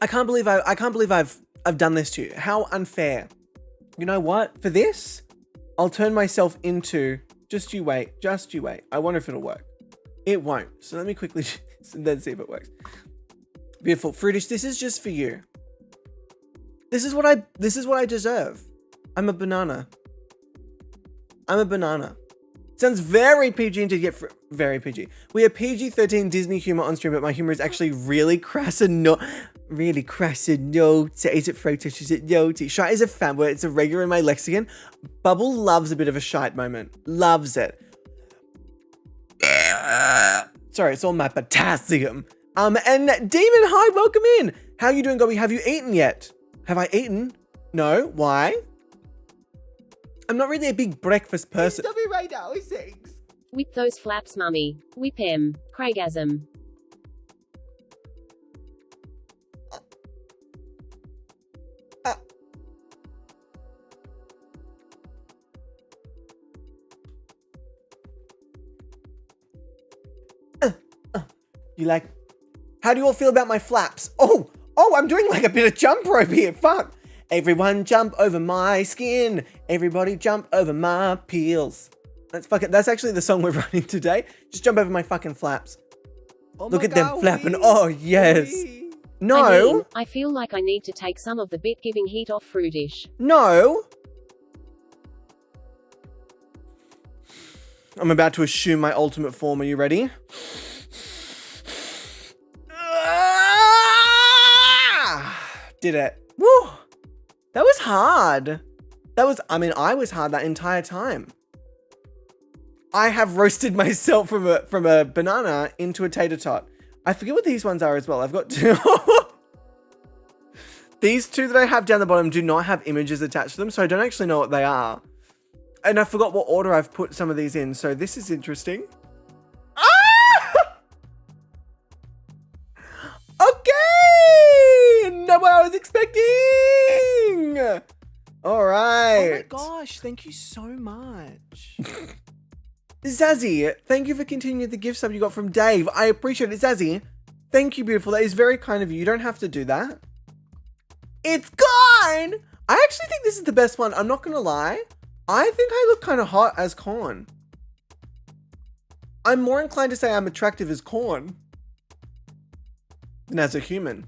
I can't believe I've done this to you. How unfair. You know what? For this, I'll turn myself into just you wait. I wonder if it'll work. It won't. So let me quickly then see if it works. Beautiful. Fruitish, this is just for you. This is what I deserve. I'm a banana. Sounds very PG indeed, yet very PG. We have PG-13 Disney humor on stream, but my humor is actually really crass and really crass and naughty. Is it fruitish? Is it naughty? Shy is a fan word. It's a regular in my lexicon. Bubble loves a bit of a shite moment. Loves it. Sorry, it's all my potassium. And Demon, hi, welcome in. How you doing, Gobby? Have you eaten yet? Have I eaten? No. Why? I'm not really a big breakfast person. right now, 6. Whip those flaps, mummy. Whip 'em. Craigasm. You like, how do you all feel about my flaps? Oh, I'm doing like a bit of jump rope here. Fuck. Everyone jump over my skin. Everybody jump over my peels. That's actually the song we're running today. Just jump over my fucking flaps. Oh Look my at them God, flapping. wee, Oh, yes. wee. No. I mean, I feel like I need to take some of the bit-giving heat off Fruitish. No. I'm about to assume my ultimate form. Are you ready? Did it. Woo. That was hard. I was hard that entire time. I have roasted myself from a banana into a tater tot. I forget what these ones are as well. I've got two. These two that I have down the bottom do not have images attached to them, so I don't actually know what they are. And I forgot what order I've put some of these in, so this is interesting. Okay! Not what I was expecting! Alright. Oh my gosh, thank you so much. Zazzy, thank you for continuing the gift sub you got from Dave. I appreciate it, Zazzy. Thank you, beautiful. That is very kind of you. You don't have to do that. It's gone! I actually think this is the best one. I'm not gonna lie. I think I look kind of hot as Corn. I'm more inclined to say I'm attractive as Corn than as a human.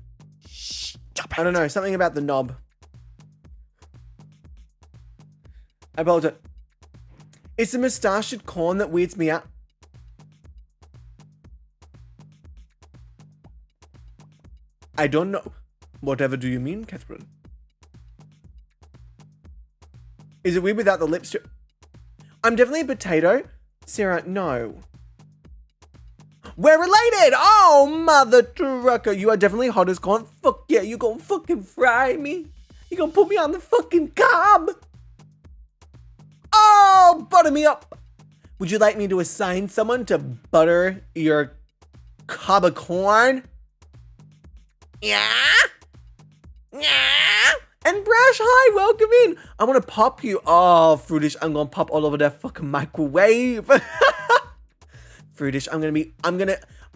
I don't know, something about the knob. I apologize. It's the mustached Corn that weirds me out. I don't know. Whatever do you mean, Catherine? Is it weird without the lips? I'm definitely a potato. Sarah, no. We're related! Oh, mother trucker. You are definitely hot as Corn. Fuck yeah, you gonna fucking fry me? You gonna put me on the fucking cob? Oh, butter me up. Would you like me to assign someone to butter your cob of corn? Yeah? Yeah? And Brash, hi, welcome in. I want to pop you. Oh, Fruitish, I'm going to pop all over that fucking microwave. Fruitish,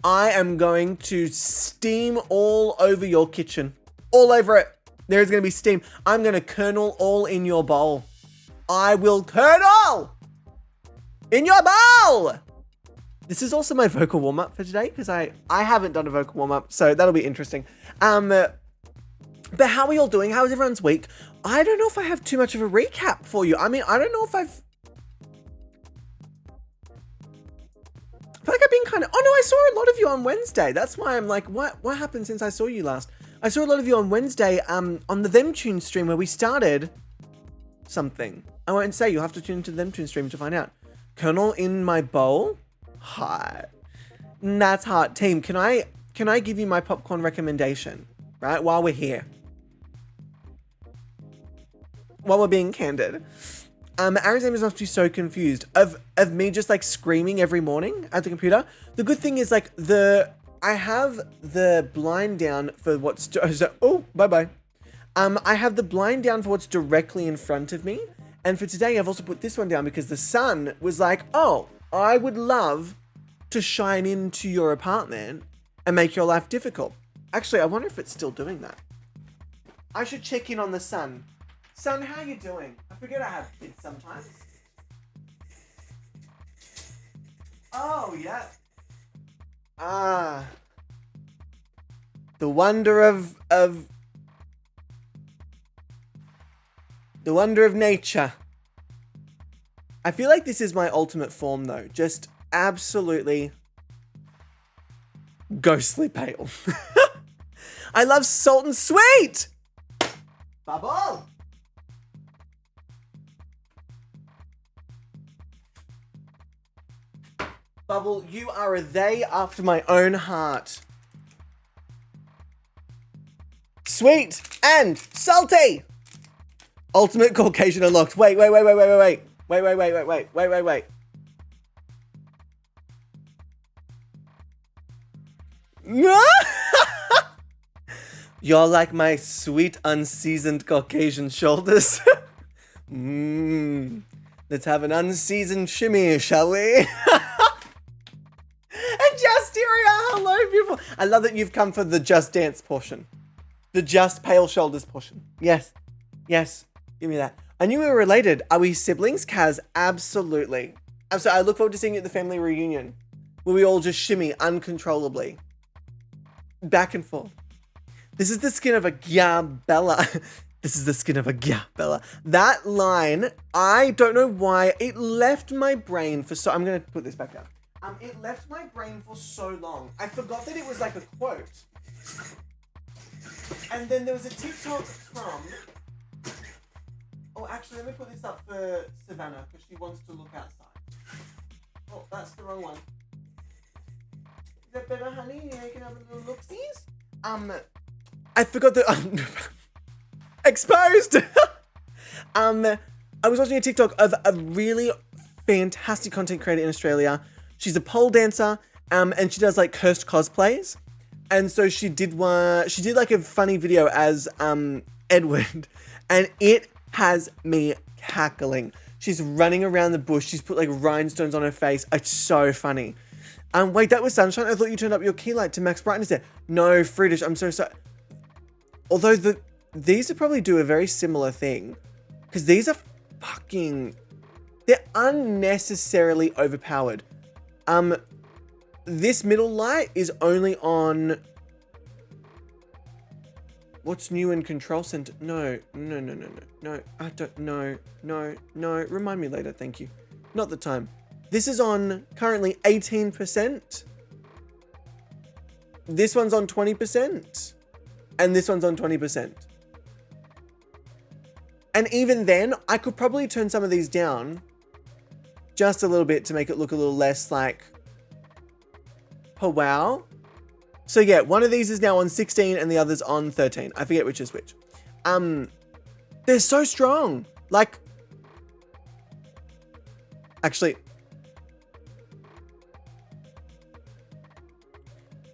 I am going to steam all over your kitchen. All over it. There's going to be steam. I'm going to kernel all in your bowl. I will kernel in your bowl. This is also my vocal warm-up for today because I haven't done a vocal warm-up, so that'll be interesting. But how are you all doing? How was everyone's week? I don't know if I have too much of a recap for you. I mean, I don't know if I feel like I've been kind of... Oh no, I saw a lot of you on Wednesday. That's why I'm like, what happened since I saw you last? I saw a lot of you on Wednesday on the Them Tune stream where we started something. I won't say, you'll have to tune into the Them Tune stream to find out. Kernel in my bowl? Hot. That's hot. Team, can I give you my popcorn recommendation? Right, while we're here. While we're being candid. Arizona must be so confused of me just like screaming every morning at the computer. The good thing is like I have the blind down for what's, oh, bye-bye. I have the blind down for what's directly in front of me. And for today, I've also put this one down because the sun was like, oh, I would love to shine into your apartment and make your life difficult. Actually, I wonder if it's still doing that. I should check in on the sun. Sun, how you doing? I forget I have kids sometimes. Oh, yeah. Ah. The wonder of the wonder of nature. I feel like this is my ultimate form though. Just absolutely ghostly pale. I love salt and sweet. Bubble. Bubble, you are a they after my own heart. Sweet and salty. Ultimate Caucasian unlocked. Wait. You're like my sweet, unseasoned Caucasian shoulders. Let's have an unseasoned shimmy, shall we? And Justeria, hello, beautiful. I love that you've come for the Just Dance portion. The Just Pale Shoulders portion. Yes. Give me that. I knew we were related. Are we siblings, Kaz? Absolutely. I look forward to seeing you at the family reunion, where we all just shimmy uncontrollably. Back and forth. This is the skin of a Gabella. This is the skin of a Gabella. That line, I don't know why, it left my brain for so... I'm going to put this back down. It left my brain for so long. I forgot that it was like a quote. And then there was a TikTok from... Oh, actually, let me put this up for Savannah, because she wants to look outside. Oh, that's the wrong one. Is that better, honey? Yeah, you can have a little look-sies? I forgot that... Exposed! I was watching a TikTok of a really fantastic content creator in Australia. She's a pole dancer, and she does like cursed cosplays. And so she did like a funny video as Edward, and it has me cackling. She's running around the bush. She's put like rhinestones on her face. It's so funny. Wait, that was Sunshine? I thought you turned up your key light to max brightness there. No, Friedish, I'm so sorry. Although these would probably do a very similar thing, because these are they're unnecessarily overpowered. This middle light is only on what's new in control center. No, I don't know. No, remind me later, thank you. Not the time. This is on currently 18%. This one's on 20%. And this one's on 20%. And even then, I could probably turn some of these down just a little bit to make it look a little less like, oh wow. So yeah, one of these is now on 16 and the other's on 13. I forget which is which. They're so strong. Like, actually,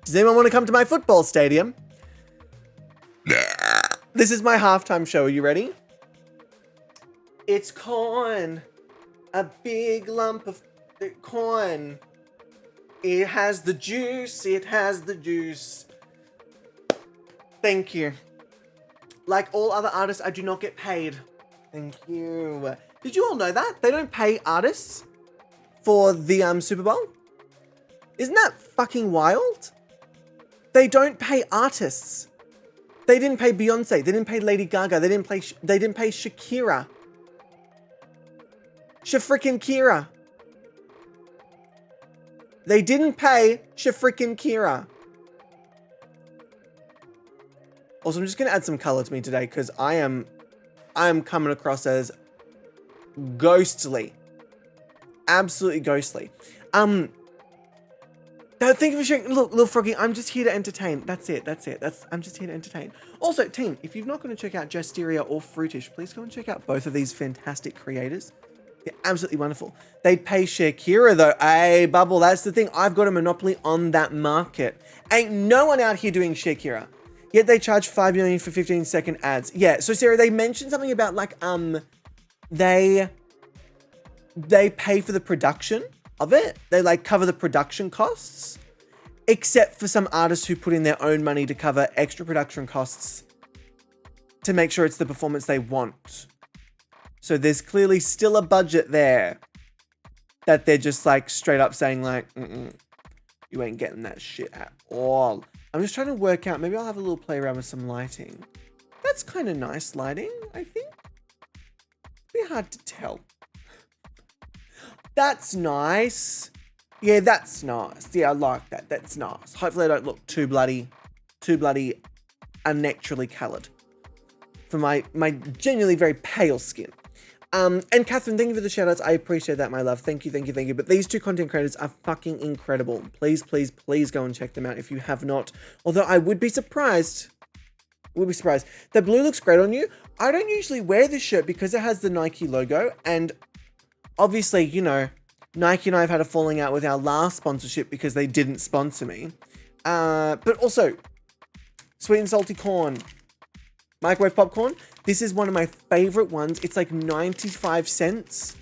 does anyone want to come to my football stadium? This is my halftime show. Are you ready? It's corn. A big lump of corn. It has the juice. It has the juice. Thank you. Like all other artists, I do not get paid. Thank you. Did you all know that? They don't pay artists for the Super Bowl? Isn't that fucking wild? They don't pay artists. They didn't pay Beyonce. They didn't pay Lady Gaga. They didn't pay Shakira. Shafrikin Kira. They didn't pay Shafrikin Kira. Also, I'm just going to add some color to me today because I am coming across as ghostly. Absolutely ghostly. No, thank you for sharing. Look, Little Froggy, I'm just here to entertain. That's it. I'm just here to entertain. Also, team, if you've not gone to check out Justeria or Fruitish, please go and check out both of these fantastic creators. They're absolutely wonderful. They'd pay Shakira though. Hey, Bubble, that's the thing. I've got a monopoly on that market. Ain't no one out here doing Shakira. Yet they charge $5 million for 15-second ads. Yeah, so Sarah, they mentioned something about like, they pay for the production of it. They like cover the production costs. except for some artists who put in their own money to cover extra production costs to make sure it's the performance they want. So there's clearly still a budget there that they're just like straight up saying like, you ain't getting that shit at all. I'm just trying to work out, maybe I'll have a little play around with some lighting. That's kind of nice lighting, I think. Be hard to tell. That's nice. Yeah, that's nice. Yeah, I like that. That's nice. Hopefully I don't look too bloody unnaturally coloured for my genuinely very pale skin. And Catherine, thank you for the shout outs. I appreciate that, my love. Thank you, thank you, thank you. But these two content creators are fucking incredible. Please, please, please go and check them out if you have not. Although I would be surprised. The blue looks great on you. I don't usually wear this shirt because it has the Nike logo. And obviously, you know, Nike and I have had a falling out with our last sponsorship because they didn't sponsor me. But also, sweet and salty corn. Microwave popcorn. This is one of my favorite ones. It's like 95 cents.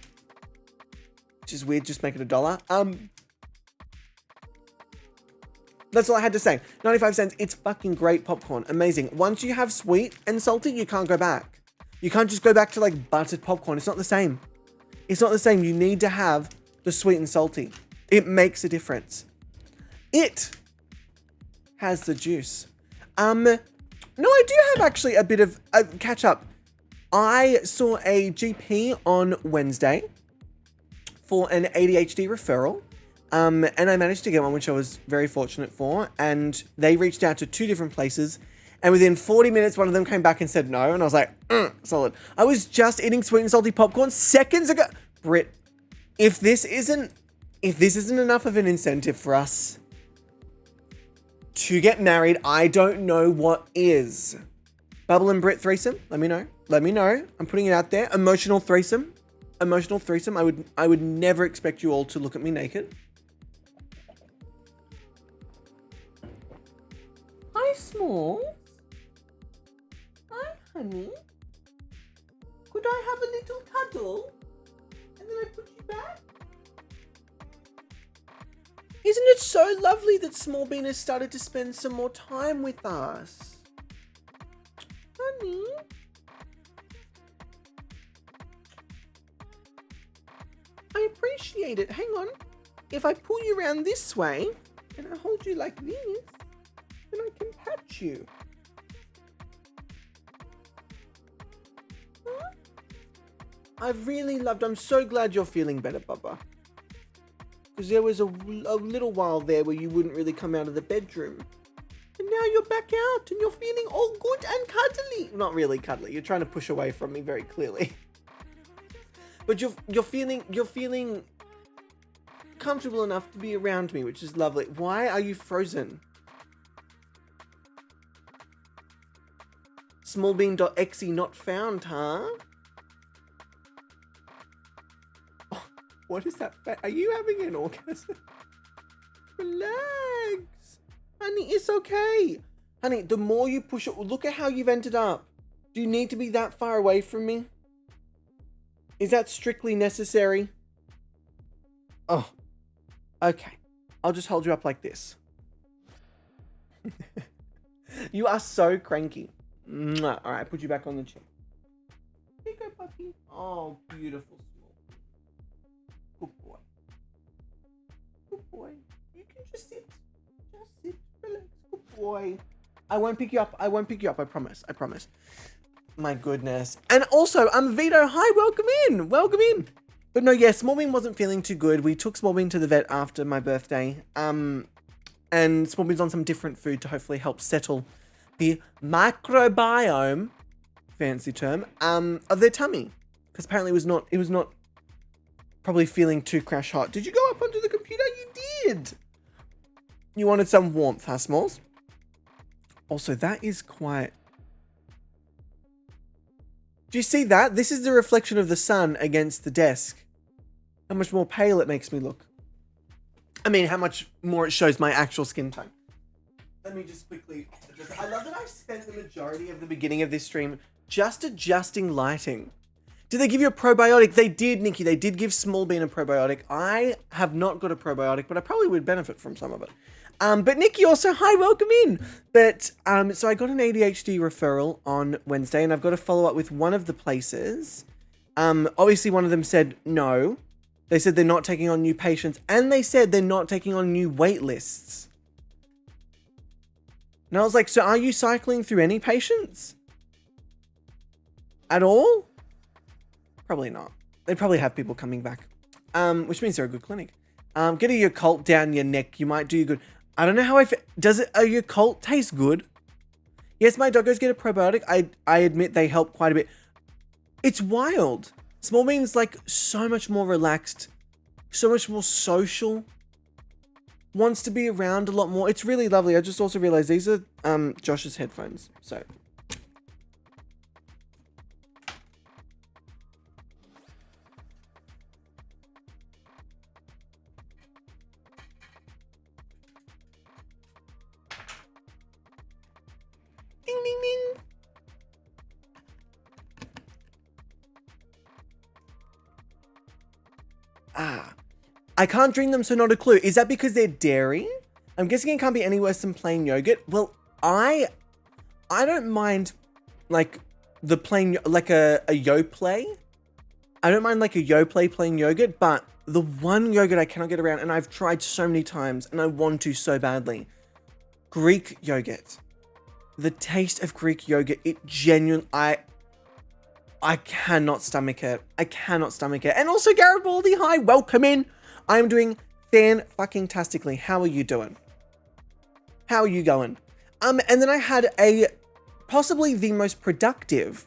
Which is weird, just make it $1. That's all I had to say. 95 cents. It's fucking great popcorn. Amazing. Once you have sweet and salty, you can't go back. You can't just go back to like buttered popcorn. It's not the same. It's not the same. You need to have the sweet and salty. It makes a difference. It has the juice. No, I do have actually a bit of a catch up. I saw a GP on Wednesday for an ADHD referral. And I managed to get one, which I was very fortunate for. And they reached out to 2 different places. And within 40 minutes, one of them came back and said no. And I was like, solid. I was just eating sweet and salty popcorn seconds ago. Britt, if this isn't enough of an incentive for us to get married, I don't know what is. Bubble and Britt threesome, let me know. Let me know. I'm putting it out there. Emotional threesome. I would never expect you all to look at me naked. Hi, Smalls. Hi, honey. Could I have a little cuddle? And then I put you back? Isn't it so lovely that Small Bean has started to spend some more time with us? Honey? I appreciate it. Hang on. If I pull you around this way and I hold you like this, then I can pat you. Huh? I'm so glad you're feeling better, Bubba. Because there was a little while there where you wouldn't really come out of the bedroom. And now you're back out and you're feeling all good and cuddly. Not really cuddly. You're trying to push away from me very clearly. But you're feeling comfortable enough to be around me, which is lovely. Why are you frozen? Smallbean.exe not found, huh? Oh, what is that? Are you having an orgasm? Relax. Honey, it's okay. Honey, the more you push it, look at how you've ended up. Do you need to be that far away from me? Is that strictly necessary? Oh, okay. I'll just hold you up like this. You are so cranky. Mwah. All right, put you back on the chair. Here you go, puppy. Oh, beautiful. Good boy. Good boy. You can just sit. Just sit. Relax. Good boy. I won't pick you up. I I promise. My goodness. And also, Vito, hi, welcome in. But no, yeah, Smallbean wasn't feeling too good. We took Smallbean to the vet after my birthday. And Smallbean's on some different food to hopefully help settle the microbiome, fancy term, of their tummy. Because apparently it was not probably feeling too crash hot. Did you go up onto the computer? You did. You wanted some warmth, huh, Smalls? Also, that is quite... Do you see that? This is the reflection of the sun against the desk. How much more pale it makes me look. I mean, how much more it shows my actual skin tone. Let me just quickly adjust. I love that I spent the majority of the beginning of this stream just adjusting lighting. Did they give you a probiotic? They did, Nikki. They did give Smallbean a probiotic. I have not got a probiotic, but I probably would benefit from some of it. But Nikki also, hi, welcome in. But so I got an ADHD referral on Wednesday, and I've got to follow up with one of the places. Obviously, one of them said no. They said they're not taking on new patients, and they said they're not taking on new wait lists. And I was like, so are you cycling through any patients? At all? Probably not. They probably have people coming back. Which means they're a good clinic. Get a Yakult down your neck. You might do you good. I don't know how does it, a Yakult taste good? Yes, my doggos get a probiotic. I admit they help quite a bit. It's wild. Small Bean's like so much more relaxed, so much more social, wants to be around a lot more. It's really lovely. I just also realized these are Josh's headphones. So ding ding ding. I can't drink them, so not a clue. Is that because they're dairy? I'm guessing it can't be any worse than plain yogurt. Well, I don't mind like the plain, like a Yoplait. I don't mind like a Yoplait plain yogurt, but the one yogurt I cannot get around, and I've tried so many times, and I want to so badly, Greek yogurt. The taste of Greek yogurt, it genuinely, I cannot stomach it. I cannot stomach it. And also Garibaldi, hi, welcome in. I am doing fan-fucking-tastically. How are you doing? How are you going? And then I had possibly the most productive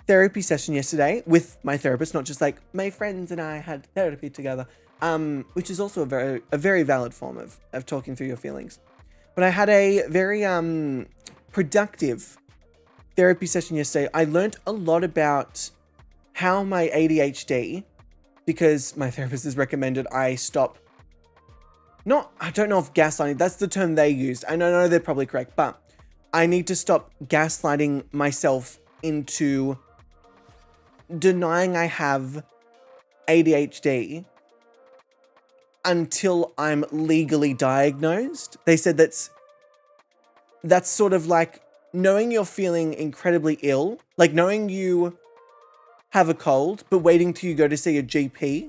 therapy session yesterday with my therapist, not just like my friends and I had therapy together, which is also a very valid form of talking through your feelings. But I had a very productive therapy session yesterday. I learned a lot about how my ADHD, because my therapist has recommended I stop, I don't know if gaslighting, that's the term they used. I know they're probably correct, but I need to stop gaslighting myself into denying I have ADHD until I'm legally diagnosed. They said that's sort of like knowing you're feeling incredibly ill, like knowing you have a cold, but waiting till you go to see a GP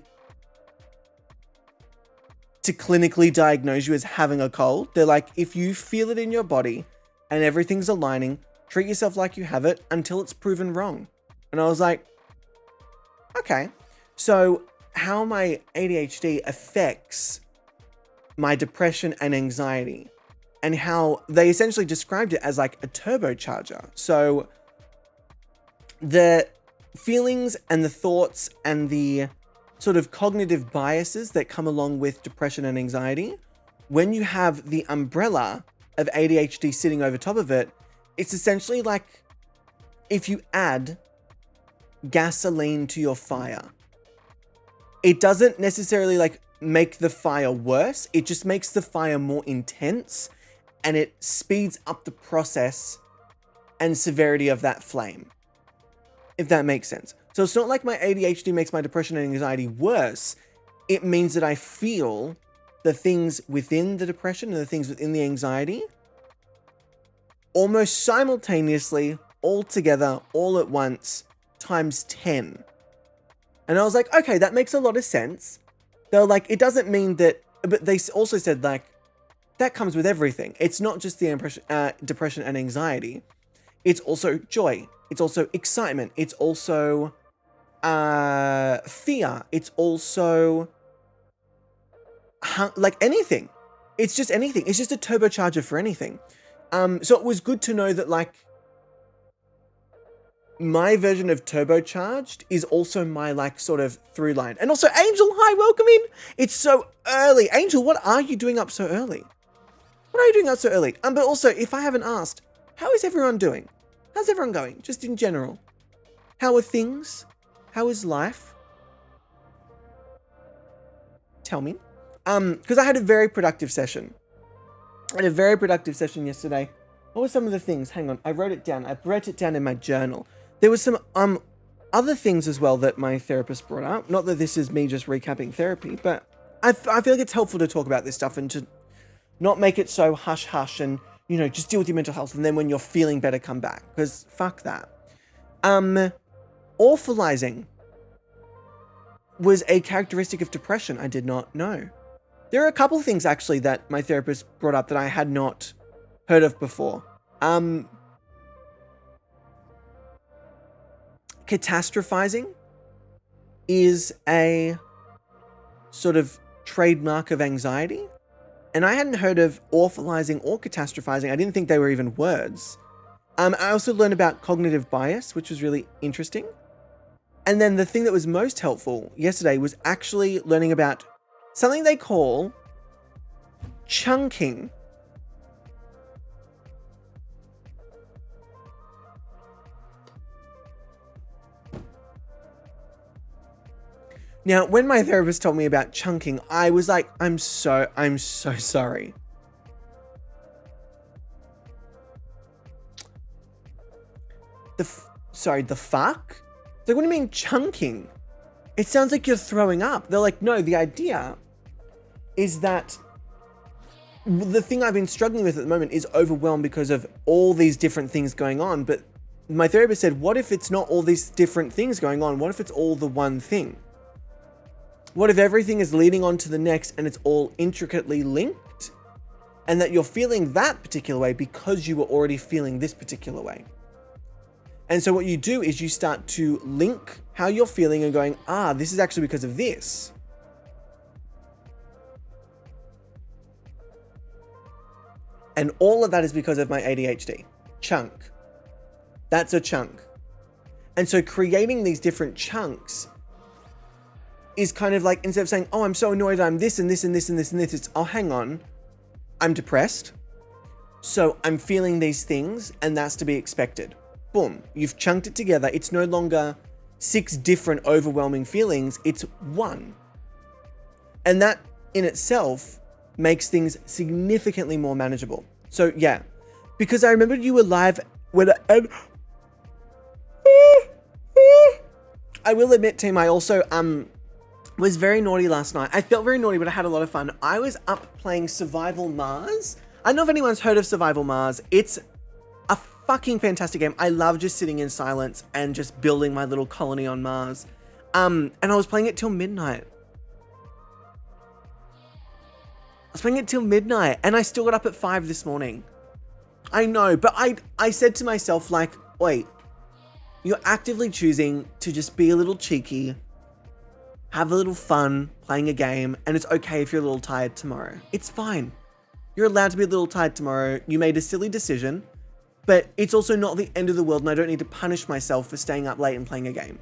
to clinically diagnose you as having a cold. They're like, if you feel it in your body and everything's aligning, treat yourself like you have it until it's proven wrong. And I was like, okay. So how my ADHD affects my depression and anxiety, and how they essentially described it as like a turbocharger. So the feelings and the thoughts and the sort of cognitive biases that come along with depression and anxiety, when you have the umbrella of ADHD sitting over top of it, it's essentially like if you add gasoline to your fire. It doesn't necessarily like make the fire worse. It just makes the fire more intense, and it speeds up the process and severity of that flame, if that makes sense. So it's not like my ADHD makes my depression and anxiety worse. It means that I feel the things within the depression and the things within the anxiety almost simultaneously, all together, all at once, times 10. And I was like, okay, that makes a lot of sense. They're like, it doesn't mean that, but they also said like, that comes with everything. It's not just the depression and anxiety. It's also joy. It's also excitement. It's also fear. It's also like anything. It's just anything. It's just a turbocharger for anything. So it was good to know that like my version of turbocharged is also my like sort of through line. And also Angel, hi, welcome in. It's so early. Angel, what are you doing up so early? What are you doing up so early? But also, if I haven't asked, how is everyone doing? How's everyone going? Just in general. How are things? How is life? Tell me. Because I had a very productive session. I had a very productive session yesterday. What were some of the things? Hang on, I wrote it down. I wrote it down in my journal. There was some other things as well that my therapist brought up. Not that this is me just recapping therapy, but I feel like it's helpful to talk about this stuff and to Not make it so hush hush and, you know, just deal with your mental health. And then when you're feeling better, come back. Because fuck that. Awfulizing was a characteristic of depression I did not know. There are a couple things actually that my therapist brought up that I had not heard of before. Catastrophizing is a sort of trademark of anxiety. And I hadn't heard of awfulizing or catastrophizing. I didn't think they were even words. I also learned about cognitive bias, which was really interesting. And then the thing that was most helpful yesterday was actually learning about something they call chunking. Now, when my therapist told me about chunking, I was like, I'm so sorry. The fuck? Like, what do you mean chunking? It sounds like you're throwing up. They're like, no, the idea is that the thing I've been struggling with at the moment is overwhelmed because of all these different things going on. But my therapist said, what if it's not all these different things going on? What if it's all the one thing? What if everything is leading on to the next and it's all intricately linked? And that you're feeling that particular way because you were already feeling this particular way. And so what you do is you start to link how you're feeling and going, this is actually because of this. And all of that is because of my ADHD. Chunk. That's a chunk. And so creating these different chunks is kind of like, instead of saying, I'm so annoyed, I'm this and this and this and this and this, it's, hang on, I'm depressed. So I'm feeling these things and that's to be expected. Boom, you've chunked it together. It's no longer 6 different overwhelming feelings, it's one. And that in itself makes things significantly more manageable. So yeah, because I remembered you were live when I will admit, team, I also was very naughty last night. I felt very naughty, but I had a lot of fun. I was up playing Survival Mars. I don't know if anyone's heard of Survival Mars. It's a fucking fantastic game. I love just sitting in silence and just building my little colony on Mars. And I was playing it till midnight. And I still got up at 5 this morning. I know, but I said to myself, like, wait, you're actively choosing to just be a little cheeky, have a little fun playing a game, and it's okay if you're a little tired tomorrow. It's fine. You're allowed to be a little tired tomorrow. You made a silly decision, but it's also not the end of the world, and I don't need to punish myself for staying up late and playing a game.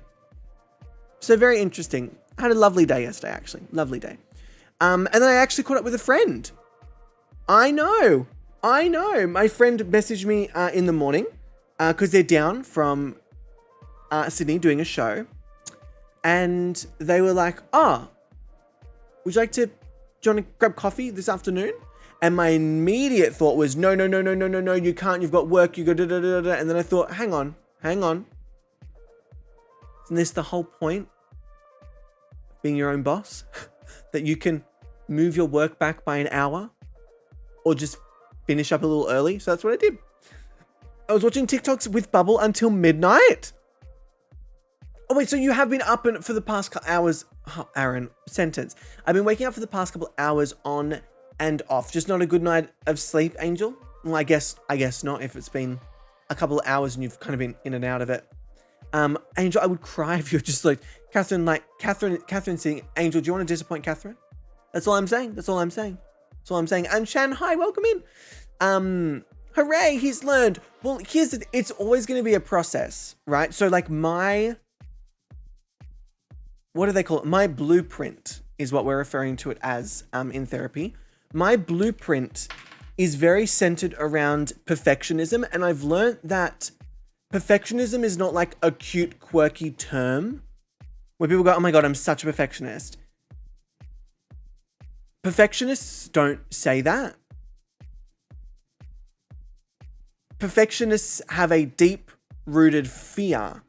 So very interesting. I had a lovely day yesterday, actually. Lovely day. And then I actually caught up with a friend. I know. My friend messaged me in the morning because they're down from Sydney doing a show. And they were like, would you like to, do you want to grab coffee this afternoon? And my immediate thought was, no, you can't, you've got work, you go da-da-da-da. And then I thought, hang on. Isn't this the whole point? Being your own boss? That you can move your work back by an hour? Or just finish up a little early? So that's what I did. I was watching TikToks with Bubble until midnight. Oh wait, so you have been up for the past couple hours, Aaron, sentence. I've been waking up for the past couple hours on and off. Just not a good night of sleep, Angel? Well, I guess not if it's been a couple of hours and you've kind of been in and out of it. Angel, I would cry if you're just like, Catherine saying, Angel, do you want to disappoint Catherine? That's all I'm saying. And Shan, hi, welcome in. Hooray, he's learned. Well, it's always going to be a process, right? So like what do they call it? My blueprint is what we're referring to it as in therapy. My blueprint is very centered around perfectionism. And I've learned that perfectionism is not like a cute, quirky term where people go, oh my God, I'm such a perfectionist. Perfectionists don't say that. Perfectionists have a deep-rooted fear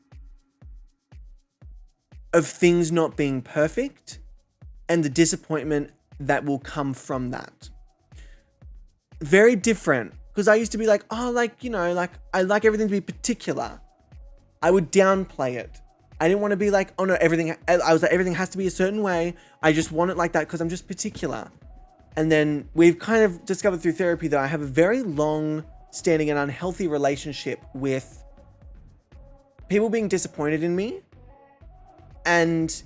of things not being perfect and the disappointment that will come from that. very different. Because I used to be like, oh, like, you know, like, I like everything to be particular. I would downplay it. I didn't want to be like, oh no, everything, I was like, everything has to be a certain way. I just want it like that because I'm just particular. And then we've kind of discovered through therapy that I have a very long standing and unhealthy relationship with people being disappointed in me and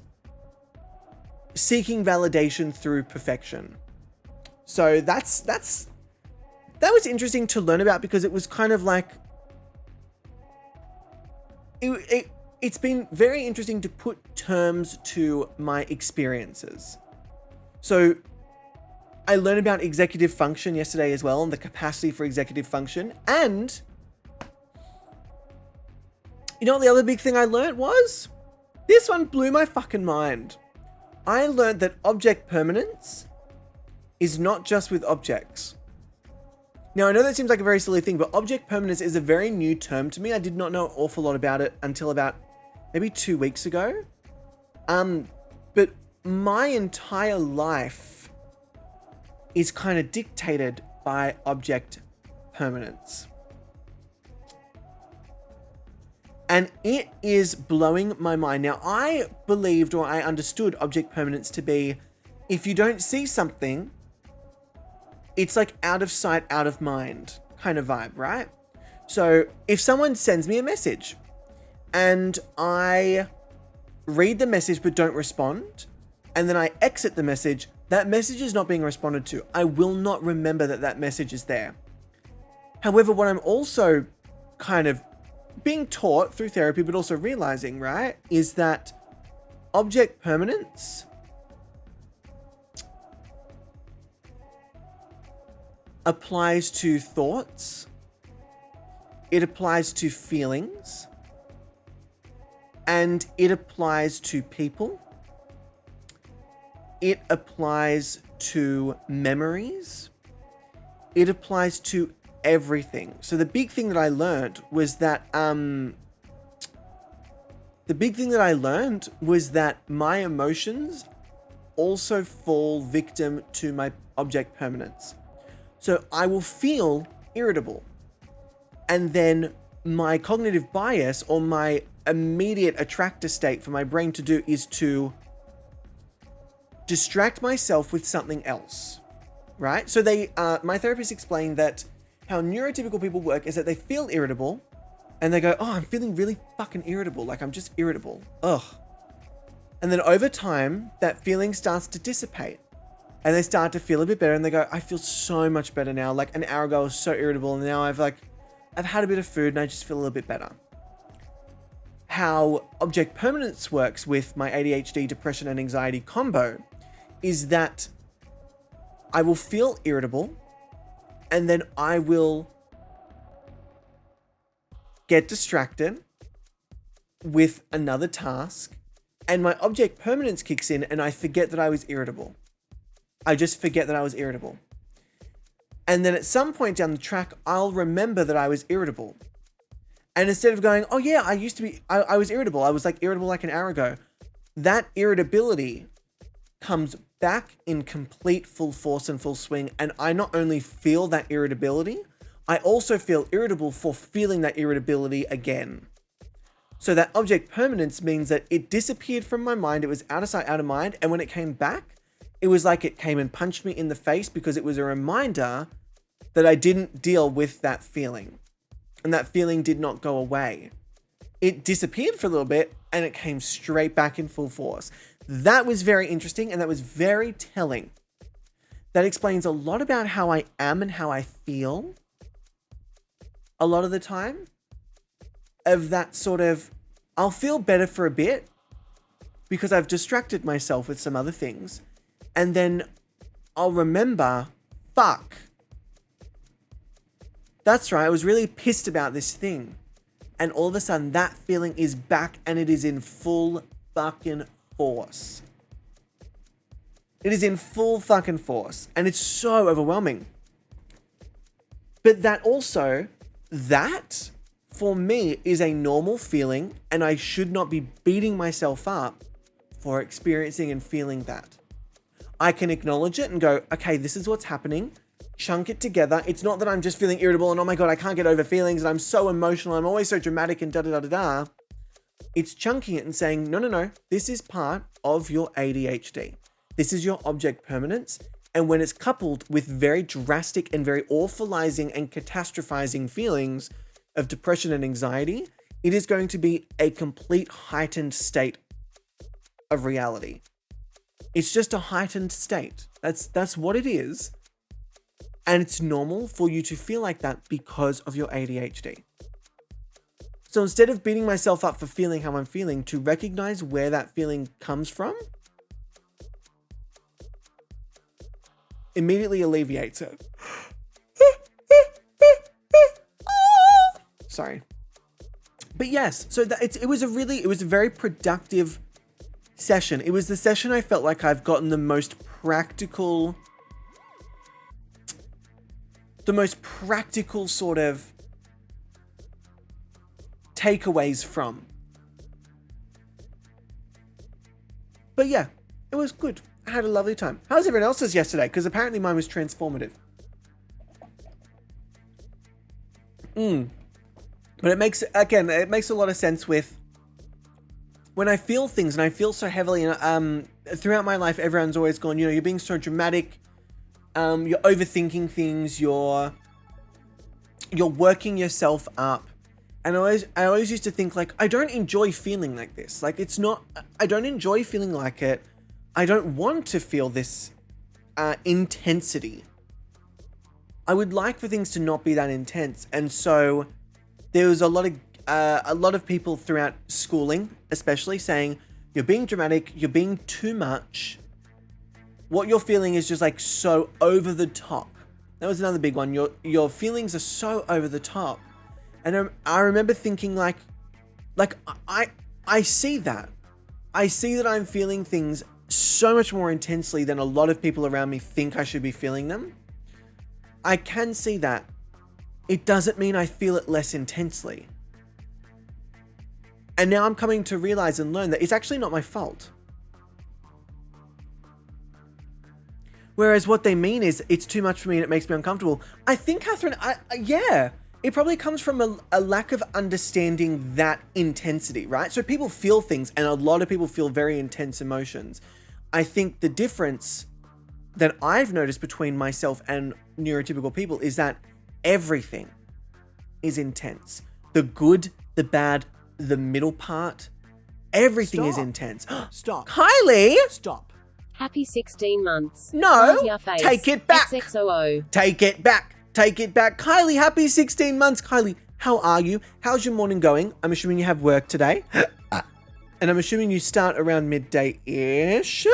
seeking validation through perfection. So that was interesting to learn about because it was kind of like, it's been very interesting to put terms to my experiences. So I learned about executive function yesterday as well, and the capacity for executive function. And you know what the other big thing I learned was? This one blew my fucking mind. I learned that object permanence is not just with objects. Now, I know that seems like a very silly thing, but object permanence is a very new term to me. I did not know an awful lot about it until about maybe 2 weeks ago. But my entire life is kind of dictated by object permanence. And it is blowing my mind. Now, I believed or I understood object permanence to be, if you don't see something, it's like out of sight, out of mind kind of vibe, right? So if someone sends me a message and I read the message but don't respond, and then I exit the message, that message is not being responded to. I will not remember that that message is there. However, what I'm also kind of being taught through therapy, but also realizing, right, is that object permanence applies to thoughts, it applies to feelings, and it applies to people. It applies to memories. It applies to everything. So the big thing that I learned was that my emotions also fall victim to my object permanence. So I will feel irritable, and then my cognitive bias or my immediate attractor state for my brain to do is to distract myself with something else, right? So my therapist explained that how neurotypical people work is that they feel irritable and they go, oh, I'm feeling really fucking irritable. Like I'm just irritable. Ugh. And then over time, that feeling starts to dissipate and they start to feel a bit better and they go, I feel so much better now. Like an hour ago I was so irritable and now I've had a bit of food and I just feel a little bit better. How object permanence works with my ADHD, depression, and anxiety combo is that I will feel irritable and then I will get distracted with another task and my object permanence kicks in and I forget that I was irritable. I just forget that I was irritable. And then at some point down the track, I'll remember that I was irritable. And instead of going, oh yeah, I was irritable. I was like irritable like an hour ago. That irritability comes back in complete full force and full swing. And I not only feel that irritability, I also feel irritable for feeling that irritability again. So that object permanence means that it disappeared from my mind. It was out of sight, out of mind. And when it came back, it was like it came and punched me in the face because it was a reminder that I didn't deal with that feeling. And that feeling did not go away. It disappeared for a little bit and it came straight back in full force. That was very interesting and that was very telling. That explains a lot about how I am and how I feel a lot of the time. Of that sort of, I'll feel better for a bit because I've distracted myself with some other things. And then I'll remember, fuck. That's right, I was really pissed about this thing. And all of a sudden, that feeling is back and it is in full fucking force. It is in full fucking force. And it's so overwhelming. But that also, that for me is a normal feeling and I should not be beating myself up for experiencing and feeling that. I can acknowledge it and go, okay, this is what's happening. chunk it together. It's not that I'm just feeling irritable and oh my God, I can't get over feelings and I'm so emotional. I'm always so dramatic and da da da da da. It's chunking it and saying, no, no, no, this is part of your ADHD. This is your object permanence. And when it's coupled with very drastic and very awfulizing and catastrophizing feelings of depression and anxiety, it is going to be a complete heightened state of reality. It's just a heightened state. That's what it is. And it's normal for you to feel like that because of your ADHD. So instead of beating myself up for feeling how I'm feeling, to recognize where that feeling comes from immediately alleviates it. Sorry. But yes, so it was a very productive session. It was the session I felt like I've gotten the most practical sort of takeaways from. But yeah, it was good. I had a lovely time. How was everyone else's yesterday? Because apparently mine was transformative. But it makes a lot of sense with when I feel things, and I feel so heavily, and throughout my life, everyone's always gone, you're being so dramatic, you're overthinking things, you're working yourself up. And I always used to think, like, I don't enjoy feeling like this. Like, I don't enjoy feeling like it. I don't want to feel this intensity. I would like for things to not be that intense. And so there was a lot of people throughout schooling, especially, saying, you're being dramatic, you're being too much. What you're feeling is just like so over the top. That was another big one. Your feelings are so over the top. And I remember thinking like I see that. I see that I'm feeling things so much more intensely than a lot of people around me think I should be feeling them. I can see that. It doesn't mean I feel it less intensely. And now I'm coming to realize and learn that it's actually not my fault. Whereas what they mean is it's too much for me and it makes me uncomfortable. I think, Catherine, yeah, it probably comes from a lack of understanding that intensity, right? So people feel things, and a lot of people feel very intense emotions. I think the difference that I've noticed between myself and neurotypical people is that everything is intense. The good, the bad, the middle part, everything is intense. Stop. Kylie! Stop. Happy 16 months. No, Love your face. take it back. XXOO. Take it back. Take it back. Kylie, happy 16 months. Kylie, how are you? How's your morning going? I'm assuming you have work today. And I'm assuming you start around midday-ish.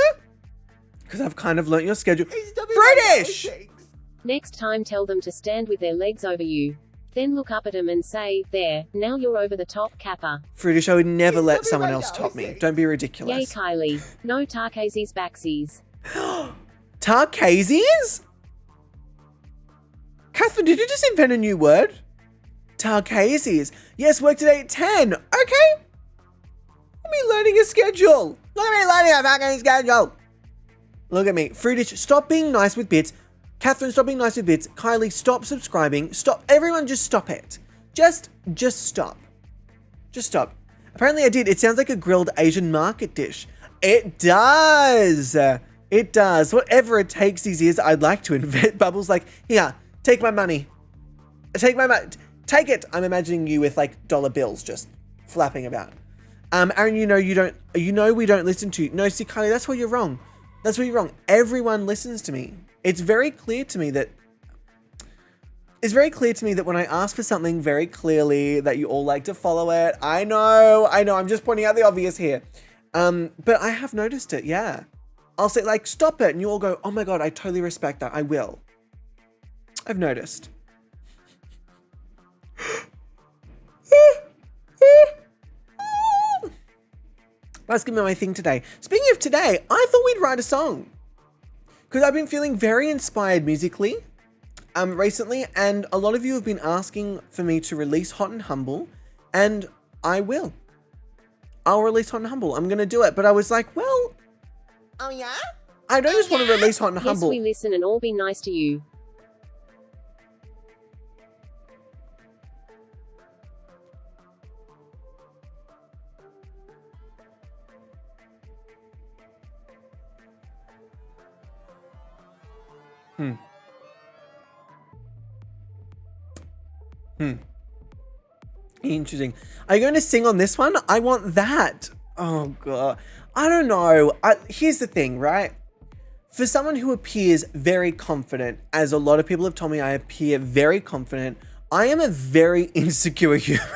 Because I've kind of learnt your schedule. British! Next time tell them to stand with their legs over you. Then look up at them and say, there, now you're over the top, Kappa. British, I would never let He's someone right else now, top me. is he? Don't be Yay, ridiculous. Kylie. No Tarkasies backsies. Tarkasies? Catherine, did you just invent a new word? Tarkasies. Yes, work today at 10. Okay. Look at me learning a schedule. Look at me learning a fucking schedule. Look at me. Fruitish, stop being nice with bits. Catherine, stop being nice with bits. Kylie, stop subscribing. Stop. Everyone just stop it. Just stop. Just stop. Apparently I did. It sounds like a grilled Asian market dish. It does. It does. Whatever it takes these years, I'd like to invent. Bubbles like, here, take my money. Take my money. Take it. I'm imagining you with like dollar bills just flapping about. Aaron, we don't listen to you. No, see, Kylie, that's where you're wrong. That's where you're wrong. Everyone listens to me. It's very clear to me that when I ask for something very clearly that you all like to follow it. I know. I'm just pointing out the obvious here. But I have noticed it. Yeah. I'll say like, stop it. And you all go, oh my God, I totally respect that. I will. I've noticed. That's gonna be my thing today. Speaking of today, I thought we'd write a song. Because I've been feeling very inspired musically recently, and a lot of you have been asking for me to release Hot and Humble, and I will. I'll release Hot and Humble. I'm going to do it. But I was like, well, Oh yeah? I don't just want to release Hot and Yes, Humble. we listen and all be nice to you. Interesting. Are you going to sing on this one? I want that. Oh, God. I don't know. Here's the thing, right? For someone who appears very confident, as a lot of people have told me I appear very confident, I am a very insecure human.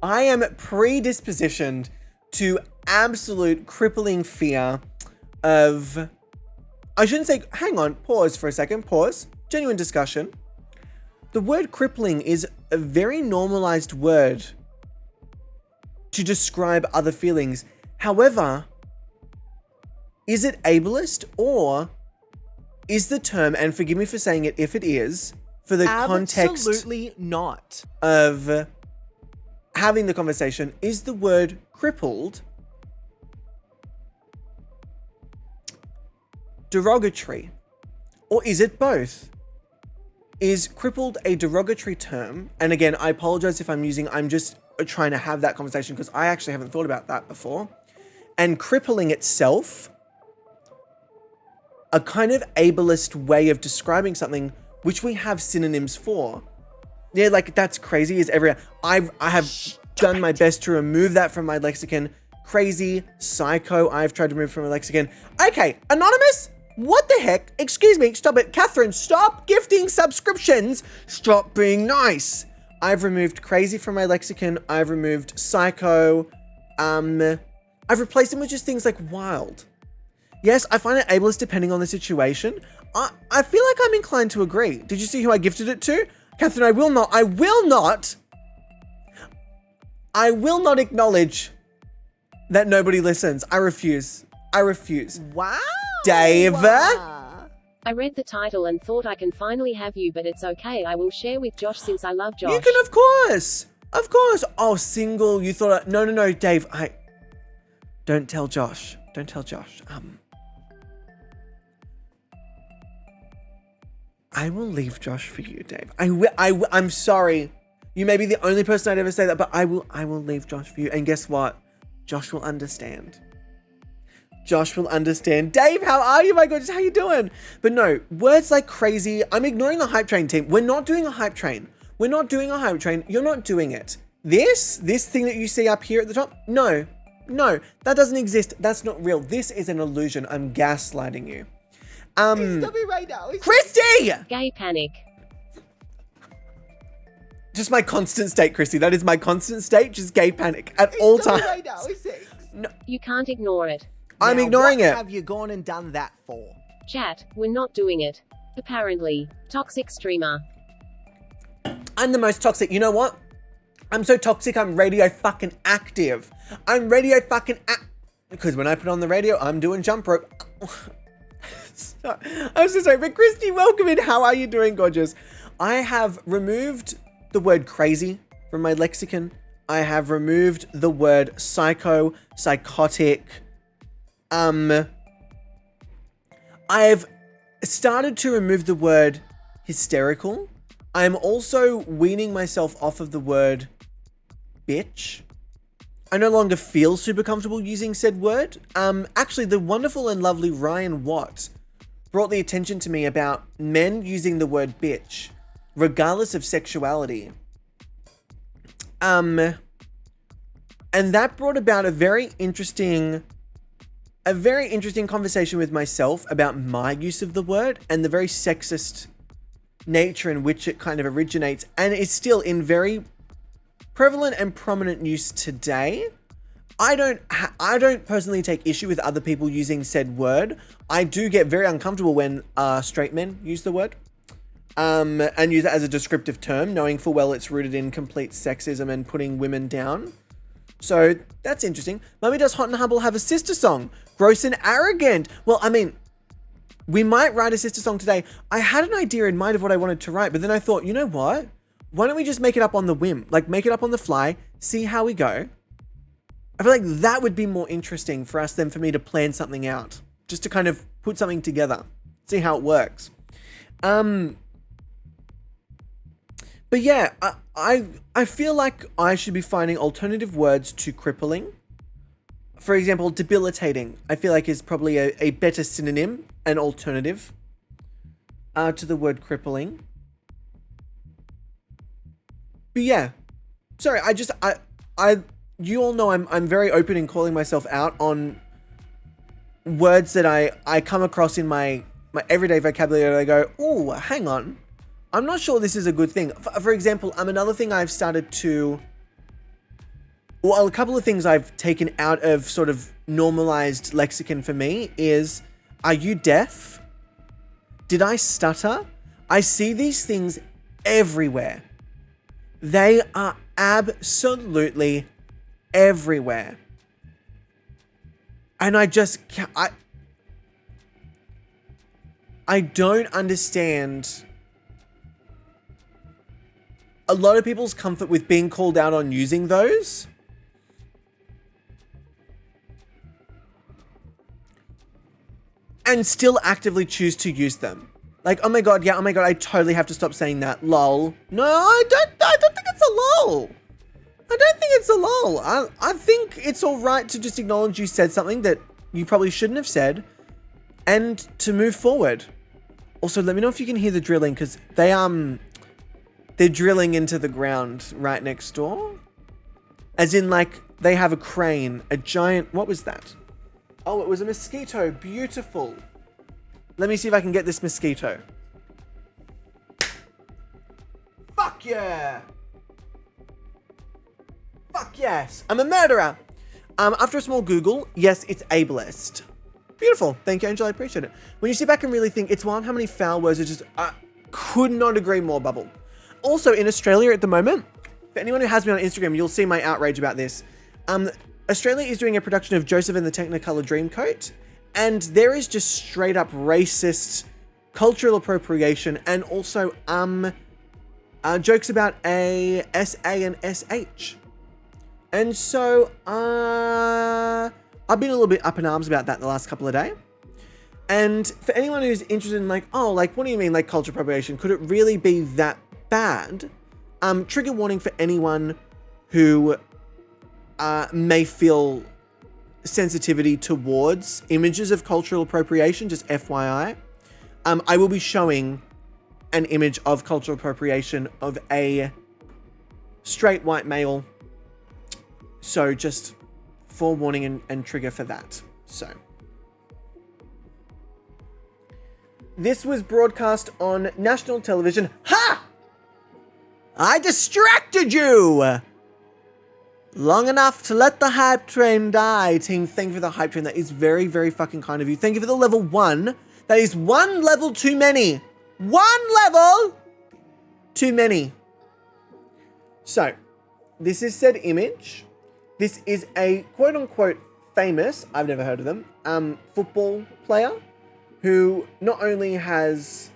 I am predispositioned to absolute crippling fear of... I shouldn't say... Hang on. Pause for a second. Pause. Genuine discussion. The word crippling is a very normalized word to describe other feelings. However, is it ableist, or is the term, and forgive me for saying it if it is, for the context Absolutely not. of having the conversation, is the word crippled derogatory? Or is it both? Is crippled a derogatory term? And again, I apologize if I'm just trying to have that conversation because I actually haven't thought about that before. And crippling itself, a kind of ableist way of describing something which we have synonyms for. Yeah, like that's crazy is every... I have done my best to remove that from my lexicon. Crazy, psycho, I've tried to remove from my lexicon. Okay, anonymous? What the heck? Excuse me, stop it. Catherine, stop gifting subscriptions. Stop being nice. I've removed crazy from my lexicon. I've removed psycho. I've replaced them with just things like wild. Yes, I find it ableist depending on the situation. I feel like I'm inclined to agree. Did you see who I gifted it to? Catherine, I will not acknowledge that nobody listens. I refuse. Wow. Dave? I read the title and thought I can finally have you, but it's okay. I will share with Josh since I love Josh. You can, of course. Oh, single. You thought, no, Dave. Don't tell Josh. I will leave Josh for you, Dave. I'm sorry. You may be the only person I'd ever say that, but I will leave Josh for you. And guess what? Josh will understand. Dave, how are you? My God, how you doing? But no, words like crazy. I'm ignoring the hype train team. We're not doing a hype train. You're not doing it. This thing that you see up here at the top, no, that doesn't exist. That's not real. This is an illusion. I'm gaslighting you. Stop it right now. Christy! Gay panic. Just my constant state, Christy. That is my constant state. Just gay panic at all times. Right now. You can't ignore it. I'm ignoring it. What have you gone and done that for? Chat, we're not doing it. Apparently. Toxic streamer. I'm the most toxic. You know what? I'm so toxic, I'm radio fucking active. Because when I put on the radio, I'm doing jump rope. I'm so sorry, but Christy, welcome in. How are you doing, gorgeous? I have removed the word crazy from my lexicon. I have removed the word psycho, psychotic. I've started to remove the word hysterical. I'm also weaning myself off of the word bitch. I no longer feel super comfortable using said word. Actually, the wonderful and lovely Ryan Watt brought the attention to me about men using the word bitch, regardless of sexuality. And that brought about a very interesting conversation with myself about my use of the word and the very sexist nature in which it kind of originates and is still in very prevalent and prominent use today. I don't personally take issue with other people using said word. I do get very uncomfortable when straight men use the word and use it as a descriptive term, knowing full well it's rooted in complete sexism and putting women down. So that's interesting. Mummy Does Hot and Humble have a sister song, Gross and Arrogant. Well, I mean, we might write a sister song today. I had an idea in mind of what I wanted to write, but then I thought, you know what? Why don't we just make it up on the whim? Like, make it up on the fly, see how we go. I feel like that would be more interesting for us than for me to plan something out. Just to kind of put something together. See how it works. But yeah, I feel like I should be finding alternative words to crippling. For example, debilitating, I feel like is probably a better synonym, an alternative. to the word crippling. But yeah, sorry, you all know I'm very open in calling myself out on words that I come across in my everyday vocabulary. I go, oh, hang on, I'm not sure this is a good thing. For example, another thing I've started to, well, a couple of things I've taken out of sort of normalized lexicon for me is, are you deaf? Did I stutter? I see these things everywhere. They are absolutely everywhere. And I don't understand a lot of people's comfort with being called out on using those. And still actively choose to use them. Like, oh my god, I totally have to stop saying that. Lol. No, I don't think it's a lol. I don't think it's a lol. I think it's alright to just acknowledge you said something that you probably shouldn't have said and to move forward. Also, let me know if you can hear the drilling, because they're drilling into the ground right next door. As in, like, they have a crane, a giant, what was that? Oh, it was a mosquito. Beautiful. Let me see if I can get this mosquito. Fuck yeah. Fuck yes. I'm a murderer. After a small Google, yes, it's ableist. Beautiful. Thank you, Angel. I appreciate it. When you sit back and really think, it's wild how many foul words are just... could not agree more, Bubble. Also, in Australia at the moment, for anyone who has me on Instagram, you'll see my outrage about this. Australia is doing a production of Joseph and the Technicolor Dreamcoat, and there is just straight up racist cultural appropriation and also jokes about a SA and SH. And so I've been a little bit up in arms about that the last couple of days. And for anyone who's interested in like, oh, like, what do you mean, like, culture appropriation? Could it really be that bad? Trigger warning for anyone who may feel sensitivity towards images of cultural appropriation, just FYI. I will be showing an image of cultural appropriation of a straight white male. So just forewarning and trigger for that. So this was broadcast on national television. Ha! I distracted you! Long enough to let the hype train die. Team, thank you for the hype train. That is very, very fucking kind of you. Thank you for the level 1. That is 1 level too many. 1 level too many. So, this is said image. This is a quote-unquote famous, I've never heard of them, football player who not only has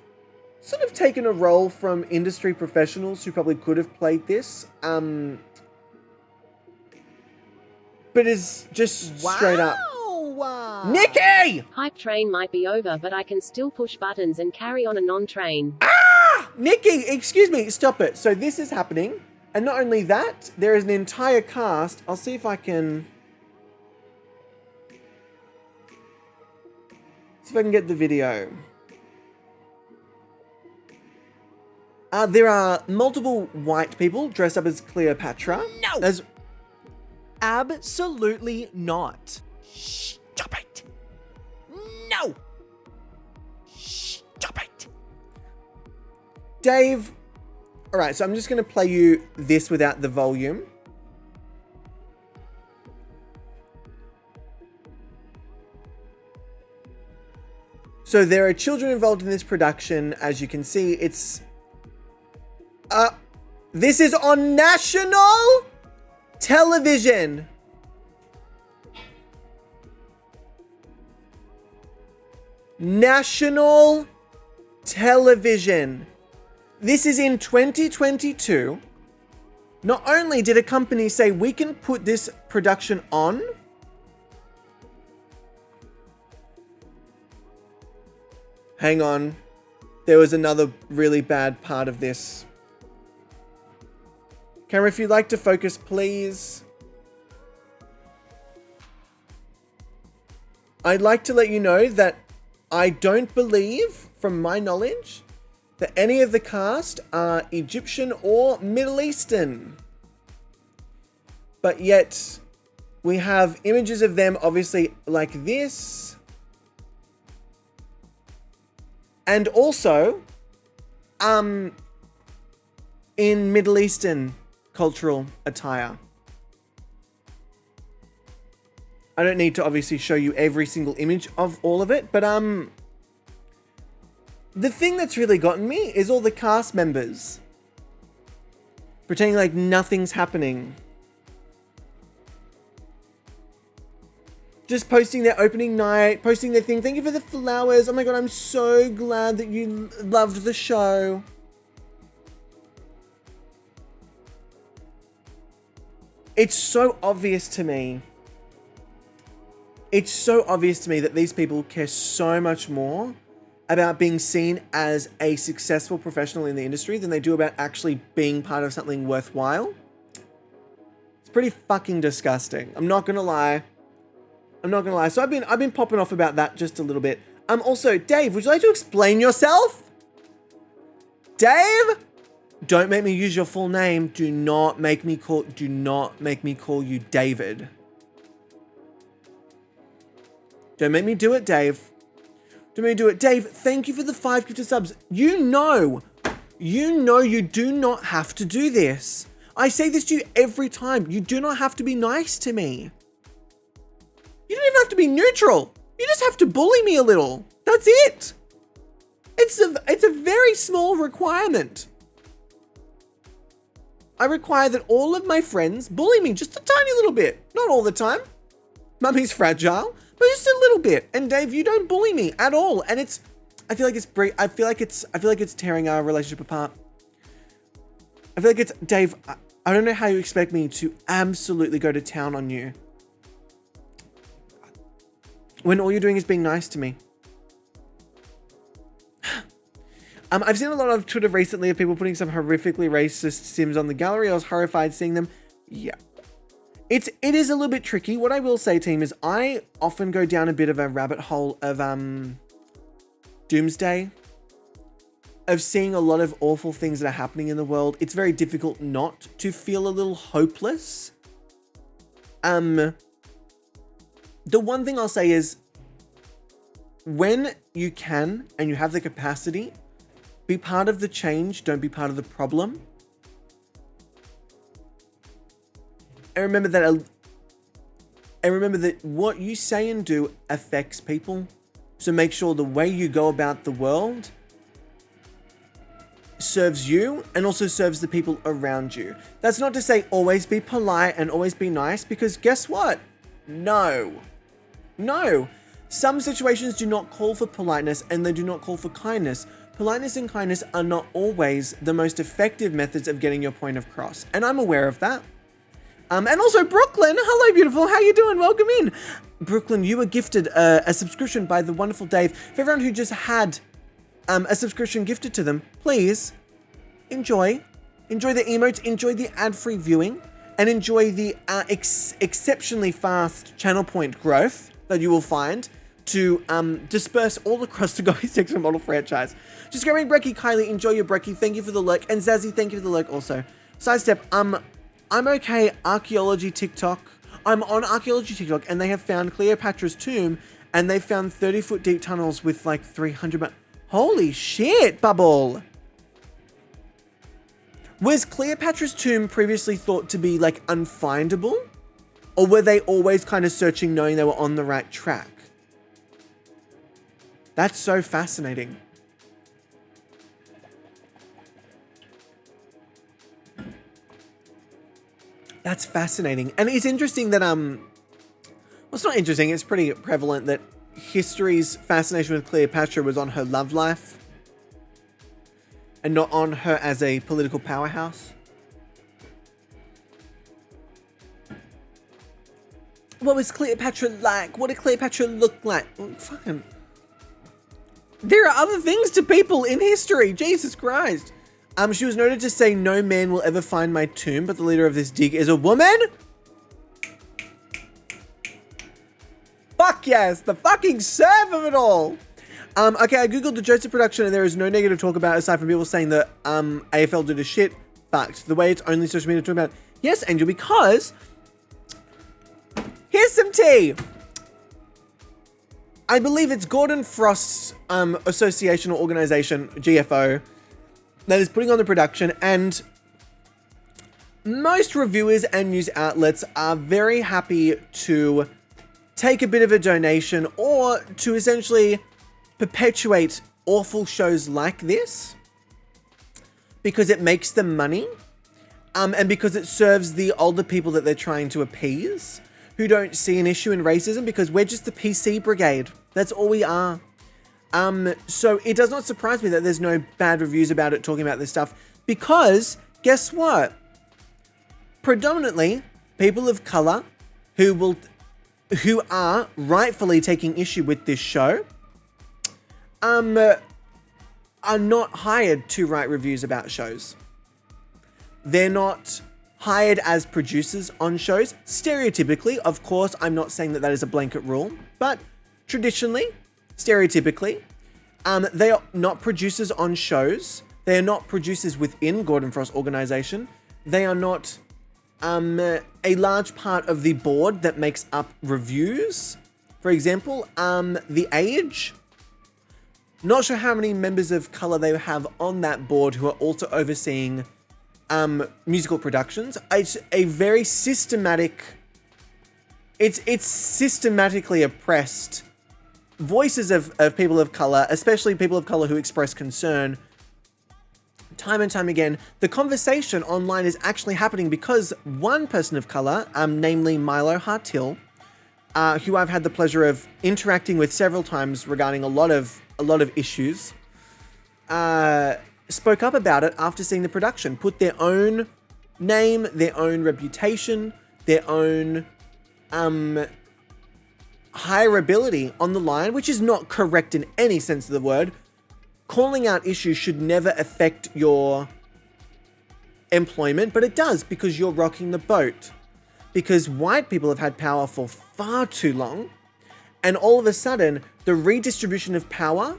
sort of taken a role from industry professionals who probably could have played this, but is just straight up. Nikki! Hype train might be over, but I can still push buttons and carry on a non-train. Ah! Nikki, excuse me, stop it. So this is happening. And not only that, there is an entire cast. I'll see if I can... see if I can get the video. There are multiple white people dressed up as Cleopatra. No! As Absolutely not. Stop it. No. Stop it. Dave. All right, so I'm just going to play you this without the volume. So there are children involved in this production. As you can see, it's... this is on national television. National television. This is in 2022. Not only did a company say we can put this production on, hang on, there was another really bad part of this. Camera, if you'd like to focus, please. I'd like to let you know that I don't believe, from my knowledge, that any of the cast are Egyptian or Middle Eastern. But yet, we have images of them obviously like this. And also, in Middle Eastern cultural attire. I don't need to obviously show you every single image of all of it, but the thing that's really gotten me is all the cast members pretending like nothing's happening. Just posting their opening night, posting their thing. Thank you for the flowers. Oh my god, I'm so glad that you loved the show. It's so obvious to me. It's so obvious to me that these people care so much more about being seen as a successful professional in the industry than they do about actually being part of something worthwhile. It's pretty fucking disgusting. I'm not gonna lie. So I've been popping off about that just a little bit. Also, Dave, would you like to explain yourself? Dave? Don't make me use your full name. Do not make me call you David. Don't make me do it, Dave. Don't make me do it. Dave, thank you for the 5 gifted subs. You know you do not have to do this. I say this to you every time. You do not have to be nice to me. You don't even have to be neutral. You just have to bully me a little. That's it. It's a very small requirement. I require that all of my friends bully me just a tiny little bit. Not all the time. Mummy's fragile, but just a little bit. And Dave, you don't bully me at all. And I feel like it's tearing our relationship apart. I feel like it's, Dave, I don't know how you expect me to absolutely go to town on you when all you're doing is being nice to me. I've seen a lot of Twitter recently of people putting some horrifically racist Sims on the gallery. I was horrified seeing them. Yeah. It is a little bit tricky. What I will say, team, is I often go down a bit of a rabbit hole of doomsday, of seeing a lot of awful things that are happening in the world. It's very difficult not to feel a little hopeless. The one thing I'll say is, when you can and you have the capacity, be part of the change, don't be part of the problem. And remember that what you say and do affects people. So make sure the way you go about the world serves you and also serves the people around you. That's not to say always be polite and always be nice, because guess what? No. Some situations do not call for politeness and they do not call for kindness. Politeness and kindness are not always the most effective methods of getting your point across. And I'm aware of that. And also Brooklyn, hello beautiful, how you doing? Welcome in. Brooklyn, you were gifted a subscription by the wonderful Dave. For everyone who just had a subscription gifted to them, please enjoy the emotes, enjoy the ad-free viewing, and enjoy the exceptionally fast channel point growth that you will find to disperse all across the Gobi Section Model franchise. Just go read Brecky, Kylie, enjoy your Brecky, thank you for the lurk, and Zazzy, thank you for the lurk also. Sidestep, I'm okay, archaeology TikTok. I'm on archaeology TikTok and they have found Cleopatra's tomb and they found 30-foot deep tunnels with like 300 Holy shit, Bubble! Was Cleopatra's tomb previously thought to be like unfindable? Or were they always kind of searching knowing they were on the right track? That's so fascinating. That's fascinating. And it's interesting that, well, it's not interesting, it's pretty prevalent that history's fascination with Cleopatra was on her love life and not on her as a political powerhouse. What was Cleopatra like? What did Cleopatra look like? Fucking... There are other things to people in history. Jesus Christ. She was noted to say, no man will ever find my tomb, but the leader of this dig is a woman? Fuck yes, the fucking serve of it all. Okay, I googled the Joseph production and there is no negative talk about it aside from people saying that AFL did a shit. Fact. The way it's only social media talking about it. Yes, Angel, because here's some tea. I believe it's Gordon Frost's association or organization, GFO, that is putting on the production, and most reviewers and news outlets are very happy to take a bit of a donation or to essentially perpetuate awful shows like this because it makes them money, and because it serves the older people that they're trying to appease who don't see an issue in racism, because we're just the PC brigade. That's all we are. So it does not surprise me that there's no bad reviews about it talking about this stuff, because guess what? Predominantly people of color who are rightfully taking issue with this show are not hired to write reviews about shows. They're not hired as producers on shows. Stereotypically, of course, I'm not saying that that is a blanket rule, but traditionally, stereotypically, they are not producers on shows. They are not producers within Gordon Frost organization. They are not a large part of the board that makes up reviews. For example, The Age. Not sure how many members of color they have on that board who are also overseeing musical productions. It's a very systematic, it's systematically oppressed voices of people of color, especially people of color who express concern. Time and time again, the conversation online is actually happening because one person of color, namely Milo Hartill, who I've had the pleasure of interacting with several times regarding a lot of issues, spoke up about it after seeing the production, put their own name, their own reputation, their own hireability on the line, which is not correct in any sense of the word. Calling out issues should never affect your employment, but it does, because you're rocking the boat. Because white people have had power for far too long, and all of a sudden, the redistribution of power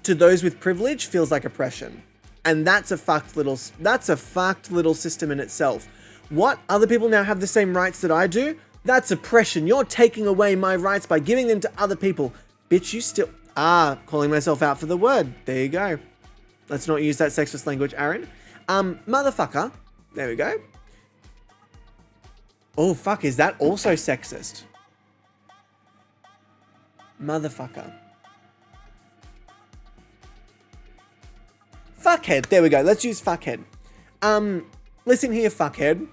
to those with privilege feels like oppression. And that's a fucked little system in itself. What? Other people now have the same rights that I do? That's oppression. You're taking away my rights by giving them to other people. Bitch, you still... calling myself out for the word. There you go. Let's not use that sexist language, Aaron. Motherfucker. There we go. Oh, fuck. Is that also sexist? Motherfucker. Fuckhead. There we go. Let's use fuckhead. Listen here, fuckhead.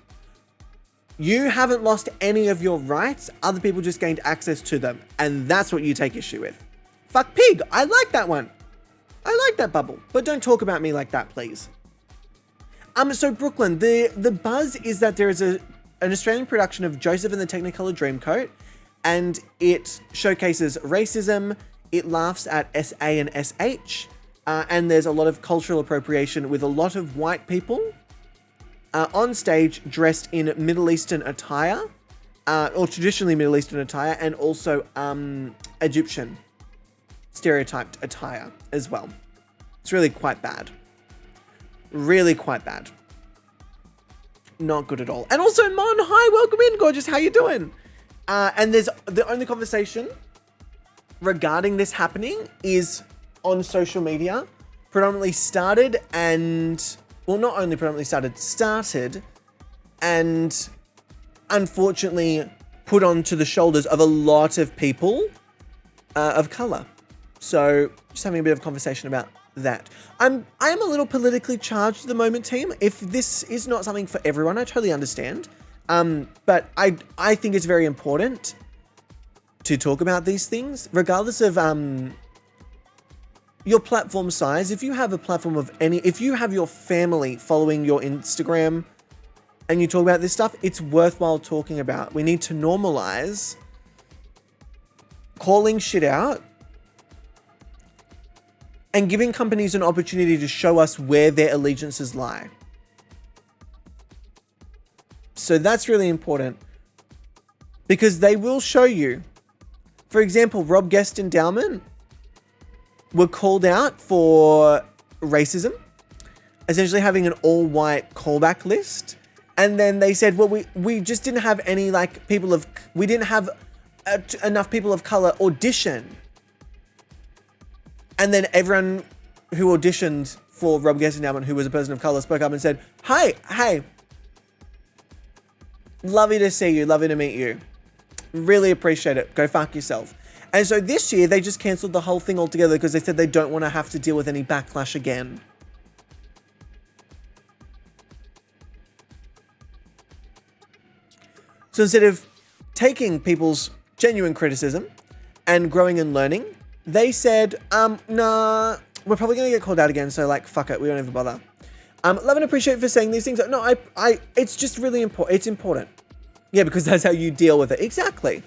You haven't lost any of your rights. Other people just gained access to them. And that's what you take issue with. Fuck pig. I like that one. I like that bubble. But don't talk about me like that, please. So Brooklyn, the buzz is that there is an Australian production of Joseph and the Technicolor Dreamcoat, and it showcases racism, it laughs at SA and SH, and there's a lot of cultural appropriation with a lot of white people on stage dressed in Middle Eastern attire, or traditionally Middle Eastern attire, and also Egyptian stereotyped attire as well. It's really quite bad. Really quite bad. Not good at all. And also, Mon, hi, welcome in, gorgeous. How you doing? And there's the only conversation regarding this happening is on social media. Predominantly started and... Well, not only predominantly started and unfortunately put onto the shoulders of a lot of people of color. So just having a bit of conversation about that. I am a little politically charged at the moment, team. If this is not something for everyone, I totally understand. But I think it's very important to talk about these things, regardless of your platform size. If you have a platform of if you have your family following your Instagram and you talk about this stuff, it's worthwhile talking about. We need to normalize calling shit out and giving companies an opportunity to show us where their allegiances lie. So that's really important, because they will show you. For example, Rob Guest Endowment, were called out for racism, essentially having an all-white callback list. And then they said, well, we just didn't have any like we didn't have enough people of color audition. And then everyone who auditioned for Rob Guest Endowment, who was a person of color, spoke up and said, hey, lovely to see you, lovely to meet you. Really appreciate it. Go fuck yourself. And so this year they just cancelled the whole thing altogether because they said they don't want to have to deal with any backlash again. So instead of taking people's genuine criticism and growing and learning, they said, nah, we're probably going to get called out again, so like, fuck it, we don't even bother. Love and appreciate for saying these things. No, it's just really important. It's important. Yeah, because that's how you deal with it. Exactly.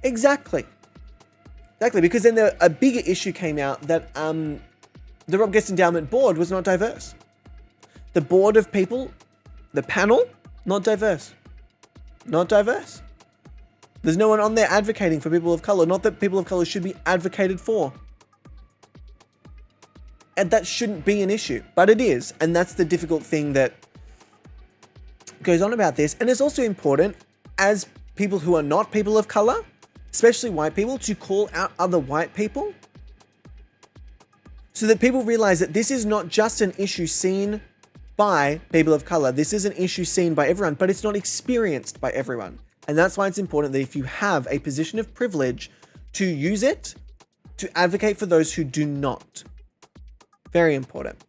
Because then a bigger issue came out that the Rob Guest Endowment board was not diverse. The board of people, the panel, not diverse. Not diverse. There's no one on there advocating for people of color. Not that people of color should be advocated for. And that shouldn't be an issue, but it is. And that's the difficult thing that goes on about this. And it's also important as people who are not people of color, especially white people, to call out other white people so that people realize that this is not just an issue seen by people of color. This is an issue seen by everyone, but it's not experienced by everyone. And that's why it's important that if you have a position of privilege, to use it to advocate for those who do not. Very important.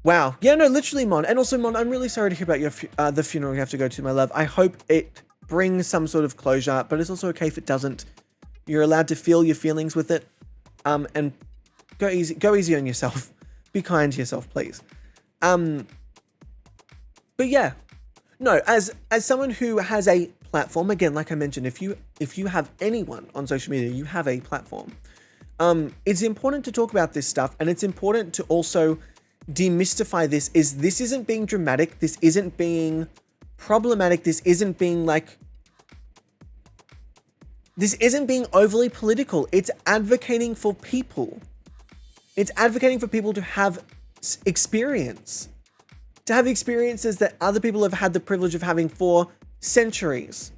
Wow. Yeah, no, literally, Mon. And also, Mon, I'm really sorry to hear about your the funeral you have to go to, my love. I hope it brings some sort of closure, but it's also okay if it doesn't. You're allowed to feel your feelings with it. And go easy on yourself. Be kind to yourself, please. But yeah, no, as someone who has a platform, again, like I mentioned, if you have anyone on social media, you have a platform. It's important to talk about this stuff, and it's important to also demystify this. This isn't being dramatic. This isn't being problematic. This isn't being overly political. It's advocating for people. It's advocating for people to have experience, to have experiences that other people have had the privilege of having for centuries.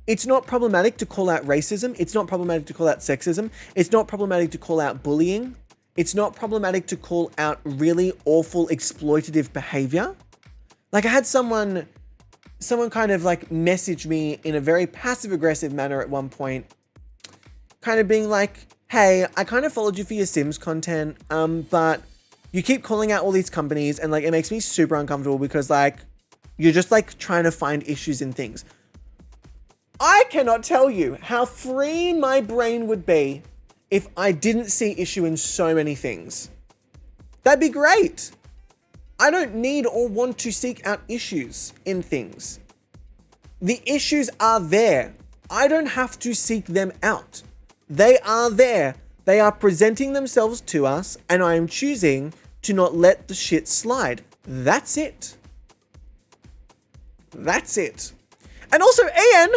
It's not problematic to call out racism. It's not problematic to call out sexism. It's not problematic to call out bullying. It's not problematic to call out really awful exploitative behavior. Like I had someone kind of like message me in a very passive aggressive manner at one point, kind of being like, hey, I kind of followed you for your Sims content, but you keep calling out all these companies and like it makes me super uncomfortable because like you're just like trying to find issues in things. I cannot tell you how free my brain would be if I didn't see issue in so many things. That'd be great. I don't need or want to seek out issues in things. The issues are there. I don't have to seek them out. They are there. They are presenting themselves to us, and I am choosing to not let the shit slide. That's it. That's it. And also, Ian,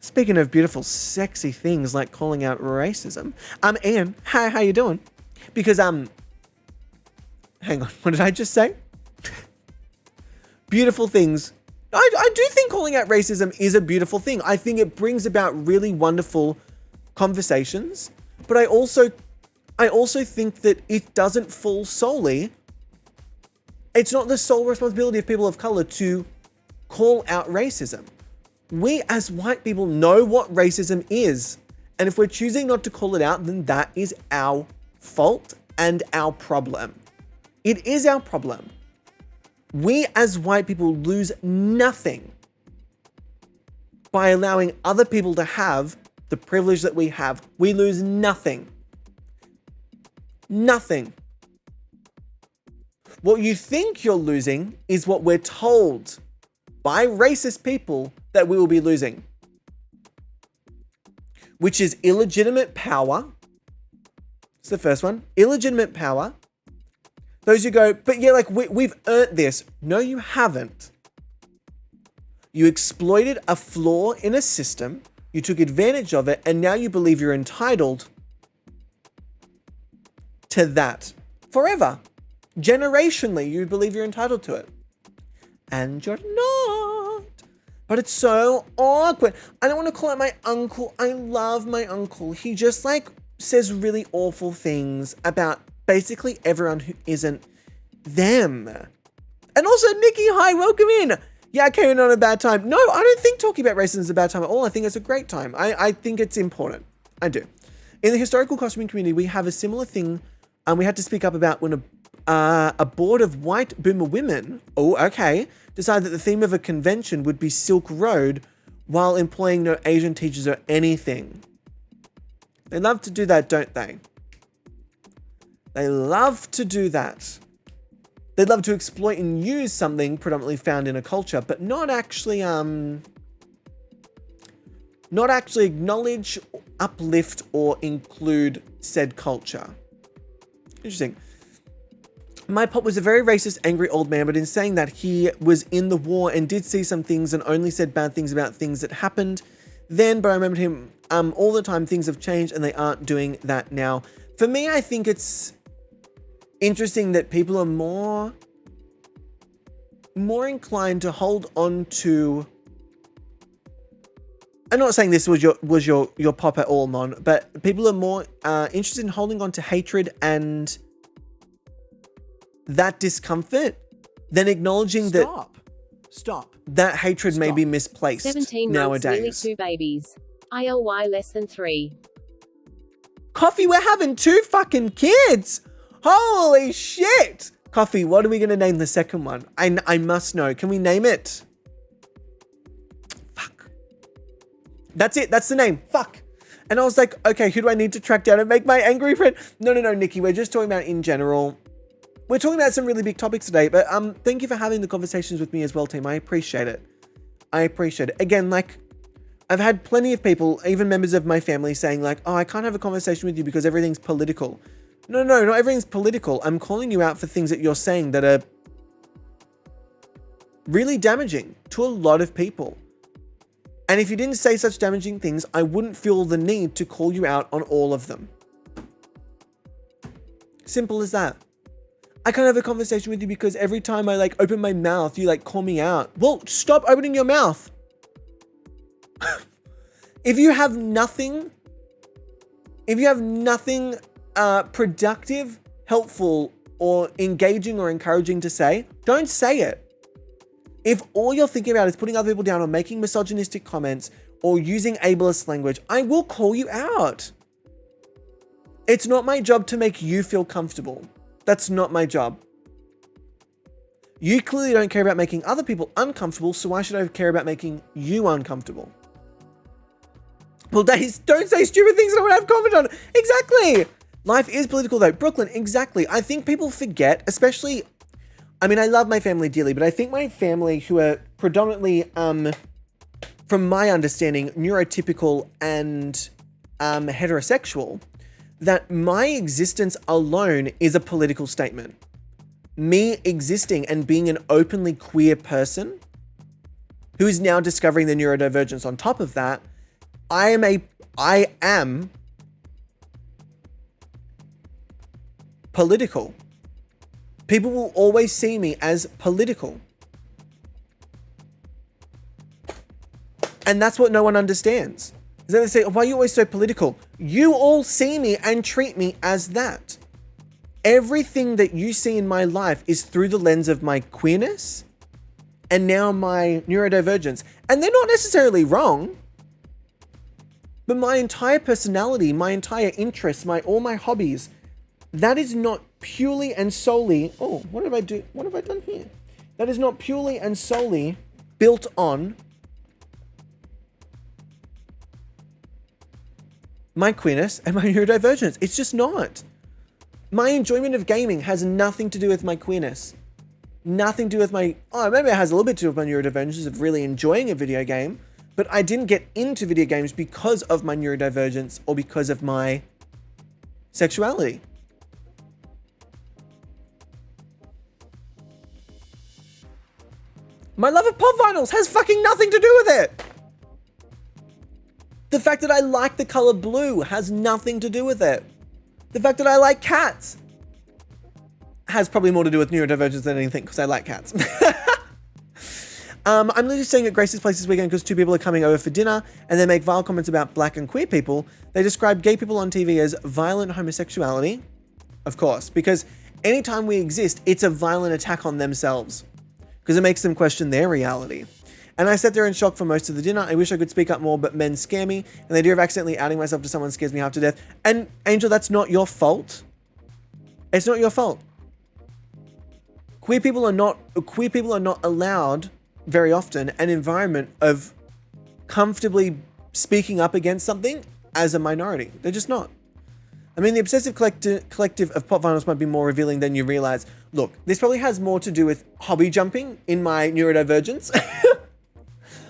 speaking of beautiful, sexy things like calling out racism, Ian, hi, how you doing? Because, hang on, what did I just say? Beautiful things. I do think calling out racism is a beautiful thing. I think it brings about really wonderful conversations, but I also think that it doesn't fall solely. It's not the sole responsibility of people of color to call out racism. We as white people know what racism is, and if we're choosing not to call it out, then that is our fault and our problem. It is our problem. We as white people lose nothing by allowing other people to have the privilege that we have. We lose nothing. Nothing. What you think you're losing is what we're told by racist people that we will be losing, which is illegitimate power. It's the first one. Illegitimate power. Those who go, but yeah, like we've earned this. No, you haven't. You exploited a flaw in a system. you took advantage of it, and now you believe you're entitled to that forever. Generationally, you believe you're entitled to it. And you're not. But it's so awkward. I don't want to call out my uncle. I love my uncle. He just like says really awful things about basically everyone who isn't them. And also, Nikki, hi, welcome in. Yeah, I came in on a bad time. No, I don't think talking about racism is a bad time at all. I think it's a great time. I think it's important. I do. In the historical costuming community, we have a similar thing we had to speak up about when a board of white boomer women, decided that the theme of a convention would be Silk Road while employing no Asian teachers or anything. They love to do that, don't they? They love to do that. They love to exploit and use something predominantly found in a culture, but not actually acknowledge, uplift, or include said culture. Interesting. My pop was a very racist, angry old man, but in saying that, he was in the war and did see some things and only said bad things about things that happened then, but I remembered him all the time. Things have changed and they aren't doing that now. For me, I think it's interesting that people are more inclined to hold on to. I'm not saying this was your pop at all, Mon, but people are more interested in holding on to hatred and that discomfort than acknowledging that hatred may be misplaced 17 nowadays. months, nearly 2 babies. ILY less than 3. Coffee, we're having 2 fucking kids. Holy shit. Coffee, what are we going to name the second one? I must know. Can we name it? Fuck. That's it. That's the name. Fuck. And I was like, okay, who do I need to track down and make my angry friend? No, Nikki, we're just talking about in general. We're talking about some really big topics today, but thank you for having the conversations with me as well, team. I appreciate it. Again, like, I've had plenty of people, even members of my family, saying like, oh, I can't have a conversation with you because everything's political. No, not everything's political. I'm calling you out for things that you're saying that are really damaging to a lot of people. And if you didn't say such damaging things, I wouldn't feel the need to call you out on all of them. Simple as that. I can't have a conversation with you because every time I like open my mouth, you like call me out. Well, stop opening your mouth. If you have nothing productive, helpful, or engaging or encouraging to say, don't say it. If all you're thinking about is putting other people down or making misogynistic comments or using ableist language, I will call you out. It's not my job to make you feel comfortable. That's not my job. You clearly don't care about making other people uncomfortable, so why should I care about making you uncomfortable? Well, don't say stupid things I don't have comment on. Exactly. Life is political though. Brooklyn, exactly. I think people forget, especially, I mean, I love my family dearly, but I think my family who are predominantly, from my understanding, neurotypical and heterosexual, that my existence alone is a political statement. Me existing and being an openly queer person who is now discovering the neurodivergence on top of that, I am political. People will always see me as political. And that's what no one understands. Is that they say, why are you always so political? You all see me and treat me as that. Everything that you see in my life is through the lens of my queerness and now my neurodivergence. And they're not necessarily wrong. But my entire personality, my entire interests, all my hobbies, that is not purely and solely, what have I done here? That is not purely and solely built on my queerness and my neurodivergence. It's just not. My enjoyment of gaming has nothing to do with my queerness. Nothing to do with maybe it has a little bit to do with my neurodivergence of really enjoying a video game, but I didn't get into video games because of my neurodivergence or because of my sexuality. My love of pop vinyls has fucking nothing to do with it. The fact that I like the color blue has nothing to do with it. The fact that I like cats has probably more to do with neurodivergence than anything, because I like cats. I'm literally staying at Grace's place this weekend because 2 people are coming over for dinner, and they make vile comments about black and queer people. They describe gay people on TV as violent homosexuality. Of course, because anytime we exist, it's a violent attack on themselves, because it makes them question their reality. And I sat there in shock for most of the dinner. I wish I could speak up more, but men scare me, and the idea of accidentally outing myself to someone scares me half to death. And Angel, that's not your fault. It's not your fault. Queer people are not allowed very often an environment of comfortably speaking up against something as a minority. They're just not. I mean, the obsessive collective of pop vinyls might be more revealing than you realize. Look, this probably has more to do with hobby jumping in my neurodivergence.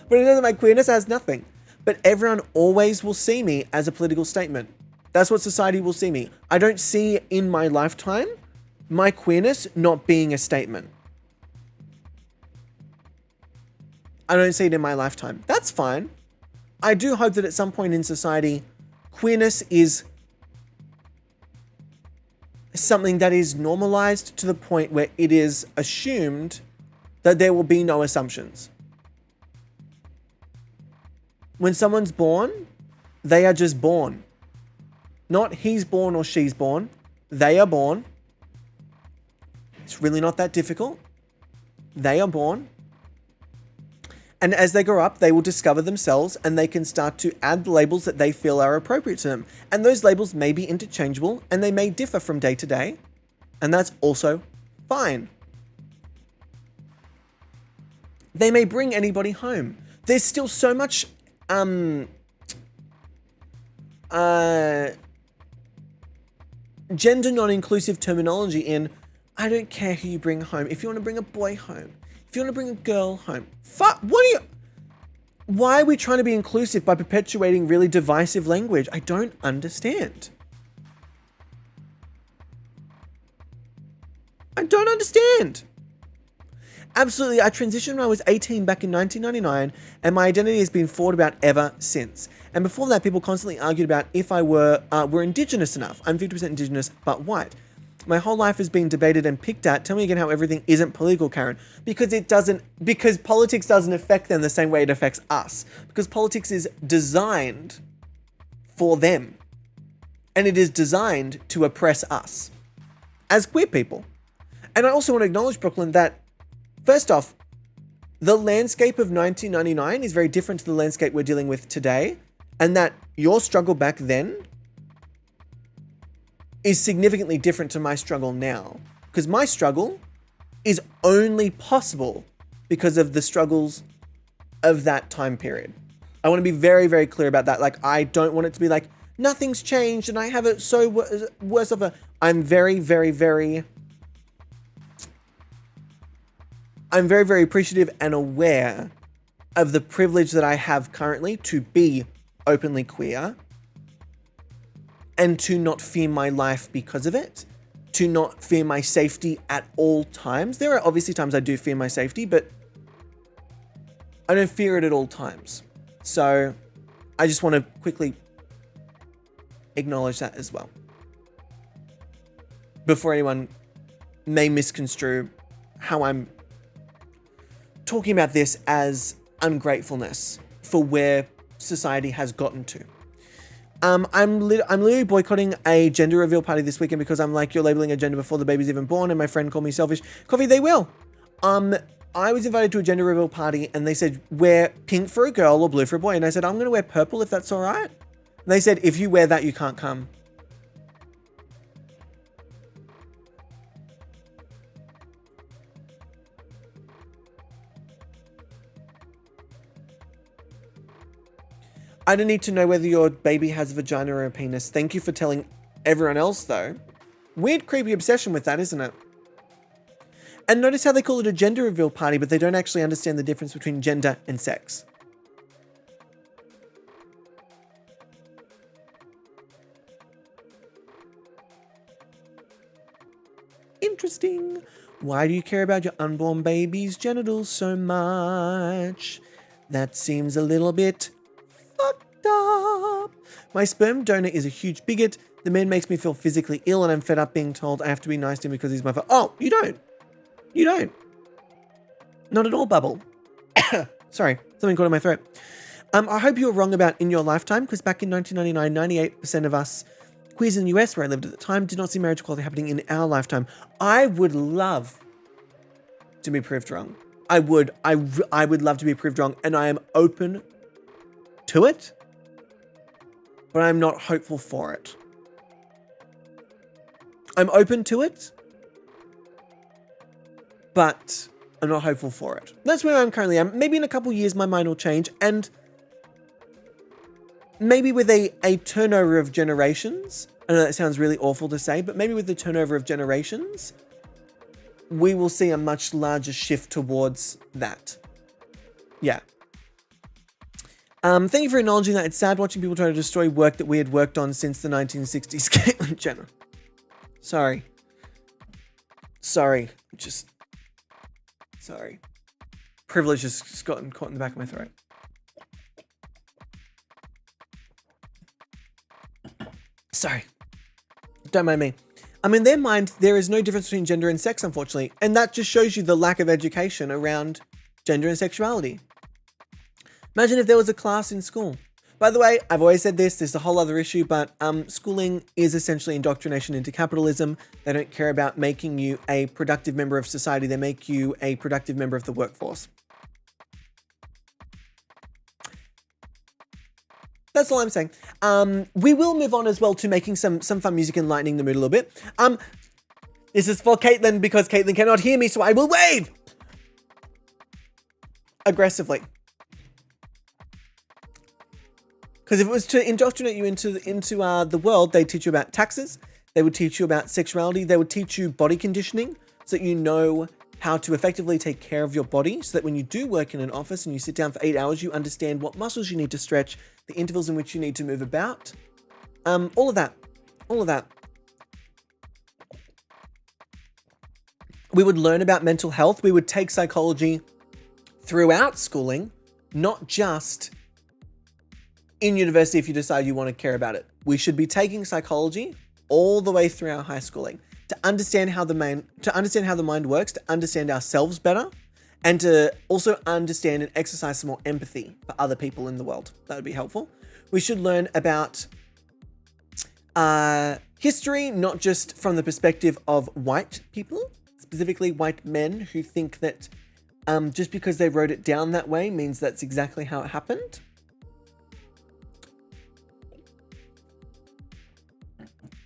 But in terms of my queerness, it has nothing. But everyone always will see me as a political statement. That's what society will see me. I don't see in my lifetime my queerness not being a statement. I don't see it in my lifetime. That's fine. I do hope that at some point in society, queerness is something that is normalized to the point where it is assumed that there will be no assumptions. When someone's born, they are just born. Not he's born or she's born. They are born. It's really not that difficult. They are born. And as they grow up, they will discover themselves, and they can start to add the labels that they feel are appropriate to them. And those labels may be interchangeable, and they may differ from day to day. And that's also fine. They may bring anybody home. There's still so much gender non-inclusive terminology in, I don't care who you bring home. If you want to bring a boy home, if you want to bring a girl home, why are we trying to be inclusive by perpetuating really divisive language? I don't understand. I don't understand. Absolutely, I transitioned when I was 18 back in 1999, and my identity has been fought about ever since. And before that, people constantly argued about if I were Indigenous enough. I'm 50% Indigenous, but white. My whole life has been debated and picked at. Tell me again how everything isn't political, Karen. Because politics doesn't affect them the same way it affects us. Because politics is designed for them. And it is designed to oppress us as queer people. And I also want to acknowledge, Brooklyn, that first off, the landscape of 1999 is very different to the landscape we're dealing with today. And that your struggle back then is significantly different to my struggle now. Because my struggle is only possible because of the struggles of that time period. I want to be very, very clear about that. Like, I don't want it to be like, nothing's changed and I have it so worse of a... I'm very, very appreciative and aware of the privilege that I have currently to be openly queer and to not fear my life because of it, to not fear my safety at all times. There are obviously times I do fear my safety, but I don't fear it at all times. So I just want to quickly acknowledge that as well, before anyone may misconstrue how I'm talking about this as ungratefulness for where society has gotten to. I'm literally boycotting a gender reveal party this weekend because I'm like, you're labeling a gender before the baby's even born, and my friend called me selfish. Coffee, they will. I was invited to a gender reveal party and they said, wear pink for a girl or blue for a boy. And I said, I'm going to wear purple if that's all right. And they said, if you wear that, you can't come. I don't need to know whether your baby has a vagina or a penis. Thank you for telling everyone else, though. Weird, creepy obsession with that, isn't it? And notice how they call it a gender reveal party, but they don't actually understand the difference between gender and sex. Interesting. Why do you care about your unborn baby's genitals so much? That seems a little bit fucked up. My sperm donor is a huge bigot. The man makes me feel physically ill and I'm fed up being told I have to be nice to him because he's my father. Oh, you don't. You don't. Not at all, Bubble. Sorry, something caught in my throat. I hope you were wrong about in your lifetime, because back in 1999, 98% of us queers in the US, where I lived at the time, did not see marriage equality happening in our lifetime. I would love to be proved wrong. I would love to be proved wrong, and I am open to it, but I'm not hopeful for it. I'm open to it, but I'm not hopeful for it. That's where I'm currently at. Maybe in a couple years my mind will change, and maybe with a turnover of generations, I know that sounds really awful to say, but maybe with the turnover of generations, we will see a much larger shift towards that. Yeah. Thank you for acknowledging that. It's sad watching people try to destroy work that we had worked on since the 1960s. Caitlyn Jenner. Sorry. Sorry. Sorry. Privilege has just gotten caught in the back of my throat. Sorry. Don't mind me. In their mind, there is no difference between gender and sex, unfortunately. And that just shows you the lack of education around gender and sexuality. Imagine if there was a class in school. By the way, I've always said this is a whole other issue, but schooling is essentially indoctrination into capitalism. They don't care about making you a productive member of society. They make you a productive member of the workforce. That's all I'm saying. We will move on as well to making some fun music and lightening the mood a little bit. This is for Caitlyn because Caitlyn cannot hear me, so I will wave aggressively. Because if it was to indoctrinate you into the world, they teach you about taxes. They would teach you about sexuality. They would teach you body conditioning so that you know how to effectively take care of your body so that when you do work in an office and you sit down for 8 hours, you understand what muscles you need to stretch, the intervals in which you need to move about. All of that. We would learn about mental health. We would take psychology throughout schooling, not just in university if you decide you want to care about it. We should be taking psychology all the way through our high schooling to understand how the mind works, to understand ourselves better, and to also understand and exercise some more empathy for other people in the world. That would be helpful. We should learn about history, not just from the perspective of white people, specifically white men who think that just because they wrote it down that way means that's exactly how it happened.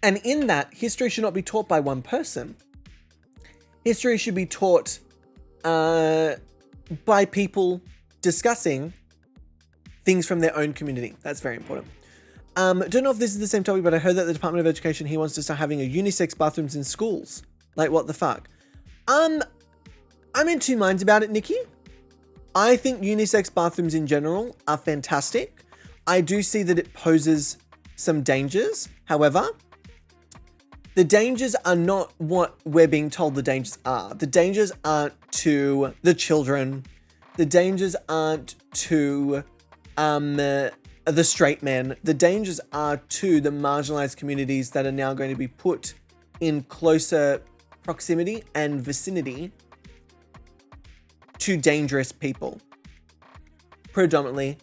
And in that, history should not be taught by one person. History should be taught by people discussing things from their own community. That's very important. Don't know if this is the same topic, but I heard that the Department of Education here wants to start having a unisex bathrooms in schools. Like, what the fuck? I'm in two minds about it, Nikki. I think unisex bathrooms in general are fantastic. I do see that it poses some dangers. However, the dangers are not what we're being told the dangers are. The dangers aren't to the children. The dangers aren't to the straight men. The dangers are to the marginalized communities that are now going to be put in closer proximity and vicinity to dangerous people, predominantly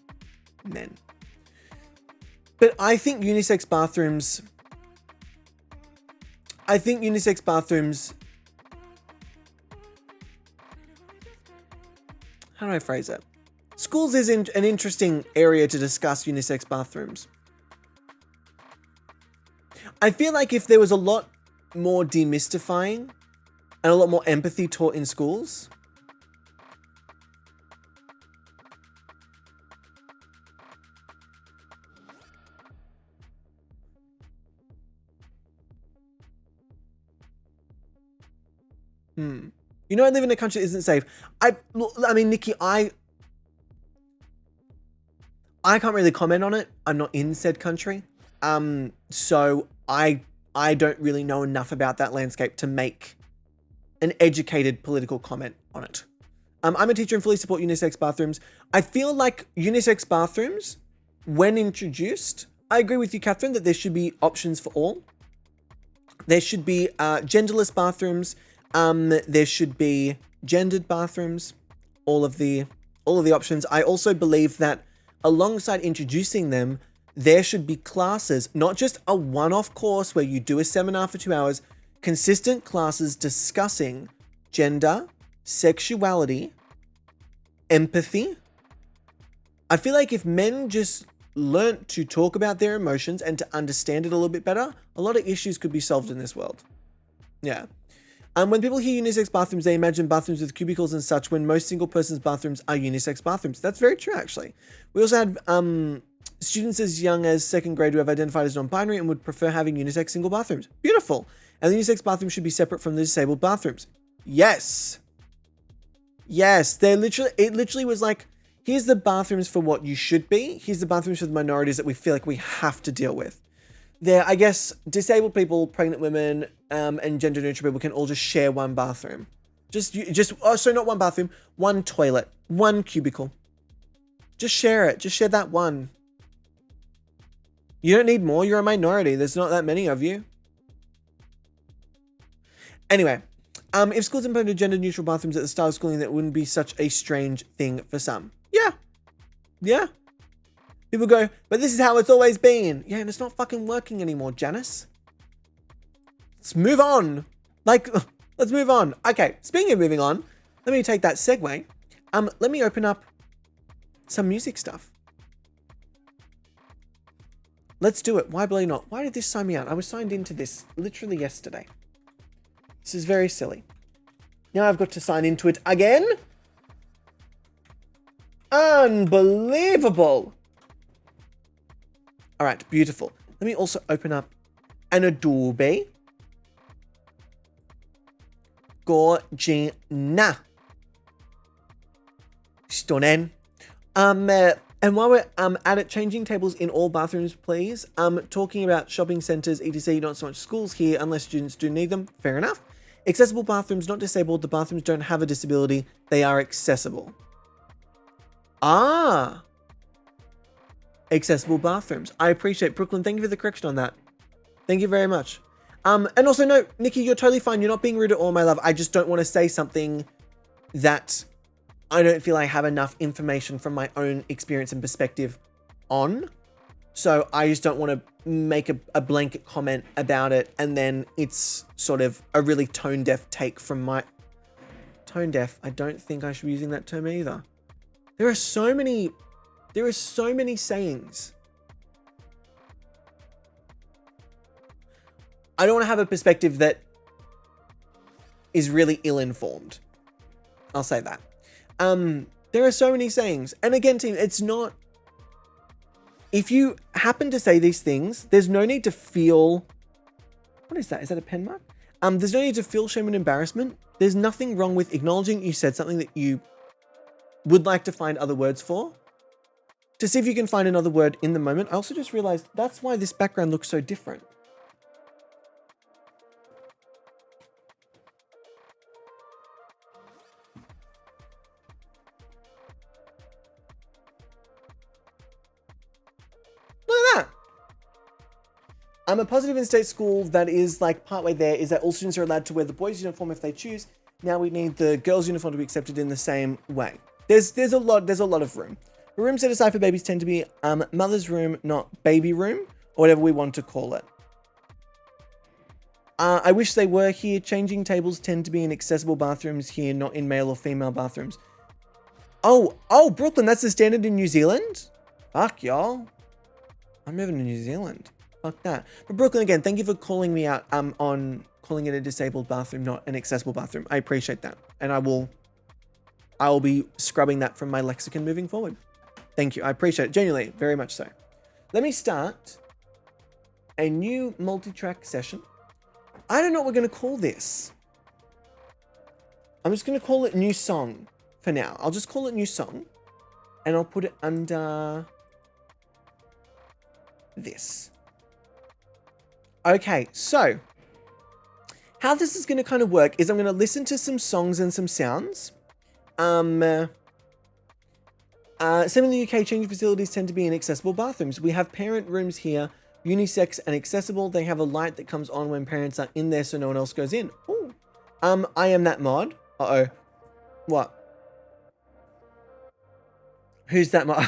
men. But I think unisex bathrooms, how do I phrase it? Schools is an interesting area to discuss unisex bathrooms. I feel like if there was a lot more demystifying and a lot more empathy taught in schools, You know, I live in a country that isn't safe. I mean, Nikki, I can't really comment on it. I'm not in said country. So I don't really know enough about that landscape to make an educated political comment on it. I'm a teacher and fully support unisex bathrooms. I feel like unisex bathrooms, when introduced, I agree with you, Catherine, that there should be options for all. There should be genderless bathrooms. There should be gendered bathrooms. All of the options. I also believe that alongside introducing them, there should be classes, not just a one-off course where you do a seminar for 2 hours, consistent classes discussing gender, sexuality, empathy. I feel like if men just learnt to talk about their emotions and to understand it a little bit better, a lot of issues could be solved in this world. Yeah. When people hear unisex bathrooms, they imagine bathrooms with cubicles and such, when most single person's bathrooms are unisex bathrooms. That's very true, actually. We also had students as young as 2nd grade who have identified as non-binary and would prefer having unisex single bathrooms. Beautiful. And the unisex bathroom should be separate from the disabled bathrooms. Yes. Yes. It literally was like, here's the bathrooms for what you should be. Here's the bathrooms for the minorities that we feel like we have to deal with. There, I guess, disabled people, pregnant women, and gender neutral people can all just share one bathroom. Not one bathroom, one toilet, one cubicle. Just share it. Just share that one. You don't need more. You're a minority. There's not that many of you. Anyway, if schools implemented gender neutral bathrooms at the start of schooling, that wouldn't be such a strange thing for some. Yeah. Yeah. People go, but this is how it's always been. Yeah, and it's not fucking working anymore, Janice. Let's move on. Let's move on. Okay, speaking of moving on, let me take that segue. Let me open up some music stuff. Let's do it. Why bloody not? Why did this sign me out? I was signed into this literally yesterday. This is very silly. Now I've got to sign into it again. Unbelievable. All right, beautiful. Let me also open up an Adobe. Gorgina. Stunning. And while we're at it, changing tables in all bathrooms, please. Talking about shopping centers, etc., not so much schools here, unless students do need them. Fair enough. Accessible bathrooms, not disabled. The bathrooms don't have a disability. They are accessible. Ah. Accessible bathrooms. I appreciate Brooklyn. Thank you for the correction on that. Thank you very much. And also, no, Nikki, you're totally fine. You're not being rude at all, my love. I just don't want to say something that I don't feel I have enough information from my own experience and perspective on. So I just don't want to make a blanket comment about it, and then it's sort of a really tone-deaf take from my... Tone-deaf? I don't think I should be using that term either. There are so many sayings. I don't want to have a perspective that is really ill-informed. I'll say that. There are so many sayings. And again, team, it's not... If you happen to say these things, there's no need to feel... What is that? Is that a pen mark? There's no need to feel shame and embarrassment. There's nothing wrong with acknowledging you said something that you would like to find other words for. To see if you can find another word in the moment. I also just realized that's why this background looks so different. Look at that. A positive in-state school that is like partway there is that all students are allowed to wear the boys' uniform if they choose. Now we need the girls' uniform to be accepted in the same way. There's a lot of room. The rooms set aside for babies tend to be mother's room, not baby room, or whatever we want to call it. I wish they were here. Changing tables tend to be in accessible bathrooms here, not in male or female bathrooms. Oh, Brooklyn, that's the standard in New Zealand? Fuck, y'all. I'm moving to New Zealand. Fuck that. But Brooklyn, again, thank you for calling me out on calling it a disabled bathroom, not an accessible bathroom. I appreciate that. And I will be scrubbing that from my lexicon moving forward. Thank you. I appreciate it. Genuinely, very much so. Let me start a new multi-track session. I don't know what we're going to call this. I'm just going to call it new song for now. I'll just call it new song. And I'll put it under this. Okay, so how this is going to kind of work is I'm going to listen to some songs and some sounds. Some in the UK, changing facilities tend to be inaccessible bathrooms. We have parent rooms here, unisex and accessible. They have a light that comes on when parents are in there so no one else goes in. Ooh. I am that mod. Uh-oh. What? Who's that mod?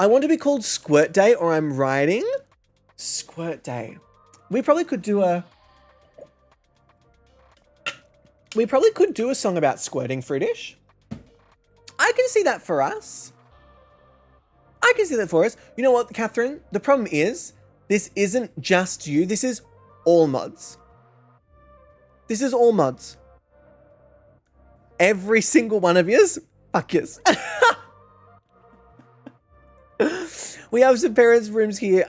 I want to be called Squirt Day or I'm riding. Squirt Day. We probably could do a song about squirting, Fruitish. I can see that for us. I can see that for us. You know what, Catherine? The problem is, this isn't just you. This is all mods. This is all mods. Every single one of yous, fuck yous. We have some parents' rooms here,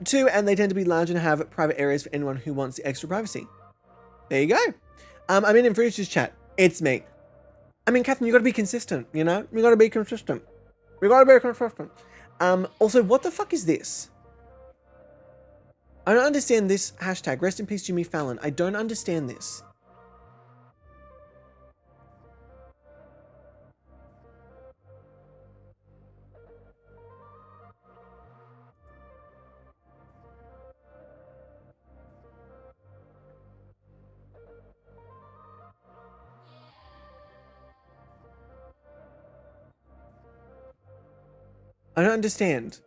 too, and they tend to be large and have private areas for anyone who wants the extra privacy. There you go. I'm in Frutish's chat. It's me. I mean, Catherine, you gotta be consistent, you know? You gotta be consistent. You gotta be consistent. Also, what the fuck is this? I don't understand this hashtag. Rest in peace, Jimmy Fallon. I don't understand this. I don't understand.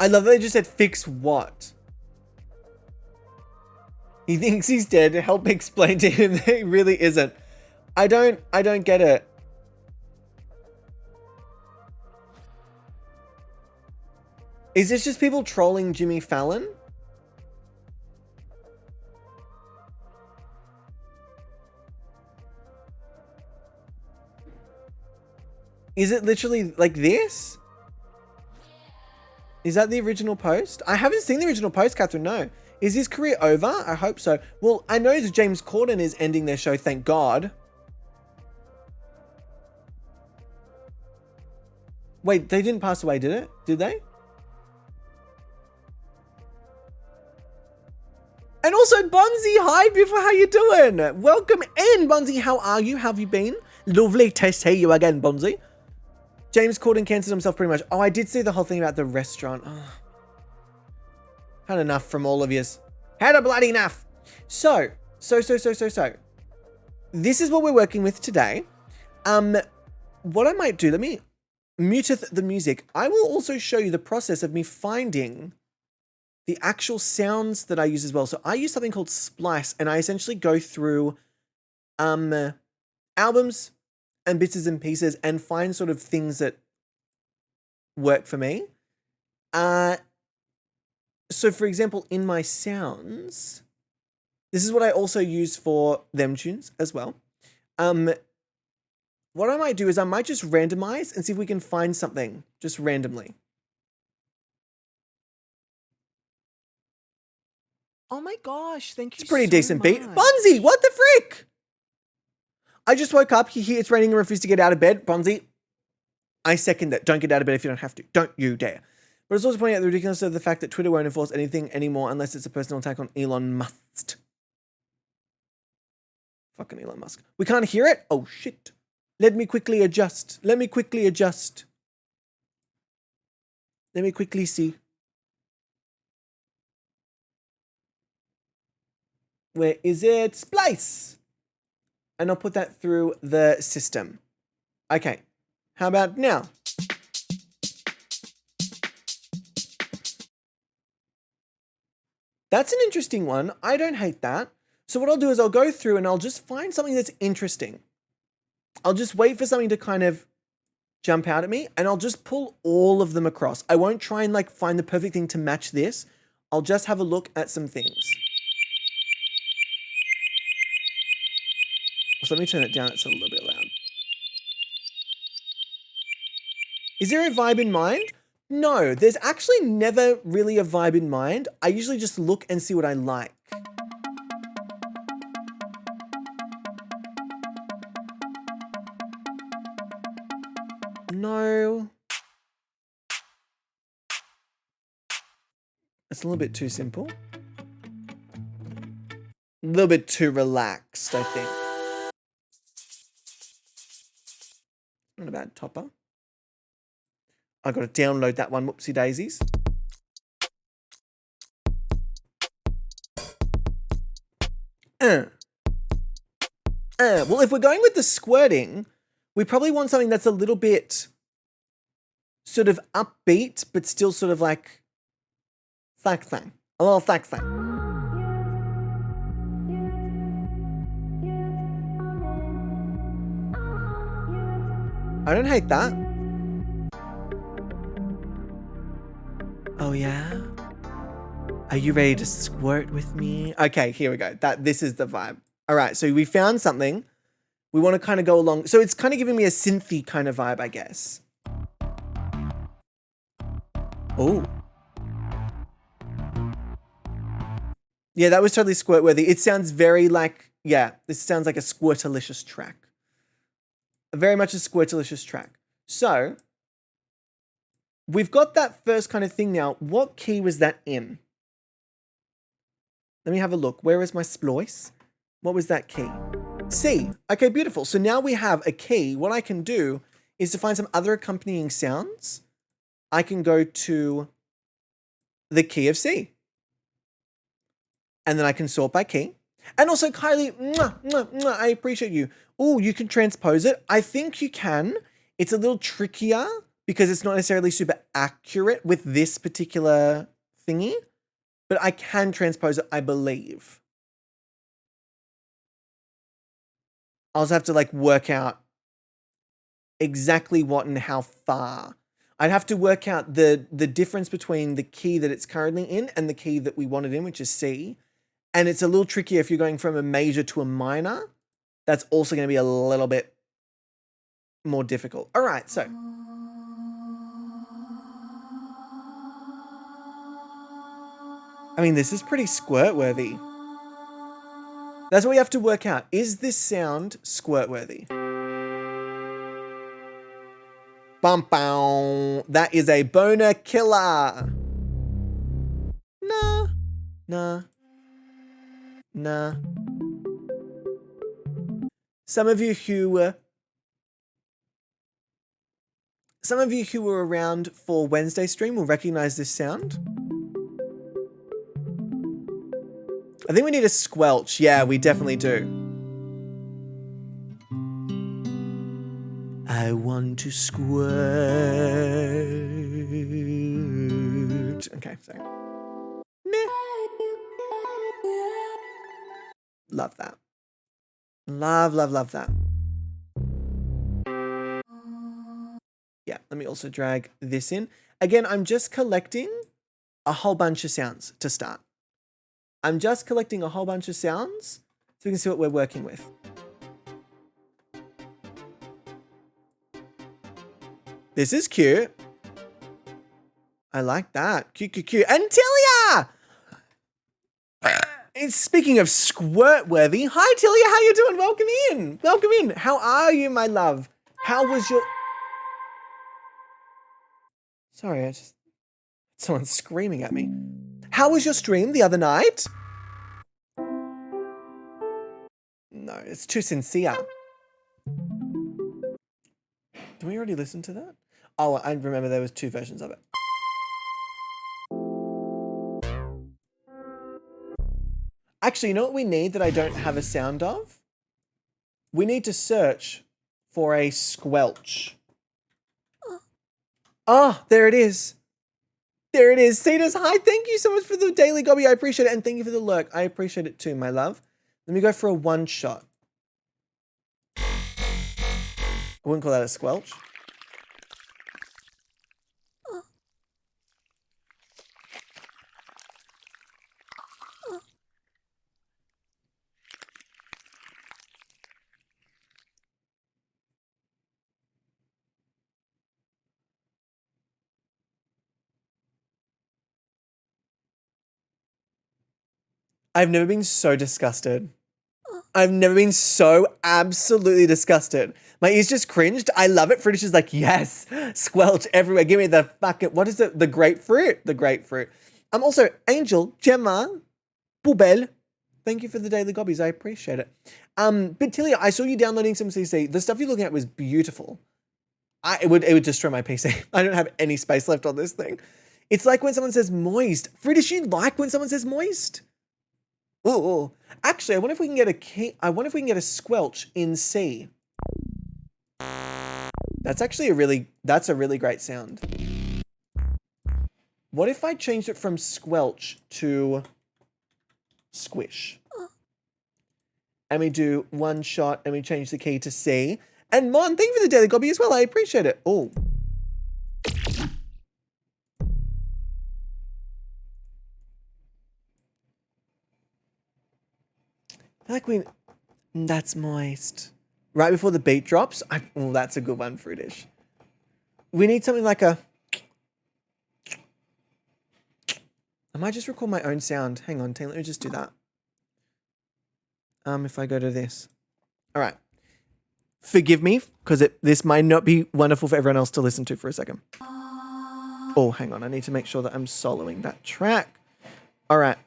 I love that they just said fix what? He thinks he's dead. Help explain to him that he really isn't. I don't get it. Is this just people trolling Jimmy Fallon? Is it literally like this? Is that the original post? I haven't seen the original post, Catherine, no. Is his career over? I hope so. Well, I know that James Corden is ending their show, thank God. Wait, they didn't pass away, did it? Did they? And also, Bonzi, hi, beautiful, how you doing? Welcome in, Bonzi, how are you? How have you been? Lovely to see you again, Bonzi. James Corden cancelled himself pretty much. Oh, I did see the whole thing about the restaurant. Oh. Had enough from all of yous. Had a bloody enough. So. This is what we're working with today. What I might do, let me muteth the music. I will also show you the process of me finding the actual sounds that I use as well. So I use something called Splice, and I essentially go through albums and bits and pieces and find sort of things that work for me. So for example, in my sounds, this is what I also use for them tunes as well. What I might do is I might just randomize and see if we can find something just randomly. Oh my gosh, thank you. It's a pretty so decent beat. much. Bonzi, what the frick? I just woke up. He hears it's raining and refused to get out of bed. Bonzi, I second that. Don't get out of bed if you don't have to. Don't you dare. But it's also pointing out the ridiculousness of the fact that Twitter won't enforce anything anymore unless it's a personal attack on Elon Musk. Fucking Elon Musk. We can't hear it? Oh, shit. Let me quickly adjust. Let me quickly see. Where is it? Splice. And I'll put that through the system. Okay. How about now? That's an interesting one. I don't hate that. So what I'll do is I'll go through and I'll just find something that's interesting. I'll just wait for something to kind of jump out at me and I'll just pull all of them across. I won't try and like find the perfect thing to match this. I'll just have a look at some things. So let me turn it down. It's a little bit loud. Is there a vibe in mind? No, there's actually never really a vibe in mind. I usually just look and see what I like. No. It's a little bit too simple. A little bit too relaxed, I think. Not a bad topper. I got to download that one, whoopsie daisies. Well, if we're going with the squirting, we probably want something that's a little bit sort of upbeat, but still sort of like thack thang. A little thack thang. I don't hate that. Oh yeah? Are you ready to squirt with me? Okay, here we go. This is the vibe. All right, so we found something. We want to kind of go along. So it's kind of giving me a synthy kind of vibe, I guess. Oh. Yeah, that was totally squirt-worthy. It sounds very like, yeah, this sounds like a Squirtalicious track. Very much a Squirtalicious track. So, we've got that first kind of thing now. What key was that in? Let me have a look. Where is my sploice? What was that key? C. Okay, beautiful. So now we have a key. What I can do is to find some other accompanying sounds. I can go to the key of C. And then I can sort by key. And also, Kylie, I appreciate you. Oh, you can transpose it. I think you can. It's a little trickier because it's not necessarily super accurate with this particular thingy. But I can transpose it, I believe. I'll just have to like work out exactly what and how far. I'd have to work out the difference between the key that it's currently in and the key that we want it in, which is C. And it's a little trickier if you're going from a major to a minor. That's also going to be a little bit more difficult. All right, so. I mean, this is pretty squirt-worthy. That's what we have to work out. Is this sound squirt-worthy? Bum bow. That is a boner killer. Nah. Nah. Nah. Some of you who were around for Wednesday stream will recognize this sound. I think we need a squelch. Yeah, we definitely do. I want to squirt. Okay, sorry. Meh. Love that. Love, love, love that. Yeah, let me also drag this in. Again, I'm just collecting a whole bunch of sounds to start. I'm just collecting a whole bunch of sounds so we can see what we're working with. This is cute. I like that. Cute, cute, cute. And Tilia! Speaking of squirt-worthy, hi Tilia, how you doing? Welcome in. Welcome in. How are you, my love? How was your... Sorry, someone's screaming at me. How was your stream the other night? No, it's too sincere. Did we already listen to that? Oh, I remember there was 2 versions of it. Actually, you know what we need that I don't have a sound of? We need to search for a squelch. Oh, there it is. There it is. Cetus, hi, thank you so much for the daily gobby. I appreciate it. And thank you for the lurk. I appreciate it too, my love. Let me go for a one shot. I wouldn't call that a squelch. I've never been so disgusted. I've never been so absolutely disgusted. My ears just cringed. I love it. Friedish is like, yes, squelch everywhere. Give me the fucking, what is it? The grapefruit. The grapefruit. Also, Angel, Gemma, Poubelle, thank you for the daily gobbies. I appreciate it. But Tilia, I saw you downloading some CC. The stuff you're looking at was beautiful. It would destroy my PC. I don't have any space left on this thing. It's like when someone says moist. Friedish, you like when someone says moist? Oh, actually, I wonder if we can get a key. I wonder if we can get a squelch in C. That's actually that's a really great sound. What if I changed it from squelch to squish? And we do one shot and we change the key to C. And Mon, thank you for the daily gobby as well. I appreciate it. Oh. That's moist. Right before the beat drops. Oh, that's a good one, Fruitish. We need something like a... I might just record my own sound. Hang on, let me just do that. If I go to this. All right. Forgive me, because this might not be wonderful for everyone else to listen to for a second. Oh, hang on. I need to make sure that I'm soloing that track. All right.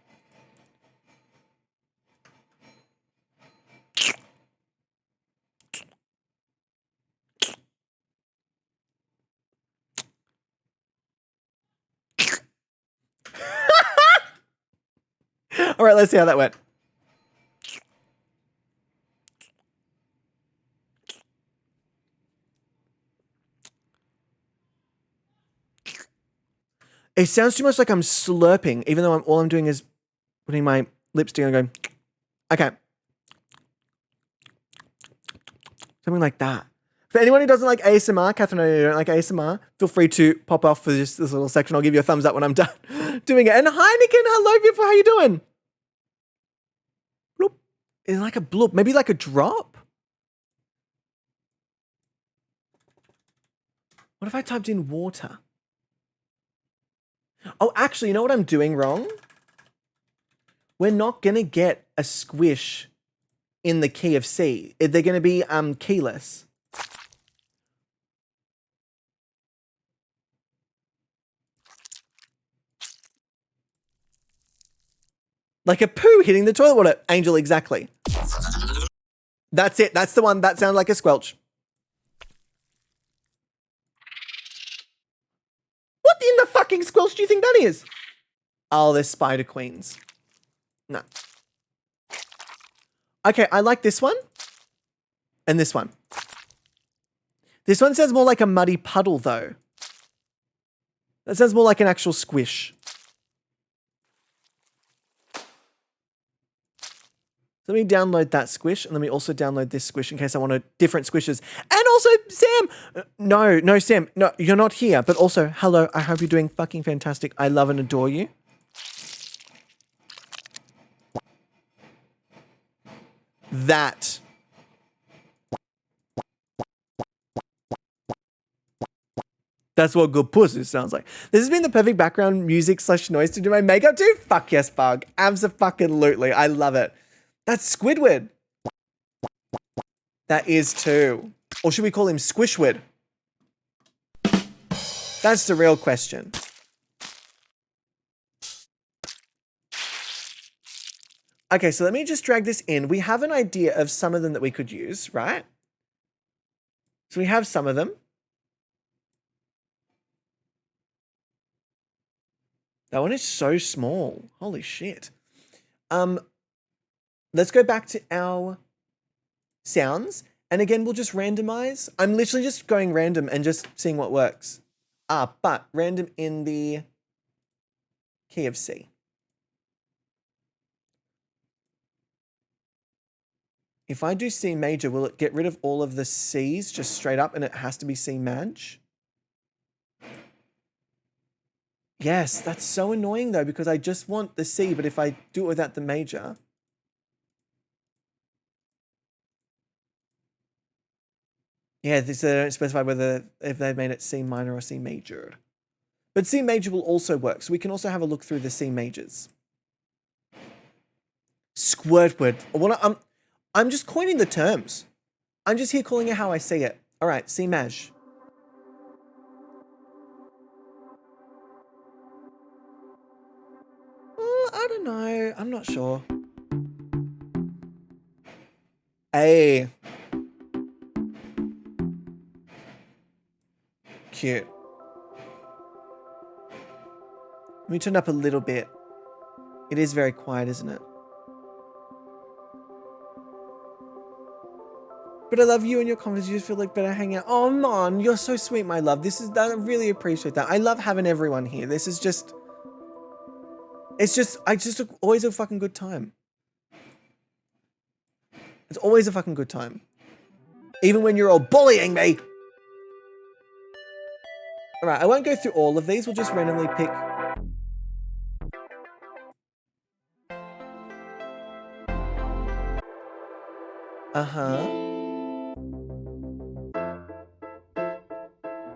All right, let's see how that went. It sounds too much like I'm slurping, even though all I'm doing is putting my lips together and going, okay. Something like that. For anyone who doesn't like ASMR, Catherine, I know you don't like ASMR, feel free to pop off for just this little section. I'll give you a thumbs up when I'm done doing it. And hi, Heineken, hello, beautiful, how you doing? Bloop. It's like a bloop, maybe like a drop? What if I typed in water? Oh, actually, you know what I'm doing wrong? We're not going to get a squish in the key of C. They're going to be keyless. Like a poo hitting the toilet water. Angel, exactly. That's it. That's the one. That sounds like a squelch. What in the fucking squelch do you think that is? Oh, they're spider queens. No. Okay, I like this one. And this one. This one sounds more like a muddy puddle, though. That sounds more like an actual squish. So let me download that squish, and let me also download this squish in case I want different squishes. And also, Sam! No, Sam. No, you're not here. But also, hello, I hope you're doing fucking fantastic. I love and adore you. That. That's what good pussy sounds like. This has been the perfect background music / noise to do my makeup to. Fuck yes, Bug. Abso-fucking-lutely. I love it. That's Squidward. That is too. Or should we call him Squishward? That's the real question. Okay, so let me just drag this in. We have an idea of some of them that we could use, right? So we have some of them. That one is so small. Holy shit. Let's go back to our sounds. And again, we'll just randomize. I'm literally just going random and just seeing what works. But random in the key of C. If I do C major, will it get rid of all of the C's just straight up and it has to be C maj? Yes, that's so annoying though, because I just want the C, but if I do it without the major. Yeah, they don't specify if they've made it C minor or C major. But C major will also work, so we can also have a look through the C majors. Squirtward. I'm just coining the terms. I'm just here calling it how I see it. All right, C Maj. I don't know. I'm not sure. A. Cute. Let me turn up a little bit. It is very quiet, isn't it? But I love you and your confidence. You just feel like better hanging out. Oh, man, you're so sweet, my love. I really appreciate that. I love having everyone here. This is just... I just always a fucking good time. It's always a fucking good time. Even when you're all bullying me. All right, I won't go through all of these. We'll just randomly pick... Uh-huh.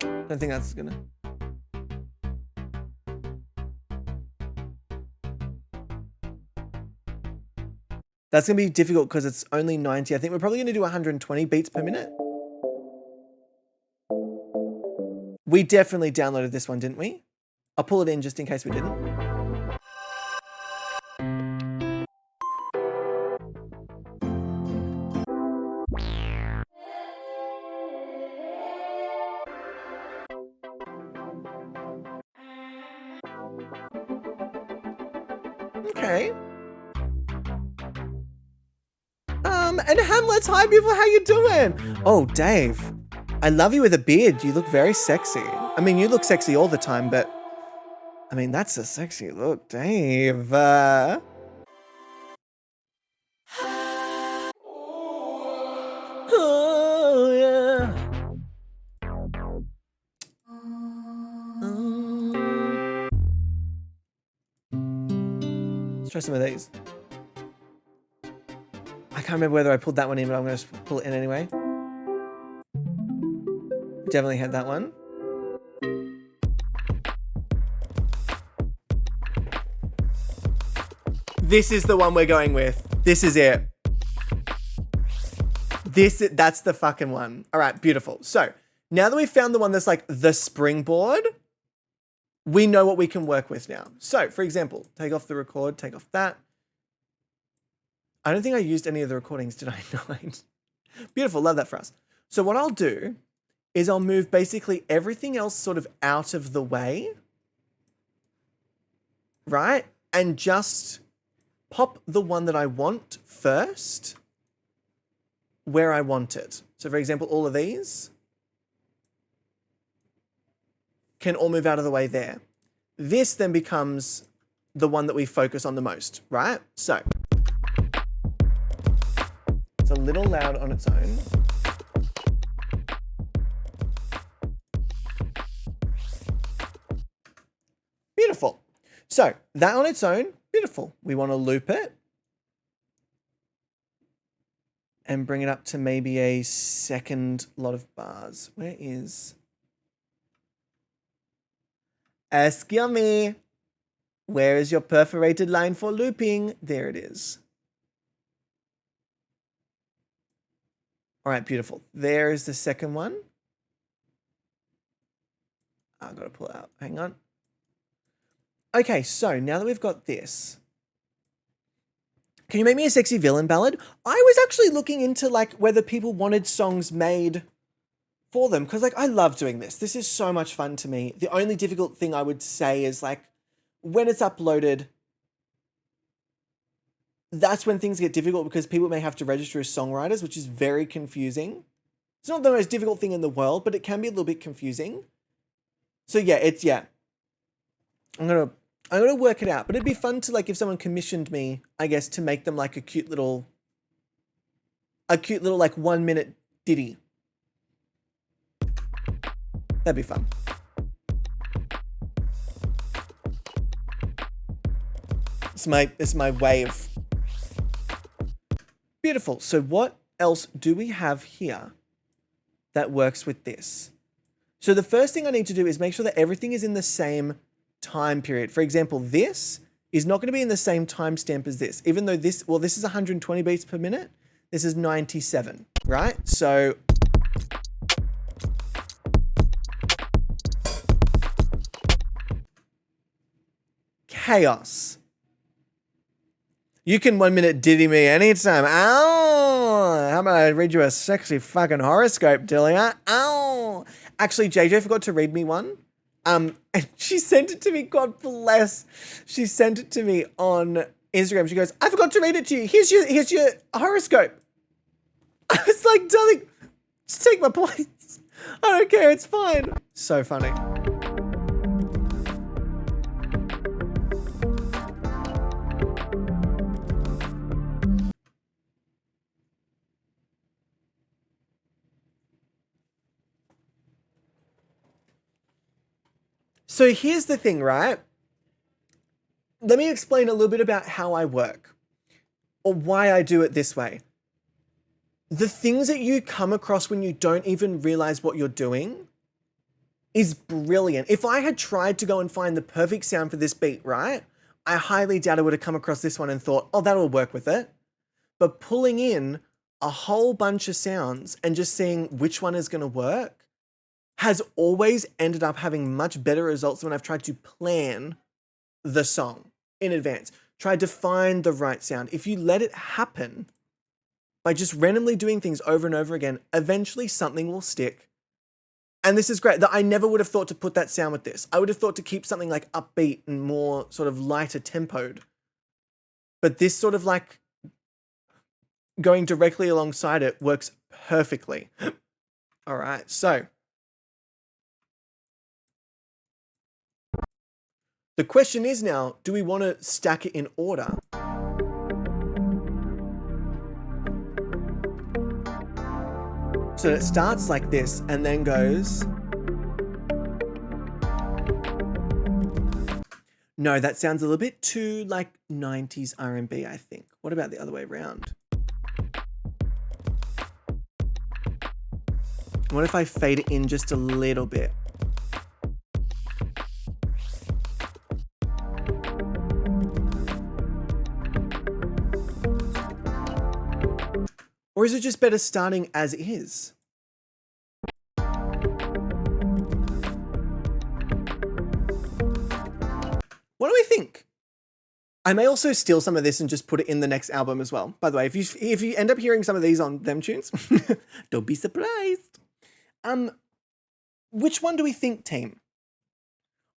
I don't think that's gonna... That's gonna be difficult because it's only 90. I think we're probably gonna do 120 beats per minute. We definitely downloaded this one, didn't we? I'll pull it in just in case we didn't. Okay. And Hamlet's, hi, beautiful, how you doing? Oh, Dave, I love you with a beard. You look very sexy. I mean, you look sexy all the time, but I mean, that's a sexy look, Dave. Oh, yeah. Let's try some of these. I can't remember whether I pulled that one in, but I'm going to pull it in anyway. Definitely had that one. This is the one we're going with. This is it. That's the fucking one. All right, beautiful. So now that we've found the one that's like the springboard, we know what we can work with now. So for example, take off the record, take off that. I don't think I used any of the recordings, did I? No. Beautiful, love that for us. So what I'll do is I'll move basically everything else sort of out of the way, right? And just pop the one that I want first where I want it. So for example, all of these can all move out of the way there. This then becomes the one that we focus on the most, right? So it's a little loud on its own. Beautiful. So that on its own, beautiful. We want to loop it and bring it up to maybe a second lot of bars. Where is... Excuse me. Where is your perforated line for looping? There it is. All right, beautiful. There is the second one. I've got to pull it out. Hang on. Okay, so now that we've got this, can you make me a sexy villain ballad? I was actually looking into like whether people wanted songs made for them because like I love doing this. This is so much fun to me. The only difficult thing I would say is like when it's uploaded, that's when things get difficult because people may have to register as songwriters, which is very confusing. It's not the most difficult thing in the world, but it can be a little bit confusing. So yeah, I'm gonna work it out, but it'd be fun to like if someone commissioned me, I guess, to make them like a cute little like 1 minute ditty. That'd be fun. It's my way of... Beautiful. So what else do we have here that works with this? So the first thing I need to do is make sure that everything is in the same time period. For example, this is not going to be in the same timestamp as this, even though this is 120 beats per minute. This is 97, right? So chaos. You can 1 minute diddy me anytime. Ow! How about I read you a sexy fucking horoscope, Delia? Ow! Actually, JJ forgot to read me one. And she sent it to me, God bless. She sent it to me on Instagram. She goes, I forgot to read it to you. Here's your horoscope. I was like, darling, just take my points. I don't care, it's fine. So funny. So here's the thing, right? Let me explain a little bit about how I work or why I do it this way. The things that you come across when you don't even realize what you're doing is brilliant. If I had tried to go and find the perfect sound for this beat, right? I highly doubt I would have come across this one and thought, oh, that'll work with it. But pulling in a whole bunch of sounds and just seeing which one is going to work has always ended up having much better results when I've tried to plan the song in advance, tried to find the right sound. If you let it happen by just randomly doing things over and over again, eventually something will stick. And this is great that I never would have thought to put that sound with this. I would have thought to keep something like upbeat and more sort of lighter tempoed. But this sort of like going directly alongside it works perfectly. All right, so the question is now, do we want to stack it in order? So it starts like this and then goes. No, that sounds a little bit too like 90s R&B, I think. What about the other way around? What if I fade it in just a little bit? Or is it just better starting as is? What do we think? I may also steal some of this and just put it in the next album as well. By the way, if you end up hearing some of these on them tunes, don't be surprised. Which one do we think, team?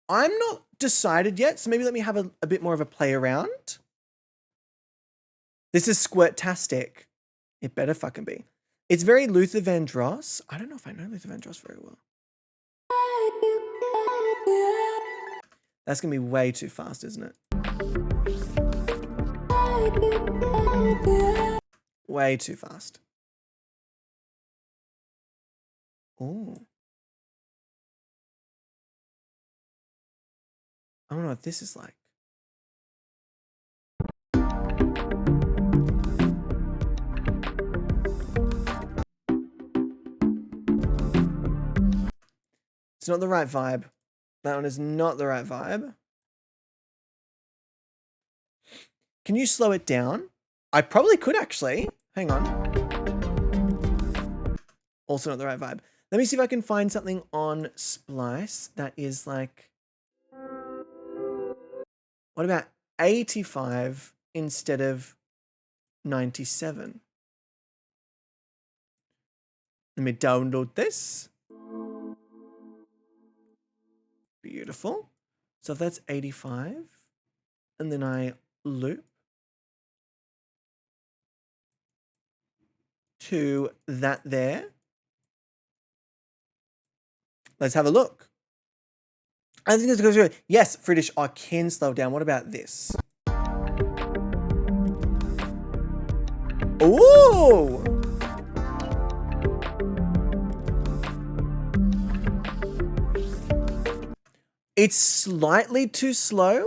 I'm not decided yet, so maybe let me have a bit more of a play around. This is Squirtastic. It better fucking be. It's very Luther Vandross. I don't know if I know Luther Vandross very well. That's going to be way too fast, isn't it? Way too fast. Oh. I don't know what this is like. It's not the right vibe. That one is not the right vibe. Can you slow it down? I probably could actually. Hang on. Also not the right vibe. Let me see if I can find something on Splice that is like... What about 85 instead of 97? Let me download this. Beautiful. So if that's 85, and then I loop to that there. Let's have a look. I think it's good. Yes, Fritish, I can slow down. What about this? Ooh! It's slightly too slow,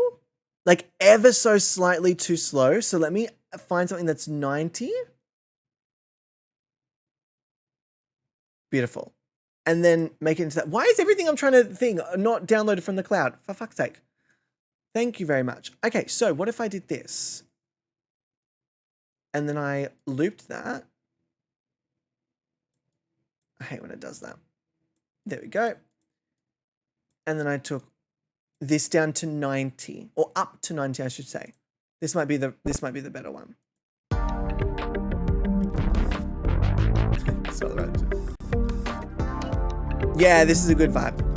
like ever so slightly too slow. So let me find something that's 90. Beautiful. And then make it into that. Why is everything I'm trying to think not downloaded from the cloud? For fuck's sake. Thank you very much. Okay, so what if I did this? And then I looped that. I hate when it does that. There we go. And then I took this down to 90, or up to 90, I should say. This might be the better one. Yeah, this is a good vibe.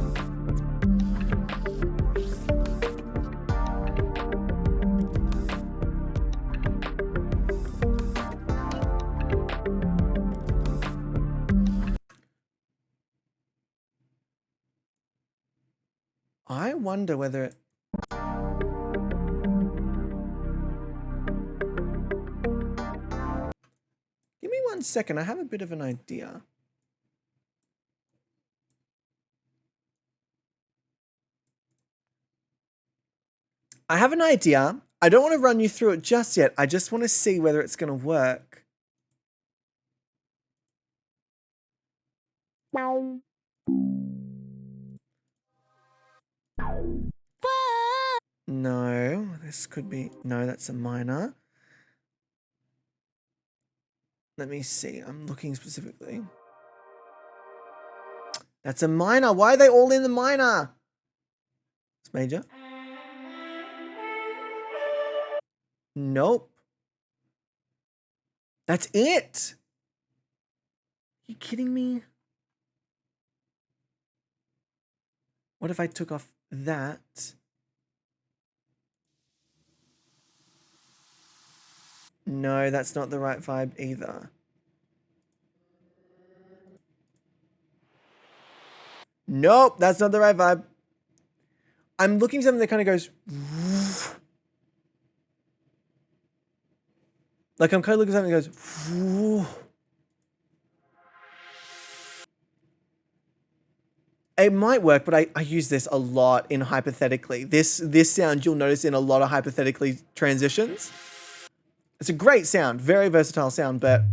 I wonder whether it... Give me 1 second. I have a bit of an idea. I have an idea. I don't want to run you through it just yet. I just want to see whether it's going to work. No, this could be... No, that's a minor. Let me see. I'm looking specifically. That's a minor. Why are they all in the minor? It's major. Nope. That's it. Are you kidding me? What if I took off that? No, that's not the right vibe either. Nope, that's not the right vibe. I'm looking for something that kind of goes... Like, I'm kind of looking for something that goes... It might work, but I use this a lot in hypothetically. This sound you'll notice in a lot of hypothetically transitions. It's a great sound, very versatile sound, but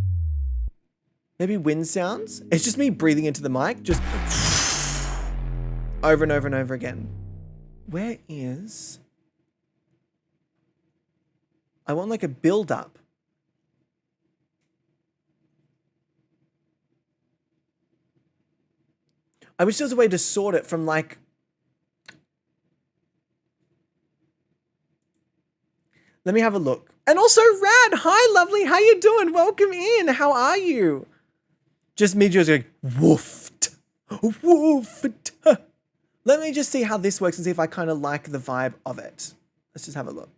maybe wind sounds? It's just me breathing into the mic, just over and over and over again. Where is... I want like a build up. I wish there was a way to sort it from like... Let me have a look. And also Rad, hi lovely, how you doing? Welcome in, how are you? Just me just going, woofed, woofed. Let me just see how this works and see if I kind of like the vibe of it. Let's just have a look.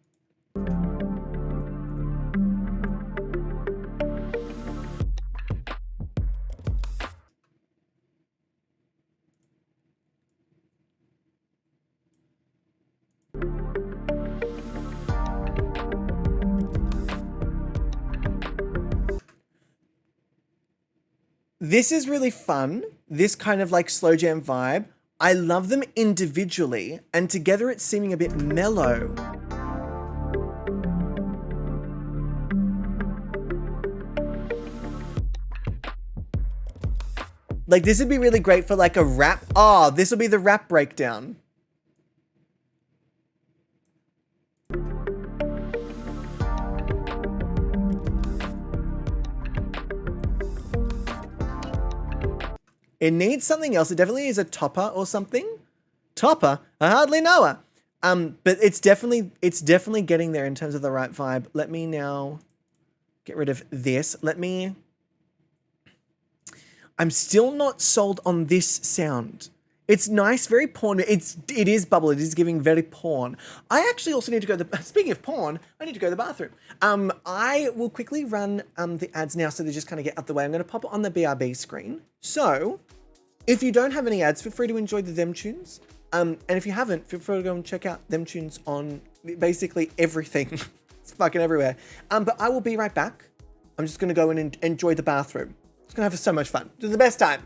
This is really fun. This kind of like slow jam vibe. I love them individually, and together it's seeming a bit mellow. Like this would be really great for like a rap. Oh, this will be the rap breakdown. It needs something else. It definitely needs a topper or something. Topper? I hardly know her. But it's definitely getting there in terms of the right vibe. Let me now get rid of this. I'm still not sold on this sound. It's nice, very porn. It is bubble. It is giving very porn. I actually also need to go to the... Speaking of porn, I need to go to the bathroom. I will quickly run the ads now so they just kind of get out the way. I'm going to pop it on the BRB screen. So, if you don't have any ads, feel free to enjoy the Them Tunes. And if you haven't, feel free to go and check out Them Tunes on basically everything. It's fucking everywhere. But I will be right back. I'm just going to go in and enjoy the bathroom. It's going to have so much fun. It's the best time.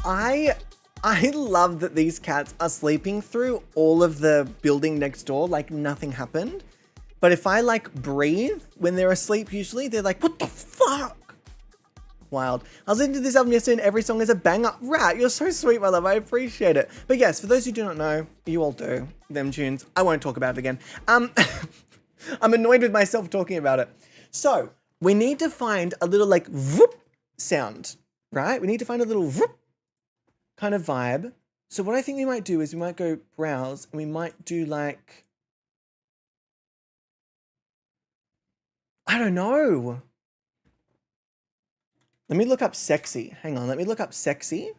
I love that these cats are sleeping through all of the building next door like nothing happened. But if I like breathe when they're asleep, usually they're like, what the fuck? Wild. I was listening to this album yesterday and every song is a banger. Rat, you're so sweet, my love. I appreciate it. But yes, for those who do not know, you all do, them tunes. I won't talk about it again. I'm annoyed with myself talking about it. So we need to find a little like whoop sound, right? We need to find a little whoop kind of vibe. So what I think we might do is we might go browse and we might do like, I don't know. Let me look up sexy. Hang on, let me look up sexy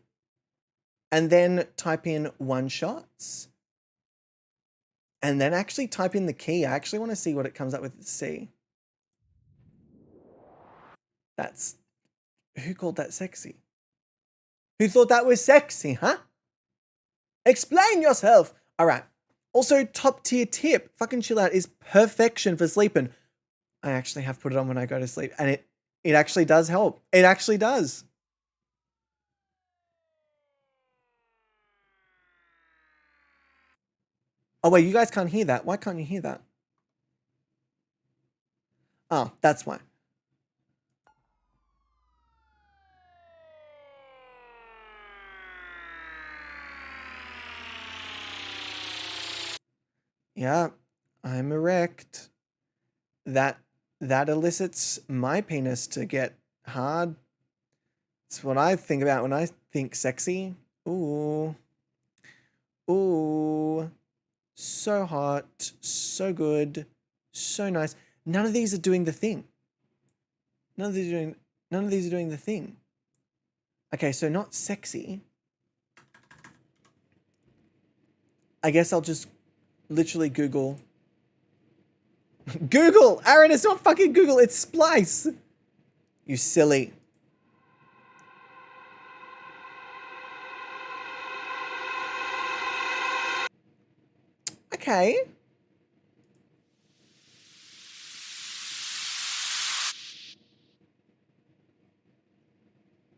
and then type in one shots and then actually type in the key. I actually want to see what it comes up with C. That's, who called that sexy? Who thought that was sexy, huh? Explain yourself. All right. Also, top tier tip, fucking chill out is perfection for sleeping. I actually have put it on when I go to sleep and it actually does help. It actually does. Oh, wait, you guys can't hear that. Why can't you hear that? Oh, that's why. Yeah, I'm erect. That elicits my penis to get hard. It's what I think about when I think sexy. Ooh. Ooh. So hot. So good. So nice. None of these are doing the thing. None of these are doing the thing. Okay, so not sexy. I guess I'll just literally Google. Google! Aaron, it's not fucking Google, it's Splice! You silly. Okay.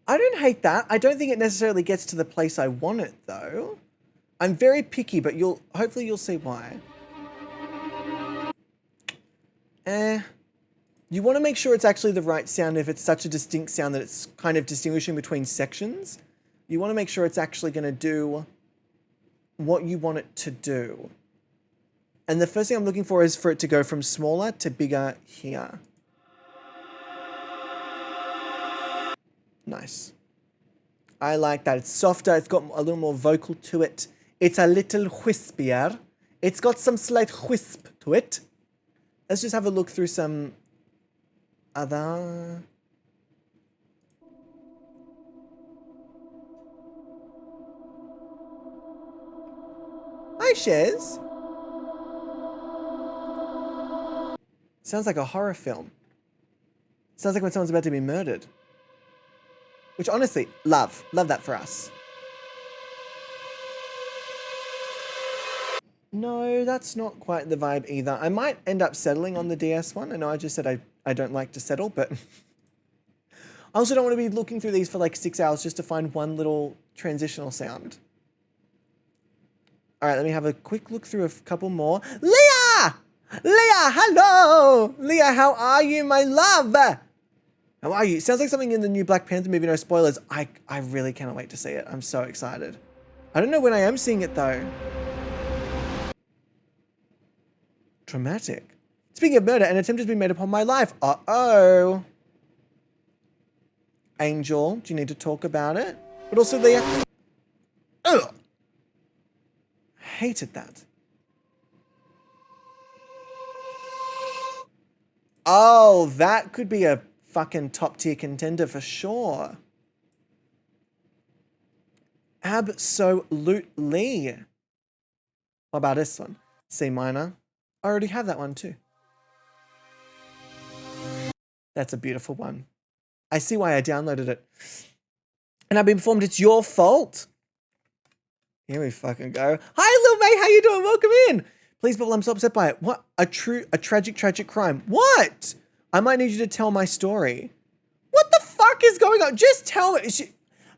I don't hate that. I don't think it necessarily gets to the place I want it though. I'm very picky, but hopefully you'll see why. You want to make sure it's actually the right sound if it's such a distinct sound that it's kind of distinguishing between sections. You want to make sure it's actually going to do what you want it to do. And the first thing I'm looking for is for it to go from smaller to bigger here. Nice. I like that. It's softer. It's got a little more vocal to it. It's a little wispier. It's got some slight wisp to it. Let's just have a look through some other... Hi, Shez. Sounds like a horror film. Sounds like when someone's about to be murdered. Which honestly, love. Love that for us. No, that's not quite the vibe either. I might end up settling on the DS one. I know I just said I don't like to settle, but I also don't want to be looking through these for like 6 hours just to find one little transitional sound. All right, let me have a quick look through a couple more. Leah! Leah, hello! Leah, how are you, my love? How are you? Sounds like something in the new Black Panther movie, no spoilers. I really cannot wait to see it. I'm so excited. I don't know when I am seeing it though. Dramatic. Speaking of murder, an attempt has been made upon my life. Uh-oh. Angel, do you need to talk about it? But also Leah. Ugh. Hated that. Oh, that could be a fucking top tier contender for sure. Absolutely. What about this one? C minor. I already have that one too. That's a beautiful one. I see why I downloaded it. And I've been informed it's your fault. Here we fucking go. Hi, Lil May, how you doing? Welcome in. Please, Bubble, I'm so upset by it. What? A tragic crime. What? I might need you to tell my story. What the fuck is going on? Just tell me.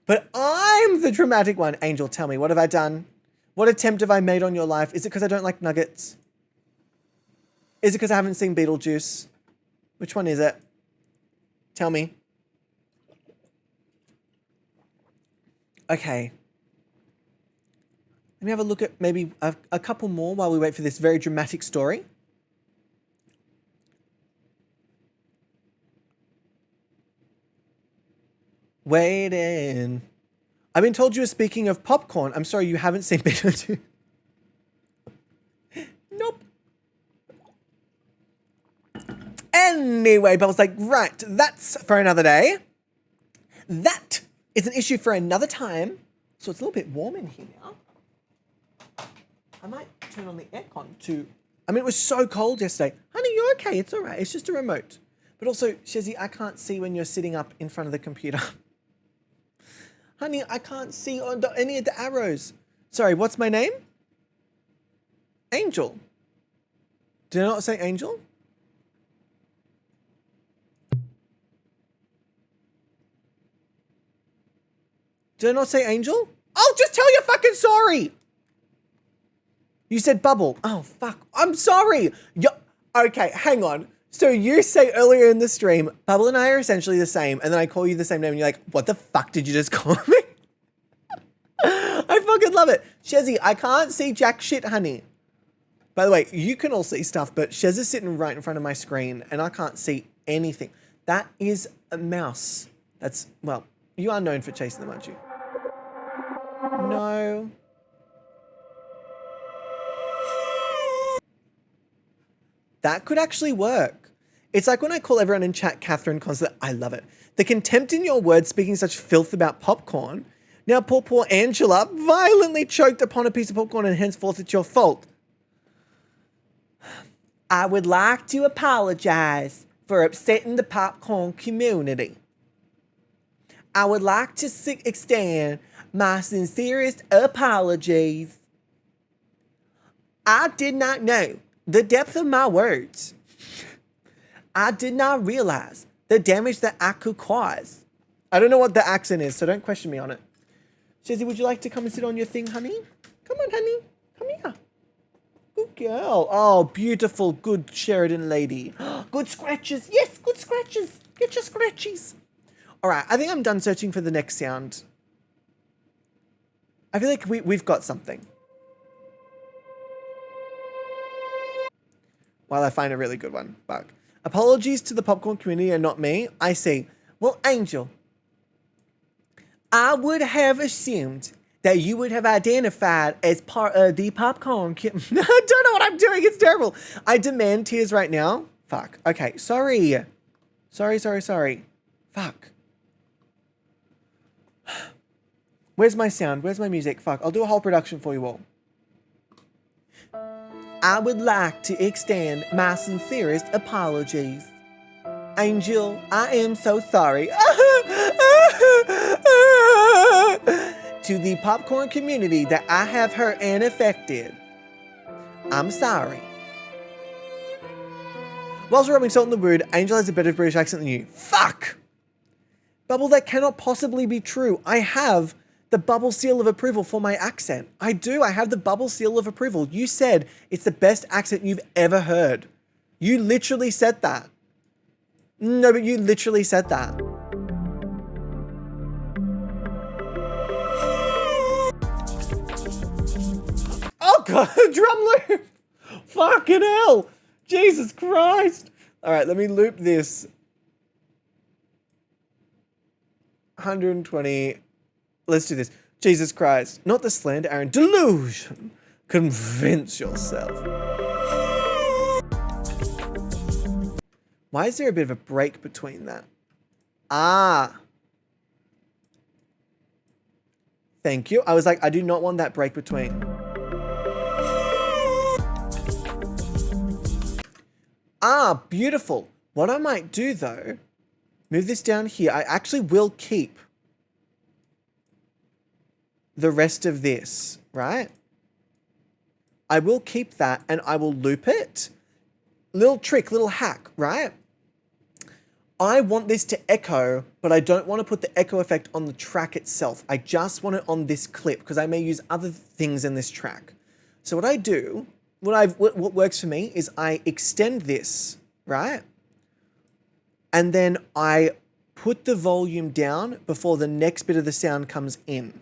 But I'm the dramatic one. Angel, tell me, what have I done? What attempt have I made on your life? Is it because I don't like nuggets? Is it because I haven't seen Beetlejuice? Which one is it? Tell me. Okay. Let me have a look at maybe a couple more while we wait for this very dramatic story. Waiting. I've been told you were speaking of popcorn. I'm sorry, you haven't seen Beetlejuice. Nope. Anyway, Bubbles like, right, that's for another day. That is an issue for another time. So it's a little bit warm in here now. I might turn on the aircon too. I mean, it was so cold yesterday. Honey, you're okay. It's all right. It's just a remote. But also, Shezzy, I can't see when you're sitting up in front of the computer. Honey, I can't see on any of the arrows. Sorry, what's my name? Angel. Did I not say Angel? Did I not say Angel? I'll just tell you fucking sorry. You said Bubble. Oh, fuck. I'm sorry. Okay, hang on. So you say earlier in the stream, Bubble and I are essentially the same, and then I call you the same name, and you're like, what the fuck did you just call me? I fucking love it. Shezzy, I can't see jack shit, honey. By the way, you can all see stuff, but Shez is sitting right in front of my screen, and I can't see anything. That is a mouse. That's, well, you are known for chasing them, aren't you? No. That could actually work. It's like when I call everyone in chat Catherine Constant. I love it. The contempt in your words speaking such filth about popcorn. Now poor Angela violently choked upon a piece of popcorn and henceforth it's your fault. I would like to apologize for upsetting the popcorn community. I would like to extend my sincerest apologies. I did not know the depth of my words. I did not realize the damage that I could cause. I don't know what the accent is, so don't question me on it. Shezzy, would you like to come and sit on your thing, honey? Come on, honey. Come here. Good girl. Oh, beautiful, good Sheridan lady. Good scratches. Yes, good scratches. Get your scratchies. All right, I think I'm done searching for the next sound. I feel like we've got something. While I find a really good one. Bug. Apologies to the popcorn community and not me. I see. Well, Angel, I would have assumed that you would have identified as part of the popcorn community. I don't know what I'm doing. It's terrible. I demand tears right now. Fuck. Okay. Sorry. Sorry. Fuck. Where's my sound? Where's my music? Fuck. I'll do a whole production for you all. I would like to extend my sincerest apologies. Angel, I am so sorry. To the popcorn community that I have hurt and affected. I'm sorry. Whilst rubbing salt in the wound, Angel has a better British accent than you. Fuck! Bubble, that cannot possibly be true. I have the bubble seal of approval for my accent. I do. I have the bubble seal of approval. You said it's the best accent you've ever heard. You literally said that. No, but you literally said that. Oh God, drum loop. Fucking hell. Jesus Christ. All right, let me loop this. 120. Let's do this. Jesus Christ. Not the slander, Aaron. Delusion. Convince yourself. Why is there a bit of a break between that? Ah. Thank you. I was like, I do not want that break between. Ah, beautiful. What I might do though, move this down here. I actually will keep the rest of this, right? I will keep that and I will loop it. Little trick, little hack, right? I want this to echo, but I don't want to put the echo effect on the track itself. I just want it on this clip because I may use other things in this track. So what I do, what works for me is I extend this, right? And then I put the volume down before the next bit of the sound comes in.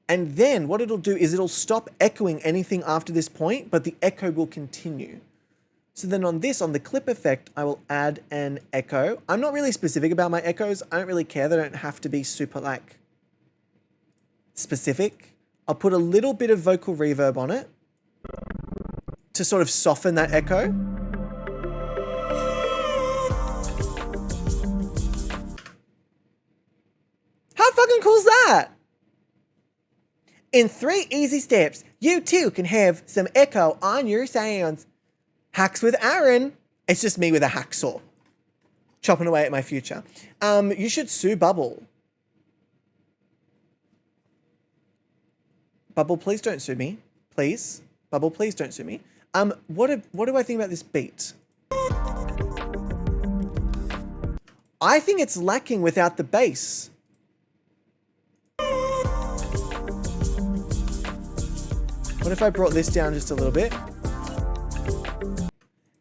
And then what it'll do is it'll stop echoing anything after this point, but the echo will continue. So then on this, on the clip effect, I will add an echo. I'm not really specific about my echoes. I don't really care. They don't have to be super like specific. I'll put a little bit of vocal reverb on it to sort of soften that echo. How fucking cool is that? In 3 easy steps, you too can have some echo on your sounds. Hacks with Aaron. It's just me with a hacksaw. Chopping away at my future. You should sue Bubble. Bubble, please don't sue me. Please. Bubble, please don't sue me. What do I think about this beat? I think it's lacking without the bass. What if I brought this down just a little bit?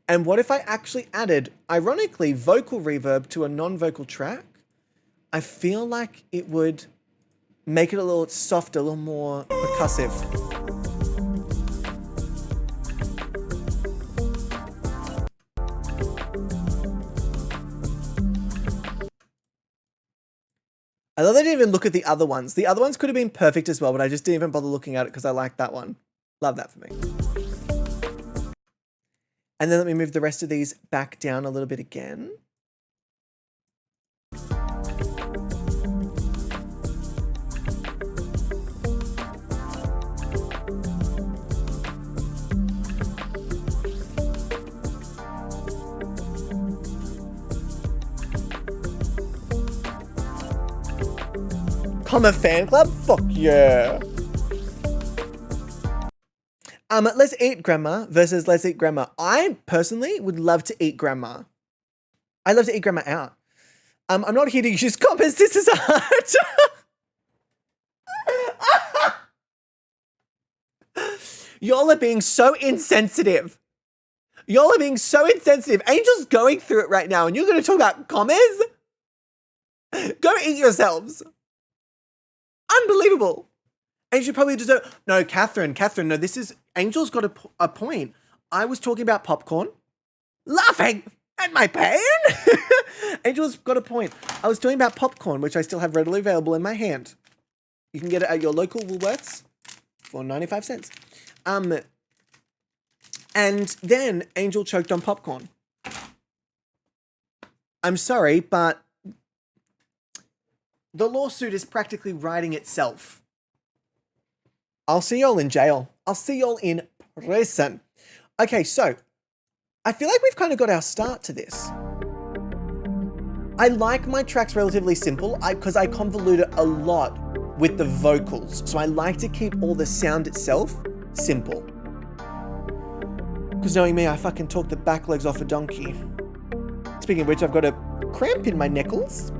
And what if I actually added, ironically, vocal reverb to a non-vocal track? I feel like it would make it a little softer, a little more percussive. I love that I didn't even look at the other ones. The other ones could have been perfect as well, but I just didn't even bother looking at it because I like that one. Love that for me. And then let me move the rest of these back down a little bit again. Comma fan club? Fuck yeah. Let's eat grandma versus let's eat grandma. I personally would love to eat grandma. I love to eat grandma out. I'm not here to use commas. This is art. Y'all are being so insensitive. Y'all are being so insensitive. Angel's going through it right now, and you're going to talk about commas? Go eat yourselves. Unbelievable. Angel probably deserve. No, Catherine, no, this is. Angel's got a point. I was talking about popcorn, laughing at my pain. Angel's got a point. I was talking about popcorn, which I still have readily available in my hand. You can get it at your local Woolworths for 95 cents. And then Angel choked on popcorn. I'm sorry, but the lawsuit is practically writing itself. I'll see y'all in jail. I'll see y'all in prison. Okay, so I feel like we've kind of got our start to this. I like my tracks relatively simple because I convolute it a lot with the vocals. So I like to keep all the sound itself simple. Because knowing me, I fucking talk the back legs off a donkey. Speaking of which, I've got a cramp in my knuckles.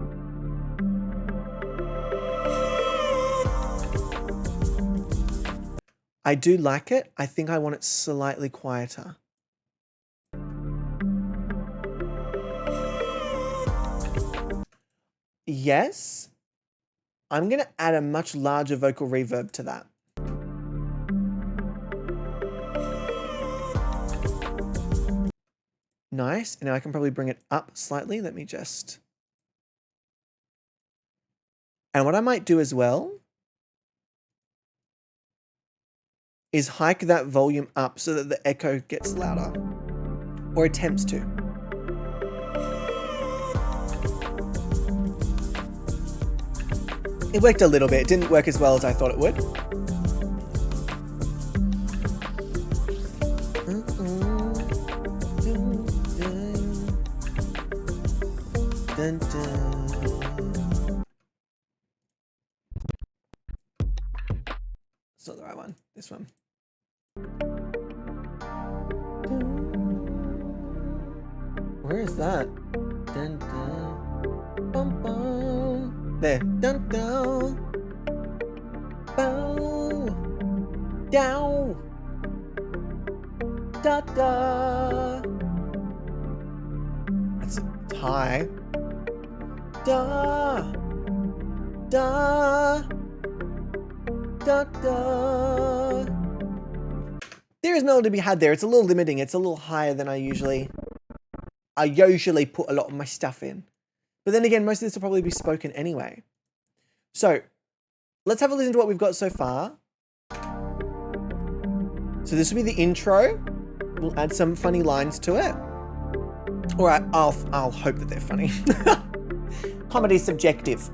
I do like it. I think I want it slightly quieter. Yes. I'm going to add a much larger vocal reverb to that. Nice. And now I can probably bring it up slightly. Let me just... And what I might do as well is hike that volume up so that the echo gets louder, or attempts to. It worked a little bit. It didn't work as well as I thought it would. Dun, dun. It's not the right one. This one. Where is that? Dun, dun. Bum, bum. There. Dun, dun. Bow. Down. Da da. That's high. Da. Da. Da da. There is melody to be had there. It's a little limiting. It's a little higher than I usually put a lot of my stuff in. But then again, most of this will probably be spoken anyway. So let's have a listen to what we've got so far. So this will be the intro. We'll add some funny lines to it. All right, I'll hope that they're funny. Comedy's subjective.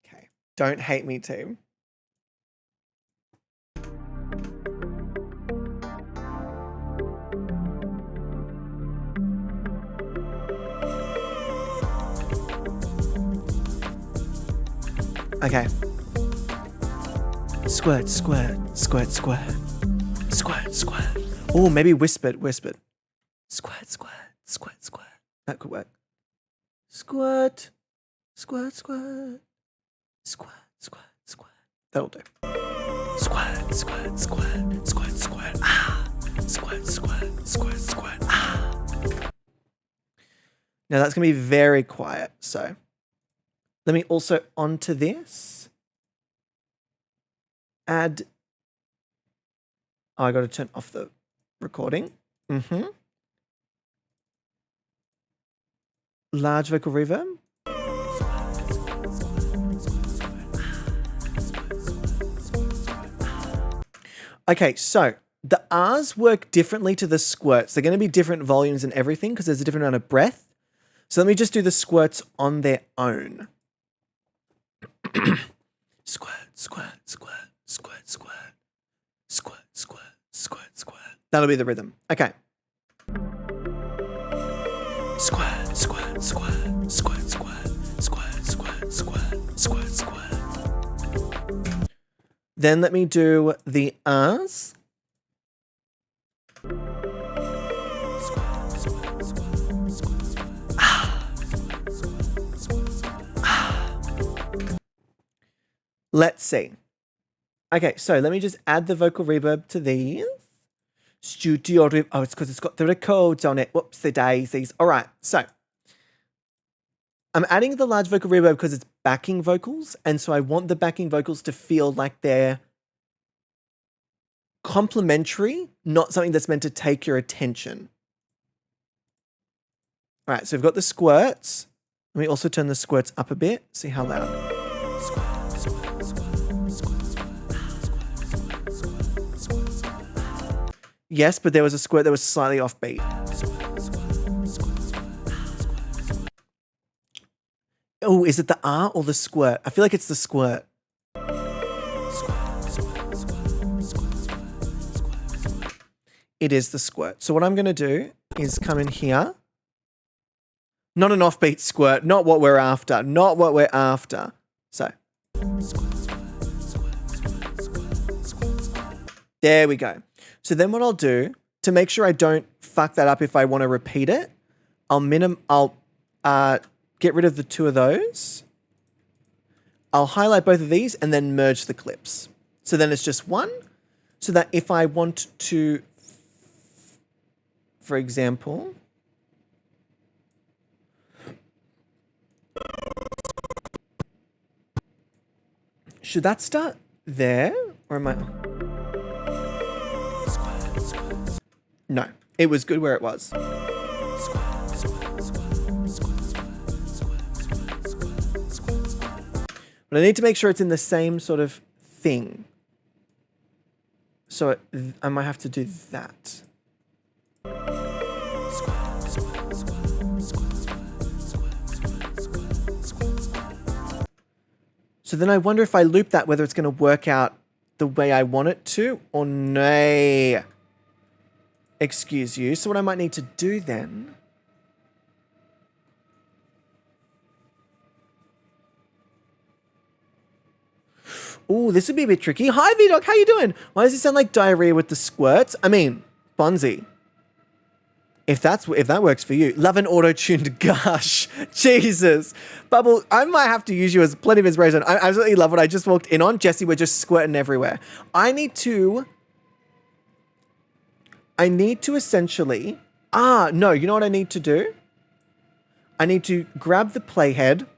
Okay, don't hate me, team. Okay. Squirt, squirt, squirt, squirt. Squirt, squirt. Oh, maybe whispered. Squirt, squirt, squirt, squirt. That could work. Squirt, squirt, squirt. Squirt, squirt, squirt. That'll do. Squirt, squirt, squirt, squirt, squirt. Ah. Squirt, squirt, squirt, squirt. Ah. Now that's going to be very quiet, so let me also onto this add. Oh, I got to turn off the recording. Large vocal reverb. Okay, so the R's work differently to the squirts. They're going to be different volumes and everything because there's a different amount of breath. So let me just do the squirts on their own. Squirt, squirt, squirt, squirt, squirt, squirt, squirt, squirt, squirt. That'll be the rhythm. Okay. Squirt, squirt, squirt, squirt, squirt, squirt, squirt, squirt, squirt, squirt. Then let me do the R's. Let's see. Okay, so let me just add the vocal reverb to these. Studio reverb. Oh, it's because it's got the records on it. Whoops, the daisies. All right, so I'm adding the large vocal reverb because it's backing vocals, and so I want the backing vocals to feel like they're complementary, not something that's meant to take your attention. All right, so we've got the squirts. Let me also turn the squirts up a bit. See how loud. Yes, but there was a squirt that was slightly offbeat. Oh, is it the R or the squirt? I feel like it's the squirt. It is the squirt. So what I'm going to do is come in here. Not an offbeat squirt. Not what we're after. Not what we're after. So. There we go. So then what I'll do, to make sure I don't fuck that up if I want to repeat it, I'll get rid of the two of those. I'll highlight both of these and then merge the clips. So then it's just one, so that if I want to, for example, should that start there? Or am I... No, it was good where it was. But I need to make sure it's in the same sort of thing. So I might have to do that. So then I wonder if I loop that, whether it's going to work out the way I want it to or nay. Excuse you. So what I might need to do then Ooh, this would be a bit tricky. Hi, VDoc, how you doing? Why does it sound like diarrhea with the squirts? I mean, Bonzi. If that works for you. Love an auto-tuned gush. Jesus. Bubble, I might have to use you as plenty of inspiration. I absolutely love what I just walked in on. Jesse, we're just squirting everywhere. I need to essentially... no, you know what I need to do? I need to grab the playhead.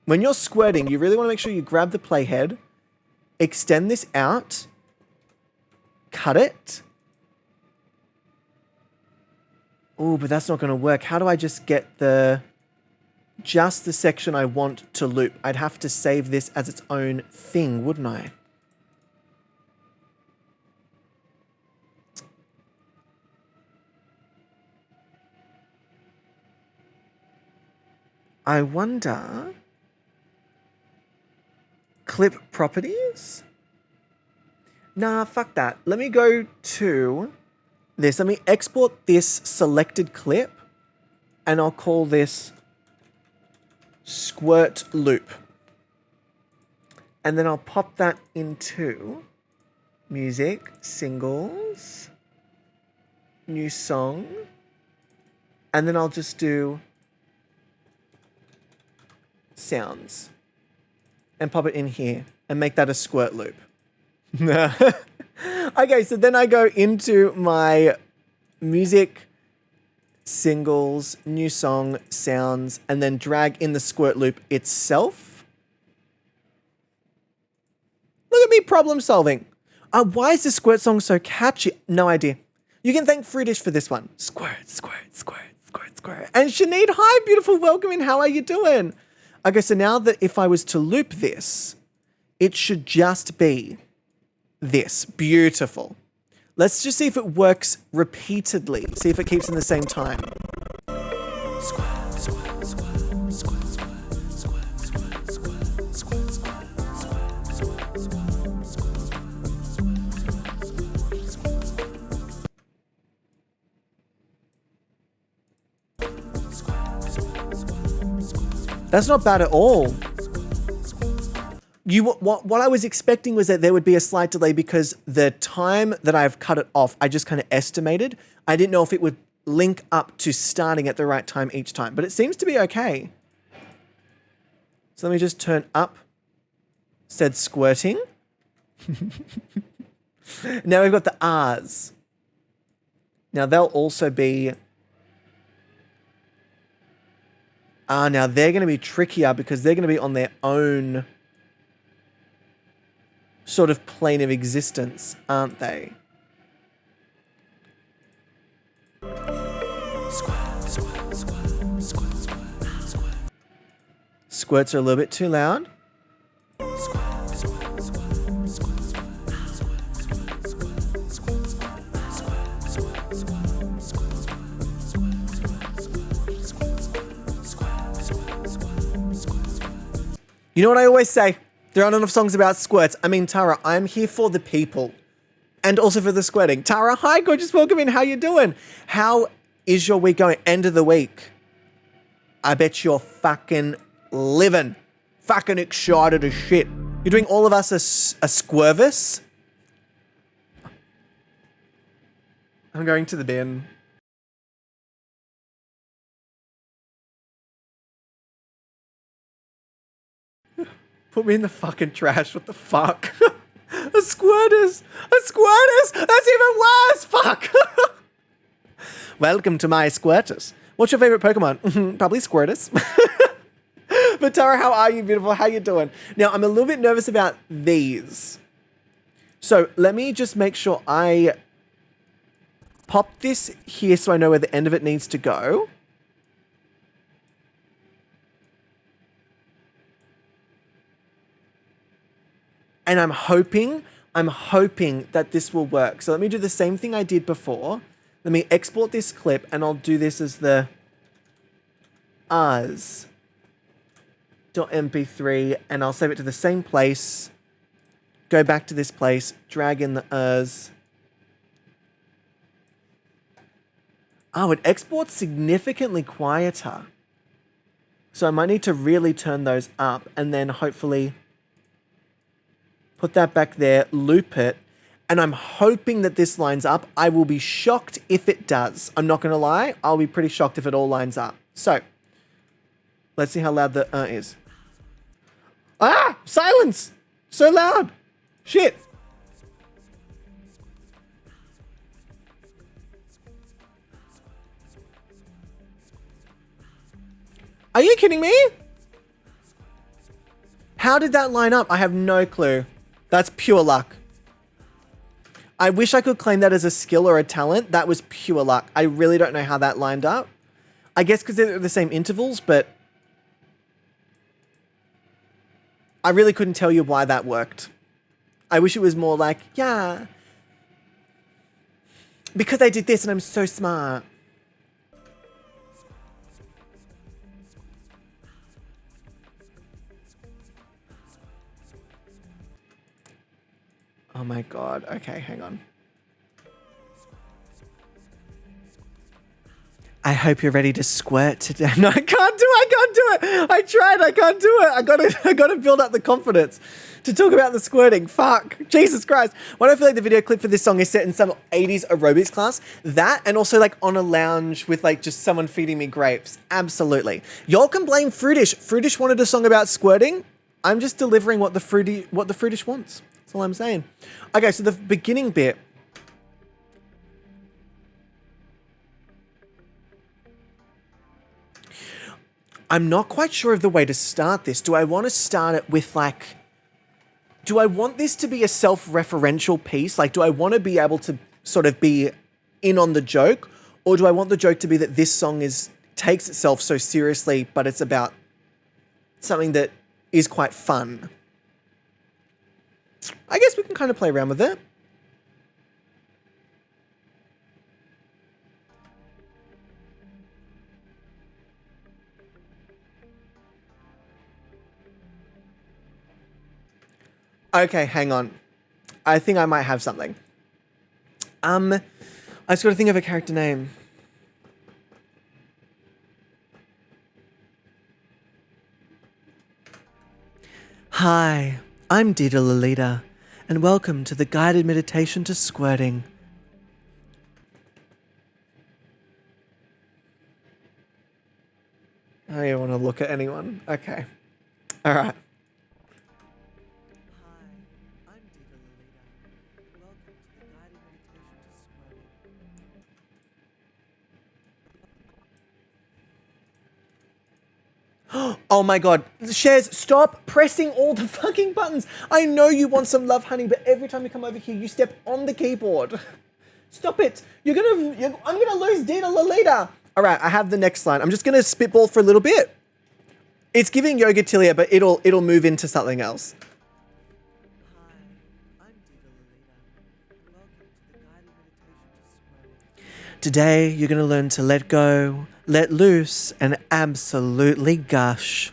When you're squirting, you really want to make sure you grab the playhead, extend this out, cut it. Oh, but that's not going to work. How do I just get just the section I want to loop? I'd have to save this as its own thing, wouldn't I? I wonder... Clip properties? Nah, fuck that. Let me go to this. Let me export this selected clip and I'll call this squirt loop. And then I'll pop that into music, singles, new song, and then I'll just do sounds and pop it in here and make that a squirt loop. Okay, so then I go into my music, singles, new song, sounds, and then drag in the squirt loop itself. Look at me problem solving. Why is the squirt song so catchy? No idea. You can thank Fruitish for this one. Squirt, squirt, squirt, squirt, squirt. And Sinead, hi, beautiful, welcome in. How are you doing? Okay, so now that if I was to loop this, it should just be this. Beautiful. Let's just see if it works repeatedly. See if it keeps in the same time. That's not bad at all. What I was expecting was that there would be a slight delay because the time that I've cut it off, I just kind of estimated. I didn't know if it would link up to starting at the right time each time, but it seems to be okay. So let me just turn up said squirting. Now we've got the R's. Now they'll also be... now they're going to be trickier because they're going to be on their own sort of plane of existence, aren't they? Squirts are a little bit too loud. You know what I always say? There aren't enough songs about squirts. I mean, Tara, I'm here for the people. And also for the squirting. Tara, hi, gorgeous, welcome in. How you doing? How is your week going? End of the week. I bet you're fucking living. Fucking excited as shit. You're doing all of us a squirvis? I'm going to the bin. Put me in the fucking trash. What the fuck? A Squirtus! A Squirtus! That's even worse! Fuck! Welcome to my Squirtus. What's your favorite Pokemon? Probably Squirtus. But Tara, how are you, beautiful? How you doing? Now, I'm a little bit nervous about these. So let me just make sure I pop this here so I know where the end of it needs to go. And I'm hoping that this will work. So let me do the same thing I did before. Let me export this clip and I'll do this as the Rs.mp3 and I'll save it to the same place. Go back to this place, drag in the Rs. Oh, it exports significantly quieter. So I might need to really turn those up and then hopefully Put that back there, loop it, and I'm hoping that this lines up. I will be shocked if it does. I'm not going to lie. I'll be pretty shocked if it all lines up. So, let's see how loud the is. Ah! Silence! So loud! Shit! Are you kidding me? How did that line up? I have no clue. That's pure luck. I wish I could claim that as a skill or a talent. That was pure luck. I really don't know how that lined up. I guess because they're the same intervals, but I really couldn't tell you why that worked. I wish it was more like, yeah, because I did this and I'm so smart. Oh my God. Okay, hang on. I hope you're ready to squirt today. No, I can't do it. I tried. I can't do it. I gotta build up the confidence to talk about the squirting. Fuck. Jesus Christ. Why do I feel like the video clip for this song is set in some 80s aerobics class? That and also like on a lounge with like just someone feeding me grapes. Absolutely. Y'all can blame Fruitish. Fruitish wanted a song about squirting. I'm just delivering what the Fruitish wants. That's all I'm saying. Okay, so the beginning bit. I'm not quite sure of the way to start this. Do I want to start it with like, do I want this to be a self-referential piece? Like, do I want to be able to sort of be in on the joke? Or do I want the joke to be that this song takes itself so seriously, but it's about something that is quite fun? I guess we can kind of play around with it. Okay, hang on. I think I might have something. I just got to think of a character name. Hi, I'm Dita Lolita, and welcome to the guided meditation to squirting. I don't even want to look at anyone. Okay. All right. Oh my God. Shares, stop pressing all the fucking buttons. I know you want some love, honey, but every time you come over here, you step on the keyboard. Stop it. I'm gonna lose Dita Lolita. All right, I have the next line. I'm just gonna spitball for a little bit. It's giving Yoga Tilia, but it'll move into something else. Today, you're gonna learn to let go, let loose, and absolutely gush.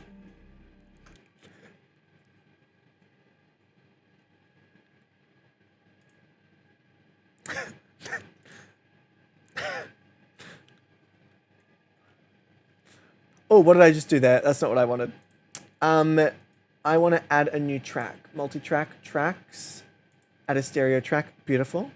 Oh, what did I just do there? That's not what I wanted. I want to add a new track. Multi-track tracks. Add a stereo track. Beautiful.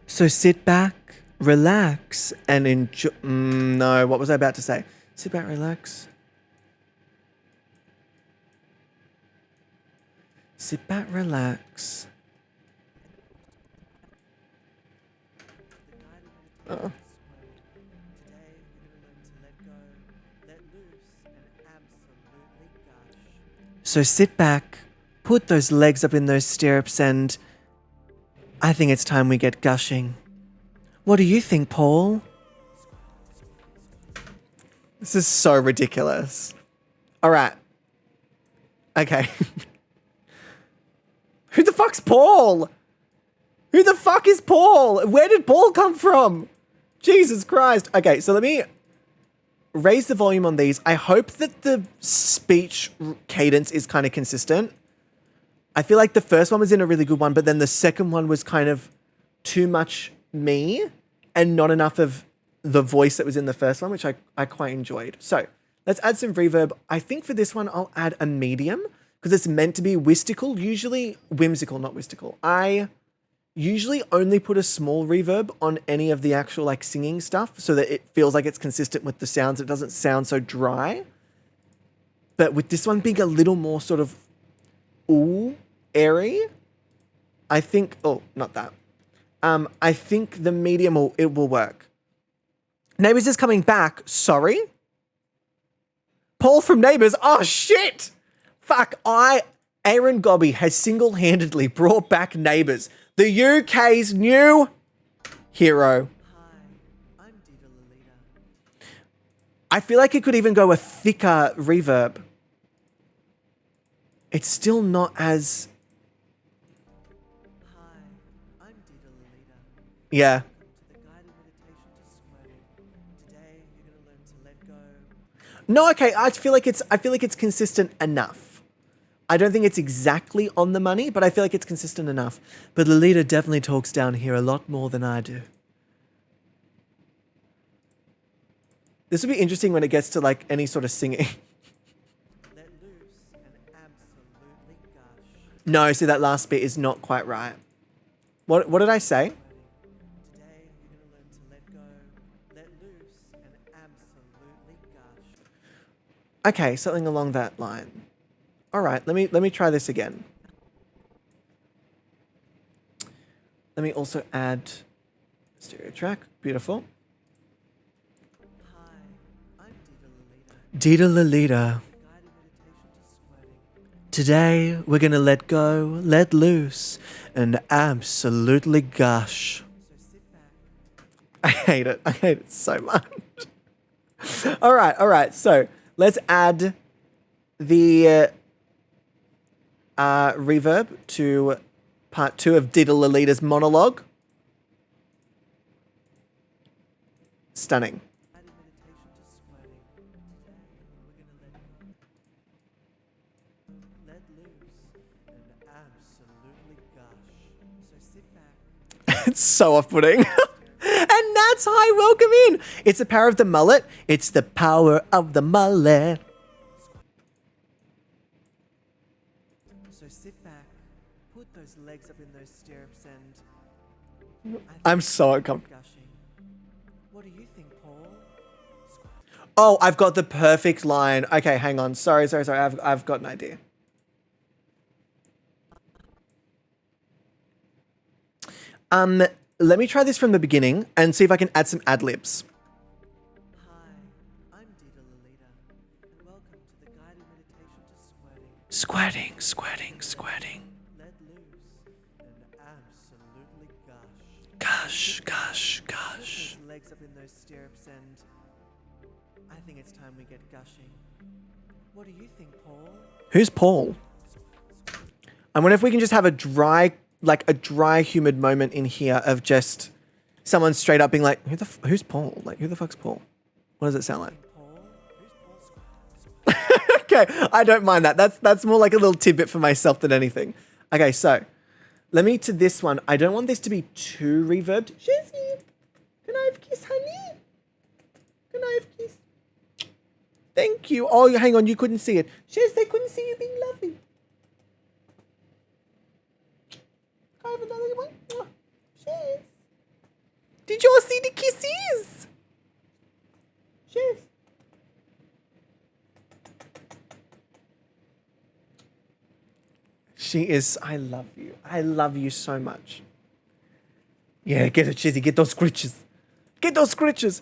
So sit back, relax, and enjoy. No, what was I about to say? Sit back, relax. Sit back, relax. Uh-oh. So sit back, put those legs up in those stirrups, and I think it's time we get gushing. What do you think, Paul? This is so ridiculous. All right. Okay. Who the fuck's Paul? Who the fuck is Paul? Where did Paul come from? Jesus Christ. Okay, so let me raise the volume on these. I hope that the speech cadence is kind of consistent. I feel like the first one was in a really good one, but then the second one was kind of too much me and not enough of the voice that was in the first one, which I quite enjoyed. So Let's add some reverb. I think for this one, I'll add a medium because it's meant to be whimsical, usually whimsical, not whimsical. I usually only put a small reverb on any of the actual like singing stuff so that it feels like it's consistent with the sounds. It doesn't sound so dry. But with this one being a little more sort of ooh, airy, I think, oh, not that. I think the medium will work. Neighbours is coming back. Sorry. Paul from Neighbours. Oh, shit. Fuck. Aaron Gobby has single-handedly brought back Neighbours, the UK's new hero. Hi, I'm Dita Lolita. I feel like it could even go a thicker reverb. It's still not as... Hi, I'm Dita Lolita. Yeah. Welcome to the guided meditation to sweating. Today you're gonna learn to let go. No, okay. I feel like it's consistent enough. I don't think it's exactly on the money, but I feel like it's consistent enough. But Lolita definitely talks down here a lot more than I do. This will be interesting when it gets to like any sort of singing. Let loose and absolutely gush. No, see that last bit is not quite right. What did I say? Today you're gonna learn to let go, let loose and absolutely gush. Okay, something along that line. All right, let me try this again. Let me also add stereo track. Beautiful. Hi, I'm Dita Lolita. Dita Lolita. Guided meditation to sweating. Today we're gonna let go, let loose, and absolutely gush. So sit back. I hate it. I hate it so much. All right. So let's add the reverb to part 2 of Dita Lolita's monologue. Stunning. Guided meditation to sweating. Today we're gonna let loose and absolutely gush. So sit back. It's so off-putting. And that's hi, welcome in. It's the power of the mullet. It's the power of the mullet. So sit back, put those legs up in those stirrups and... I'm so uncomfortable. Gushing. What do you think, Paul? Oh, I've got the perfect line. Okay, hang on. Sorry. I've got an idea. Let me try this from the beginning and see if I can add some ad-libs. Hi, I'm Dita Lolita, and welcome to the guided meditation to sweating. Squirting. Let loose and absolutely gush. Gosh. Put those legs up in those stirrups and... I think it's time we get gushing. What do you think, Paul? Who's Paul? I wonder if we can just have a dry, humid moment in here of just someone straight up being like, who's Paul? Like, who the fuck's Paul? What does it sound like? Paul? Who's Paul? Okay, I don't mind that. That's more like a little tidbit for myself than anything. Okay, so let me to this one. I don't want this to be too reverbed. Shizzy, can I have a kiss, honey? Can I have a kiss? Thank you. Oh, hang on, you couldn't see it. Shiz, they couldn't see you being lovely. Can I have another one? Oh, Shiz. Did you all see the kisses? Shiz. She is, I love you. I love you so much. Yeah, get it, Shizzy. Get those scritches. Get those scritches.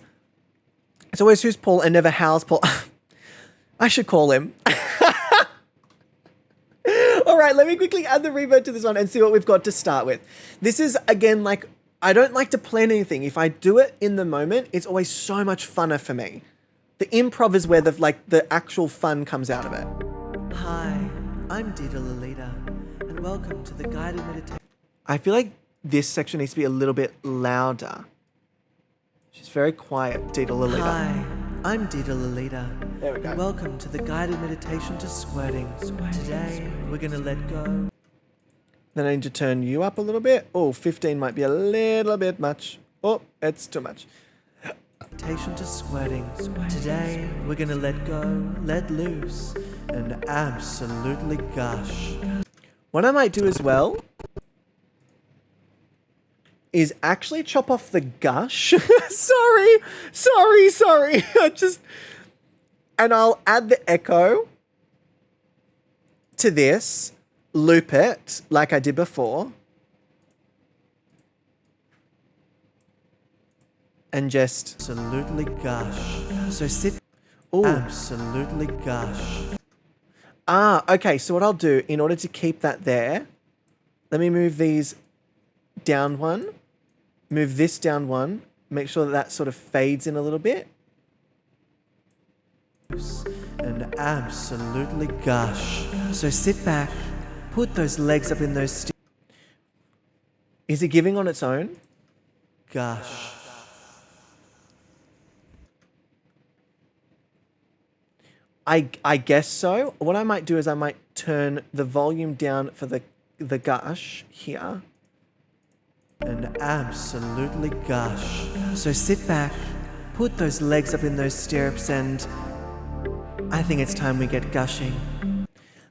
It's always who's Paul and never how's Paul. I should call him. All right, let me quickly add the reverb to this one and see what we've got to start with. This is, again, like, I don't like to plan anything. If I do it in the moment, it's always so much funner for me. The improv is where the actual fun comes out of it. Hi, I'm Dita Lolita, and welcome to the guided meditation. I feel like this section needs to be a little bit louder. She's very quiet, Dita Lolita. Hi, I'm Dita Lolita. There we go. And welcome to the guided meditation to squirting. Today, we're gonna let go. Then I need to turn you up a little bit. Oh, 15 might be a little bit much. Oh, it's too much. Invitation to squirting. Today we're gonna let go, let loose, and absolutely gush. What I might do as well is actually chop off the gush. sorry. And I'll add the echo to this, loop it like I did before, and just Absolutely gush. So sit. Ooh. Absolutely gush. Okay, so what I'll do, in order to keep that there, let me move these down one, move this down one, make sure that that sort of fades in a little bit. And absolutely gush. So sit back, put those legs up in those Is it giving on its own? gush. I guess so. What I might do is I might turn the volume down for the gush here. And absolutely gush. So sit back, put those legs up in those stirrups, and I think it's time we get gushing.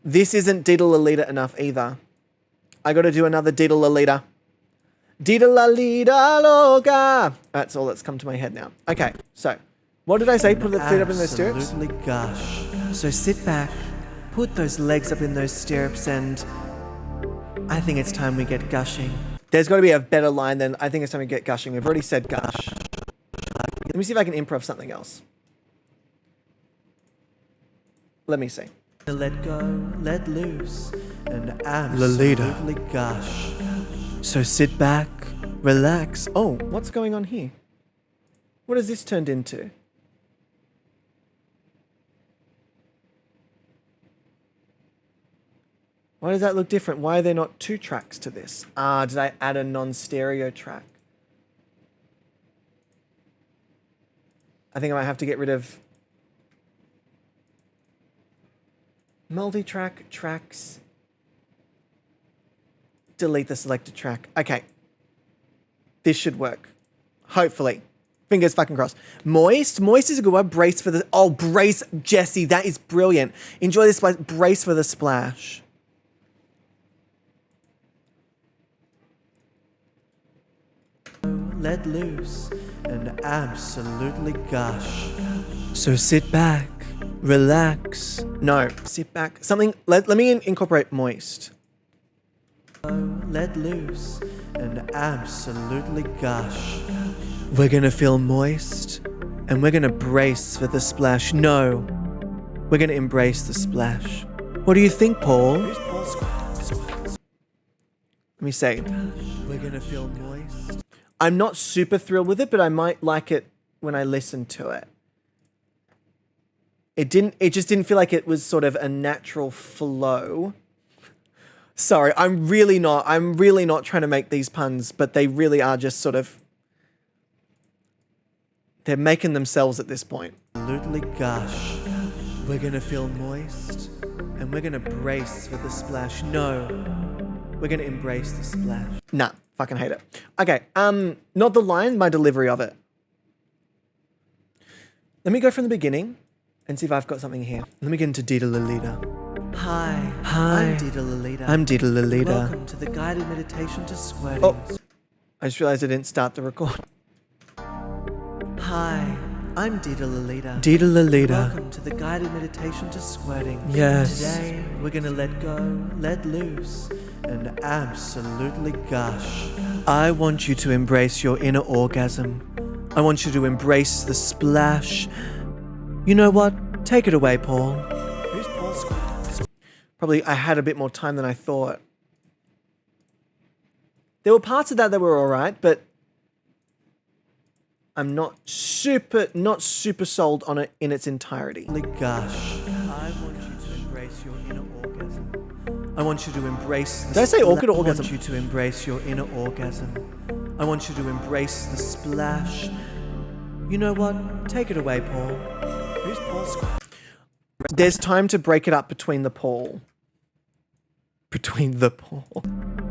This isn't Diddle-a-Lita enough either. I gotta do another Diddle-a-Lita. Diddle-a-Lita loga. That's all that's come to my head now. Okay, so what did I say? Put the feet up in those stirrups? Absolutely gush. So sit back, put those legs up in those stirrups, and I think it's time we get gushing. There's got to be a better line than I think it's time to get gushing. We've already said gush. Let me see if I can improv something else. Let me see. Let go, let loose, and absolutely gush. So sit back, relax. Oh, what's going on here? What has this turned into? Why does that look different? Why are there not 2 tracks to this? Did I add a non-stereo track? I think I might have to get rid of multi-track tracks. Delete the selected track. Okay. This should work. Hopefully. Fingers fucking crossed. Moist. Moist is a good one. Brace for the... Oh, brace, Jesse. That is brilliant. Enjoy this splash. Brace for the splash. Let loose, and absolutely gush. So sit back, relax. No. Sit back. Something... Let me incorporate moist. Let loose, and absolutely gush. We're gonna feel moist, and we're gonna brace for the splash. No, we're gonna embrace the splash. What do you think, Paul? Let me say. We're gonna feel moist. I'm not super thrilled with it, but I might like it when I listen to it. It just didn't feel like it was sort of a natural flow. Sorry, I'm really not trying to make these puns, but they really are just sort of... They're making themselves at this point. Absolutely gush. We're gonna feel moist, and we're gonna brace for the splash. No, we're gonna embrace the splash. Nah, fucking hate it. Okay, not the line, my delivery of it. Let me go from the beginning and see if I've got something here. Let me get into Diddle-a-Lita. Hi, Hi. I'm Diddle-a-Lita. I'm Diddle-a-Lita. Welcome to the guided meditation to squirting. Oh, I just realized I didn't start the record. Hi, I'm Diddle-a-Lita. Diddle-a-Lita. Welcome to the guided meditation to squirting. Yes. Today, we're gonna let go, let loose, and absolutely gush. I want you to embrace your inner orgasm. I want you to embrace the splash. You know what? Take it away, Paul. Who's Paul Squire? Probably I had a bit more time than I thought. There were parts of that were alright, but I'm not super sold on it in its entirety. Gosh. I want you to embrace your inner orgasm. I want you to embrace the Did I say orchid or orgasm? I want you to embrace your inner orgasm. I want you to embrace the splash. You know what? Take it away, Paul. Who's Paul Squire? There's time to break it up between the Paul. Between the Paul.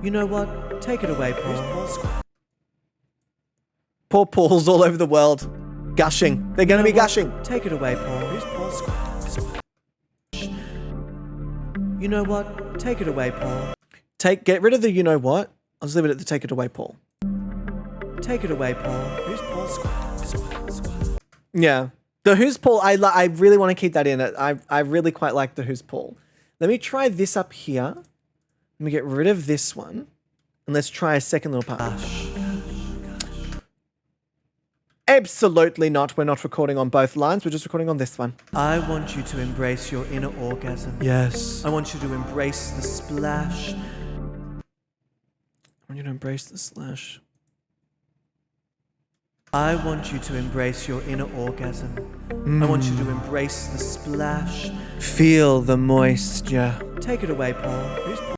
You know what? Take it away, Paul. Poor Pauls all over the world. Gushing. They're going to be gushing. Take it away, Paul. Who's Paul? You know what? Take it away, Paul. Get rid of the you know what. I'll just leave it at the take it away, Paul. Take it away, Paul. Who's Paul? Yeah. The who's Paul, I really want to keep that in. I really quite like the who's Paul. Let me try this up here. Let me get rid of this one. And let's try a second little part. Absolutely not. We're not recording on both lines. We're just recording on this one. I want you to embrace your inner orgasm. Yes. I want you to embrace the splash. I want you to embrace the slash. I want you to embrace your inner orgasm. I want you to embrace the splash. Feel the moisture. Take it away, Paul. Who's Paul?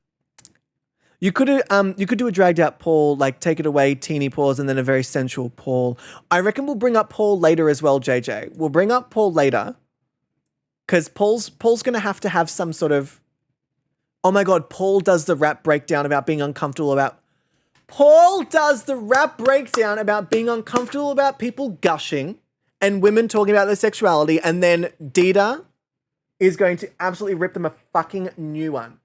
You could do a dragged out Paul, like take it away, teeny pause, and then a very sensual Paul. I reckon we'll bring up Paul later as well, JJ. We'll bring up Paul later. Because Paul's gonna have to have some sort of, oh my god, Paul does the rap breakdown about being uncomfortable about people gushing and women talking about their sexuality, and then Dita is going to absolutely rip them a fucking new one.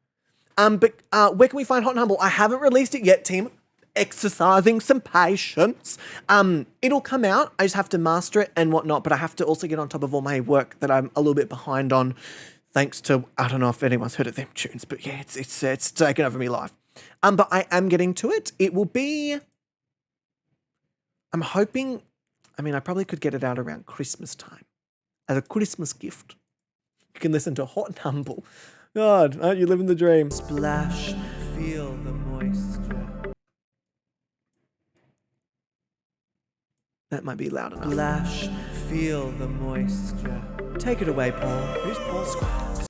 But where can we find Hot and Humble? I haven't released it yet, team. Exercising some patience. It'll come out. I just have to master it and whatnot, but I have to also get on top of all my work that I'm a little bit behind on, thanks to, I don't know if anyone's heard of them tunes, but yeah, it's taken over me live. But I am getting to it. It will be, I'm hoping, I mean, I probably could get it out around Christmas time as a Christmas gift. You can listen to Hot and Humble. God, aren't you living the dream? Splash. Feel the moisture. That might be loud enough. Splash. Feel the moisture. Take it away, Paul. Who's Paul?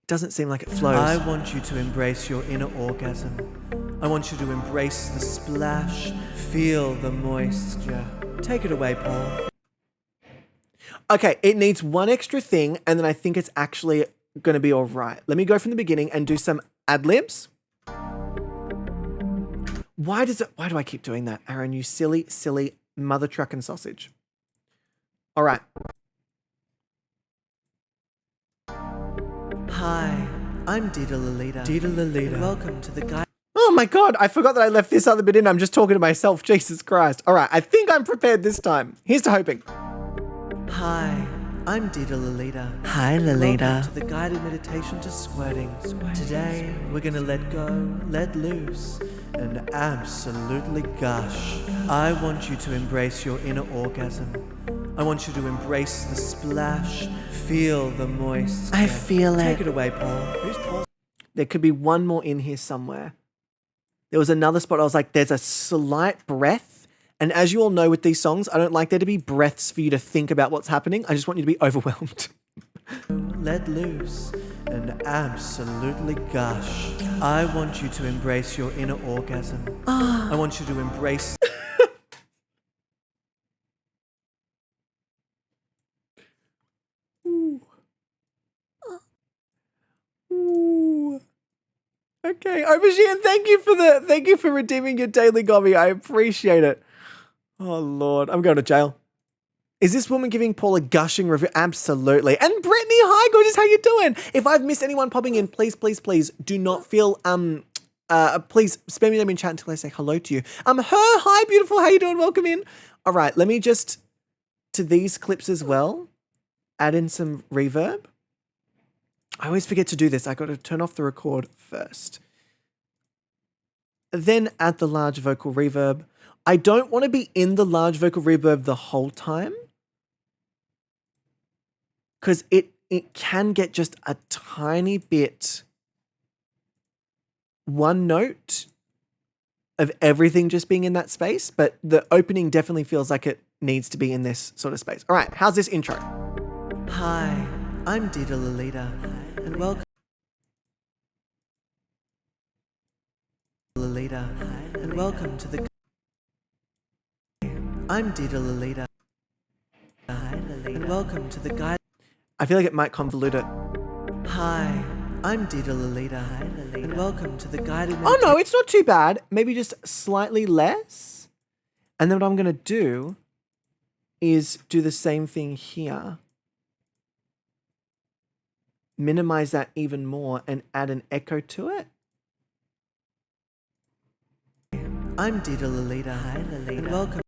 Doesn't seem like it flows. I want you to embrace your inner orgasm. I want you to embrace the splash. Feel the moisture. Take it away, Paul. Okay, it needs one extra thing, and then I think it's actually going to be all right. Let me go from the beginning and do some ad-libs. Why do I keep doing that, Aaron? You silly mother truck and sausage. All right. Hi, I'm Dita Lolita. Dita Lolita. Welcome to the guy. Oh my God, I forgot that I left this other bit in. I'm just talking to myself. Jesus Christ. All right, I think I'm prepared this time. Here's to hoping. Hi, I'm Dita Lolita. Hi, Lolita. Welcome to the guided meditation to squirting. Today, we're gonna let go, let loose, and absolutely gush. I want you to embrace your inner orgasm. I want you to embrace the splash. Feel the moist. I feel it. Take it away, Paul. Who's Paul? There could be one more in here somewhere. There was another spot I was like, there's a slight breath. And as you all know with these songs, I don't like there to be breaths for you to think about what's happening. I just want you to be overwhelmed. Let loose and absolutely gush. I want you to embrace your inner orgasm. I want you to embrace... Ooh. Okay, Aubergine, thank you for redeeming your daily gobby. I appreciate it. Oh Lord, I'm going to jail. Is this woman giving Paul a gushing review? Absolutely. And Brittany, hi, gorgeous, how you doing? If I've missed anyone popping in, please do not feel please spam your name in chat until I say hello to you. Hi, beautiful, how you doing? Welcome in. All right, let me just to these clips as well add in some reverb. I always forget to do this. I got to turn off the record first. Then add the large vocal reverb. I don't want to be in the large vocal reverb the whole time, because it can get just a tiny bit one note of everything just being in that space, but the opening definitely feels like it needs to be in this sort of space. All right, how's this intro? Hi, I'm Dita Lolita, and welcome... Lolita, and welcome to the... I'm Dita Lolita, and welcome to the guide... I feel like it might convolute it. Hi, I'm Dita Lolita, and welcome to the guided... Oh no, it's not too bad. Maybe just slightly less. And then what I'm going to do is do the same thing here. Minimize that even more and add an echo to it. I'm Dita Lolita. Hi, Lolita. And welcome.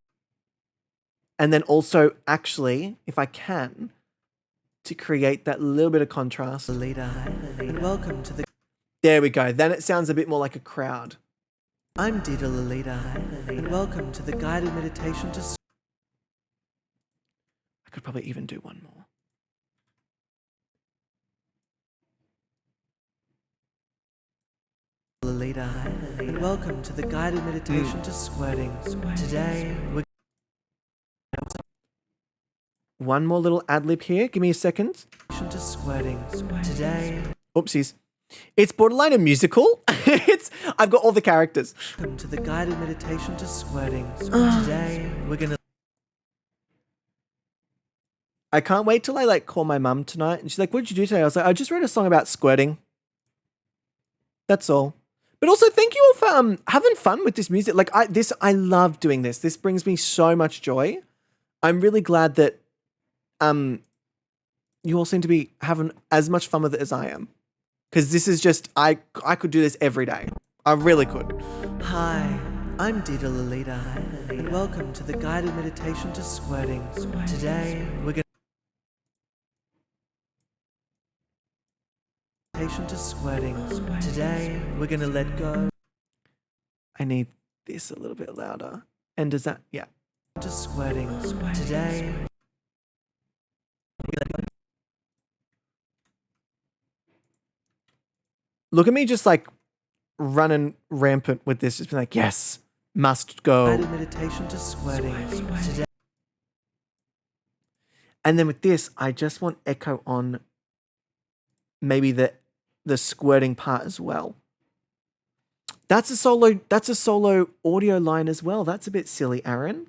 And then also, actually, if I can, to create that little bit of contrast. Lolita. Hi, Lolita. And welcome to the... There we go. Then it sounds a bit more like a crowd. I'm Dita Lolita. Hi, Lolita. And welcome to the guided meditation to... I could probably even do one more. Lolita. Hi, Lolita. And welcome to the guided meditation to squirting. Today, we're... One more little ad lib here. Give me a second. to squirting. Today, Oopsies. It's borderline a musical. I've got all the characters. welcome to the guided meditation to squirting. Today, we're gonna... I can't wait till I like call my mum tonight and she's like, what did you do today? I was like, I just wrote a song about squirting. That's all. But also thank you all for having fun with this music. Like I love doing this. This brings me so much joy. I'm really glad that you all seem to be having as much fun with it as I am. Because this is just, I could do this every day. I really could. Hi, I'm Dita Lolita. Hi, Lolita. And welcome to the guided meditation to squirting. Today, we're gonna... Meditation to squirting. Today, we're gonna let go I need this a little bit louder. And does that, yeah. to squirting. Today, Look at me just like running rampant with this. Just be like, yes, must go. guided meditation to squirting. Today, And then with this, I just want echo on maybe the squirting part as well. That's a solo audio line as well. That's a bit silly, Aaron.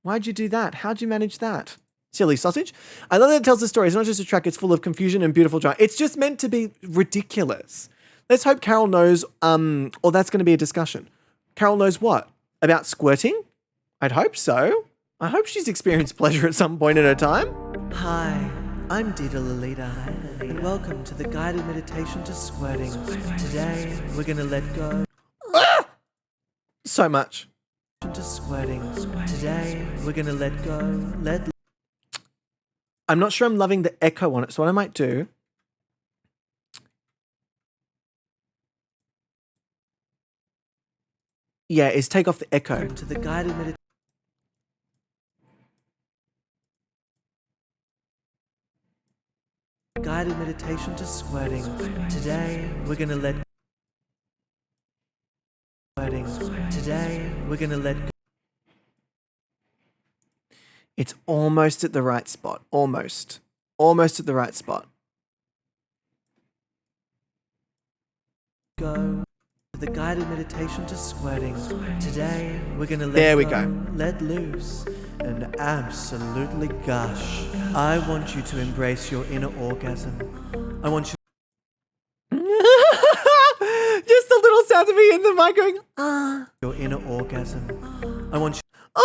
Why'd you do that? How'd you manage that? Silly sausage. I love that it tells the story. It's not just a track, it's full of confusion and beautiful drama. It's just meant to be ridiculous. Let's hope Carol knows, or that's going to be a discussion. Carol knows what? About squirting? I'd hope so. I hope she's experienced pleasure at some point in her time. hi, I'm Dita Lolita. Hi, Lolita. And welcome to the guided meditation to squirting. Today, we're gonna let go So much. to squirting. Today, we're gonna let go, let I'm not sure I'm loving the echo on it, so what I might do... Yeah, is take off the echo. to the guided meditation. Guided meditation to squirting. Today, we're gonna let squirting. Today, we're gonna let It's almost at the right spot. Almost. Almost at the right spot. go to the guided meditation to squirting. Today, we're gonna let There we go. let loose, and absolutely gush. I want you to embrace your inner orgasm. I want you Just a little sound of me in the mic going, ah. your inner orgasm. I want you Woo!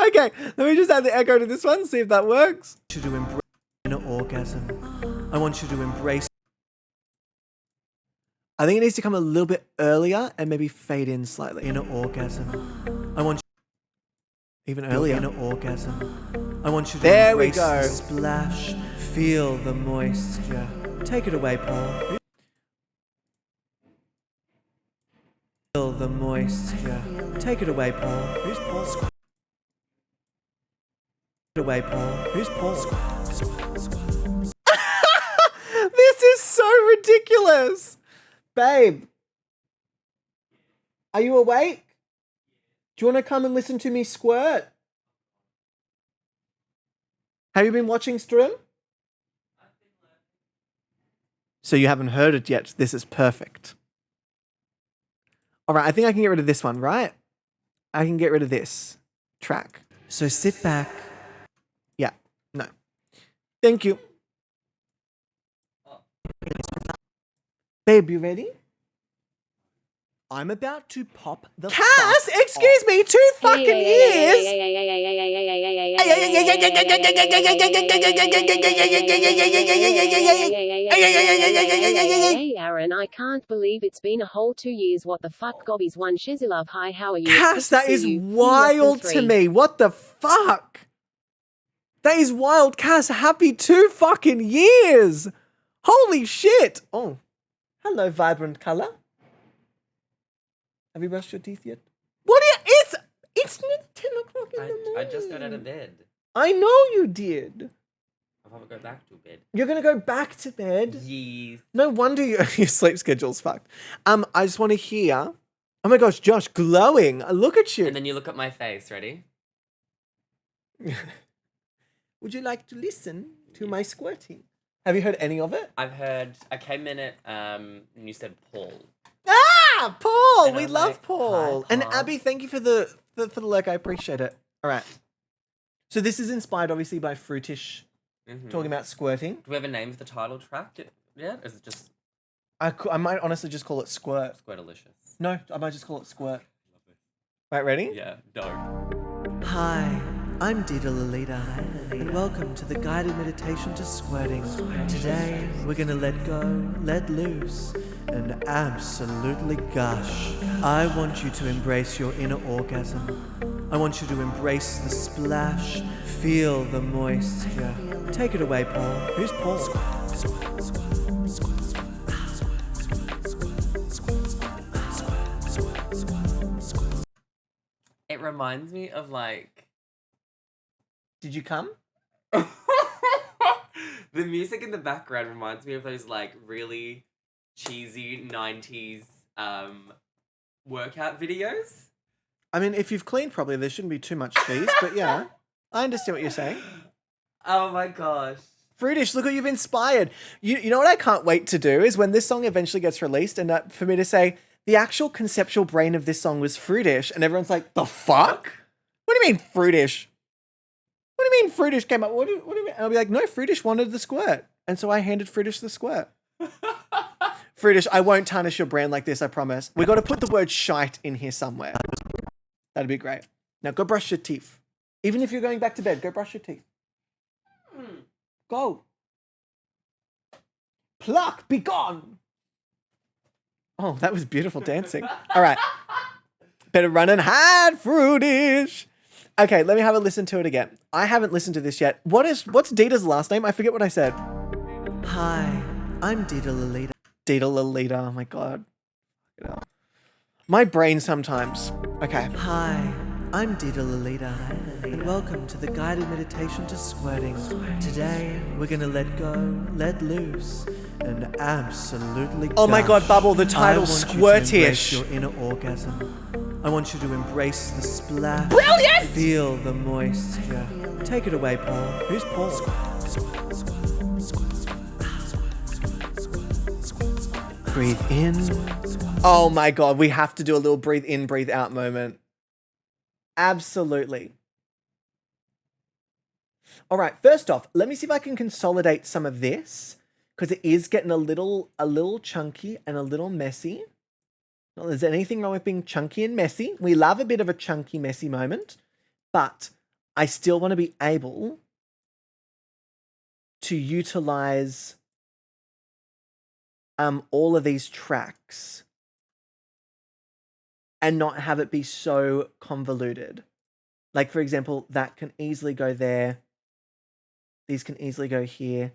Okay, let me just add the echo to this one, see if that works. to embrace your inner orgasm. I want you to embrace I think it needs to come a little bit earlier and maybe fade in slightly. inner orgasm. I want Even your earlier. inner orgasm. I want you to There we embrace go. the splash. Feel the moisture. Take it away, Paul. Feel the moisture. Take it away, Paul. Who's Paul? Take it away, Paul. Who's Paul? This is so ridiculous. Babe, are you awake? Do you want to come and listen to me squirt? Have you been watching Stream? So you haven't heard it yet. This is perfect. All right, I think I can get rid of this one, right? I can get rid of this track. So sit back. Yeah, no. Thank you. Babe, you ready? I'm about to pop the Cass, fuck excuse off. me, 2 fucking years. Hey, Aaron, I can't believe it's been a whole 2 years. What the fuck, Gobbies? One Shizilove. Hi, how are you? Cass, that is See you. wild to me. What the fuck? That is wild, Cass. Happy 2 fucking years. Holy shit. Oh, hello, vibrant color. Have you brushed your teeth yet? What? It's 10 o'clock in the morning. I just got out of bed. I know you did. I'll probably go back to bed. You're gonna go back to bed. Yes. No wonder your sleep schedule's fucked. I just want to hear. Oh my gosh, Josh, glowing. Look at you. And then you look at my face. Ready? Would you like to listen to my squirting? Have you heard any of it? I've heard. I came in at and you said Paul. Ah, Paul. And We I'm love like, Paul. hi, And Paul. Abby, thank you for the lurk. I appreciate it. All right. So this is inspired, obviously, by Fruitish Mm-hmm. talking about squirting. Do we have a name for the title track yet? Or is it just I might honestly just call it squirt. Squirtalicious? No, I might just call it squirt. Right, ready? Yeah. Don't. Hi, I'm Dita Lolita, and welcome to the guided meditation to squirting. Today, we're gonna let go, let loose, and absolutely gush. I want you to embrace your inner orgasm. I want you to embrace the splash, feel the moisture. Take it away, Paul. Who's Paul? It reminds me of like Did you come? the music in the background reminds me of those like really cheesy 90s workout videos. I mean, if you've cleaned properly, there shouldn't be too much cheese, but yeah, I understand what you're saying. Oh my gosh. Fruitish, look what you've inspired. You know what I can't wait to do is when this song eventually gets released and for me to say, the actual conceptual brain of this song was Fruitish, and everyone's like, the fuck? What do you mean Fruitish? What do you mean Fruitish came up? What do you mean? And I'll be like, no, Fruitish wanted the squirt. And so I handed Fruitish the squirt. Fruitish, I won't tarnish your brand like this, I promise. We got to put the word shite in here somewhere. That'd be great. Now go brush your teeth. Even if you're going back to bed, go brush your teeth. Go. Pluck, be gone. Oh, that was beautiful dancing. All right. Better run and hide, Fruitish. Okay, let me have a listen to it again. I haven't listened to this yet. What's Dita's last name? I forget what I said. Hi, I'm Dita Lolita. Dita Lolita. Oh my god. My brain sometimes. Okay. Hi, I'm Dita Lolita, and welcome to the guided meditation to squirting. Today, we're gonna let go, let loose, and absolutely Oh my god, gush. Bubble, the title I want you to embrace Squirtish. your inner orgasm. I want you to embrace the splash. Brilliant! Feel the moisture. Take it away, Paul. Who's Paul? Breathe in. Oh my god, we have to do a little breathe in, breathe out moment. Absolutely. All right, first off, let me see if I can consolidate some of this because it is getting a little chunky and a little messy. Not that there's anything wrong with being chunky and messy. We love a bit of a chunky, messy moment, but I still want to be able to utilize all of these tracks and not have it be so convoluted. Like, for example, that can easily go there. These can easily go here.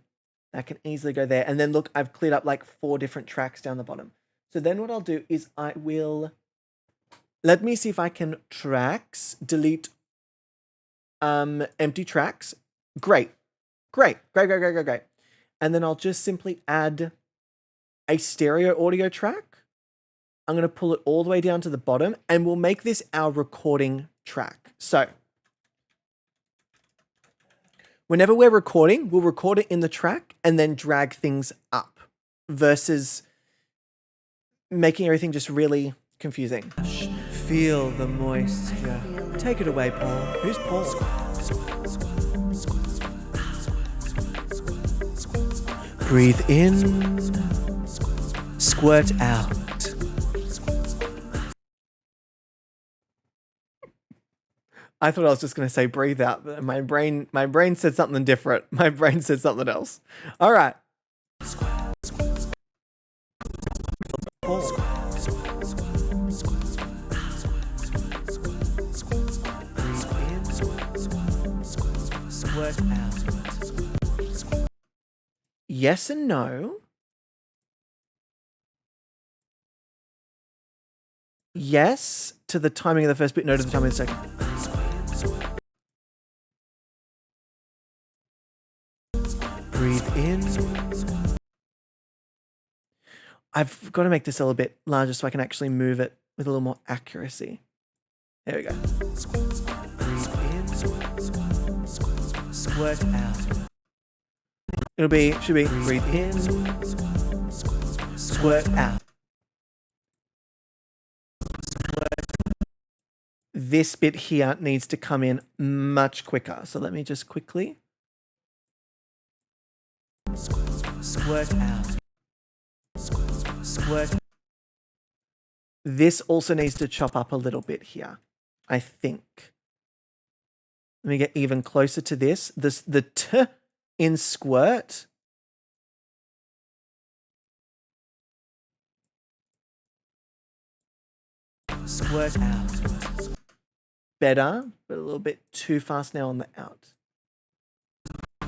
That can easily go there. And then look, I've cleared up like 4 different tracks down the bottom. So then what I'll do is I will... Let me see if I can tracks, delete empty tracks. Great. And then I'll just simply add a stereo audio track. I'm going to pull it all the way down to the bottom and we'll make this our recording track. So whenever we're recording, we'll record it in the track and then drag things up versus making everything just really confusing. Feel the moisture. Take it away, Paul. Who's Paul? Breathe in. Squirt out. I thought I was just going to say breathe out, but my brain said something different. My brain said something else. All right. Squirt out. Yes and no. Yes to the timing of the first bit, no to the timing of the second. Breathe in. I've got to make this a little bit larger so I can actually move it with a little more accuracy. There we go. Breathe in. Squirt out. Should be breathe in. Squirt out. This bit here needs to come in much quicker. So let me just quickly. Squirt out. Squirt. This also needs to chop up a little bit here, I think. Let me get even closer to this. The T in squirt. Squirt out. Better, but a little bit too fast now on the out.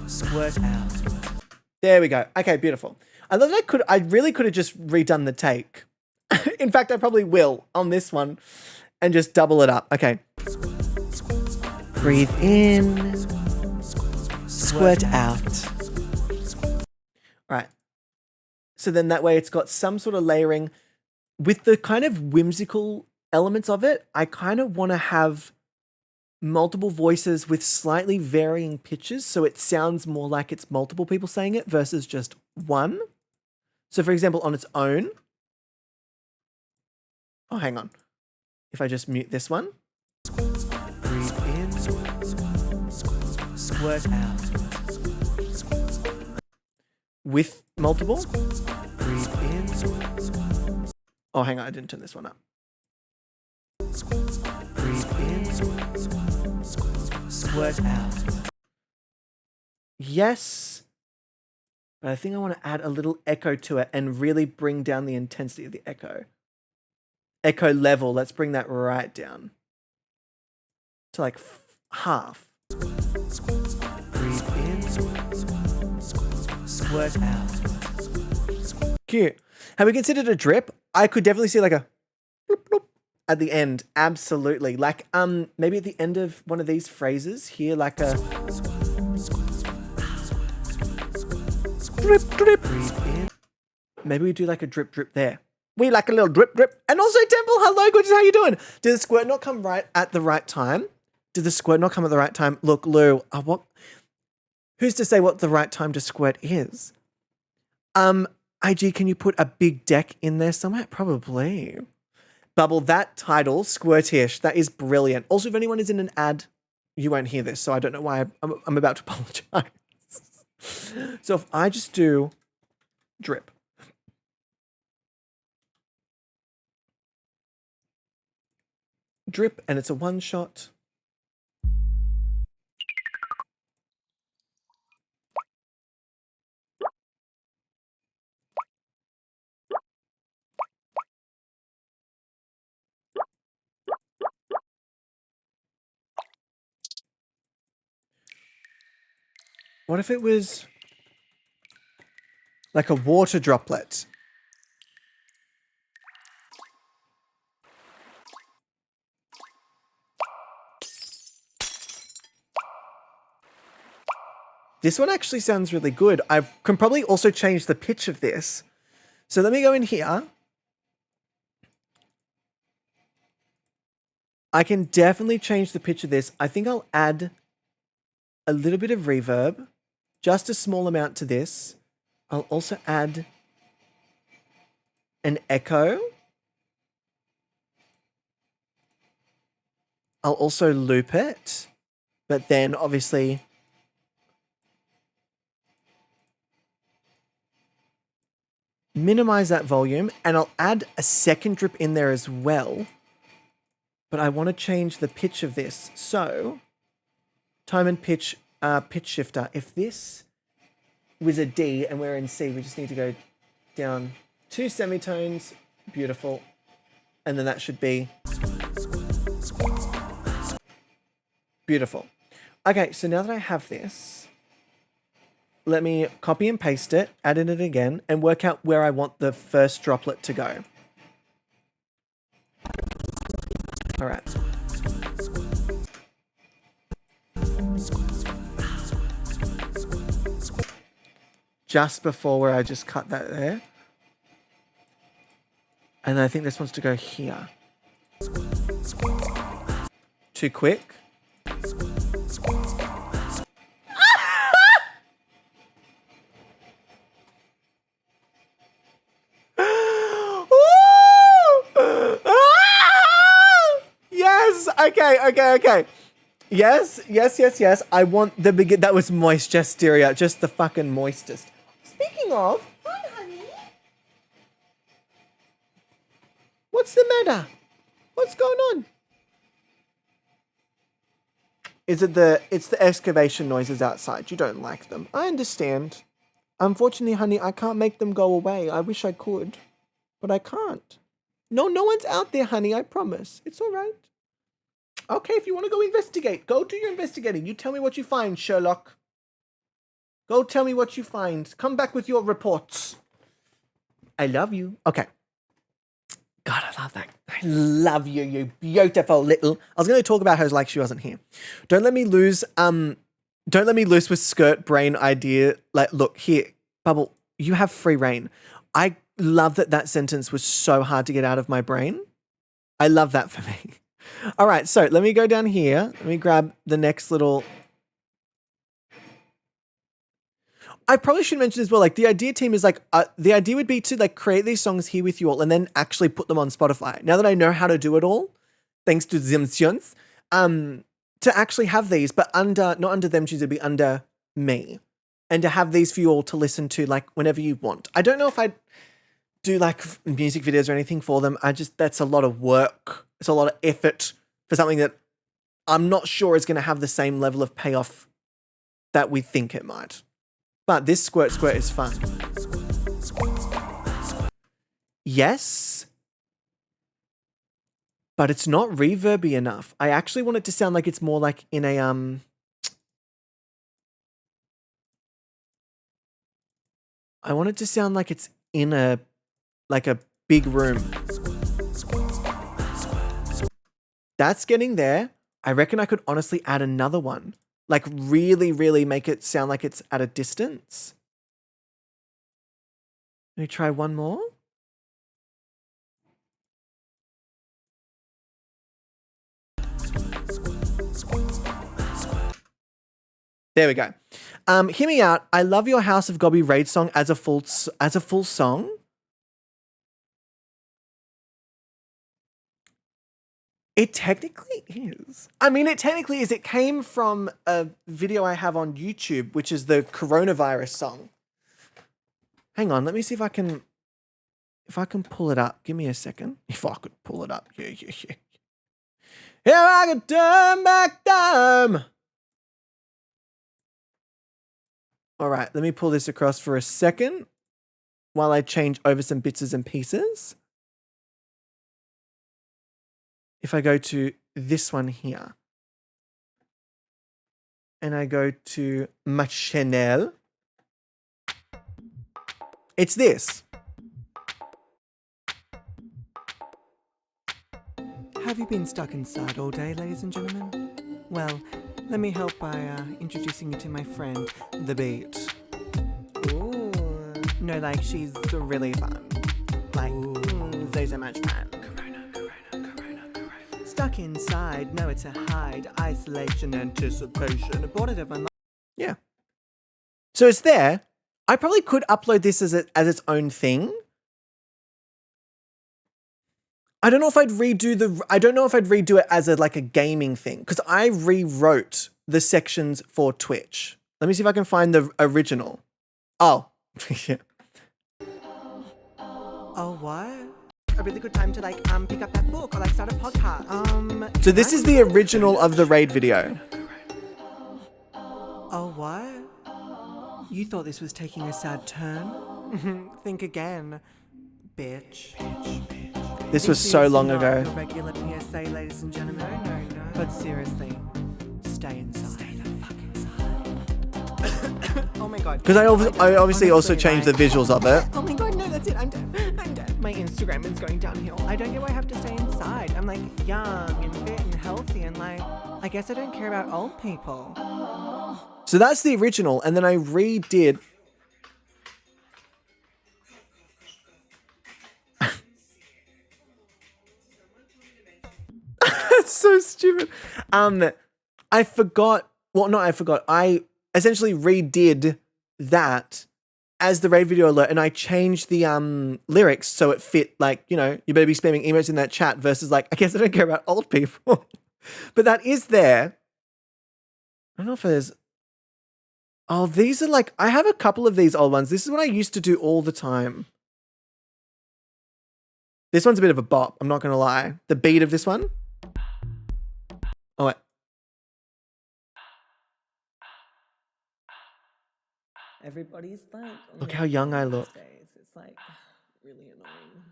Squirt out. There we go. Okay, beautiful. I love that I really could have just redone the take. In fact, I probably will on this one and just double it up. Okay. Breathe in. Squirt out. All right. So then that way it's got some sort of layering with the kind of whimsical elements of it. I kind of want to have multiple voices with slightly varying pitches so it sounds more like it's multiple people saying it versus just one. So for example, on its own. Oh, hang on. If I just mute this one. Breathe in. Squirt out. With multiple. Breathe in. Oh, hang on. I didn't turn this one up. Breathe in. Squirt out. Yes. But I think I want to add a little echo to it and really bring down the intensity of the echo. Echo level, let's bring that right down to like half. Breathe in. Squirt out. Cute. Have we considered a drip? I could definitely see like a bloop, bloop at the end. Absolutely. Like maybe at the end of one of these phrases here, like a drip drip. Breathe in. Maybe we do like a drip drip there. We like a little drip drip. And also Temple, hello, gorgeous, how you doing? Did the squirt not come right at the right time? Did the squirt not come at the right time? Look, Lou, what? Who's to say what the right time to squirt is? IG, can you put a big deck in there somewhere? Probably. Bubble, that title, Squirtish, that is brilliant. Also, if anyone is in an ad, you won't hear this, so I don't know why I'm about to apologize. So if I just do drip. Drip, and it's a one shot. What if it was like a water droplet? This one actually sounds really good. I can probably also change the pitch of this. So let me go in here. I can definitely change the pitch of this. I think I'll add a little bit of reverb, just a small amount to this. I'll also add an echo. I'll also loop it, but then obviously minimize that volume, and I'll add a second drip in there as well. but I want to change the pitch of this. So, time and pitch shifter. If this was a D and we're in C, we just need to go down 2 semitones. Beautiful. And then that should be beautiful. Okay, so now that I have this, let me copy and paste it, add in it again, and work out where I want the first droplet to go. All right. Just before where I just cut that there. And I think this wants to go here. Too quick. Yes. Okay. Yes. I want the begin. That was moist Jesteria. Just the fucking moistest. Speaking of, hi, honey. What's the matter? What's going on? It's the excavation noises outside. You don't like them. I understand. Unfortunately, honey, I can't make them go away. I wish I could, but I can't. No one's out there, honey. I promise. It's all right. Okay, if you want to go investigate, go do your investigating. You tell me what you find, Sherlock. Go tell me what you find. Come back with your reports. I love you. Okay. God, I love that. I love you, you beautiful little. I was going to talk about her like she wasn't here. Don't let me lose with skirt brain idea. Like, look here, Bubble, you have free reign. I love that sentence was so hard to get out of my brain. I love that for me. All right, so let me go down here. Let me grab the next little. I probably should mention as well, like the idea team is like, the idea would be to like create these songs here with you all and then actually put them on Spotify. Now that I know how to do it all, thanks to Zimsions, to actually have these, but not under them, it'd be under me. And to have these for you all to listen to like whenever you want. I don't know if I'd do like music videos or anything for them. That's a lot of work. It's a lot of effort for something that I'm not sure is going to have the same level of payoff that we think it might. But this squirt is fun. Yes. But it's not reverby enough. I actually want it to sound like it's more like in a I want it to sound like it's in a big room. That's getting there. I reckon I could honestly add another one. Like really, really make it sound like it's at a distance. Let me try one more. There we go. Hear me out. I love your House of Gobby raid song as a full song. It technically is. I mean, it technically is. It came from a video I have on YouTube, which is the coronavirus song. Hang on, let me see if I can pull it up. Give me a second. If I could pull it up. Yeah. Here I can turn back time. All right, let me pull this across for a second while I change over some bits and pieces. If I go to this one here and I go to Ma Chanel, it's this. Have you been stuck inside all day, ladies and gentlemen? Well, let me help by introducing you to my friend, The Beat. Ooh. No, like, she's really fun. Like, so much fun. Stuck inside, nowhere to hide, isolation, anticipation, aborted of my mind. Yeah. So it's there. I probably could upload this as its own thing. I don't know if I'd redo it as a gaming thing because I rewrote the sections for Twitch. Let me see if I can find the original. Oh, yeah. Oh, what? a really good time to like pick up that book or like start a podcast. So this is the original of the raid video. Oh, what? You thought this was taking a sad turn? Think again, bitch. This was so is long not ago. your regular PSA, ladies and gentlemen. No. But seriously, stay inside. Stay the fuck inside. Oh my god. Because I obviously also Honestly, changed the visuals of it. Oh my god, no, that's it. I'm dead. My Instagram is going downhill. I don't get why I have to stay inside. I'm like young and fit and healthy and like, I guess I don't care about old people. So that's the original, and then I redid. That's so stupid. I forgot. Well, not I forgot. I essentially redid that as the raid video alert, and I changed the lyrics so it fit like, you know, you better be spamming emotes in that chat versus like, I guess I don't care about old people. But that is there. I don't know if there's. Oh, these are like, I have a couple of these old ones. This is what I used to do all the time. This one's a bit of a bop, I'm not going to lie. The beat of this one. Oh, wait. Everybody's like, Look how young I look. It's like really annoying.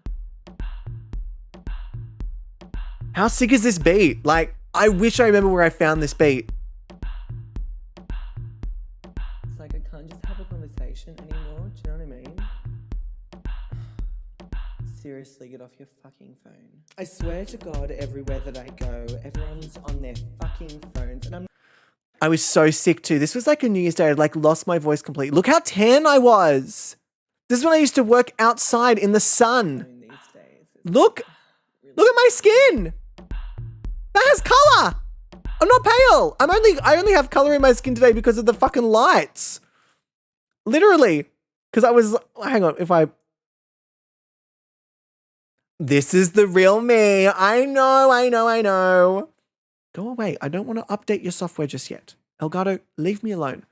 How sick is this beat? Like, I wish I remember where I found this beat. It's like I can't just have a conversation anymore. Do you know what I mean? Seriously, get off your fucking phone. I swear to God, everywhere that I go, everyone's on their fucking phones, and I was so sick too. This was like a New Year's Day. I'd like lost my voice completely. Look how tan I was. This is when I used to work outside in the sun. these days. Look at my skin. That has color. I'm not pale. I only have color in my skin today because of the fucking lights. Literally. Because I was, hang on, this is the real me. I know. Go away. I don't want to update your software just yet. Elgato, leave me alone.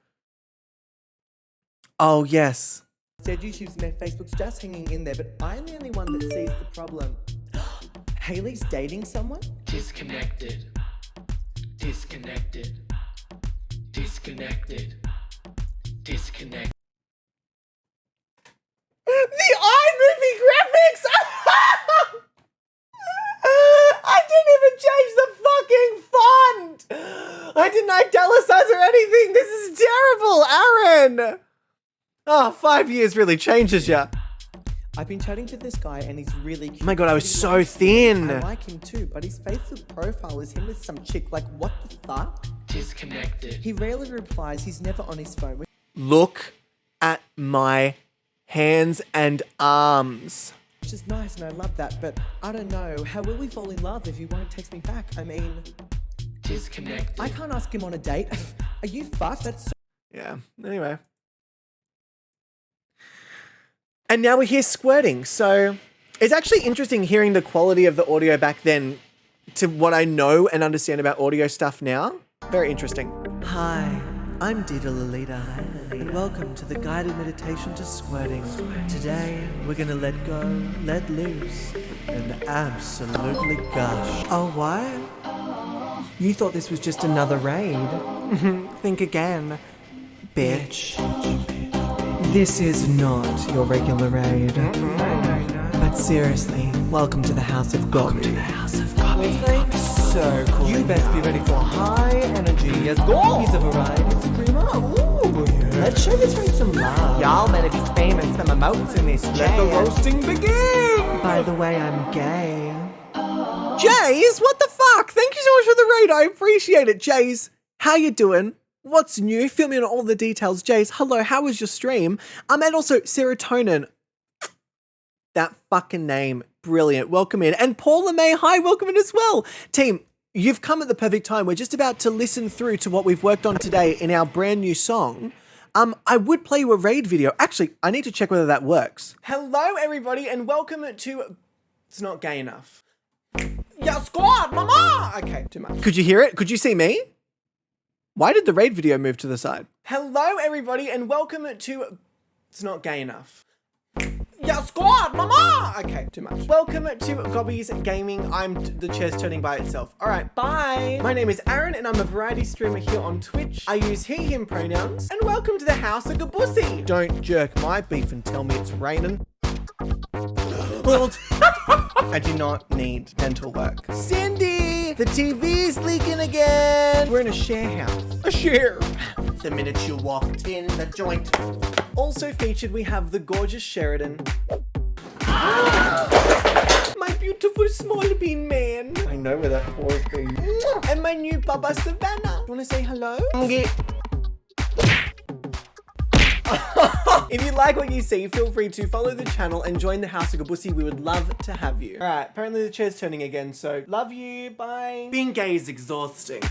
Oh, yes. Said YouTube's met, Facebook's just hanging in there, but I'm the only one that sees the problem. Hailey's dating someone? Disconnected. Disconnected. Disconnected. Disconnected. The iMovie graphics! I didn't even change the fucking font! I didn't italicize or anything! This is terrible, Aaron! Oh, 5 years really changes ya. I've been chatting to this guy and he's really cute. Oh my god, I was so thin. I like him too, but his Facebook profile is him with some chick. Like, what the fuck? Disconnected. He rarely replies. He's never on his phone. Look at my hands and arms. Which is nice and I love that, but I don't know. How will we fall in love if he won't text me back? I mean, Disconnected. I can't ask him on a date. Are you fucked? That's so Yeah, anyway. And now we're here squirting. So it's actually interesting hearing the quality of the audio back then to what I know and understand about audio stuff now. Very interesting. Hi, I'm Dita Lolita, and welcome to the guided meditation to squirting. Today, we're gonna let go, let loose, and absolutely gush. Oh, what? You thought this was just another raid? Think again, bitch. This is not your regular raid. But seriously, welcome to the House of Gobi. So cool. You best be ready for high energy as Gobi's have arrived. It's Prima. Ooh, yeah. Let's show this raid some love. Y'all better be spamming some emotes in this. Let the roasting begin. By the way, I'm gay. Jays, what the fuck? Thank you so much for the raid. I appreciate it, Jays. How you doing? What's new? Fill me in on all the details. Jays, hello, how was your stream? And also, Serotonin. That fucking name. Brilliant. Welcome in. And Paula May, hi, welcome in as well. Team, you've come at the perfect time. We're just about to listen through to what we've worked on today in our brand new song. I would play you a raid video. Actually, I need to check whether that works. Hello, everybody, and welcome to... It's not gay enough. Yeah, squad, mama! Okay, too much. Could you hear it? Could you see me? Why did the raid video move to the side? Hello, everybody, and welcome to... It's not gay enough. Yeah, squad, mama! Okay, too much. Welcome to Gobby's Gaming. The chair's turning by itself. All right, bye. My name is Aaron and I'm a variety streamer here on Twitch. I use he, him pronouns. And welcome to the House of Gabussy. Don't jerk my beef and tell me it's raining. Well, I do not need dental work. Cindy, the TV's leaking again. We're in a share house. A share. The minute you walked in the joint. Also featured, we have the gorgeous Sheridan. My beautiful small bean man. I know where that paws be. And my new Baba Savannah. You want to say hello? If you like what you see, feel free to follow the channel and join the House of Gabussy. We would love to have you. All right, apparently the chair's turning again, so love you, bye. Being gay is exhausting.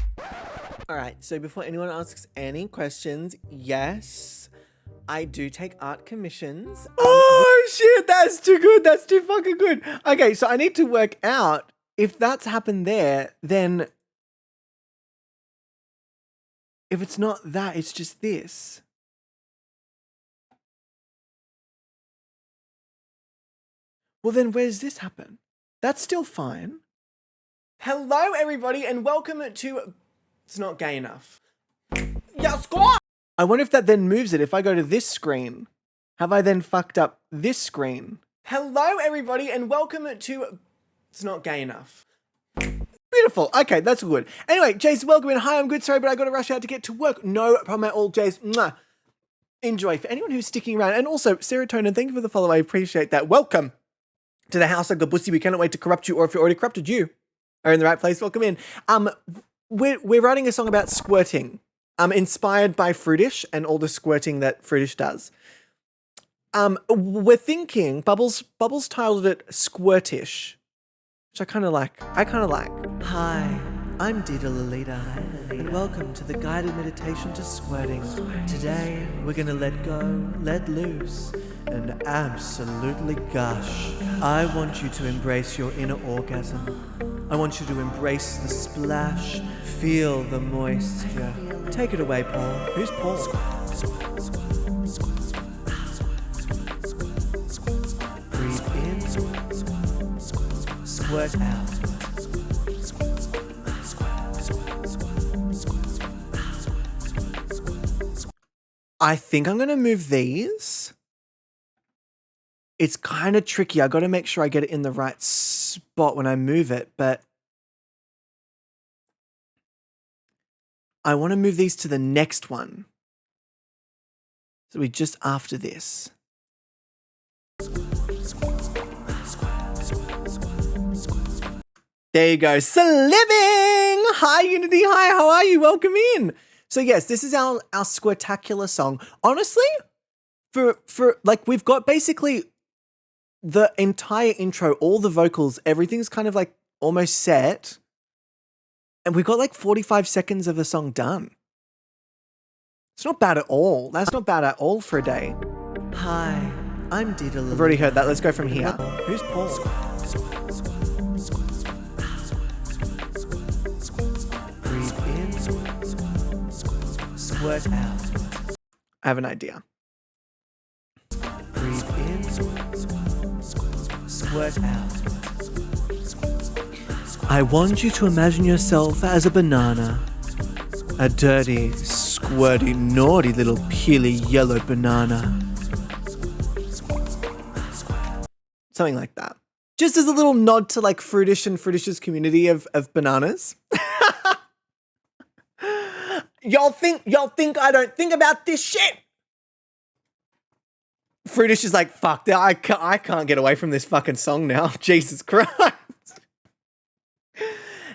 All right, so before anyone asks any questions, yes, I do take art commissions. Oh shit, that's too good. That's too fucking good. Okay, so I need to work out if that's happened there, then if it's not that, it's just this. Well, then where does this happen? That's still fine. Hello, everybody, and welcome to... It's not gay enough. Yeah, squad! I wonder if that then moves it if I go to this screen. Have I then fucked up this screen? Hello, everybody, and welcome to... It's not gay enough. Beautiful. Okay, that's good. Anyway, Jace, welcome in. Hi, I'm good. Sorry, but I got to rush out to get to work. No problem at all, Jace. Mwah. Enjoy. For anyone who's sticking around, and also, Serotonin, thank you for the follow. I appreciate that. Welcome to the House of Gabussy. We cannot wait to corrupt you, or if you're already corrupted, you are in the right place. Welcome in. We're writing a song about squirting, inspired by Fruitish and all the squirting that Fruitish does. We're thinking Bubbles titled it Squirtish, which I kind of like. Hi, I'm Dita Lolita, and welcome to the guided meditation to squirting. Today, we're gonna let go, let loose, and absolutely gush. I want you to embrace your inner orgasm. I want you to embrace the splash, feel the moisture. Take it away, Paul. Who's Paul? Breathe in, squirt out. I think I'm going to move these. It's kind of tricky. I got to make sure I get it in the right spot when I move it, but I want to move these to the next one. So we're just after this. There you go. Sliving! Hi, Unity. Hi, how are you? Welcome in. So yes, this is our Squirtacular song. Honestly, for like, we've got basically the entire intro, all the vocals, everything's kind of like almost set. And we've got like 45 seconds of the song done. It's not bad at all. That's not bad at all for a day. Hi, I'm Dita Lolita. I've already heard that. Let's go from here. Who's Paul? Breathe in, squirt out. I have an idea. Breathe in, squirt out. I want you to imagine yourself as a banana. A dirty, squirty, naughty little peely yellow banana. Something like that. Just as a little nod to like Fruitish and Fruitish's community of bananas. Y'all think I don't think about this shit? Fruitish is like, fuck, I can't get away from this fucking song now. Jesus Christ.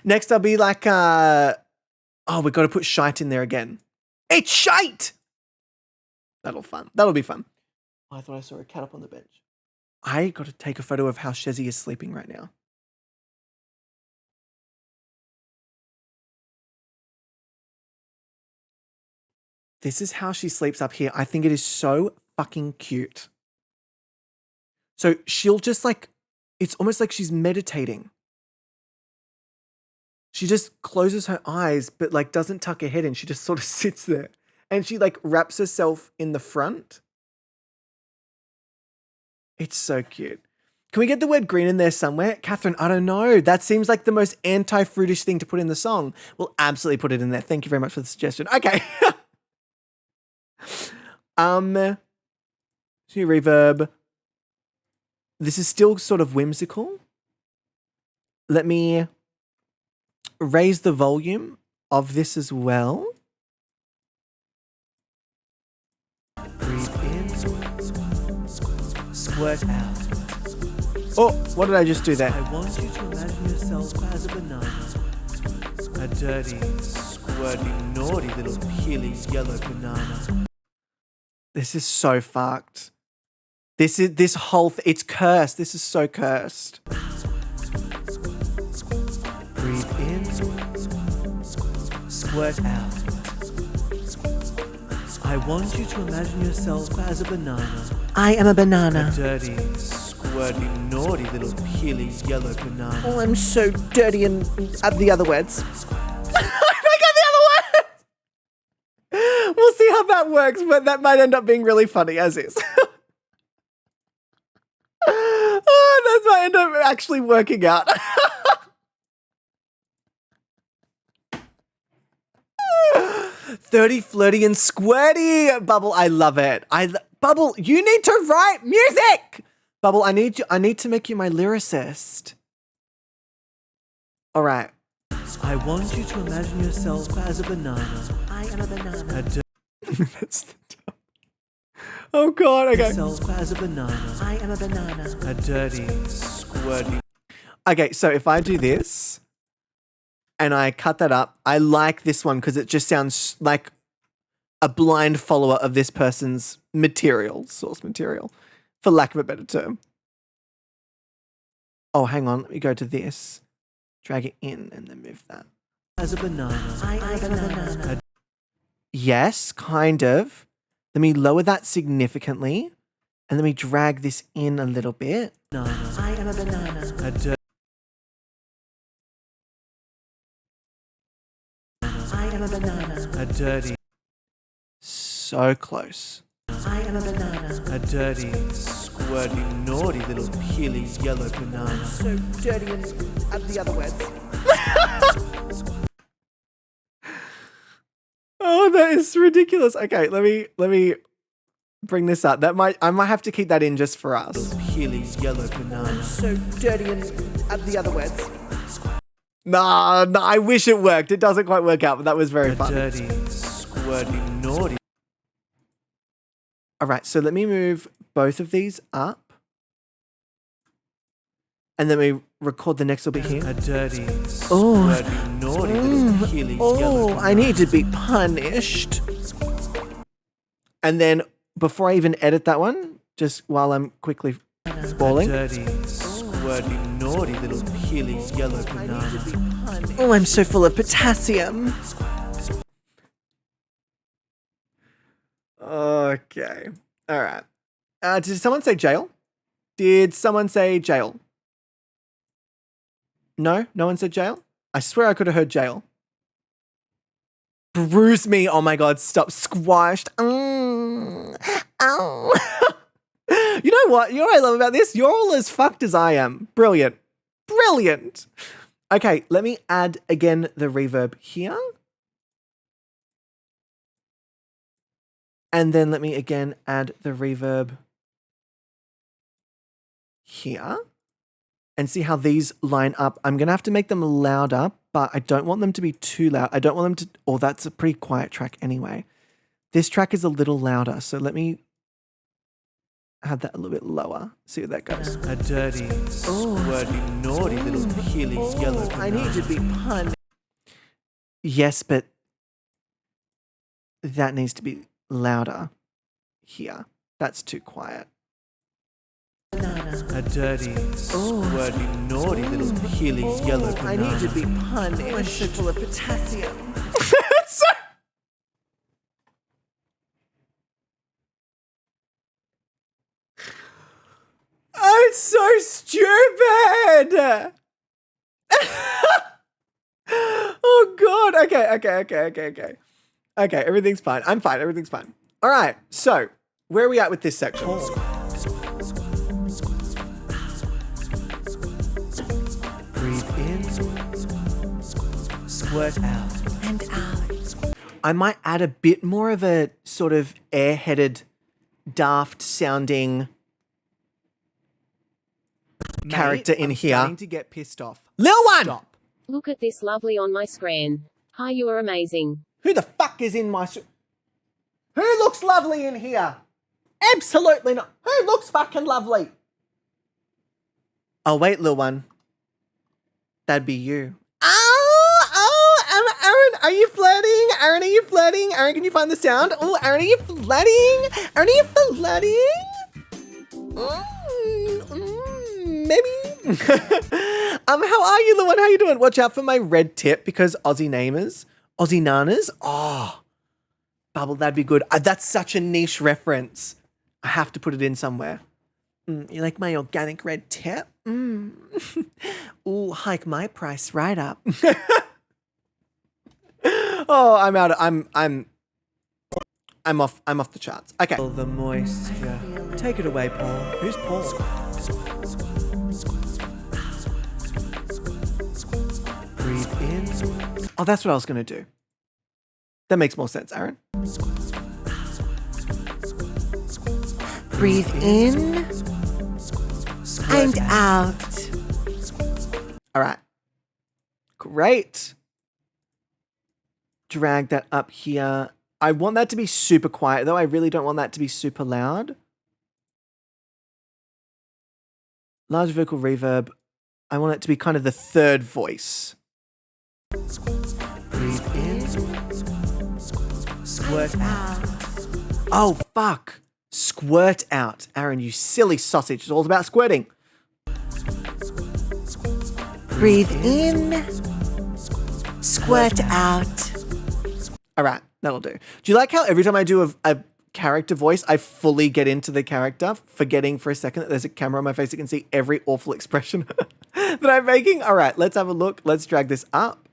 Next I'll be like, oh, we've got to put shite in there again. It's shite! That'll be fun. Oh, I thought I saw a cat up on the bench. I got to take a photo of how Shezzy is sleeping right now. This is how she sleeps up here. I think it is so fucking cute. So she'll just like, it's almost like she's meditating. She just closes her eyes, but like doesn't tuck her head in. She just sort of sits there and she like wraps herself in the front. It's so cute. Can we get the word green in there somewhere? Catherine, I don't know. That seems like the most anti-fruitish thing to put in the song. We'll absolutely put it in there. Thank you very much for the suggestion. Okay. See reverb. This is still sort of whimsical. Let me raise the volume of this as well. Breathe in, squirt out. Oh, what did I just do there? I want you to imagine yourself as a banana. A dirty, squirty, naughty little peely yellow banana. This is so fucked. This whole it's cursed. This is so cursed. Breathe in, squirt out. I want you to imagine yourself as a banana. I am a A banana. dirty, squirty, naughty little peely yellow banana. Oh, I'm so dirty and the other words. I got the other words. We'll see how that works, but that might end up being really funny as is. Oh, that might end up actually working out. "30, flirty, and squirty." Bubble, I love it. Bubble, you need to write music. Bubble, I need to make you my lyricist. All right. I want you to imagine yourself as a banana. I am a banana. A dirty That's the top. Oh God. Okay. yourself as a banana. I am a banana. A dirty, squirty. Okay, so if I do this and I cut that up, I like this one because it just sounds like a blind follower of this person's source material, for lack of a better term. Oh, hang on. Let me go to this. Drag it in and then move that. As a banana. I am a banana. Yes, kind of. Let me lower that significantly and let me drag this in a little bit. Banana. I am a banana. A dirty. I am a banana. A dirty. So close. I am a banana. A dirty, squirty, naughty little peely yellow banana. So dirty and the other words. Oh, that is ridiculous. Okay, let me bring this up. I might have to keep that in just for us. Peely yellow banana. So dirty and the other words. Nah, I wish it worked. It doesn't quite work out, but that was very A fun. dirty, squirty, naughty. All right, so let me move both of these up. And then we record the next little bit here. A dirty, Oh. squirty, naughty little peely yellow banana. I need to be punished. And then before I even edit that one, just while I'm quickly A scrolling. dirty, squirty, naughty little peely yellow banana. Oh, I'm so full of potassium. Okay. All right. Did someone say jail? Did someone say jail? No? No one said jail? I swear I could have heard jail. Bruise me. Oh my God. Stop. Squashed. Ow. You know what? You know what I love about this? You're all as fucked as I am. Brilliant. Brilliant. Okay. Let me add again the reverb here. And then let me again add the reverb here and see how these line up. I'm going to have to make them louder, but I don't want them to be too loud. I don't want them to, oh, that's a pretty quiet track anyway. This track is a little louder, so let me add that a little bit lower. See where that goes. A dirty, squirty, naughty little peely yellow banana. I need to be punished. Yes, but that needs to be louder here. That's too quiet. A dirty, squirty, naughty little peely yellow banana. I need to be punished. I'm so full of potassium. Oh, it's so stupid. Oh God. Okay. Okay, everything's fine. I'm fine. Everything's fine. All right. So, where are we at with this section? Squirt out. And out. I might add a bit more of a sort of airheaded, daft sounding character in here. Starting to get pissed off. Lil One! Stop. Look at this lovely on my screen. Hi, you are amazing. Who the fuck is in my... Who looks lovely in here? Absolutely not. Who looks fucking lovely? Oh, wait, Lil One. That'd be you. Aaron, are you flirting? Aaron, are you flirting? Aaron, can you find the sound? Oh, Aaron, are you flirting? Aaron, are you flirting? Maybe. How are you, Lil One? How you doing? Watch out for my red tip because Aussie namers. Aussie nanas. Oh, Bubble, that'd be good. That's such a niche reference. I have to put it in somewhere. You like my organic red tip? Ooh, hike my price right up. Oh, I'm out. I'm off the charts. Okay. The moisture. Take it away, Paul. Who's Paul? Breathe in. Oh, that's what I was gonna do. That makes more sense, Aaron. Breathe in and out. All right. Great. Drag that up here. I want that to be super quiet, though. I really don't want that to be super loud. Large vocal reverb. I want it to be kind of the third voice. Breathe in. Squirt out. Oh, fuck. Squirt out. Aaron, you silly sausage. It's all about squirting. Breathe in. Squirt out. All right, that'll do. Do you like how every time I do a character voice, I fully get into the character, forgetting for a second that there's a camera on my face that can see every awful expression that I'm making? All right, let's have a look. Let's drag this up.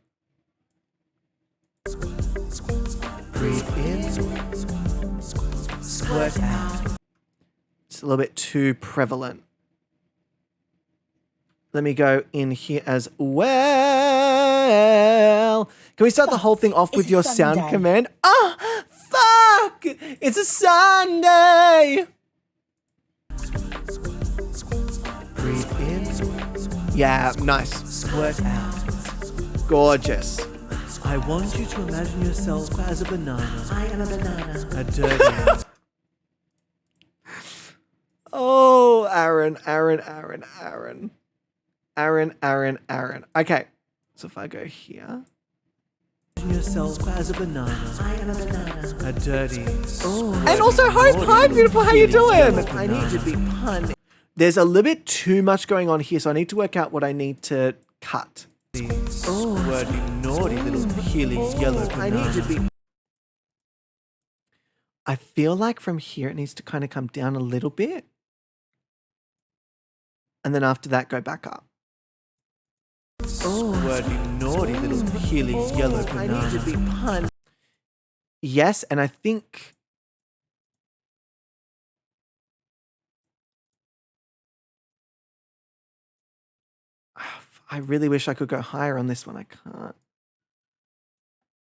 Breathe in. Squirt out. It's a little bit too prevalent. Let me go in here as well. Can we start the whole thing off with your sound command? Ah, fuck! It's a Sunday! Breathe in. Yeah, nice. Squirt out. Gorgeous. I want you to imagine yourself as a banana. I am a banana. A dirty. Oh, Aaron. Okay, so if I go here. Imagine yourself as a banana. I am a banana. A dirty. Oh. And also, hi, beautiful. How you doing? I need to be pun. There's a little bit too much going on here, so I need to work out what I need to cut. Squirty, naughty little peely yellow banana. I need to be. I feel like from here it needs to kind of come down a little bit. And then after that, go back up. Squirty, naughty little peely yellow banana. I need to be pun. Yes, and I think. I really wish I could go higher on this one. I can't.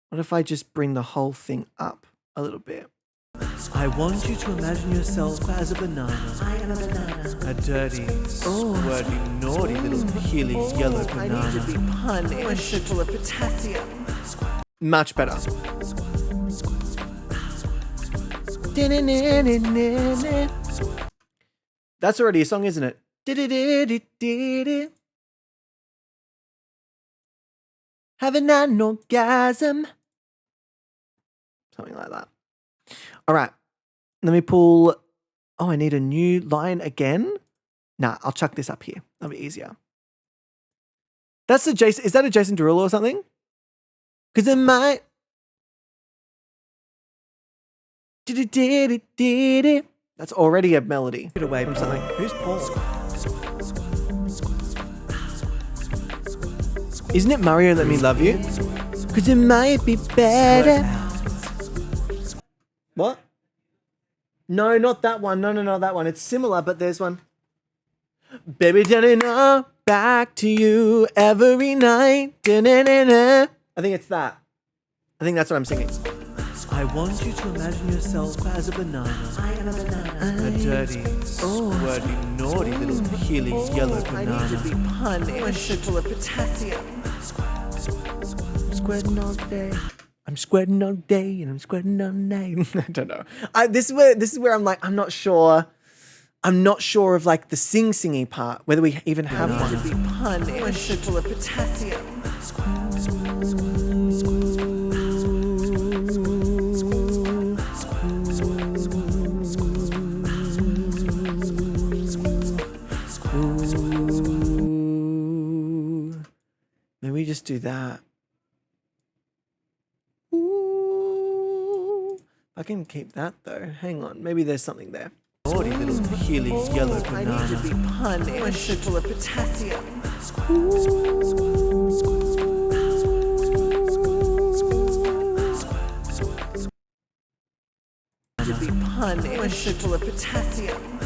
What if I just bring the whole thing up a little bit? I want you to imagine yourself as a banana. I am a banana. A dirty, squirty, naughty little peely yellow banana. I need to be punished. Full of potassium. Much better. That's already a song, isn't it? Having an orgasm. Something like that. All right. Let me pull. Oh, I need a new line again. Nah, I'll chuck this up here. That'll be easier. That's the Jason. Is that a Jason Derulo or something? Because it might. That's already a melody. Get away from something. Who's Paul? Isn't it Mario Let Me Love You? Because it might be better. What? No, not that one. No, not that one. It's similar, but there's one. Baby, da-na-na, back to you every night. Da-na-na-na, I think it's that. I think that's what I'm singing. I want you to imagine yourself as a banana. I am a banana. A dirty, squirty, naughty little peely yellow I need to be banana. punished. I'm so full of potassium. I'm squirting all day. I'm squirting all day and I'm squirting all night. I don't know. This is where I'm like, I'm not sure. I'm not sure of like the singy part, whether we even have I need to one. be punished. I'm so full of potassium. Ooh. Maybe we just do that. Ooh. I can keep that though. Hang on. Maybe there's something there. Naughty little peely yellow I need to be banana. punished. I'm so full of potassium. To be punished. I'm so full of potassium.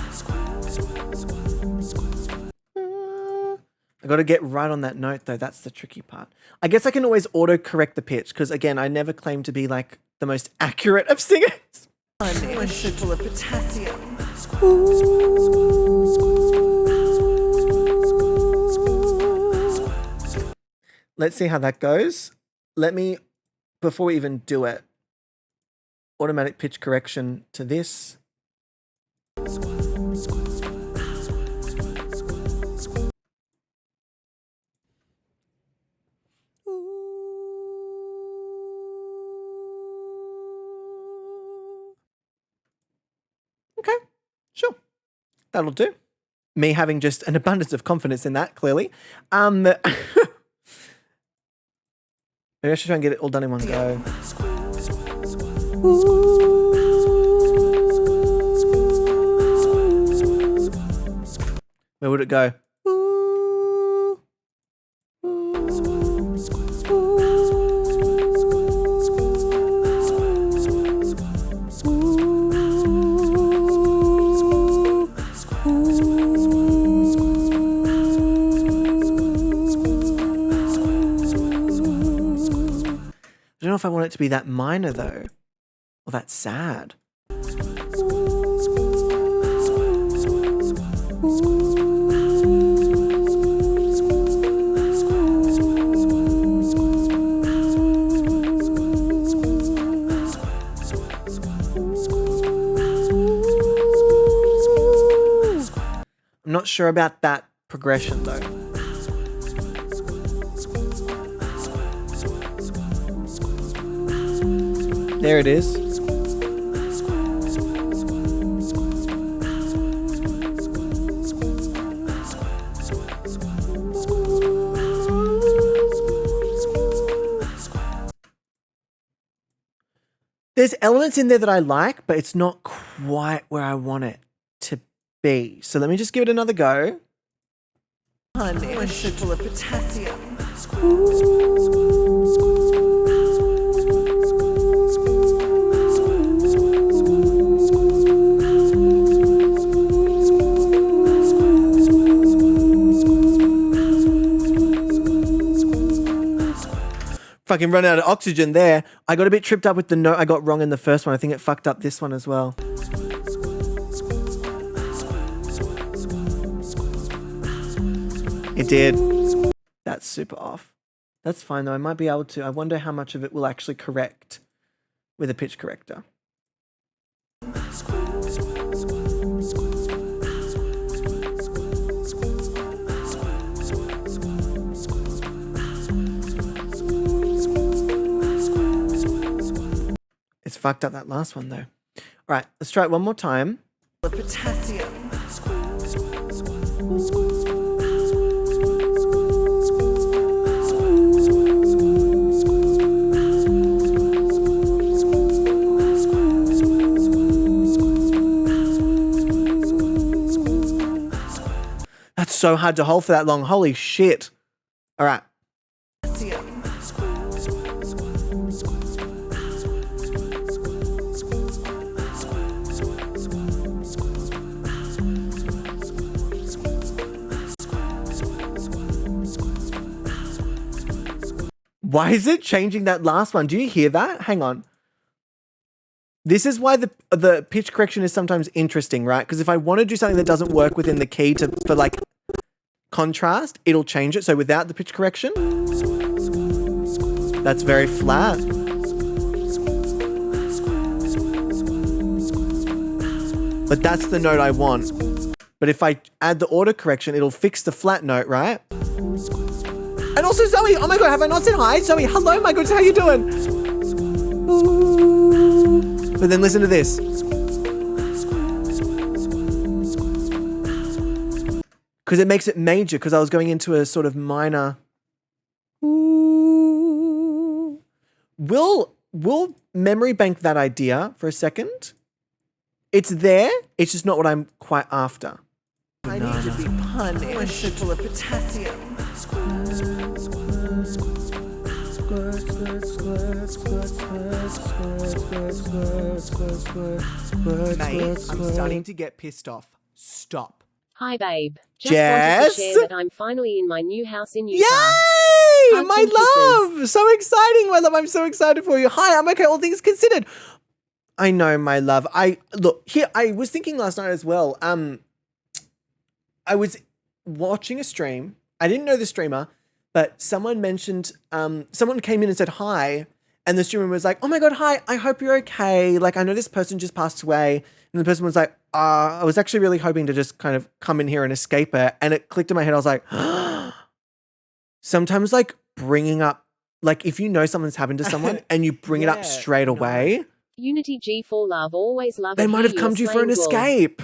I got to get right on that note though. That's the tricky part. I guess I can always auto correct the pitch because again, I never claim to be like the most accurate of singers. Punished. I'm so full of potassium. Let's see how that goes. Let me, before we even do it, automatic pitch correction to this. Okay, sure. That'll do. Me having just an abundance of confidence in that, clearly. Maybe I should try and get it all done in one go. Where would it go? I don't know if I want it to be that minor though, or that sad. I'm not sure about that progression though. There it is. There's elements in there that I like, but it's not quite where I want it to be. So let me just give it another go. Punished. I'm so full of potassium. Fucking run out of oxygen there. I got a bit tripped up with the note I got wrong in the first one. I think it fucked up this one as well. It did. That's super off. That's fine though. I might be able to. I wonder how much of it will actually correct with a pitch corrector. It's fucked up that last one though. All right, let's try it one more time. Full of potassium. That's so hard to hold for that long. Holy shit. All right. Potassium. Why is it changing that last one? Do you hear that? Hang on. This is why the pitch correction is sometimes interesting, right? Because if I want to do something that doesn't work within the key for like contrast, it'll change it. So without the pitch correction, that's very flat. But that's the note I want. But if I add the auto correction, it'll fix the flat note, right? And also Zoe, oh my God, have I not said hi? Zoe, hello, my goodness, how you doing? Ooh. But then listen to this. Because it makes it major, because I was going into a sort of minor. Ooh. We'll memory bank that idea for a second. It's there, it's just not what I'm quite after. I need to be punished. It's full of potassium. Mate, I'm starting to get pissed off. Stop. Hi, babe. Just Jess? wanted to share that I'm finally in my new house in Utah. Yay! Hugs My and kisses. love! So exciting, my love. I'm so excited for you. Hi, I'm okay, all things considered. I know, my love. I was thinking last night as well. I was watching a stream. I didn't know the streamer, but someone mentioned, someone came in and said hi, and the streamer was like, oh my God, hi, I hope you're okay. Like, I know this person just passed away. And the person was like, I was actually really hoping to just kind of come in here and escape it. And it clicked in my head. I was like, sometimes like bringing up, like if you know something's happened to someone and you bring it up straight away, Unity G4 love, always love they it. might have Here, come to you for an Slain Bull. escape.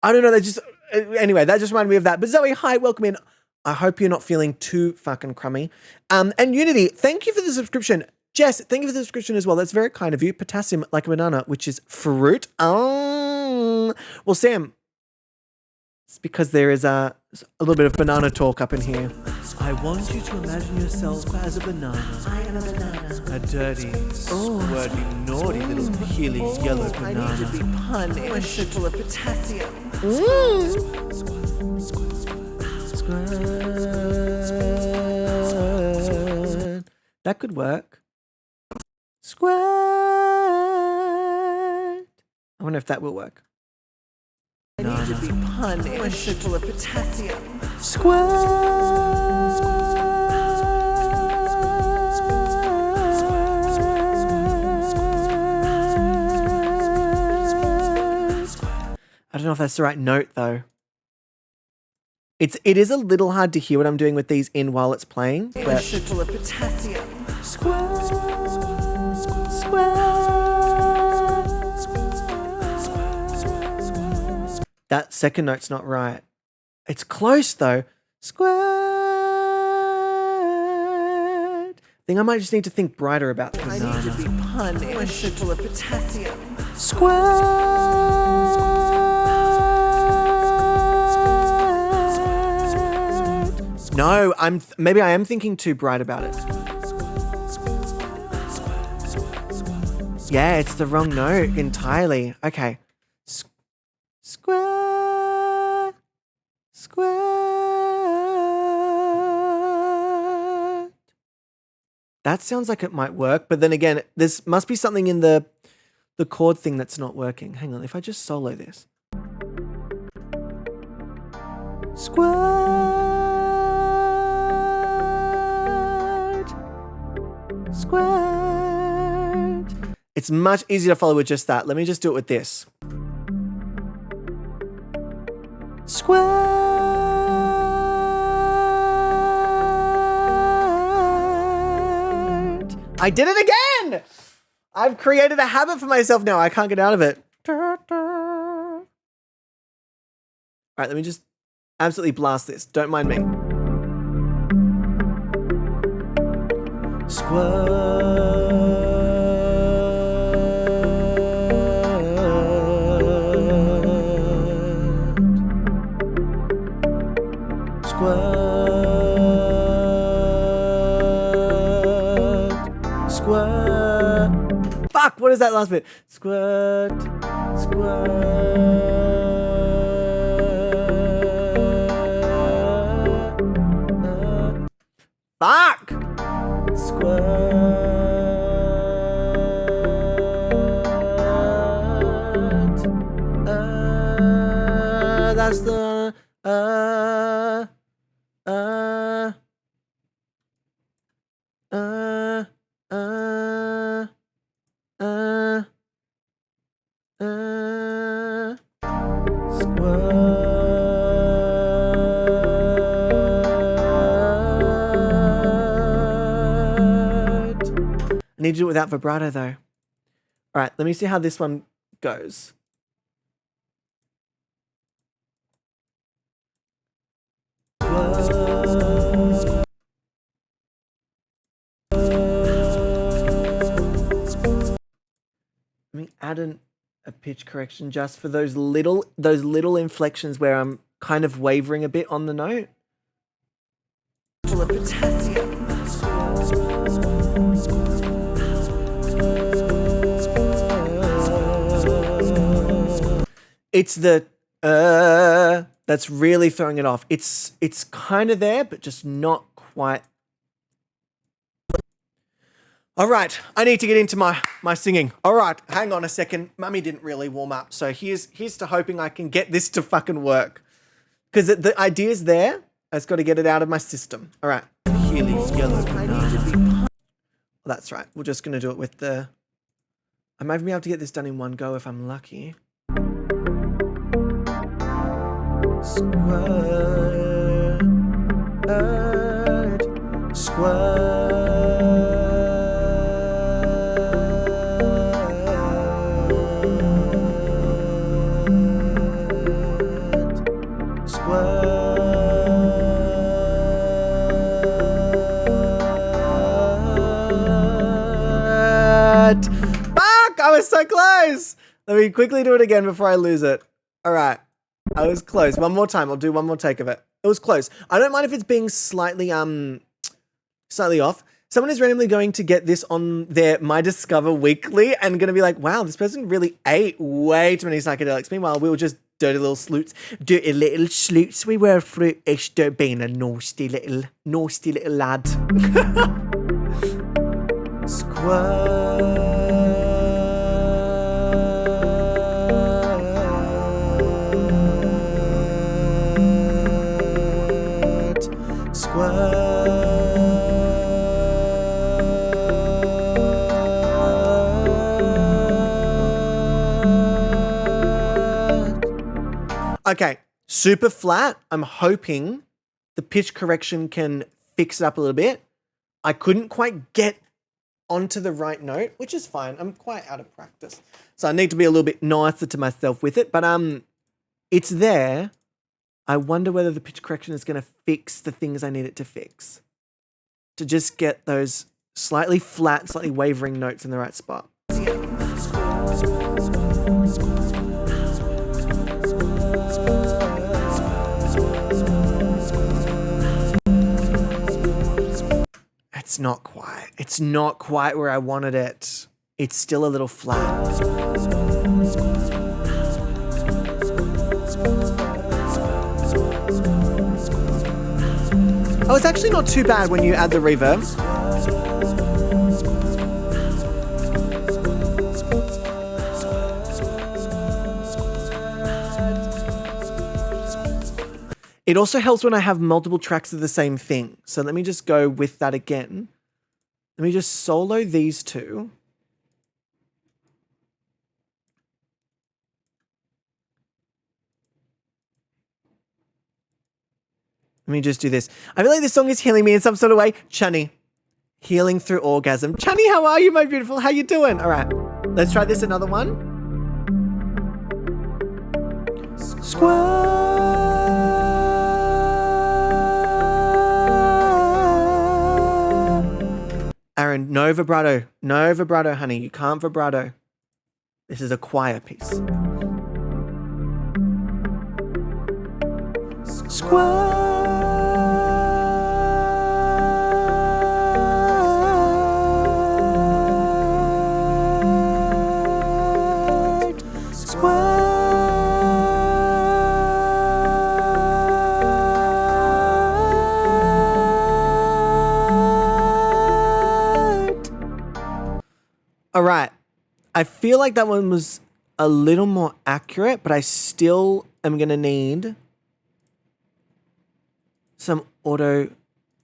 I don't know. They just, anyway, that just reminded me of that. But Zoe, hi, welcome in. I hope you're not feeling too fucking crummy. And Unity, thank you for the subscription. Jess, thank you for the subscription as well. That's very kind of you. Potassium like a banana, which is fruit. Well, Sam, it's because there is a little bit of banana talk up in here. I want you to imagine yourself as a banana. I am a banana. A dirty, squirty, naughty little peely yellow I need to banana. be punished. It's full of potassium. That could work. Squirt. I wonder if that will work. I need to be punished. It's full of potassium. I don't know if that's the right note though. It is a little hard to hear what I'm doing with these in while it's playing, but It's full of potassium. that second note's not right. It's close though. Squirt. I think I might just need to think brighter about this. I need to be punished. It's full of potassium. No, maybe I am thinking too bright about it. Yeah, it's the wrong note entirely. Okay. Square. That sounds like it might work, but then again, this must be something in the chord thing that's not working. Hang on, if I just solo this. Squirt. It's much easier to follow with just that. Let me just do it with this. Squirt. I did it again! I've created a habit for myself now. I can't get out of it. All right, let me just absolutely blast this. Don't mind me. Squirt. Fuck, what is that last bit? Squirt. Fuck! That's the uh, uh, uh, uh, squirt. I need to do it without vibrato though. All right, let me see how this one goes. Let me add a pitch correction just for those little inflections where I'm kind of wavering a bit on the note. Full of potassium. It's the that's really throwing it off. It's kind of there, but just not quite. All right, I need to get into my singing. All right, hang on a second. Mummy didn't really warm up, so here's to hoping I can get this to fucking work. Because the idea's there. I just got to get it out of my system. All right. Healy's yellow banana. That's right. We're just gonna do it with the. I might be able to get this done in one go if I'm lucky. Squirt, Fuck! I was so close! Let me quickly do it again before I lose it. Alright. I was close. One more time. I'll do one more take of it. It was close. I don't mind if it's being slightly off. Someone is randomly going to get this on their My Discover Weekly and going to be like, wow, this person really ate way too many psychedelics. Meanwhile, we were just dirty little sleuts. Dirty little sleuts. We were fruitish, being a nasty little lad. Squirt. Okay, super flat. I'm hoping the pitch correction can fix it up a little bit. I couldn't quite get onto the right note, which is fine. I'm quite out of practice. So I need to be a little bit nicer to myself with it, but it's there. I wonder whether the pitch correction is going to fix the things I need it to fix. To just get those slightly flat, slightly wavering notes in the right spot. It's not quite. It's not quite where I wanted it. It's still a little flat. Oh, it's actually not too bad when you add the reverb. It also helps when I have multiple tracks of the same thing. So let me just go with that again. Let me just solo these two. Let me just do this. I feel like this song is healing me in some sort of way. Chunny, healing through orgasm. Chunny, how are you, my beautiful? How you doing? All right, let's try this another one. Squirt. Aaron, no vibrato. No vibrato, honey. You can't vibrato. This is a choir piece. Squirt. I feel like that one was a little more accurate, but I still am going to need some auto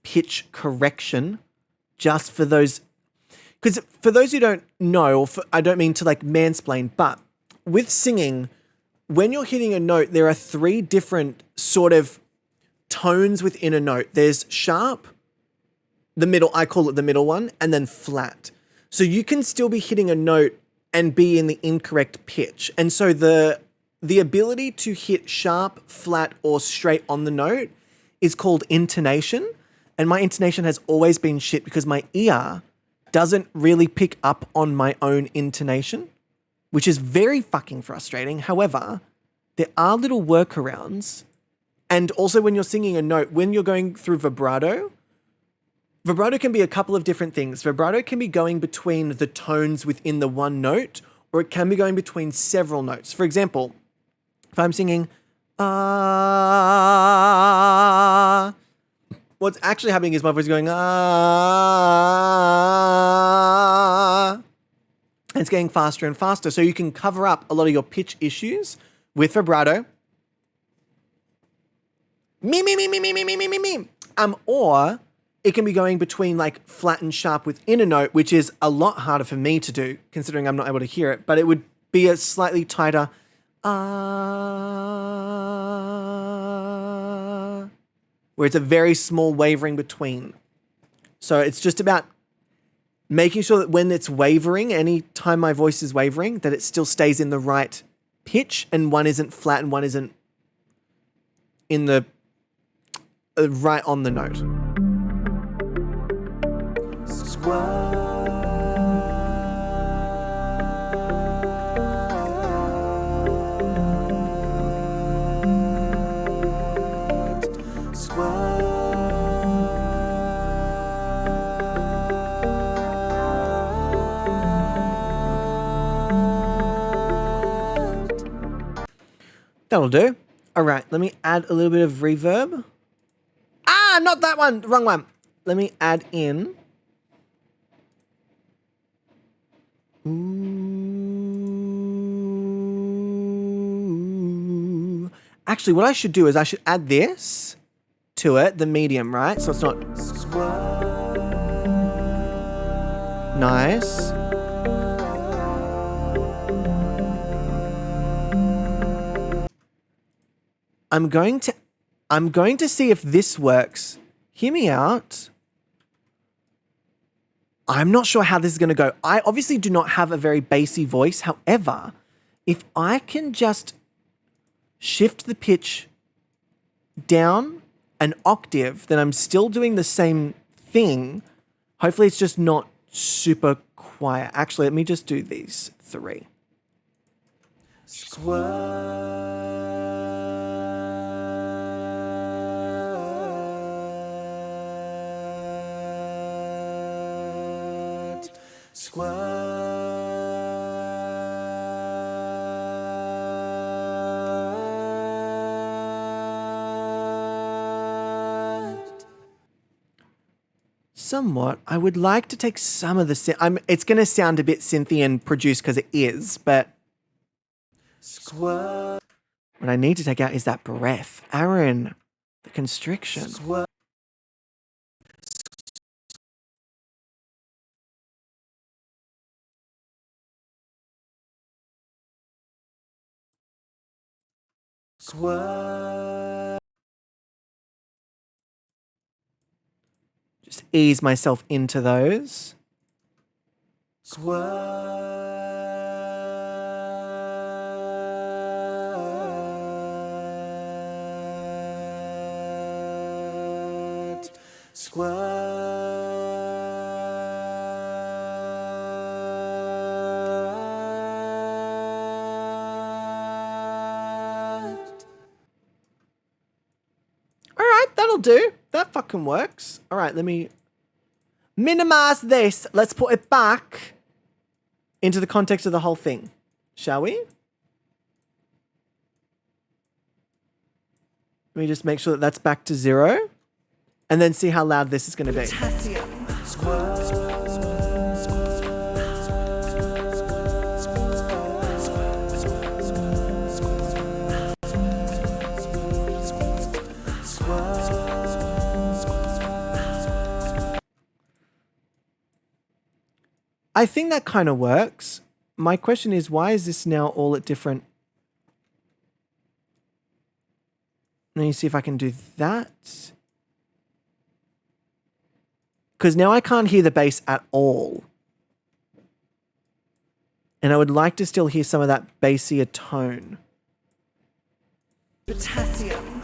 pitch correction just for those. Because for those who don't know, or I don't mean to like mansplain, but with singing, when you're hitting a note, there are 3 different sort of tones within a note. There's sharp, the middle, I call it the middle one, and then flat. So you can still be hitting a note and be in the incorrect pitch. And so the ability to hit sharp, flat, or straight on the note is called intonation. And my intonation has always been shit because my ear doesn't really pick up on my own intonation, which is very fucking frustrating. However, there are little workarounds. And also when you're singing a note, when you're going through vibrato can be a couple of different things. Vibrato can be going between the tones within the one note, or it can be going between several notes. For example, if I'm singing, ah, what's actually happening is my voice is going, ah, and it's getting faster and faster. So you can cover up a lot of your pitch issues with vibrato. Or it can be going between like flat and sharp within a note, which is a lot harder for me to do considering I'm not able to hear it, but it would be a slightly tighter where it's a very small wavering between. So it's just about making sure that when it's wavering, any time my voice is wavering, that it still stays in the right pitch and one isn't flat and one isn't in the right on the note. That'll do. All right, let me add a little bit of reverb. Ah, not that one. Wrong one. Let me add in. Ooh. Actually, what I should do is I should add this to it, the medium, right? So it's not... Nice. I'm going to see if this works. Hear me out. I'm not sure how this is going to go. I obviously do not have a very bassy voice. However, if I can just shift the pitch down an octave, then I'm still doing the same thing. Hopefully it's just not super quiet. Actually, let me just do these 3. Somewhat. I would like to take some of the it's going to sound a bit synthy and produced because it is, but what I need to take out is that breath. Aaron, the constriction. Just ease myself into those. That'll do. That fucking works. All right, let me minimize this. Let's put it back into the context of the whole thing, shall we? Let me just make sure that that's back to 0 and then see how loud this is going to be. I think that kind of works. My question is, why is this now all at different... Let me see if I can do that. Because now I can't hear the bass at all. And I would like to still hear some of that bassier tone. Potassium.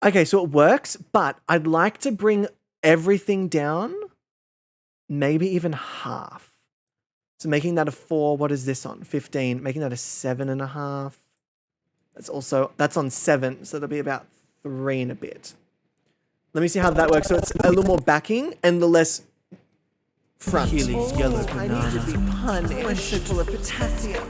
Okay, so it works, but I'd like to bring everything down, maybe even half. So making that a 4, what is this on? 15, making that a 7.5. That's on 7, so that'll be about 3 and a bit. Let me see how that works. So it's a little more backing and the less front. Yellow I need to be punished. Full of potassium.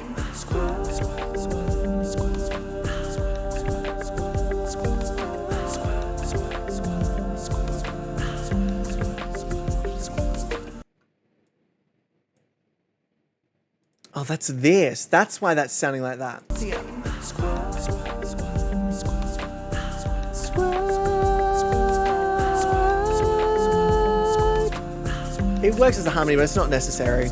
Oh, that's this. That's why that's sounding like that. It works as a harmony, but it's not necessary.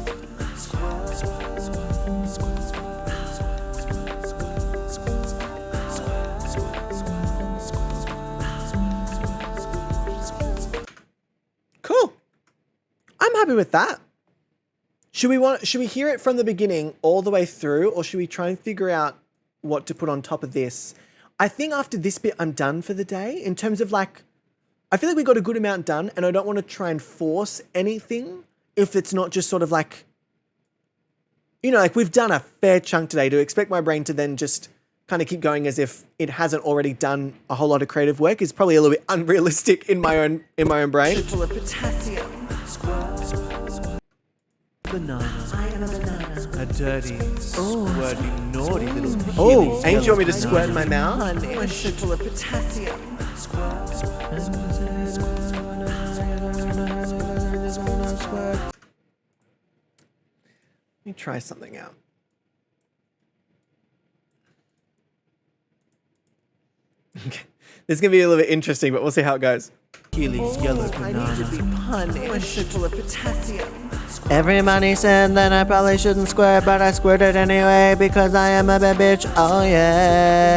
Cool. I'm happy with that. Should we hear it from the beginning all the way through, or should we try and figure out what to put on top of this? I think after this bit, I'm done for the day in terms of like, I feel like we got a good amount done and I don't want to try and force anything if it's not just sort of like, you know, like we've done a fair chunk today. To expect my brain to then just kind of keep going as if it hasn't already done a whole lot of creative work is probably a little bit unrealistic in my own brain. Full of potassium. Banana. I am a banana. A dirty, squirty, naughty little Oh, ain't you want me to squirt in my mouth? Punished. Full of potassium. Let me try something out. Okay. This is going to be a little bit interesting, but we'll see how it goes. Keely's yellow I need to be punished. Full of potassium. Everybody said that I probably shouldn't squirt, but I squirted anyway because I am a bad bitch. Oh yeah.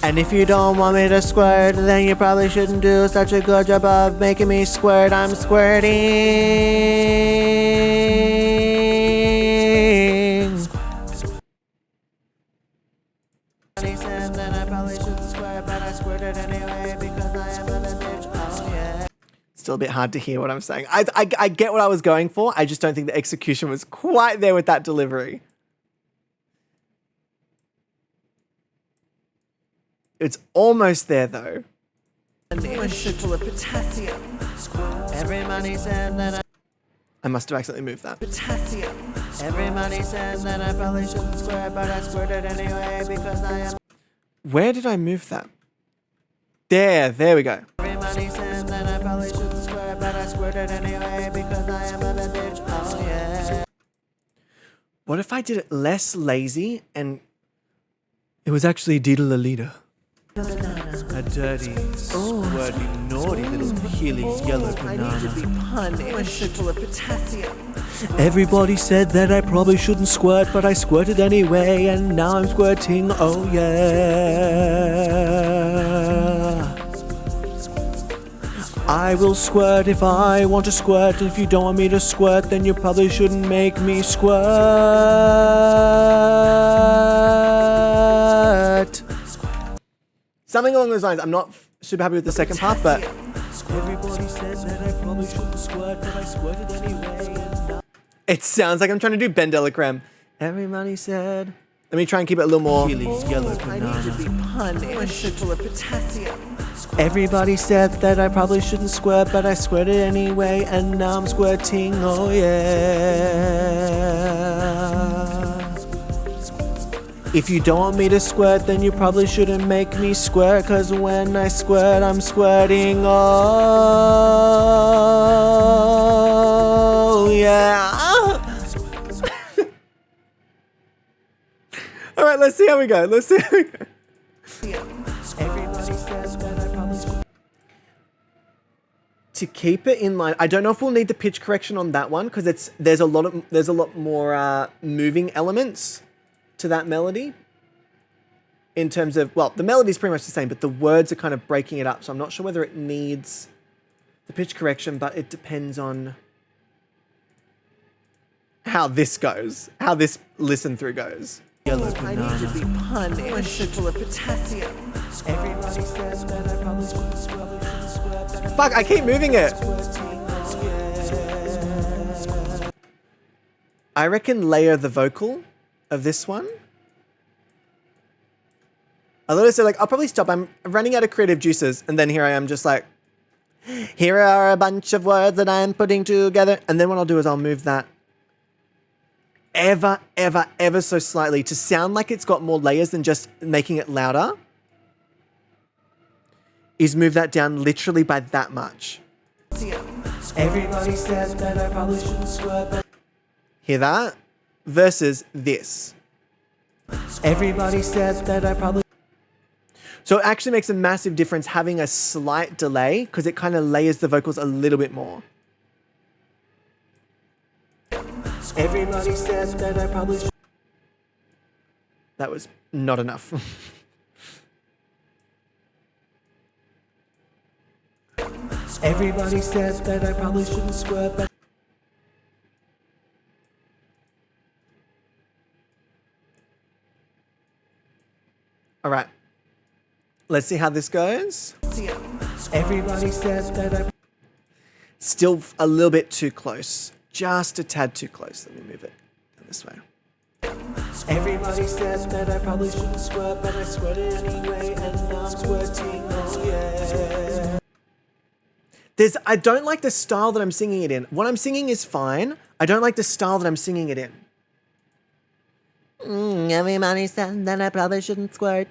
And if you don't want me to squirt, then you probably shouldn't do such a good job of making me squirt. I'm squirting. Everybody said that I probably shouldn't squirt, but I squirted anyway because I am a bad bitch. Oh yeah. Still a bit hard to hear what I'm saying. I get what I was going for. I just don't think the execution was quite there with that delivery. It's almost there though. Full of potassium. Everybody said that I must have accidentally moved that. Potassium. Everybody said that I probably shouldn't squirt, but I squirted anyway because I am... Where did I move that? There we go. Everybody said that I probably shouldn't squirt, but I squirted anyway because I am a bad bitch. Oh yeah. What if I did it less lazy and it was actually Diddle-a-leader? A dirty, squirty, naughty little Healy's yellow I need to be banana. punished. Full of potassium. Everybody said that I probably shouldn't squirt, but I squirted anyway, and now I'm squirting, oh yeah. I will squirt if I want to squirt. If you don't want me to squirt, then you probably shouldn't make me squirt. Something along those lines. I'm not super happy with the second part, but... Everybody says that I probably shouldn't squirt, but I squirted anyway. It sounds like I'm trying to do Ben Delacreme. Everybody said... Let me try and keep it a little more... yellow I need to be punished. Full of potassium. Everybody said that I probably shouldn't squirt, but I squirted anyway, and now I'm squirting, oh yeah. If you don't want me to squirt, then you probably shouldn't make me squirt, cause when I squirt, I'm squirting. Oh, yeah. All right, let's see how we go. Let's see how we go. Everybody says that I probably squirt. To keep it in line, I don't know if we'll need the pitch correction on that one because there's a lot more moving elements to that melody. In terms of, well, the melody's pretty much the same, but the words are kind of breaking it up. So I'm not sure whether it needs the pitch correction, but it depends on how this goes, how this listen through goes. Oh, I need to be punished. I'm full of potassium. Everybody says that I probably shouldn't squirt. Fuck, I keep moving it. I reckon layer the vocal of this one. I literally said, like, I'll probably stop. I'm running out of creative juices. And then here I am just like, here are a bunch of words that I'm putting together. And then what I'll do is I'll move that ever so slightly to sound like it's got more layers than just making it louder. Is move that down literally by that much. Everybody says that I probably shouldn't squirt. Hear that? Versus this. Everybody says that I probably... So it actually makes a massive difference having a slight delay because it kind of layers the vocals a little bit more. Everybody says that I probably should... That was not enough. Everybody says that I probably shouldn't squirt, but... All right. Let's see how this goes. Everybody says that I... Still a little bit too close. Just a tad too close. Let me move it this way. Everybody says that I probably shouldn't squirt, but I squirted anyway, and now I'm squirting, oh yeah. I don't like the style that I'm singing it in. What I'm singing is fine. I don't like the style that I'm singing it in. Everybody said that I probably shouldn't squirt.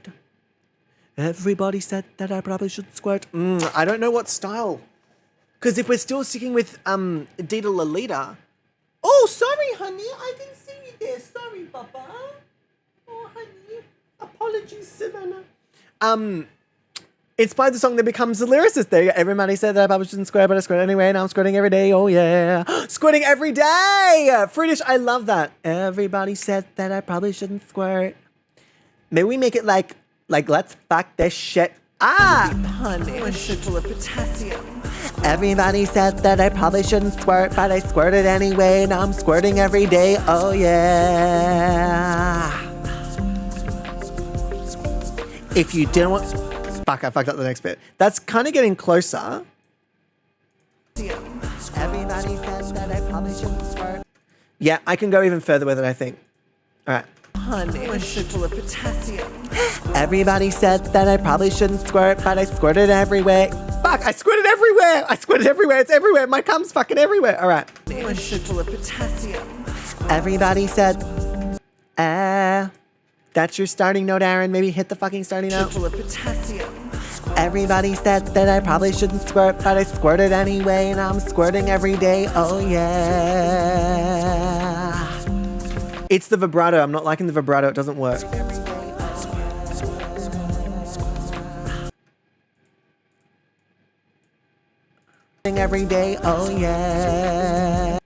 Everybody said that I probably should squirt. I don't know what style. Because if we're still sticking with Dita Lolita. Oh, sorry, honey. I didn't see you there. Sorry, Papa. Oh, honey. Apologies, Savannah. Inspired the song that becomes the lyricist. There you go. Everybody said that I probably shouldn't squirt, but I squirt anyway. Now I'm squirting every day. Oh, yeah. Squirting every day. Fredish, I love that. Everybody said that I probably shouldn't squirt. Maybe we make it like let's fuck this shit. Punished. I'm full of potassium. Everybody said that I probably shouldn't squirt, but I squirted anyway. Now I'm squirting every day. Oh, yeah. If you didn't want... Fuck, I fucked up the next bit. That's kind of getting closer. Everybody says that I probably shouldn't squirt. Yeah, I can go even further with it, I think. All right. Punished. I'm full of potassium. Everybody said that I probably shouldn't squirt, but I squirted everywhere. Fuck, I squirted everywhere. I squirted everywhere. It's everywhere. My cum's fucking everywhere. All right. Punished. I'm full of potassium. Everybody said, that's your starting note, Aaron. Maybe hit the fucking starting note. Full of potassium. Everybody said that I probably shouldn't squirt, but I squirted anyway, and I'm squirting every day. Oh, yeah. It's the vibrato. I'm not liking the vibrato. It doesn't work. Every day. Oh, yeah.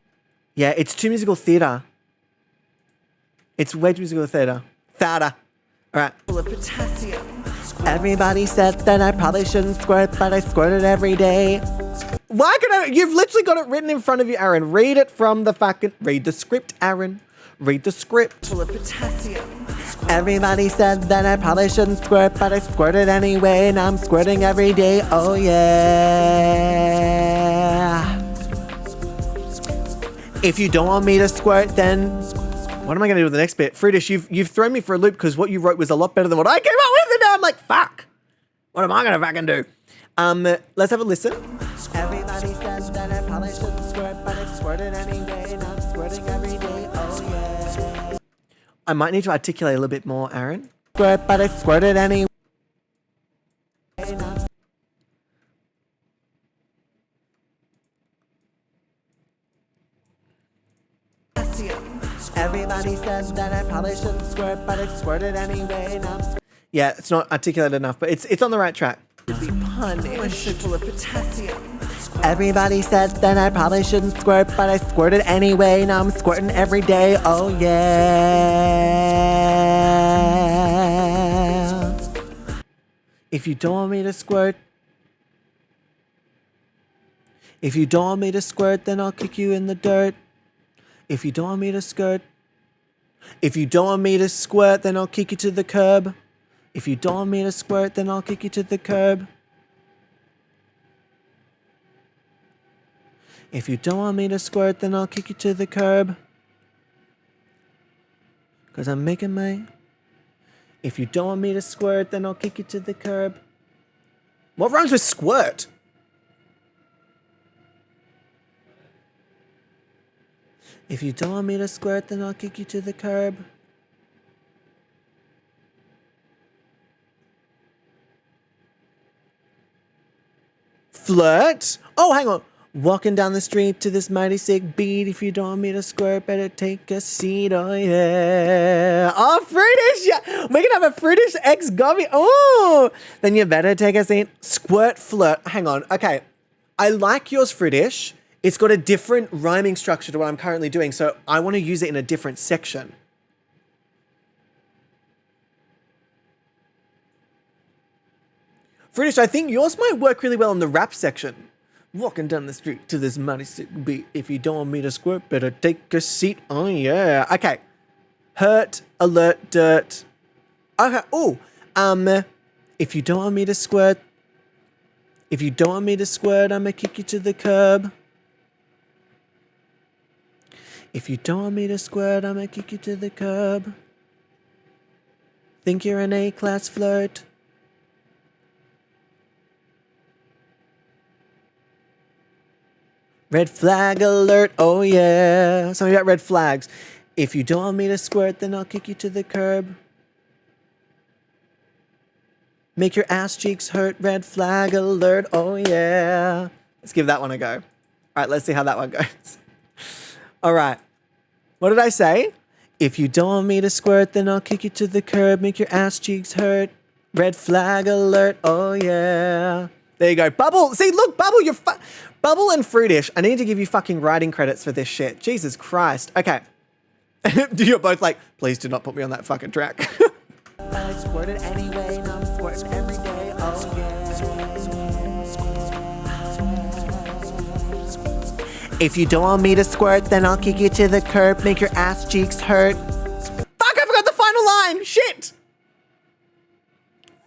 Yeah, it's too musical theatre. It's way too musical theatre. Theatre. All right. Full of potassium. Everybody said that I probably shouldn't squirt, but I squirted every day. Why can I? You've literally got it written in front of you, Aaron. Read it from the fucking... Read the script, Aaron. Read the script. Full of potassium. Everybody said that I probably shouldn't squirt, but I squirted anyway, and I'm squirting every day. Oh, yeah. If you don't want me to squirt, then... What am I going to do with the next bit? Fredish, you've thrown me for a loop because what you wrote was a lot better than what I came up with, and now I'm like, fuck. What am I going to fucking do? Let's have a listen. Everybody says that I probably shouldn't squirt, but I squirted anyway, and I'm squirting every day. Oh, yeah. I might need to articulate a little bit more, Aaron. Squirt, but I squirted anyway. Everybody said that I probably shouldn't squirt, but I squirted anyway. Now I'm Yeah, it's not articulate enough, but it's on the right track. Punished. Full of potassium. Everybody said that I probably shouldn't squirt, but I squirted anyway. Now I'm squirting every day. Oh yeah. If you don't want me to squirt, then I'll kick you in the dirt. If you don't want me to squirt, then I'll kick you to the curb. If you don't want me to squirt, then I'll kick you to the curb. If you don't want me to squirt, then I'll kick you to the curb. 'Cause I'm making my... If you don't want me to squirt, then I'll kick you to the curb. What rhymes with squirt? If you don't want me to squirt, then I'll kick you to the curb. Flirt? Oh, hang on. Walking down the street to this mighty sick beat. If you don't want me to squirt, better take a seat. Oh, yeah. Oh, fruitish! Yeah. We're gonna have a fruitish ex-gobby. Oh! Then you better take a seat. Squirt, flirt. Hang on. Okay. I like yours, fruitish. It's got a different rhyming structure to what I'm currently doing, so I want to use it in a different section. Fruitish, I think yours might work really well in the rap section. Walking down the street to this mighty sick beat. If you don't want me to squirt, better take a seat. Oh, yeah. Okay. Hurt, alert, dirt. Okay. Oh, if you don't want me to squirt, I'ma kick you to the curb. If you don't want me to squirt, I'ma kick you to the curb. Think you're an A-class flirt? Red flag alert, oh yeah. Something about red flags. If you don't want me to squirt, then I'll kick you to the curb. Make your ass cheeks hurt, red flag alert, oh yeah. Let's give that one a go. All right, let's see how that one goes. All right. What did I say? If you don't want me to squirt, then I'll kick you to the curb. Make your ass cheeks hurt, red flag alert, oh yeah. There you go. Bubble, see, look, Bubble, Bubble and Fruitish, I need to give you fucking writing credits for this shit. Jesus Christ. Okay. You're both like, please do not put me on that fucking track. I squirted anyway, now I'm squirting every day, oh yeah. If you don't want me to squirt, then I'll kick you to the curb, make your ass cheeks hurt. Fuck, I forgot the final line. Shit.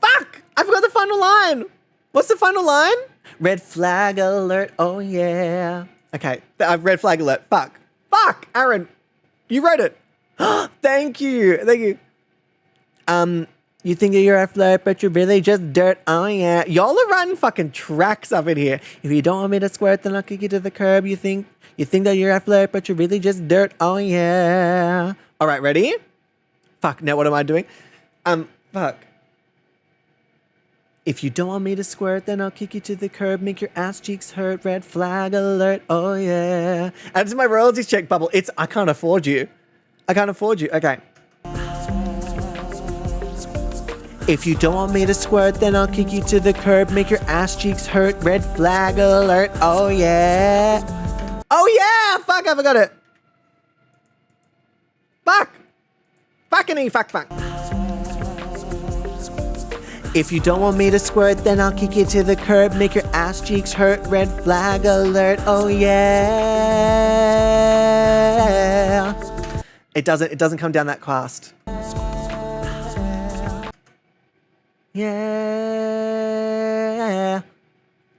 Fuck, I forgot the final line. What's the final line? Red flag alert, oh yeah. Okay, red flag alert. Fuck. Fuck, Aaron. You wrote it. Thank you. Thank you. You think you're a flirt, but you're really just dirt, oh yeah. Y'all are running fucking tracks up in here. If you don't want me to squirt, then I'll kick you to the curb. You think that you're a flirt, but you're really just dirt, oh yeah. All right, ready? Fuck, now what am I doing? Fuck. If you don't want me to squirt, then I'll kick you to the curb, make your ass cheeks hurt, red flag alert, oh yeah. Add to my royalties check, Bubble. I can't afford you. Okay. If you don't want me to squirt, then I'll kick you to the curb, make your ass cheeks hurt, red flag alert, oh yeah. Oh yeah! Fuck, I forgot it. Fuck. Fucking fuck. If you don't want me to squirt, then I'll kick you to the curb, make your ass cheeks hurt, red flag alert, oh yeah. It doesn't come down that fast. Yeah.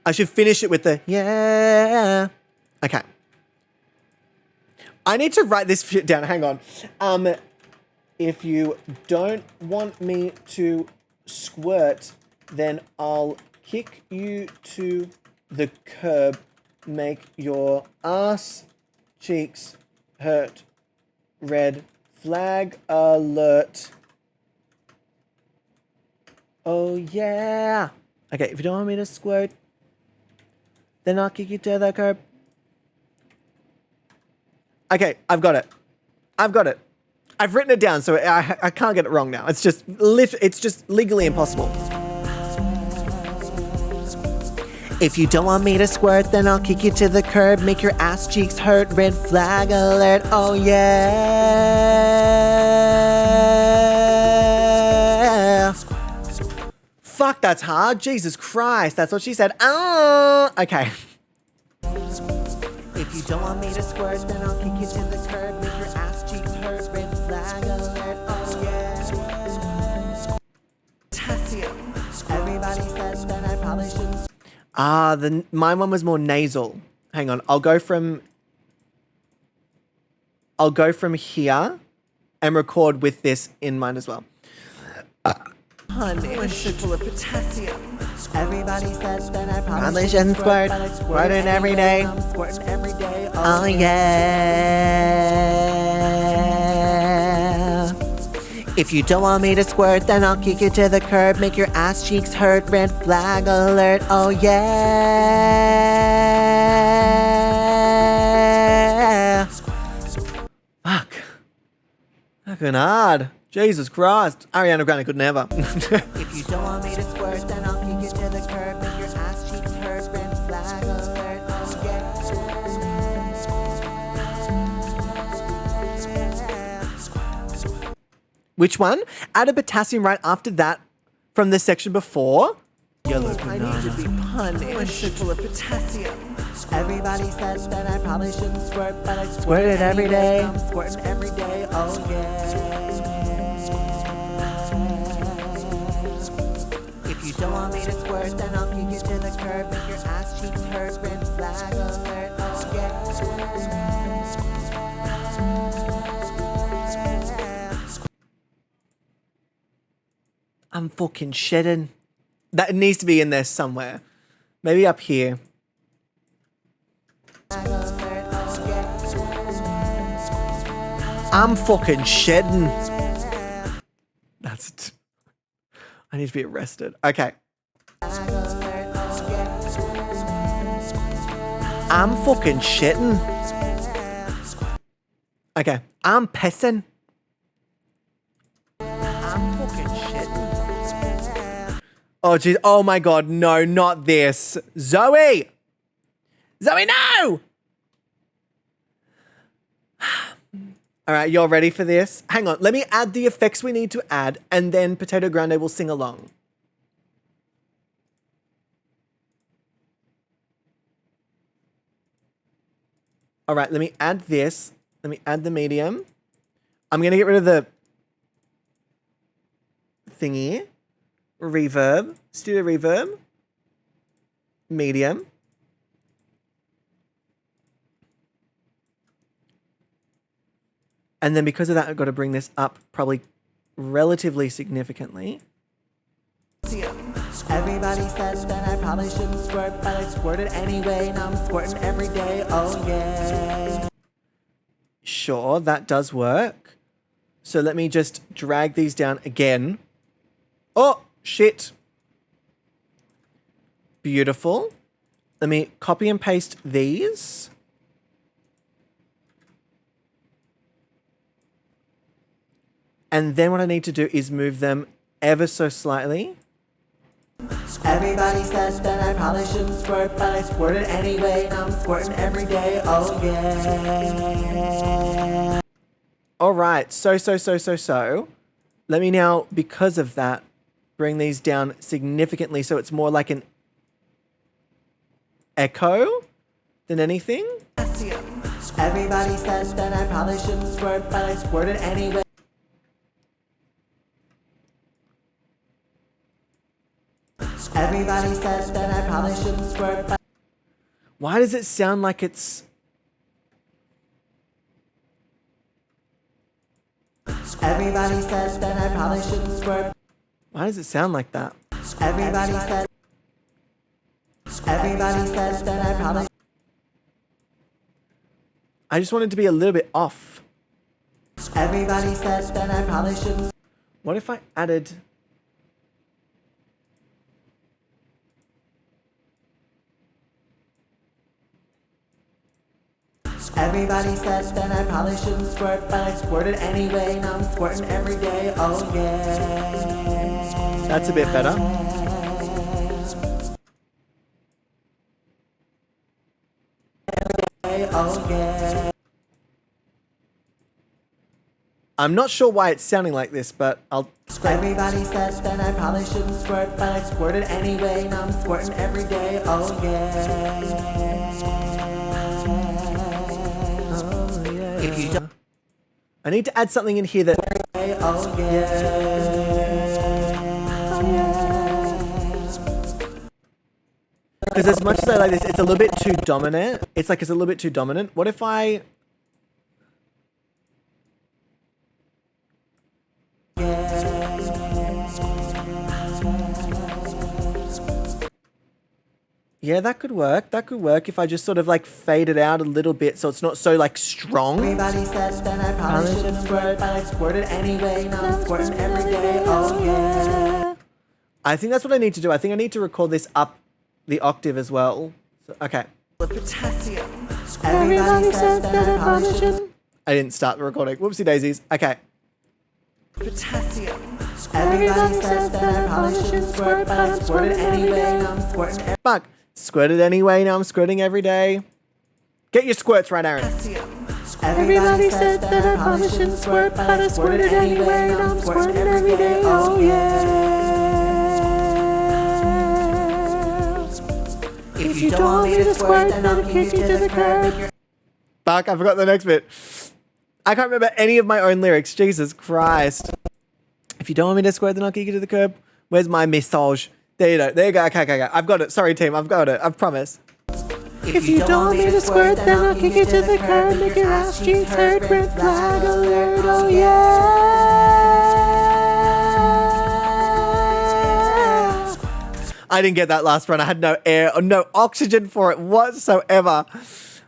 I should finish it with the Yeah. okay. I need to write this shit down. Hang on. If you don't want me to squirt, then I'll kick you to the curb, make your ass cheeks hurt, red Flag alert. Oh yeah. Okay, if you don't want me to squirt, then I'll kick you to the curb. Okay, I've got it. I've got it. I've written it down, so I can't get it wrong now. It's just legally impossible. If you don't want me to squirt, then I'll kick you to the curb, make your ass cheeks hurt. Red flag alert. Oh yeah. Fuck, that's hard. Jesus Christ, that's what she said. Oh, okay. If you don't want me to squirt, then I'll kick you to the curb, make your ass cheeks hurt. Red flag alert. Oh yeah. Potassium. Everybody says that I probably shouldn't. My one was more nasal. Hang on, I'll go from here and record with this in mind as well. Honey, it's so full of potassium. Everybody says that I Probably shouldn't squirt, but I squirting every day. I'm squirting every day. Oh yeah. If you don't want me to squirt, then I'll kick you to the curb, make your ass cheeks hurt. Red flag alert. Oh yeah. Fuck. Fucking hard. Jesus Christ. Ariana Grande could never. If you don't want me to squirt, then I'll kick you to the curb, make your ass cheeks hurt. Red flag alert. Oh yeah. Which one? Add a potassium right after that from the section before. Yellow I need to be punished. It's so full of potassium. Everybody says that I probably shouldn't squirt, but I Squirt it every day. I'm squirting every day. Oh yeah. If you don't want me to squirt, then I'll kick you to the curb, make your ass cheeks hurt. Red flag alert. Oh yeah. I'm fucking shedding. That needs to be in there somewhere. Maybe up here. I'm fucking shedding. That's. I need to be arrested. Okay. I'm fucking shitting. Okay. I'm pissing. I'm fucking shitting. Oh, jeez. Oh, my God. No, not this. Zoe! Zoe, no! All right, y'all ready for this? Hang on. Let me add the effects we need to add, and then Potato Grande will sing along. All right, let me add this. Let me add the medium. I'm going to get rid of the thingy. Reverb. Studio reverb. Medium. And then because of that, I've got to bring this up probably relatively significantly. Everybody says that I probably shouldn't squirt, but I squirted anyway. Now I'm squirting every day. Oh yeah. Sure, that does work. So let me just drag these down again. Oh, shit. Beautiful. Let me copy and paste these. And then what I need to do is move them ever so slightly. Everybody says that I probably shouldn't squirt, but I squirted anyway. Now I'm squirting every day. Oh yeah. All right. So. Let me now, because of that, bring these down significantly so it's more like an echo than anything. Everybody says that I probably shouldn't squirt, but I squirted anyway. Everybody says that I probably shouldn't squirt, but Why does it sound like it's... everybody says that I probably shouldn't squirt. Why does it sound like that? Everybody says that I probably. I just want it to be a little bit off. Everybody says that I probably shouldn't. What if I added... Everybody says that I probably shouldn't squirt, but I squirted anyway. Now I'm squirting every day. Oh yeah. That's a bit better. Oh yeah. I'm not sure why it's sounding like this, but I'll... Everybody says that I probably shouldn't squirt, but I squirted anyway. Now I'm squirting every day. Oh yeah. If you don't, I need to add something in here that... oh yeah. Because as much as I like this, it's a little bit too dominant. It's a little bit too dominant. What if I... Yeah, that could work. That could work if I just sort of like fade it out a little bit so it's not so like strong. Everybody says that I probably shouldn't squirt, but I squirted anyway. Now I'm squirting every day. Oh yeah. I think that's what I need to do. I think I need to record this up the octave as well. So, okay. Potassium. Everybody says that I probably shouldn't. I didn't start the recording. Whoopsie daisies. Okay. Potassium. Everybody says that I probably shouldn't squirt, but I squirted anyway. Now I'm squirting every Fuck. Squirted anyway. Now I'm squirting every day. Get your squirts right, Aaron. Everybody said that I probably shouldn't squirt, but I squirted anyway. Now I'm squirting every day. Oh yeah. If you don't want me to squirt, then I'll kick you to the curb. Fuck, I forgot the next bit. I can't remember any of my own lyrics. Jesus Christ. If you don't want me to squirt, then I'll kick you to the curb. Where's my message? There you go. There you go. Okay. I've got it. Sorry, team. I've got it. I promise. If you don't want me to squirt, then I'll kick you to the curb. Make your ass cheeks hurt. Red flag alert. Oh yeah. I didn't get that last run. I had no air or no oxygen for it whatsoever.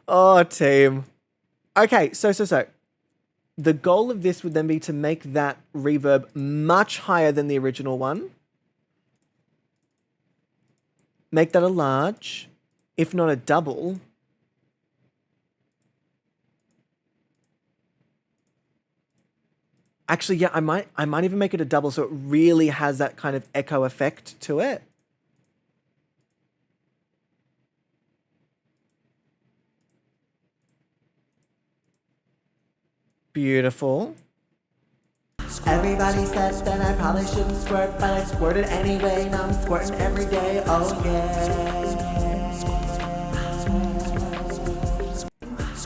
Oh, team. Okay, so. The goal of this would then be to make that reverb much higher than the original one. Make that a large, if not a double. Actually, yeah, I might even make it a double so it really has that kind of echo effect to it. Beautiful. Everybody says that I probably shouldn't squirt, but I squirted anyway. Now I'm squirting every day. Oh yeah.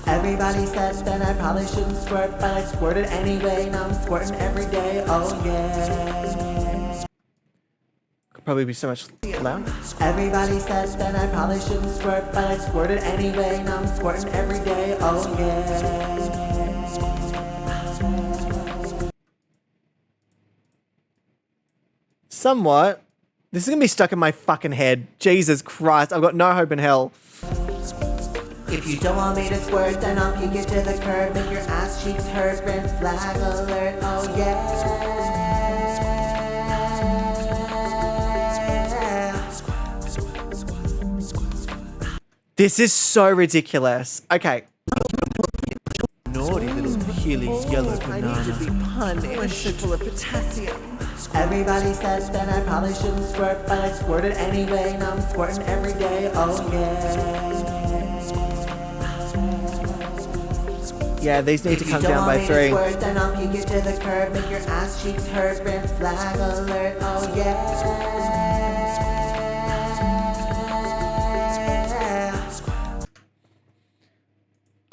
Everybody says that I probably shouldn't squirt, but I squirted anyway. Now I'm squirting every day. Oh yeah. Could probably be so much louder. Everybody says that I probably shouldn't squirt, but I squirted anyway. Now I'm squirting every day. Oh yeah. Somewhat. This is gonna be stuck in my fucking head. Jesus Christ, I've got no hope in hell. If you don't want me to squirt, then I'll kick you to the curb. Make your ass cheeks hurt. Red flag alert. Oh yeah. This is so ridiculous. Okay. Naughty little peely yellow I need to be banana. punished. Full of potassium. Everybody says that I probably shouldn't squirt, but I squirted anyway. Now I'm squirting every day. Oh yeah. Yeah, these need to If come you don't down want by me 3. to squirt, then I'll kick you to the curb. Make your ass cheeks hurt. Red flag alert. Oh yeah.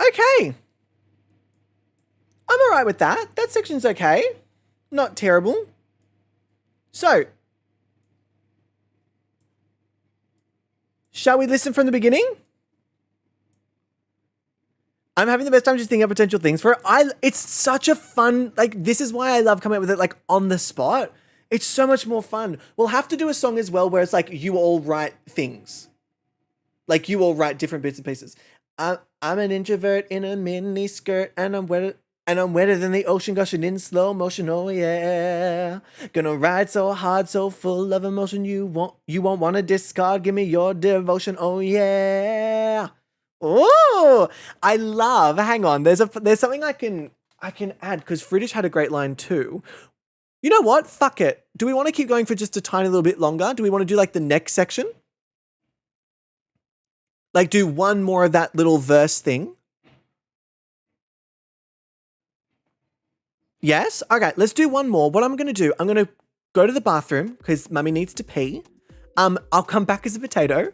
Okay. I'm alright with that. That section's okay. Not terrible. So, shall we listen from the beginning? I'm having the best time just thinking of potential things for it. It's such a fun, like, this is why I love coming up with it, like, on the spot. It's so much more fun. We'll have to do a song as well where it's like, you all write things. Like, you all write different bits and pieces. I'm an introvert in a mini skirt and I'm wearing And I'm wetter than the ocean gushing in slow motion, oh yeah. Gonna ride so hard, so full of emotion, you won't want to discard. Give me your devotion, oh yeah. Oh, I love. Hang on, there's something I can add because Fritish had a great line too. You know what? Fuck it. Do we want to keep going for just a tiny little bit longer? Do we want to do like the next section? Like do one more of that little verse thing? Yes? Okay, let's do one more. What I'm going to do, I'm going to go to the bathroom because Mummy needs to pee. I'll come back as a potato.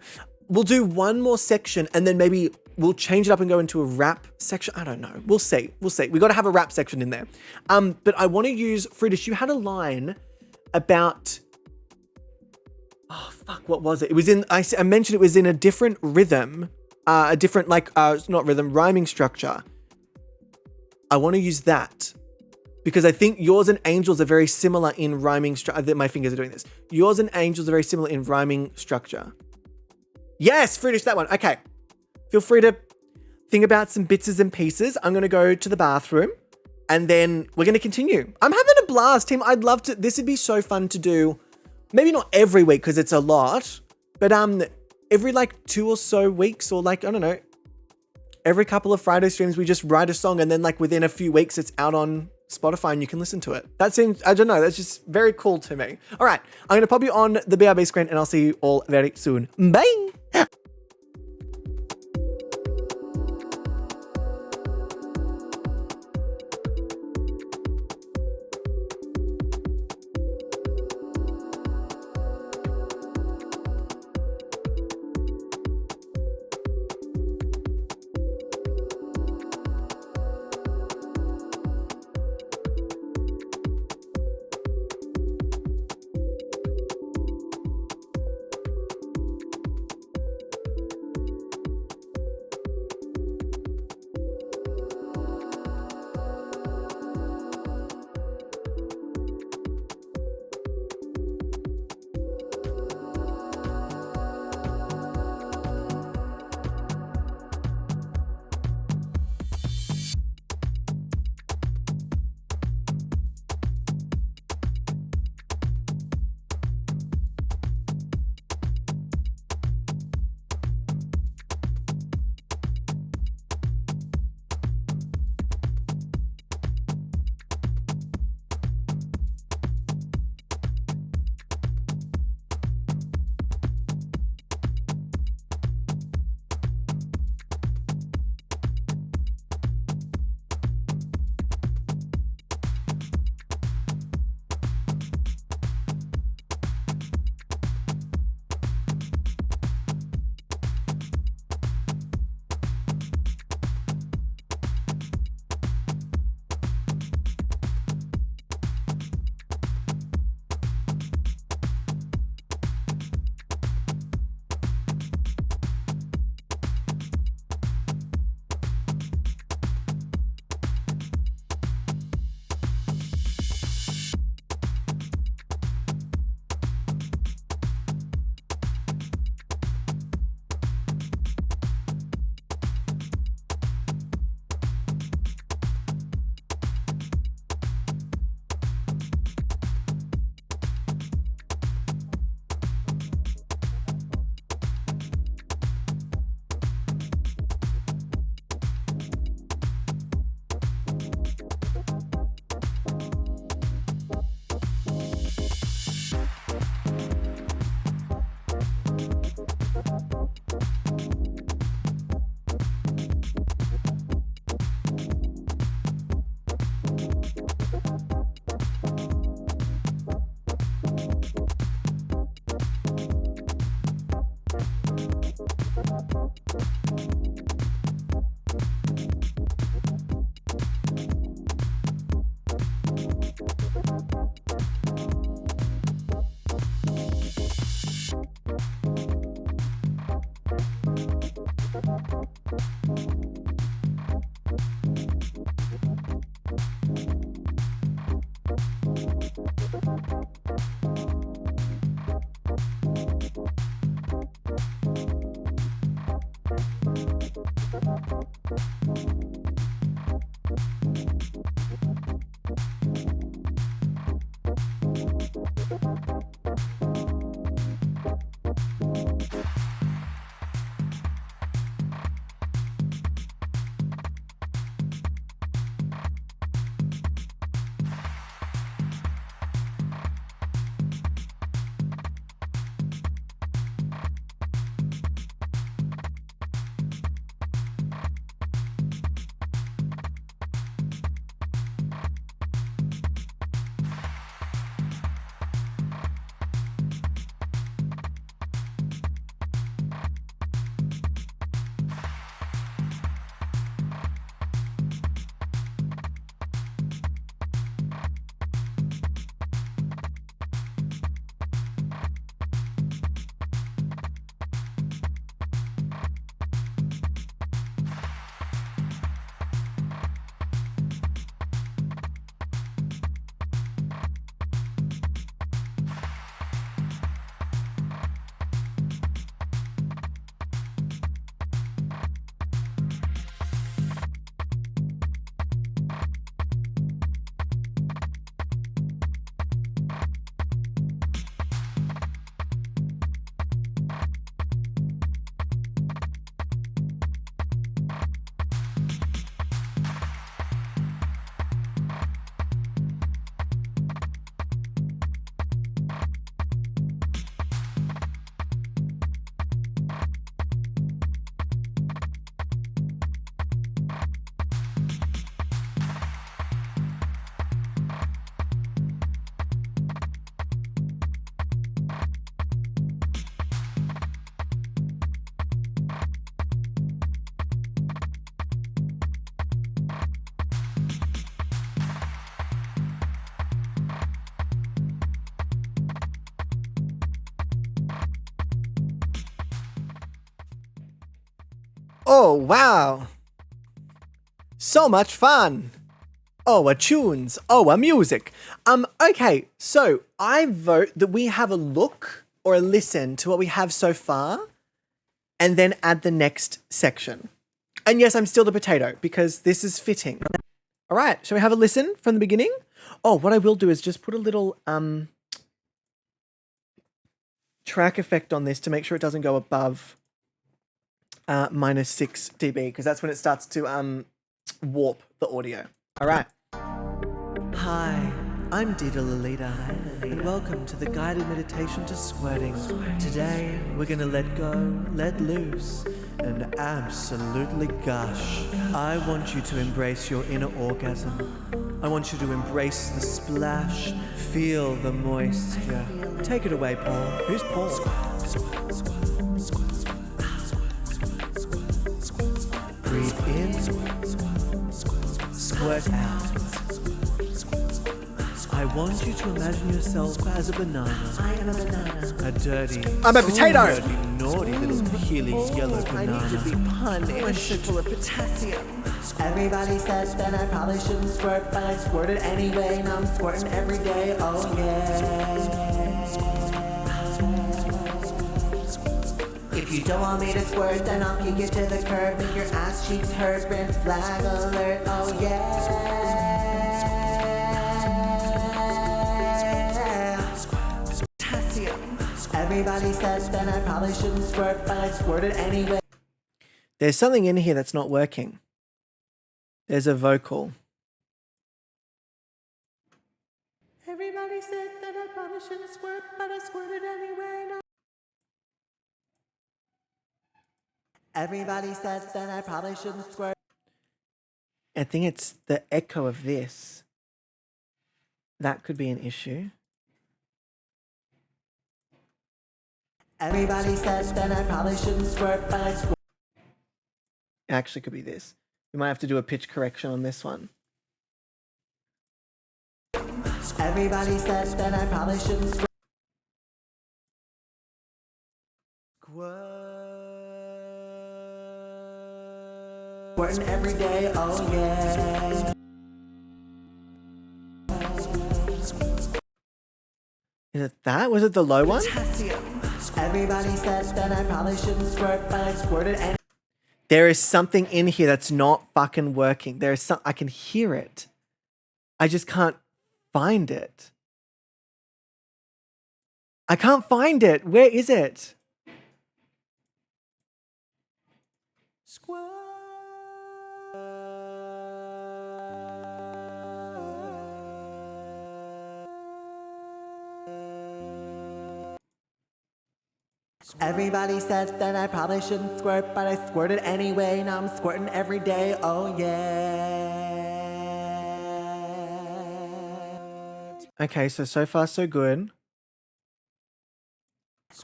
We'll do one more section and then maybe we'll change it up and go into a rap section. I don't know. We'll see. We got to have a rap section in there. But I want to use, Fritish, you had a line about, oh, fuck, what was it? It was in, I mentioned it was in a different rhythm, a different, not rhythm, rhyming structure. I want to use that. Because I think yours and Angel's are very similar in rhyming structure. My fingers are doing this. Yours and Angel's are very similar in rhyming structure. Yes, Fritish, that one. Okay. Feel free to think about some bits and pieces. I'm going to go to the bathroom and then we're going to continue. I'm having a blast, team. I'd love to. This would be so fun to do. Maybe not every week because it's a lot, but every 2 or so weeks or I don't know, every couple of Friday streams, we just write a song and then within a few weeks it's out on Spotify and you can listen to it. That seems, I don't know, that's just very cool to me. All right, I'm going to pop you on the BRB screen and I'll see you all very soon. Bye! Oh, wow. So much fun. Oh, a tunes. Oh, a music. Okay, so I vote that we have a look or a listen to what we have so far and then add the next section. And yes, I'm still the potato because this is fitting. All right, shall we have a listen from the beginning? Oh, what I will do is just put a little track effect on this to make sure it doesn't go above -6 dB because that's when it starts to warp the audio. All right. Hi, I'm Dita Lolita, and welcome to the guided meditation to squirting. Today, we're gonna let go, let loose, and absolutely gush. I want you to embrace your inner orgasm. I want you to embrace the splash, feel the moisture. Take it away, Paul. Who's Paul? Breathe in, squirt out. I want you to imagine yourself as a banana. I am a banana. A dirty, I'm a potato. dirty, naughty little peely yellow I need to be banana. punished. So full of potassium. Everybody says that I probably shouldn't squirt, but I squirted anyway, and I'm squirting every day. Oh yeah. If you don't want me to squirt, then I'll kick you to the curb. Make your ass cheeks hurt. Red flag alert. Oh yeah. Potassium. Everybody says that I probably shouldn't squirt, but I squirted anyway. There's something in here that's not working. There's a vocal. Everybody said that I probably shouldn't squirt, but I squirted anyway. No. Everybody says that I probably shouldn't squirt. I think it's the echo of this. That could be an issue. Everybody says that I probably shouldn't squirt, but I squirt. It actually could be this. We might have to do a pitch correction on this one. Everybody says that I probably shouldn't squirt. Squirting every day, oh yeah. Is it that? Was it the low one? Potassium. Everybody says that I probably shouldn't squirt, but I squirted anyway. There is something in here that's not fucking working. There is some. I can hear it. I just can't find it. I can't find it. Where is it? Everybody says that I probably shouldn't squirt, but I squirted anyway. Now I'm squirting every day, oh yeah. Okay, so far so good.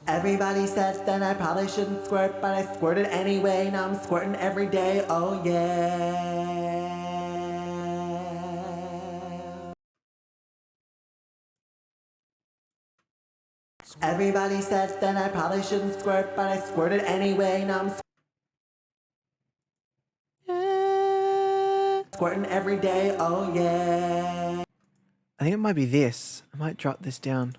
Everybody says that I probably shouldn't squirt, but I squirted anyway. Now I'm squirting every day, oh yeah. Everybody says that I probably shouldn't squirt, but I squirted anyway. Now I'm squirting every day, oh yeah. I think it might be this. I might drop this down.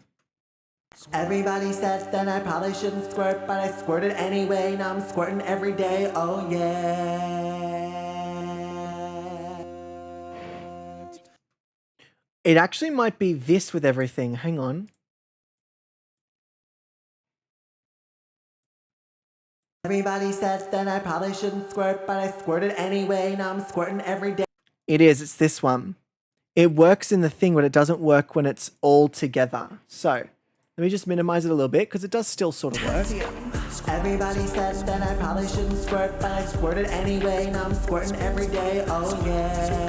Everybody says that I probably shouldn't squirt, but I squirted anyway. Now I'm squirting every day, oh yeah. It actually might be this with everything. Hang on. Everybody says that I probably shouldn't squirt, but I squirted anyway. Now I'm squirting every day. It is. It's this one. It works in the thing, but it doesn't work when it's all together. So let me just minimize it a little bit because it does still sort of work. Everybody says that I probably shouldn't squirt, but I squirted anyway. Now I'm squirting every day, oh yeah.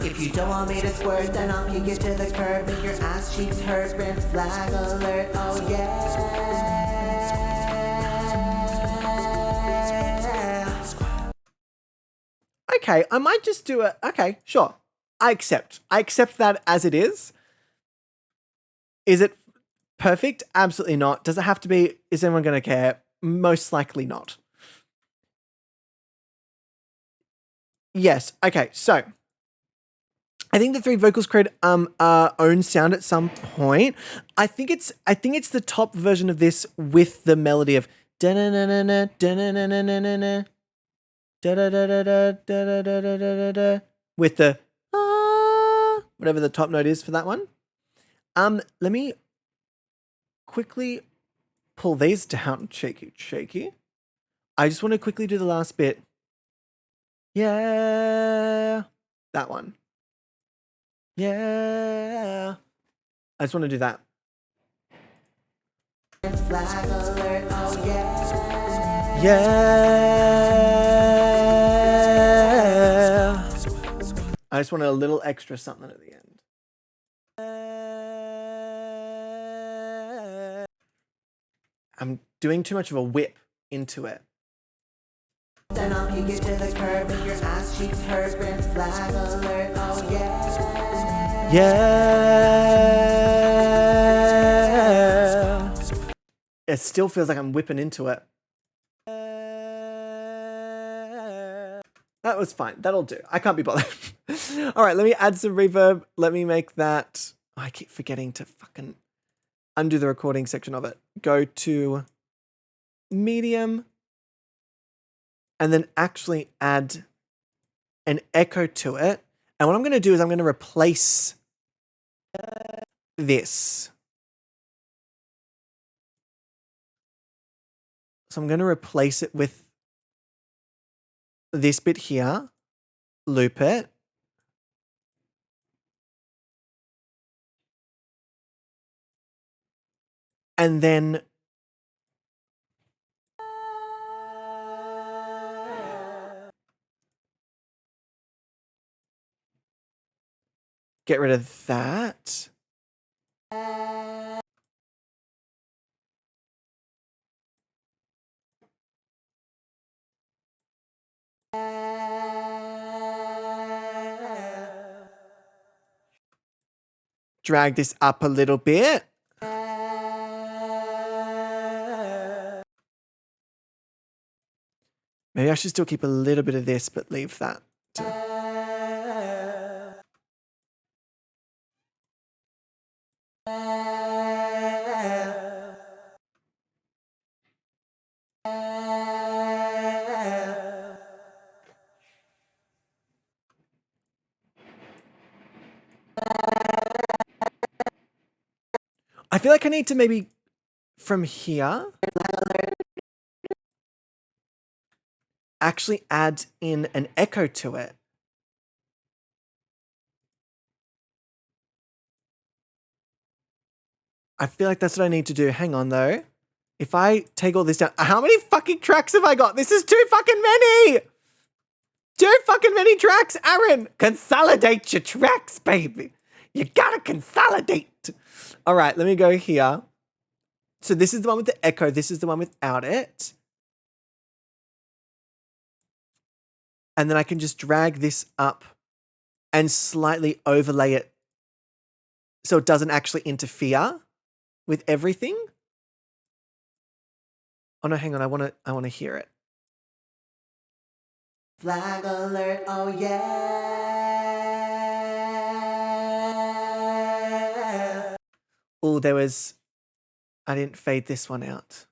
If you don't want me to squirt, then I'll kick you to the curb. Make your ass cheeks hurt. Red flag alert, oh yeah. Okay, I might just do it. Okay, sure. I accept. I accept that as it is. Is it Perfect? Absolutely not. Does it have to be? Is anyone going to care? Most likely not. Yes. Okay. So I think the three vocals create own sound at some point. I think it's the top version of this with the melody of da-na-na-na-na, da-na-na-na-na-na, da-da-da-da-da, da-da-da-da-da-da, with the whatever the top note is for that one. Let me quickly pull these down. Shaky. I just want to quickly do the last bit. Yeah. That one. Yeah. I just want to do that. Flag alert, oh yeah. Yeah. I just want a little extra something at the end. I'm doing too much of a whip into it. Then I'll kick it to the curb and your ass cheeks hurt. Green flag alert, oh yeah. Yeah. It still feels like I'm whipping into it. That was fine. That'll do. I can't be bothered. All right, let me add some reverb. Let me make that. Oh, I keep forgetting to fucking undo the recording section of it. Go to medium. And then actually add an echo to it. And what I'm going to do is I'm going to replace this. So I'm going to replace it with this bit here, loop it. And then get rid of that. Drag this up a little bit. Maybe I should still keep a little bit of this, but leave that. I feel like I need to maybe from here actually add in an echo to it. I feel like that's what I need to do. Hang on though. If I take all this down, how many fucking tracks have I got? This is too fucking many. Too fucking many tracks, Aaron. Consolidate your tracks, baby. You gotta consolidate. All right, let me go here. So this is the one with the echo. This is the one without it. And then I can just drag this up and slightly overlay it so it doesn't actually interfere with everything. Oh no, hang on. I want to hear it. Flag alert, oh yeah. Oh, there was... I didn't fade this one out.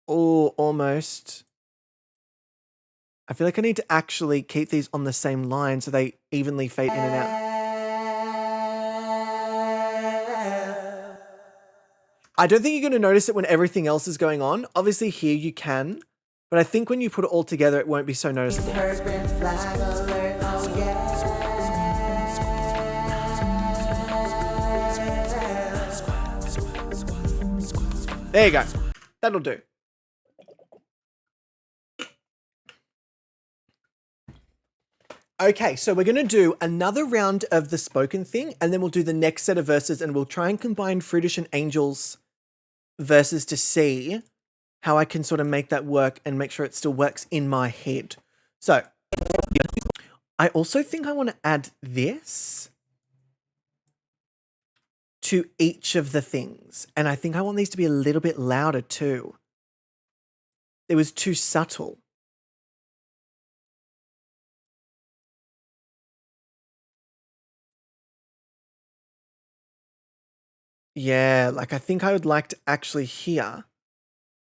Oh, almost. I feel like I need to actually keep these on the same line so they evenly fade in and out. I don't think you're going to notice it when everything else is going on. Obviously here you can, but I think when you put it all together, it won't be so noticeable. Flag alert, oh yeah. There you go. That'll do. Okay, so we're going to do another round of the spoken thing, and then we'll do the next set of verses, and we'll try and combine Fruitish and Angel's verses to see how I can sort of make that work and make sure it still works in my head. So, I also think I want to add this. to each of the things. And I think I want these to be a little bit louder too. It was too subtle. Yeah, like I think I would like to actually hear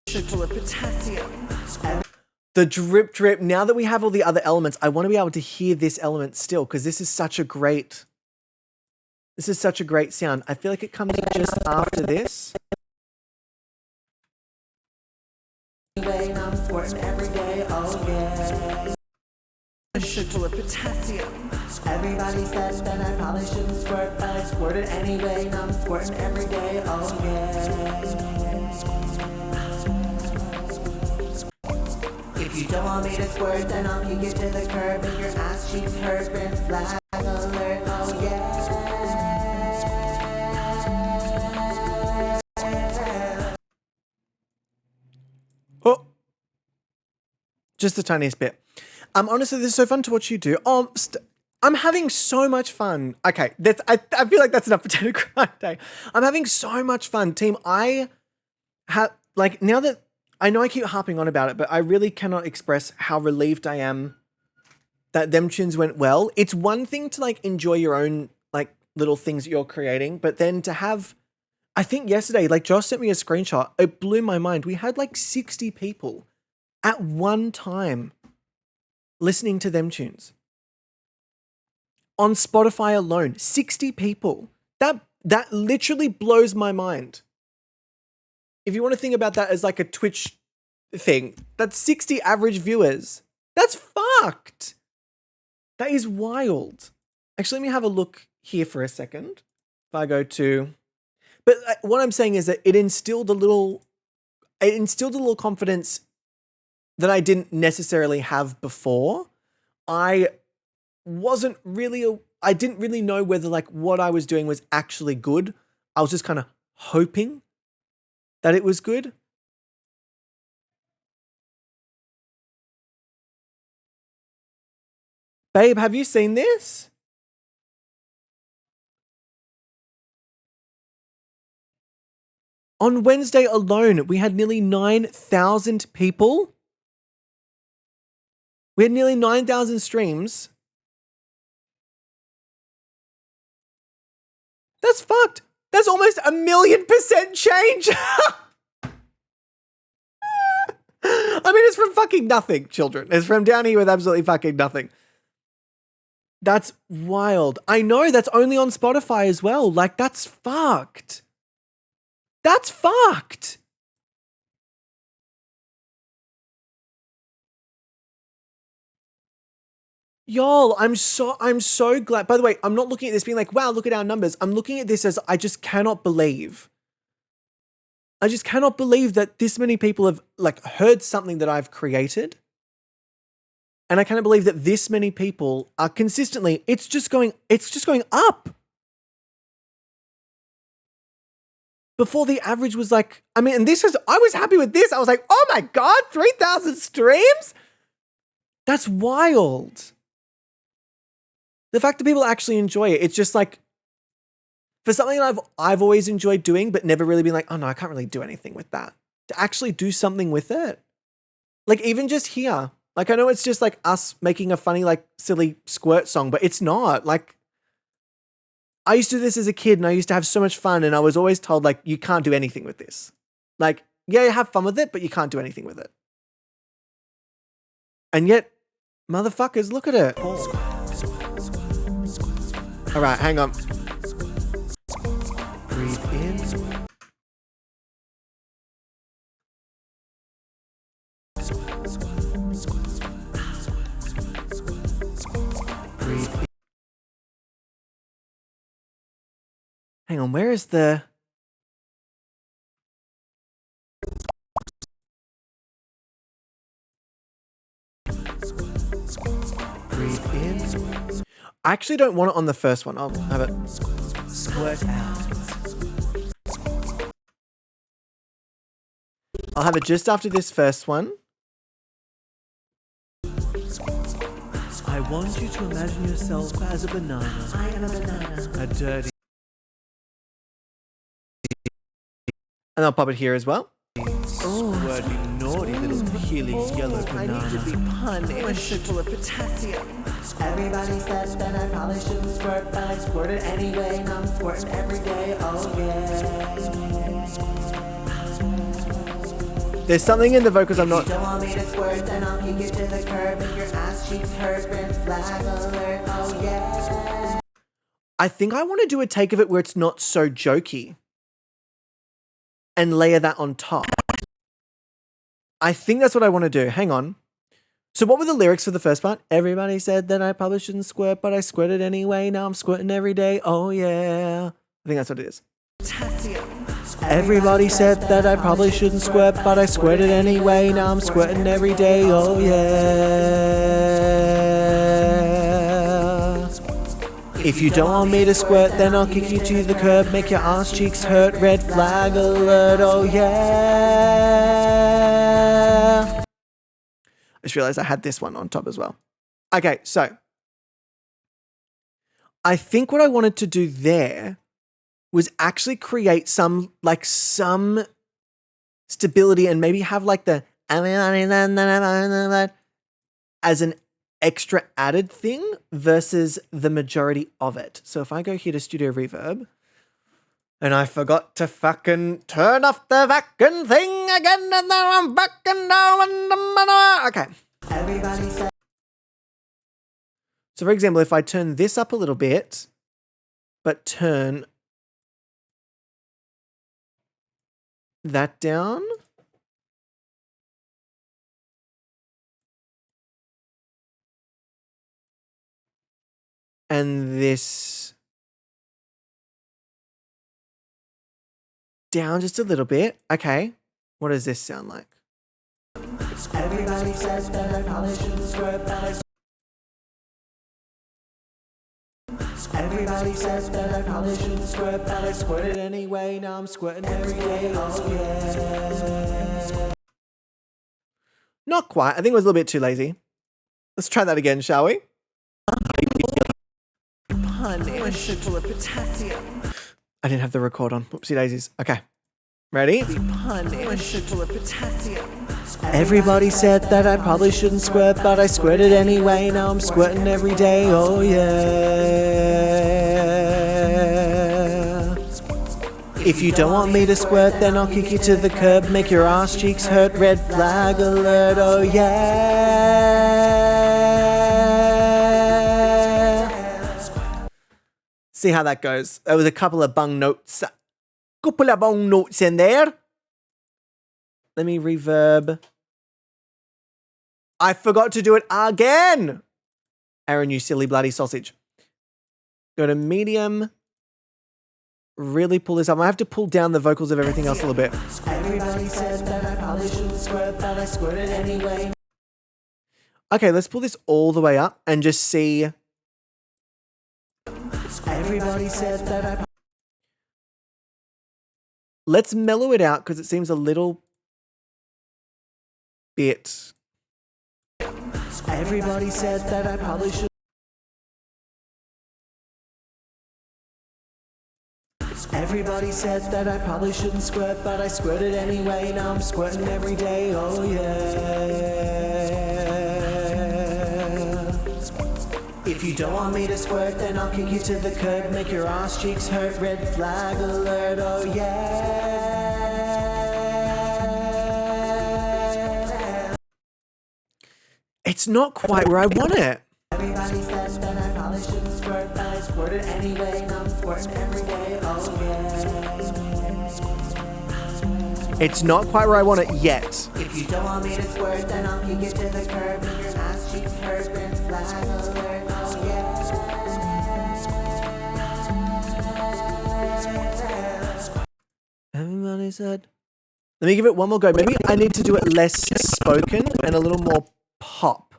Full of potassium. the drip drip. Now that we have all the other elements, I want to be able to hear this element still because this is such a great sound. I feel like it comes just after this. Anyway, I'm squirting every day, oh yeah. Full of potassium. Everybody says that I probably shouldn't squirt, but I squirt it anyway, and I'm squirting every day, oh yeah. If you don't want me to squirt, then I'll kick it to the curb, and your ass cheeks hurt, red flag alert, oh yeah. Oh, just the tiniest bit. Honestly, this is so fun to watch you do. I'm having so much fun. Okay, I feel like that's enough Potato Grande. I'm having so much fun, team. I have now that I know I keep harping on about it, but I really cannot express how relieved I am that them tunes went well. It's one thing to enjoy your own little things that you're creating, but then to have, I think yesterday, Josh sent me a screenshot. It blew my mind. We had 60 people at one time listening to them tunes. On Spotify alone, 60 people. That literally blows my mind. If you want to think about that as a Twitch thing, that's 60 average viewers. That's fucked. That is wild. Actually, let me have a look here for a second. If I go to... But what I'm saying is that it instilled a little confidence that I didn't necessarily have before. I didn't really know whether what I was doing was actually good. I was just kind of hoping that it was good. Babe, have you seen this? On Wednesday alone, we had nearly 9,000 people. We had nearly 9,000 streams. That's fucked. That's almost 1,000,000% change. I mean, it's from fucking nothing, children. It's from down here with absolutely fucking nothing. That's wild. I know that's only on Spotify as well. That's fucked. That's fucked. Y'all, I'm so glad. By the way, I'm not looking at this being wow, look at our numbers. I'm looking at this as I just cannot believe. I just cannot believe that this many people have heard something that I've created. And I cannot believe that this many people are consistently, it's just going up. Before the average was I was happy with this. I was oh my God, 3,000 streams? That's wild. The fact that people actually enjoy it, it's just for something that I've always enjoyed doing, but never really been oh no, I can't really do anything with that. To actually do something with it. Even just here. I know it's just us making a funny, silly squirt song, but it's not. I used to do this as a kid and I used to have so much fun and I was always told, you can't do anything with this. Yeah, you have fun with it, but you can't do anything with it. And yet, motherfuckers, look at it. All right, hang on. Breathe in. Breathe in. Hang on, where is the... Breathe in. I actually don't want it on the first one. I'll have it squirt out. I'll have it just after this first one. I want you to imagine yourself as a banana. I am a banana. A dirty And I'll pop it here as well. Squirty, naughty little peely yellow I need to be banana. punished. I'm so full of potassium. Everybody says that I probably shouldn't squirt, but I squirted anyway. Now I'm squirting every day. Oh yeah. There's something in the vocals I'm If not... you don't want me to squirt, then I'll kick you to the curb. Make your ass cheeks hurt. Red flag alert. Oh yeah. I think I want to do a take of it where it's not so jokey. And layer that on top. I think that's what I want to do. Hang on. So what were the lyrics for the first part? Everybody said that I probably shouldn't squirt, but I squirted anyway. Now I'm squirting every day. Oh yeah. I think that's what it is. Potassium. Everybody said that I probably shouldn't squirt, but I squirted anyway. Now I'm squirting every day. Oh yeah. If you don't want me to squirt, then I'll kick you to the curb. Make your ass cheeks hurt. Red flag alert. Oh yeah. I just realized I had this one on top as well. Okay, so I think what I wanted to do there was actually create some stability and maybe have like the as an extra added thing versus the majority of it. So if I go here to Studio Reverb, and I forgot to fucking turn off the fucking thing again, and now I'm fucking down. Okay. Everybody said So for example, if I turn this up a little bit, but turn that down. And this down just a little bit. Okay. What does this sound like? everybody says that I probably shouldn't squirt, but I Everybody says that I probably shouldn't squirt, but I squirted anyway. Now I'm squirting every day. Oh yeah. Not quite. I think it was a little bit too lazy. Let's try that again, shall we? Honey, I'm so full of potassium. I didn't have the record on. Whoopsie daisies. Okay. Ready? Honey, I'm so full of potassium. Everybody said that I probably shouldn't squirt, but I squirted anyway. Now I'm squirting every day. Oh yeah. If you don't want me to squirt, then I'll kick you to the curb. Make your ass cheeks hurt. Red flag alert. Oh yeah. See how that goes. There was a couple of bung notes. Couple of bung notes in there. Let me reverb. I forgot to do it again. Aaron, you silly bloody sausage. Go to medium. Really pull this up. I have to pull down the vocals of everything else a little bit. Everybody says that I probably shouldn't squirt, but I squirted anyway. Okay, let's pull this all the way up and just see. Everybody says that I Let's mellow it out because it seems a little bit. Everybody says that I probably should. Everybody says that I probably shouldn't squirt, but I squirted anyway. Now I'm squirting every day. Oh yeah. If you don't want me to squirt, then I'll kick you to the curb. Make your ass cheeks hurt. Red flag alert. Oh yeah. It's not quite where I want it. Everybody says that I probably shouldn't squirt, but I squirted anyway. Now I'm squirting every day. Oh yeah. It's not quite where I want it yet. If you don't want me to squirt, then I'll kick you to the curb. Make your ass cheeks hurt. Red flag alert. Oh yeah. Everybody said. Let me give it one more go. Maybe I need to do it less spoken and a little more pop.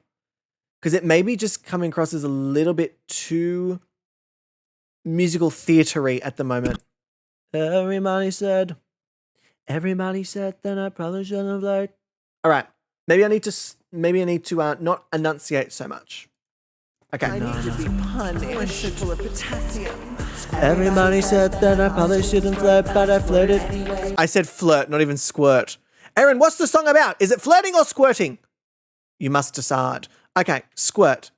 Because it may be just coming across as a little bit too musical theatre-y at the moment. Everybody said that I probably shouldn't have lied. All right. Maybe I need to not enunciate so much. Okay. I need to be honey. I'm so full of potassium. Everybody said that I probably shouldn't flirt, but I flirted. I said flirt, not even squirt. Erin, what's the song about? Is it flirting or squirting? You must decide. Okay, squirt.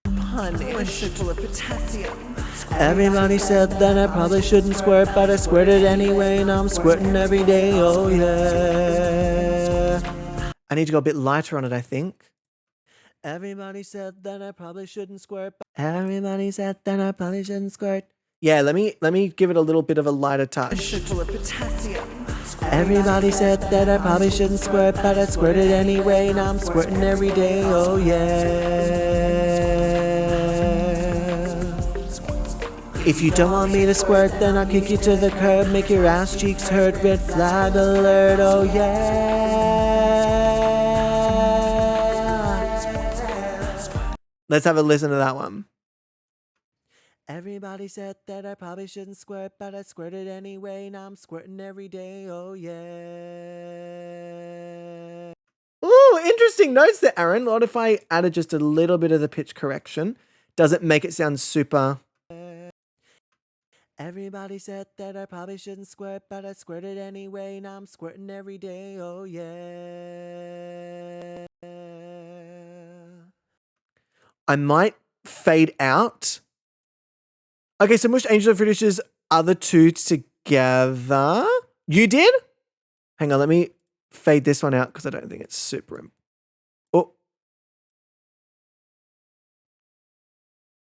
Honey, I'm so full of potassium. Everybody said that I probably shouldn't squirt, but I squirted anyway. Now I'm squirting every day, oh yeah. I need to go a bit lighter on it, I think. Everybody said that I probably shouldn't squirt, but everybody said that I probably shouldn't squirt. Yeah, let me give it a little bit of a lighter I'm touch. so full of potassium. Everybody said that I probably shouldn't squirt, but I squirted anyway. Now I'm squirting every day, oh yeah. If you don't want me to squirt, then I'll kick you to the curb, make your ass cheeks hurt, red flag alert, oh yeah. Let's have a listen to that one. Everybody said that I probably shouldn't squirt, but I squirted anyway. Now I'm squirting every day, oh yeah. Ooh, interesting notes there, Aaron. What if I added just a little bit of the pitch correction? Does it make it sound super? Everybody said that I probably shouldn't squirt, but I squirted anyway. Now I'm squirting every day, oh yeah. I might fade out. Okay, so Mush Angel finishes other two together. You did? Hang on, let me fade this one out because I don't think it's super. Oh.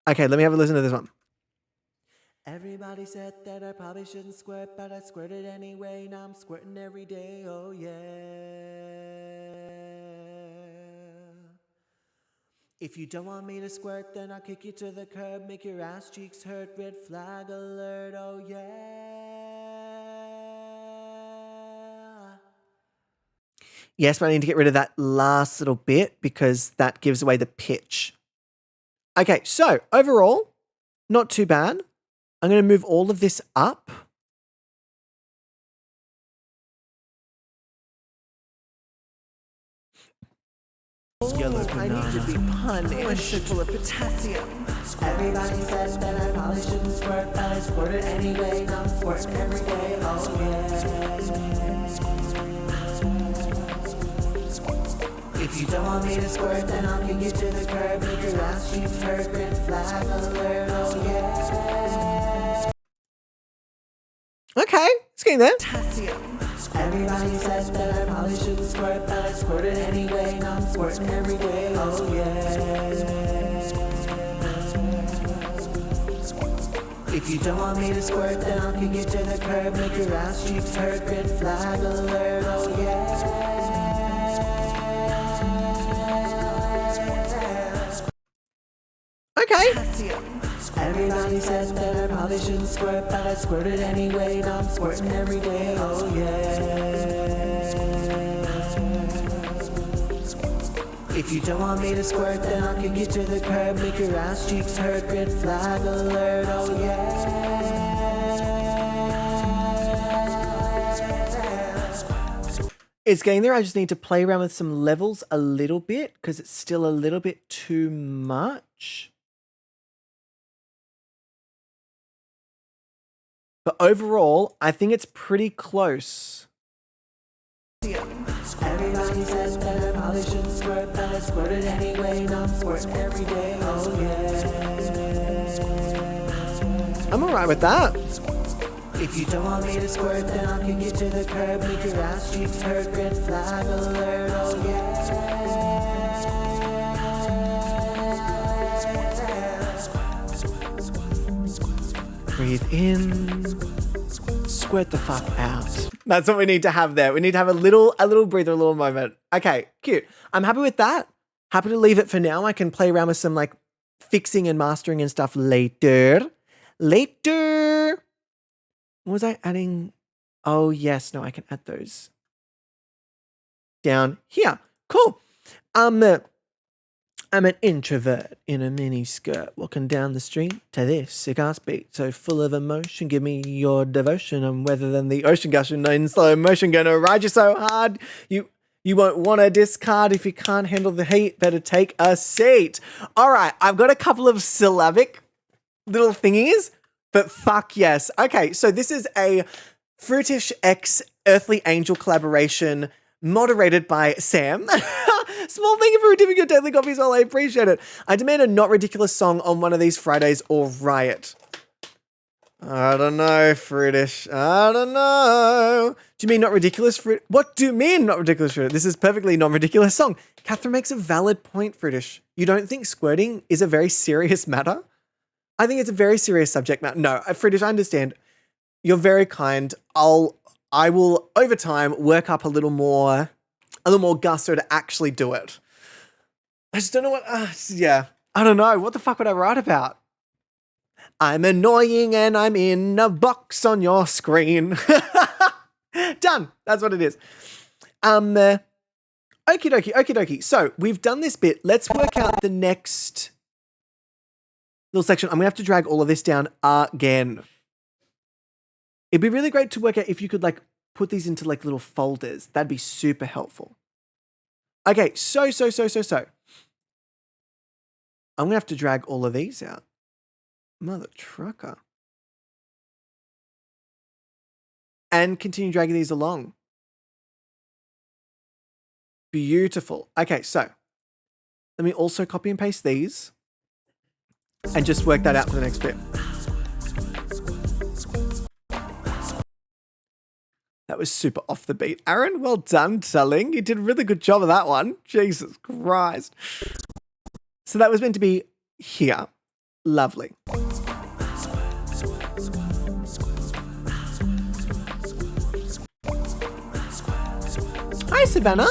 Okay, let me have a listen to this one. Everybody said that I probably shouldn't squirt, but I squirted anyway. Now I'm squirting every day, oh yeah. If you don't want me to squirt, then I'll kick you to the curb, make your ass cheeks hurt, red flag alert, oh yeah. Yes, but I need to get rid of that last little bit because that gives away the pitch. Okay, so overall, not too bad. I'm going to move all of this up. I need to be punished. I'm so full of potassium. Everybody says that I probably shouldn't squirt, but I squirted anyway. Now I'm squirting every day, oh yeah. If you don't want me to squirt, then I'll kick you to the curb, make your ass cheeks hurt, red flag alert, oh yeah. Okay, it's getting there. Potassium. Everybody says that I probably shouldn't squirt, but I squirted anyway. Now I'm squirting every day, oh yeah. If you don't want me to squirt, then I'll kick you to the curb, make your ass cheeks hurt, red flag alert, oh yeah. Okay. Potassium. Everybody says that I probably shouldn't squirt, but I squirted anyway. Now I'm squirting every day, oh yeah. If you don't want me to squirt, then I'll kick you to the curb, make your ass cheeks hurt, red flag alert, oh yeah. It's getting there. I just need to play around with some levels a little bit because it's still a little bit too much. But overall, I think it's pretty close. Everybody says that I probably shouldn't squirt, but I squirted anyway. Now I'm squirting every day, oh yeah. I'm alright with that. If you don't want me to squirt, then I'll kick you to the curb, make your ass cheeks hurt, red flag alert, oh yeah. Breathe in, squirt the fuck out. That's what we need to have there. We need to have a little breather, a little moment. Okay, cute. I'm happy with that. Happy to leave it for now. I can play around with some like fixing and mastering and stuff later. Later. What was I adding? Oh yes, no, I can add those down here. Cool. I'm an introvert in a mini skirt walking down the street to this cigar beat so full of emotion. Give me your devotion. I'm weather than the ocean gushing in slow motion. Gonna ride you so hard you won't want to discard. If you can't handle the heat, better take a seat. All right, I've got a couple of syllabic little thingies but fuck yes. Okay, so this is a Fruitish X Earthly Angel collaboration moderated by Sam. Small thank you for redeeming your daily copies, well, I appreciate it. I demand a not ridiculous song on one of these Fridays or riot. I don't know, Fruitish. I don't know. Do you mean not ridiculous, Fruit? What do you mean not ridiculous, Fruit? This is perfectly non-ridiculous song. Catherine makes a valid point, Fruitish. You don't think squirting is a very serious matter? I think it's a very serious subject matter. No, Fruitish, I understand. You're very kind. I will over time work up a little more gusto to actually do it. I just don't know what. Yeah, I don't know. What the fuck would I write about? I'm annoying and I'm in a box on your screen. Done. That's what it is. Okie dokie. So we've done this bit. Let's work out the next little section. I'm gonna have to drag all of this down again. It'd be really great to work out if you could like put these into like little folders. That'd be super helpful. Okay, so. I'm gonna have to drag all of these out. Mother trucker. And continue dragging these along. Beautiful. Okay, so let me also copy and paste these and just work that out for the next bit. That was super off the beat. Aaron, well done, darling. You did a really good job of that one. Jesus Christ. So that was meant to be here. Lovely. Hi, Savannah.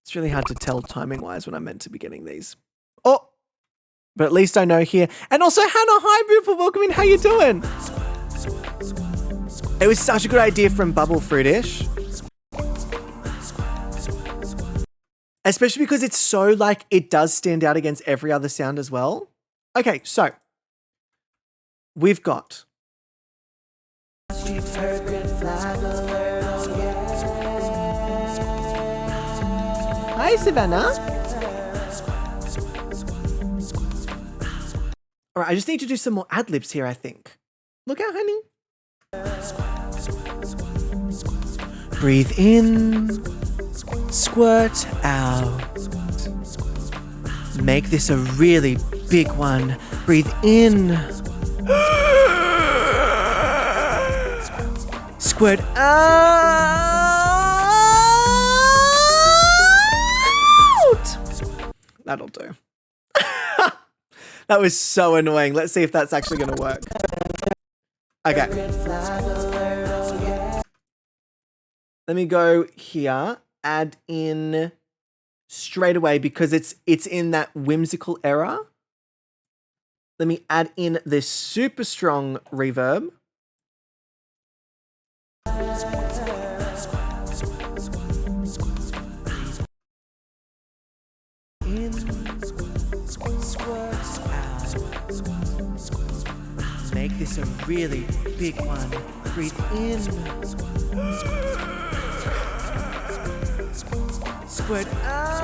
It's really hard to tell timing-wise when I'm meant to be getting these. Oh, but at least I know here. And also, Hannah, hi, beautiful. Welcome in. How you doing? It was such a good idea from Bubble Fruitish. Especially because it's so, like, it does stand out against every other sound as well. Okay, so we've got... Hi, Savannah. All right, I just need to do some more ad-libs here, I think. Look out, honey. Breathe in, squirt out. Make this a really big one. Breathe in. Squirt out. That'll do. That was so annoying. Let's see if that's actually going to work. Okay. Let me go here, add in straight away because it's in that whimsical era. Let me add in this super strong reverb. In, squirt out. Make this a really big one. Breathe in. Squirt out.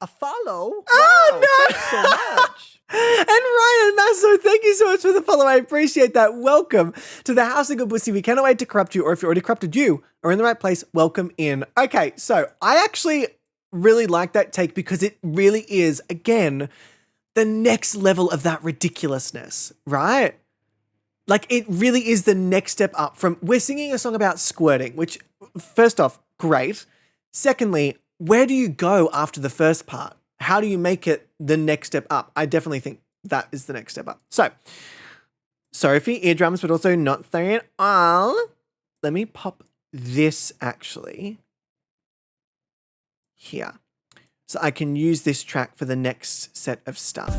A follow? Oh, wow, no! Thanks so much. And Ryan Masso, thank you so much for the follow. I appreciate that. Welcome to the House of Good Pussy. We cannot wait to corrupt you, or if you already corrupted you or in the right place, welcome in. Okay, so I actually really like that take because it really is, again, the next level of that ridiculousness, right? Like, it really is the next step up from, we're singing a song about squirting, which, first off, great. Secondly, where do you go after the first part? How do you make it the next step up? I definitely think that is the next step up. So, sorry for your eardrums, but also not saying it all. Let me pop this actually here. So I can use this track for the next set of stuff.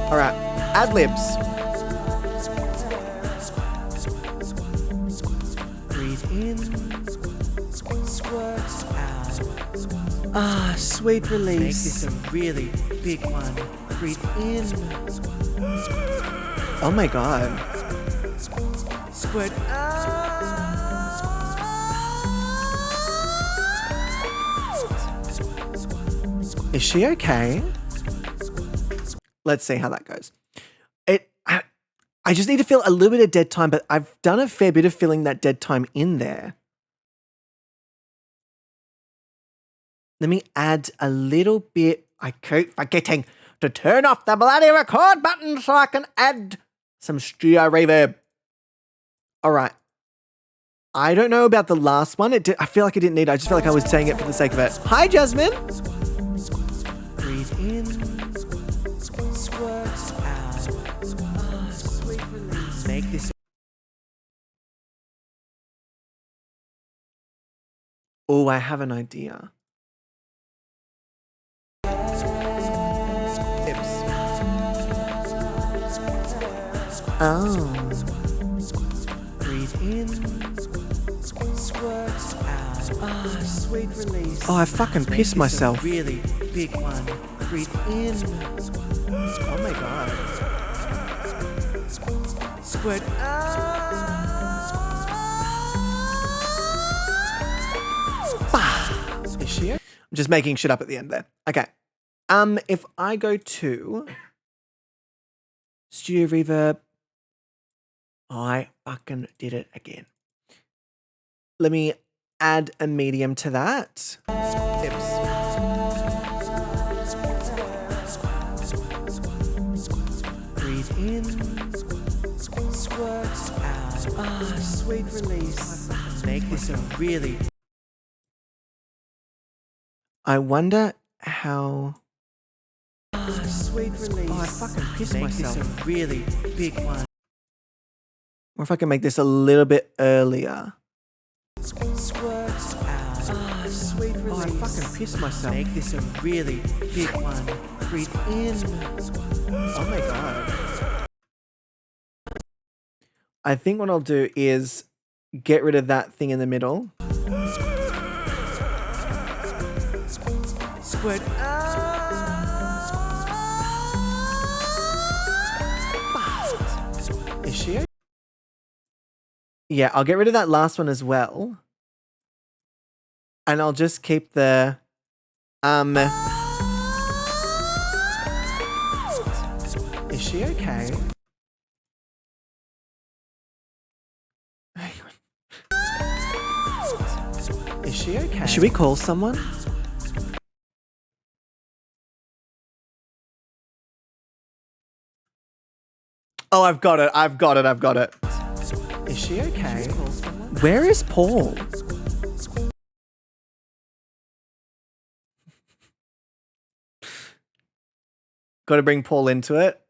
All right, ad-libs. Breathe in, squirt out. Ah, sweet release. Make this a really big one. breathe in. Oh my god. Squirt out. Is she okay? Let's see how that goes. I just need to feel a little bit of dead time, but I've done a fair bit of filling that dead time in there. Let me add a little bit. I keep forgetting to turn off the bloody record button so I can add some studio reverb. All right. I don't know about the last one. I feel like I didn't need it. I just feel like I was saying it for the sake of it. Hi, Jasmine. Breathe in. Squirt out. Sweet release. Make this. Oh, I have an idea. Oh. Breathe in. Squirt out. Sweet release. Oh, I fucking Make pissed this a myself. really big one. Breathe in. Oh my god. Squirt out. Is she? I'm just making shit up at the end there. Okay. If I go to Studio Reverb, I fucking did it again. Let me add a medium to that. Breathe in. Squirt out. Sweet release. Make this a really. I wonder how. Sweet release. Oh, I fucking pissed Make myself. this a really big one. Or if I can make this a little bit earlier. Squirt out. Sweet release. Oh, I fucking pissed myself. Make this a really big one. Breathe in. Oh my god. I think what I'll do is get rid of that thing in the middle. Squirt out. Is she? Yeah, I'll get rid of that last one as well. And I'll just keep the Is she okay? Hang on. Is she okay? Should we call someone? Oh, I've got it. Is she okay? Where is Paul? Got to bring Paul into it.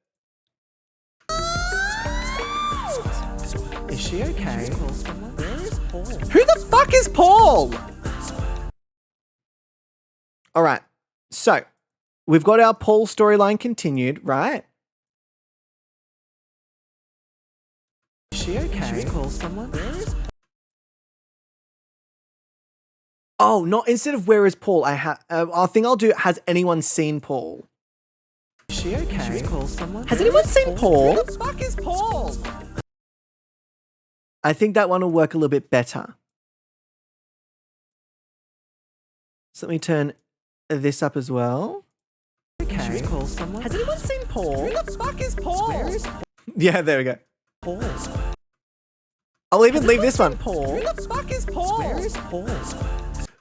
Is she okay? Where is Paul? Who the fuck is Paul? All right. So, we've got our Paul storyline continued, right? Is she okay? Should we call someone? Where is Paul? Oh, not instead of where is Paul, I think I'll do has anyone seen Paul? Is she okay? Should we call someone? Has anyone seen Paul? Who the fuck is Paul? I think that one will work a little bit better. So let me turn this up as well. Okay. Should we call someone? Has anyone seen Paul? Who the fuck is Paul? Where is Paul? Yeah, there we go. Paul. I'll even leave this one. Paul. Who the fuck is Paul? Where is Paul?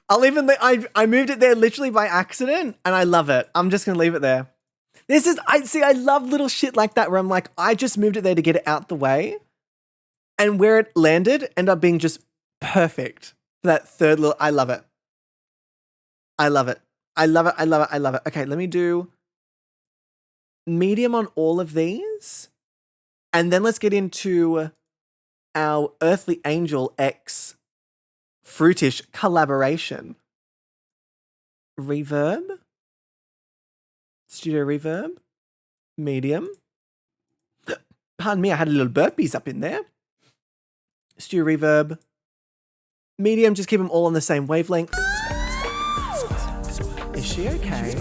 I'll even I moved it there literally by accident and I love it. I'm just gonna leave it there. I love little shit like that where I'm like, I just moved it there to get it out the way. And where it landed ended up being just perfect. That third little, I love it. I love it. Okay, let me do medium on all of these. And then let's get into our Earthly Angel X Fruitish collaboration. Reverb. Studio reverb. Medium. Pardon me, I had a little burpees up in there. Studio reverb. Medium, just keep them all on the same wavelength. Is she okay?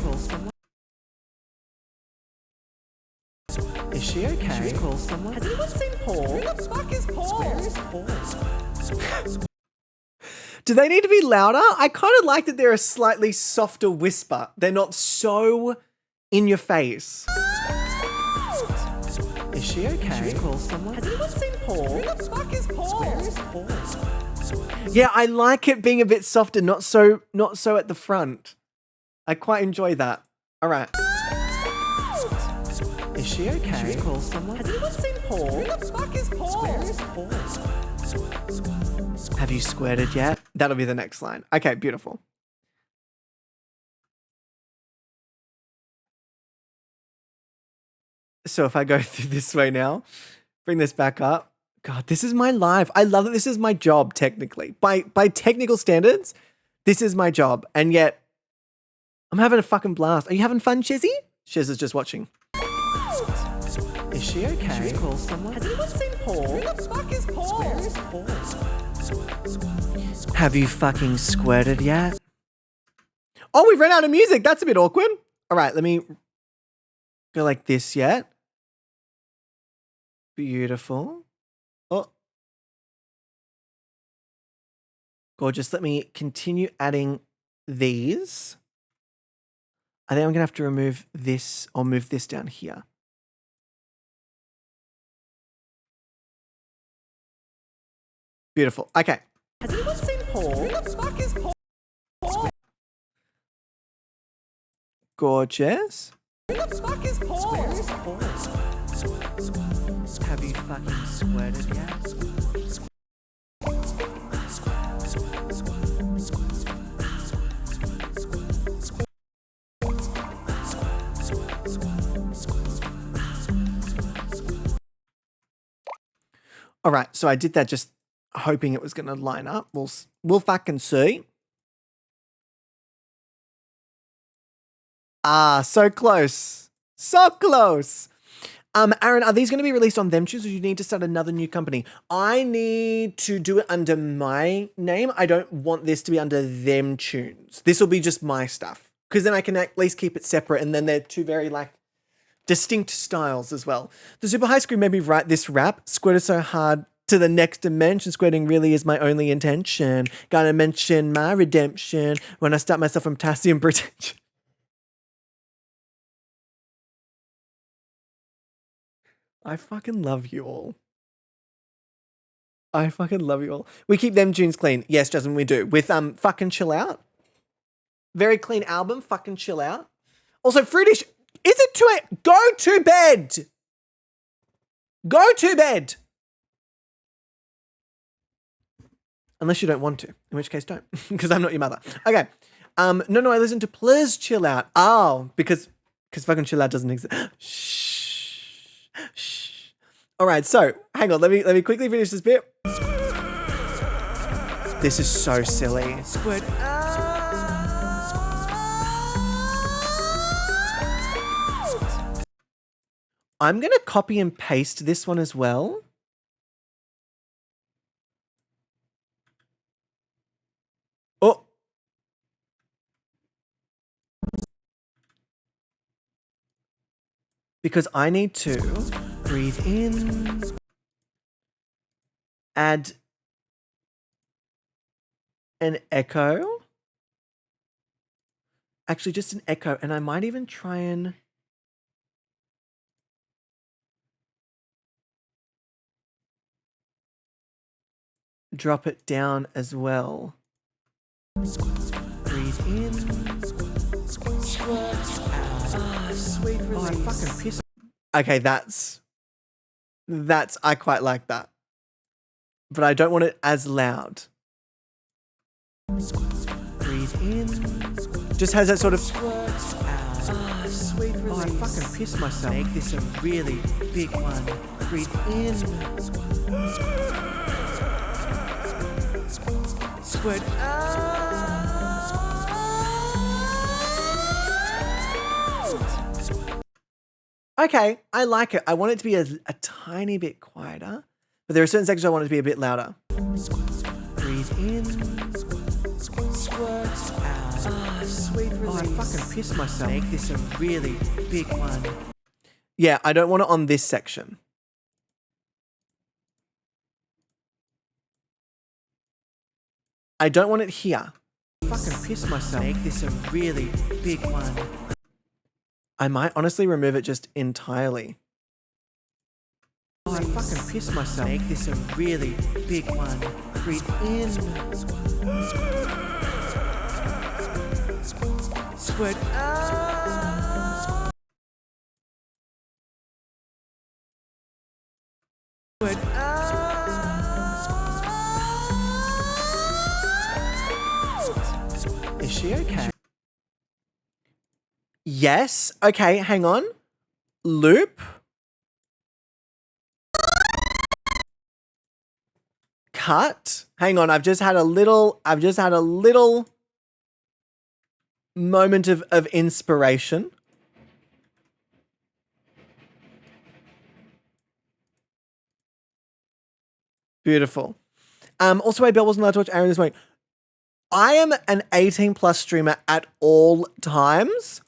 Is she okay? Should we call someone? Has anyone seen Paul? Who the fuck is Paul? Where is Paul? Do they need to be louder? I kind of like that they're a slightly softer whisper. They're not so in your face. Is she okay? Should we call someone? Has anyone seen Paul? Who the fuck is Paul? Where is Paul? Yeah, I like it being a bit softer, not so at the front. I quite enjoy that. All right. Is she okay? Should we call someone? Has anyone seen Paul? Who the fuck is Paul? Where is Paul? Have you squirted yet? That'll be the next line. Okay, beautiful. So if I go through this way now, bring this back up. God, this is my life. I love that this is my job, technically. By technical standards, this is my job. And yet, I'm having a fucking blast. Are you having fun, Shizzy? Shiz is just watching. Is she okay? Should we call someone? Has anyone seen Paul? Who the fuck is Paul? Where is Paul? Have you fucking squirted yet? Oh, we've run out of music. That's a bit awkward. All right, let me go like this yet. Beautiful. Oh. Gorgeous. Let me continue adding these. I think I'm going to have to remove this or move this down here. Beautiful. Okay. Has anyone seen Paul? Who the fuck is Paul? Gorgeous. Who the fuck is Paul? Where is Paul? Have you fucking squirted yet? All right. So I did that just hoping it was going to line up. We'll fucking see. Ah, so close. So close. Aaron, are these going to be released on Them Tunes, or do you need to start another new company? I need to do it under my name. I don't want this to be under Them Tunes. This will be just my stuff, because then I can at least keep it separate, and then they're two very distinct styles as well. The Super High Screen made me write this rap. Squirted so hard to the next dimension. Squirting really is my only intention. Gotta mention my redemption when I stop myself from potassium pretension. I fucking love you all. I fucking love you all. We keep Them Tunes clean. Yes, Jasmine, we do. With fucking Chill Out. Very clean album. Fucking Chill Out. Also, Fruitish, is it too late? Go to bed. Go to bed. Unless you don't want to, in which case don't, because I'm not your mother. Okay. No, I listen to Please Chill Out. Oh, because fucking Chill Out doesn't exist. Shh. All right, so hang on. Let me quickly finish this bit. This is so silly. Squid. I'm gonna copy and paste this one as well. Oh. Because I need to breathe in, add an echo. Actually, just an echo. And I might even try and drop it down as well. Breathe in. Sweet release. Oh, I fucking pissed. Okay, that's I quite like that. But I don't want it as loud. Breathe in. Just has that sort of Sweet release. Oh, I fucking pissed myself. Make this a really big one. Breathe in. Squirt out. Okay, I like it. I want it to be a tiny bit quieter, but there are certain sections I want it to be a bit louder. Breathe in. Squirt out. Sweet release. Oh, I fucking pissed myself. Make this a really big one. Yeah, I don't want it on this section. I don't want it here. Fucking piss myself. Make this a really big one. I might honestly remove it just entirely. Oh, I fucking piss myself. Make this a really big one. Breathe in. Squirt out. Squirt out. Is she okay? Yes. Okay, hang on. Loop. Cut. Hang on, I've just had a little moment of inspiration. Beautiful. Also, my Belle wasn't allowed to watch Aaron this morning. I am an 18 plus streamer at all times.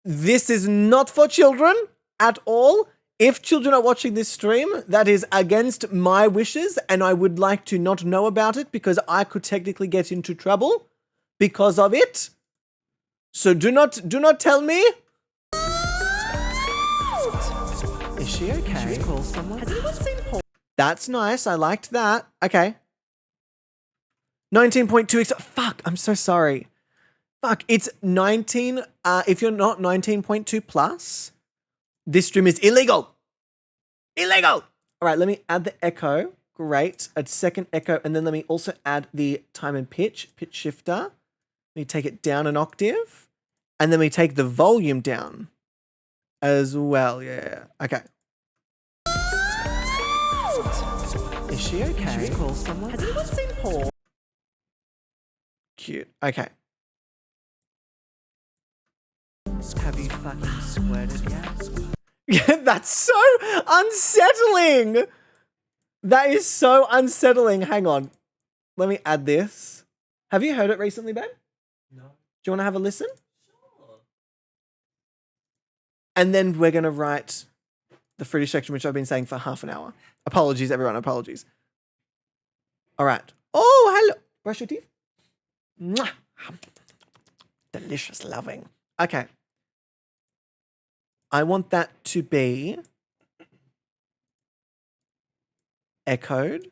This is not for children at all. If children are watching this stream, that is against my wishes, and I would like to not know about it because I could technically get into trouble because of it. So do not tell me. Is she okay? Should we call someone? Has anyone seen Paul? That's nice. I liked that. Okay. 19.2. Fuck, I'm so sorry. Fuck, it's 19. If you're not 19.2 plus, this stream is illegal. Illegal. All right, let me add the echo. Great. A second echo. And then let me also add the time and pitch shifter. Let me take it down an octave. And then we take the volume down as well. Yeah. Okay. Is she okay? Should we call someone? Has anyone seen Paul? Cute. Okay. Have you fucking squirted yet? Yeah, that's so unsettling. That is so unsettling. Hang on. Let me add this. Have you heard it recently, Ben? No. Do you want to have a listen? Sure. And then we're going to write the British section, which I've been saying for half an hour. Apologies, everyone. Apologies. All right. Oh, hello. Brush your teeth. Mwah. Delicious loving. Okay. I want that to be echoed.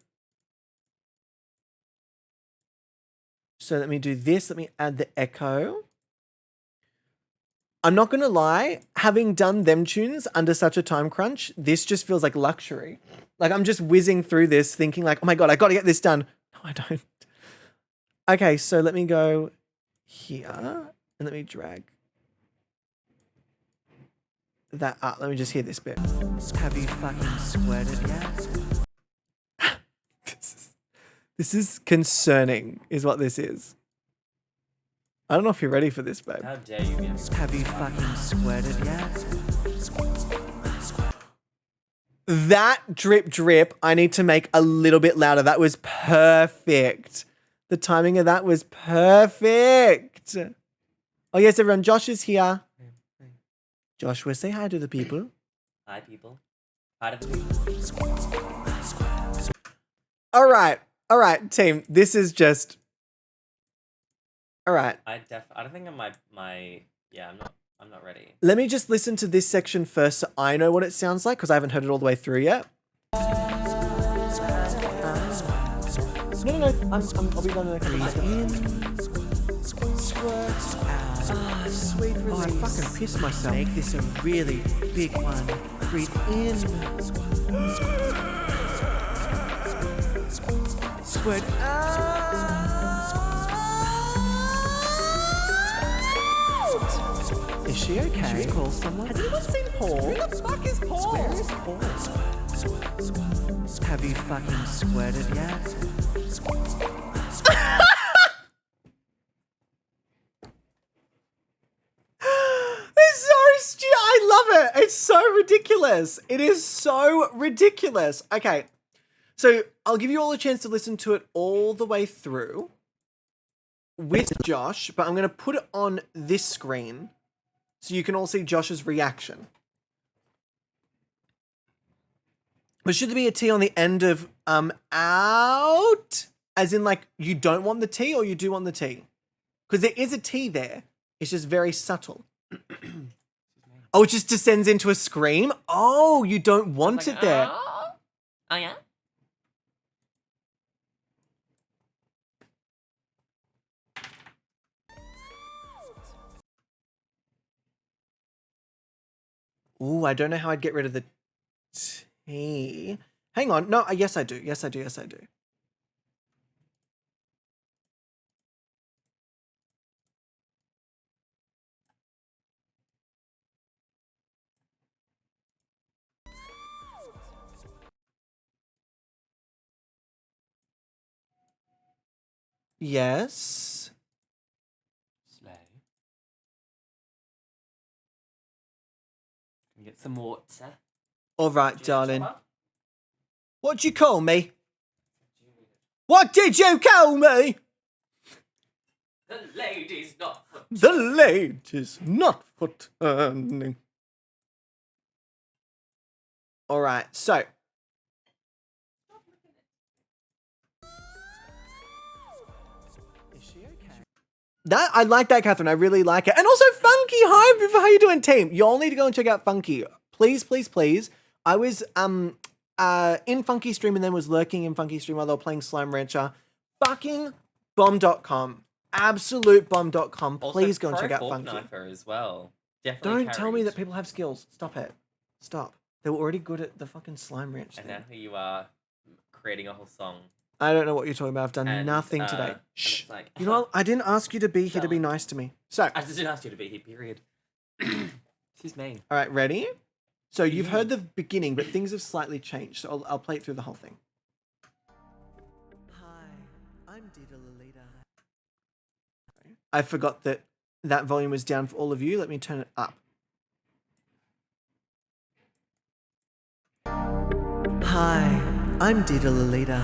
So let me do this. Let me add the echo. I'm not going to lie, having done them tunes under such a time crunch, this just feels like luxury. Like I'm just whizzing through this thinking like, oh my God, I got to get this done. No, I don't. Okay, so let me go here and let me drag that up. Let me just hear this bit. Have you fucking squirted yet? This is concerning, is what this is. I don't know if you're ready for this, babe. How dare you be Have you fucking squirted yet? That drip drip, I need to make a little bit louder. That was perfect. The timing of that was perfect. Oh yes, everyone, Josh is here. Joshua, say hi to the people. Hi, people. Hi to the people. All right, team. This is just. All right. I don't think I'm I'm not ready. Let me just listen to this section first, so I know what it sounds like because I haven't heard it all the way through yet. No. I'll be done in a couple of seconds. Squirt out. Sweet relief. Oh, I fucking piss myself. Make this a really big one. Breathe in. Squirt out. Is she okay? Should we call someone? Has anyone seen Paul? Who the fuck is Paul? Where is Paul? Have you fucking squirted yet? I love it. It's so ridiculous. It is so ridiculous. Okay. So I'll give you all a chance to listen to it all the way through with Josh, but I'm going to put it on this screen so you can all see Josh's reaction. But should there be a T on the end of out? As in, like, you don't want the T or you do want the T? Because there is a T there. It's just very subtle. Oh, it just descends into a scream? Oh, you don't want it there. Oh, yeah? Ooh, I don't know how I'd get rid of the T. Hang on. No, yes, I do. Yes, I do. Yes, I do. Yes. Slay. Can we get some water? All right, darling. Chopper? What'd you call me? What did you call me? The lady's not for The lady's not for turning. All right, so. Is she okay? That I like that, Catherine. I really like it. And also Funky. Hi, how you doing, team? You all need to go and check out Funky. Please, please, please. I was in Funky Stream and then was lurking in Funky Stream while they were playing Slime Rancher. Fucking bomb.com. Absolute bomb.com. Also, Please go and pro check out fork Funky. knifer as well. Definitely Don't tell me carries. that people have skills. Stop it. Stop. They were already good at the fucking Slime Ranch And thing. now here you are creating a whole song. I don't know what you're talking about. I've done And, nothing and today. it's Shh. like, You know what? I didn't ask you to be here to be Darling. nice to me. So, I just didn't ask you to be here, period. She's mean. all right, ready? So you've heard the beginning, but things have slightly changed. So I'll play it through the whole thing. Hi, I'm Dita Lolita. I forgot that that volume was down for all of you. Let me turn it up. Hi, I'm Dita Lolita,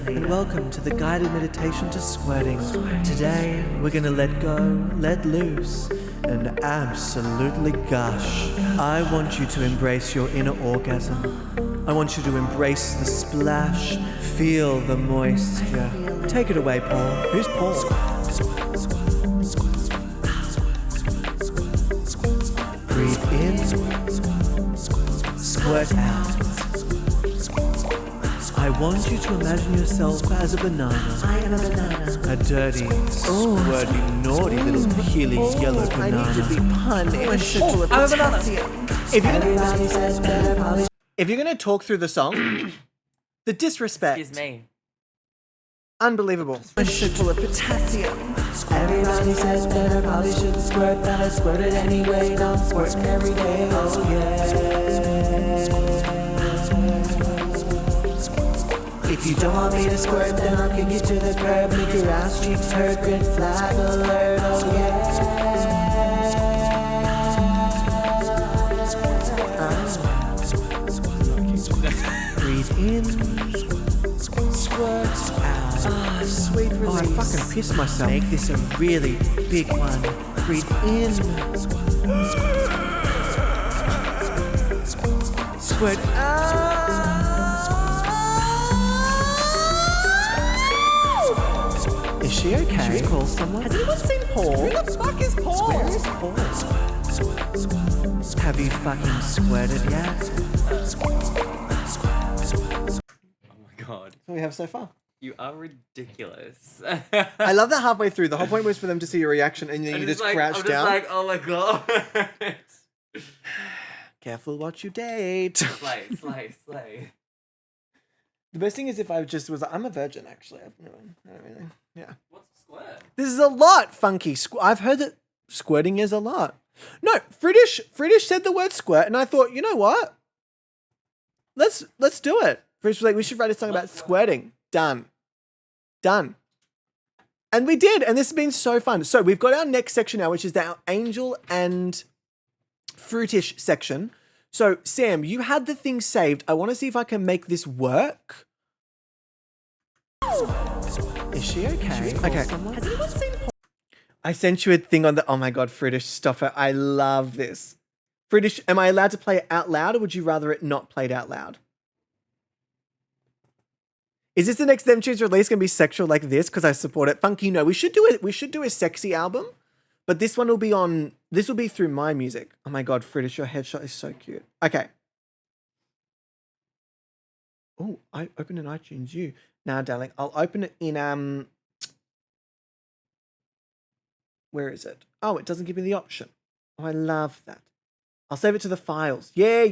and welcome to the guided meditation to squirting. Today, we're gonna let go, let loose, and absolutely gush. I want you to embrace your inner orgasm. I want you to embrace the splash, feel the moisture. Take it away, Paul. Who's Paul? Breathe in, squirt out. I want you to imagine yourself as a banana. I am a banana. A dirty, squirty, naughty little peely yellow banana. I need to be punished. full of potassium. If you're gonna talk through the song, the disrespect, Excuse me. unbelievable. I'm so full of potassium. Everybody says better, probably shouldn't squirt, but I squirt it anyway. Now I'm squirting every day. Oh yeah. If you don't want me to squirt, then I'll kick you to the curb. Make your ass cheeks hurt, green flag alert. Oh yeah. Breathe in, squirt out. Ah, sweet release. Oh, I fucking pissed myself. Make this a really big one. Breathe in. Squirt out. Is she okay? Should we call someone? Has anyone seen Paul? Who the fuck is Paul? Where is Paul? Have you fucking squirted yet? Oh my god. What we have so far. You are ridiculous. I love that halfway through. The whole point was for them to see your reaction, and then you just crouch I'm down. just like, oh my god. Careful what you date. slay, slay, slay. The best thing is if I just was like, I'm a virgin, actually. I don't really. Yeah. What's a squirt? This is a lot, Funky. I've heard that squirting is a lot. No, Fritish said the word squirt, and I thought, you know what? Let's do it. Fritish was like, we should write a song about squirting. Done. And we did, and this has been so fun. So we've got our next section now, which is our Angel and Fruitish section. So, Sam, you had the thing saved. I want to see if I can make this work. Is she okay? Okay. Has anyone seen Paul? I sent you a thing on the... Oh my god, Fritish, stop it. I love this. Fritish, am I allowed to play it out loud, or would you rather it not played out loud? Is this the next Them Tunes release gonna be sexual like this? Because I support it. Funky, no. We should do it. We should do a sexy album, but this one will be on. This will be through my music. Oh my god, Fritters, your headshot is so cute. Okay. Oh, I opened an iTunes U. Now, darling, I'll open it in where is it? Oh, it doesn't give me the option. Oh, I love that. I'll save it to the files. Yeah.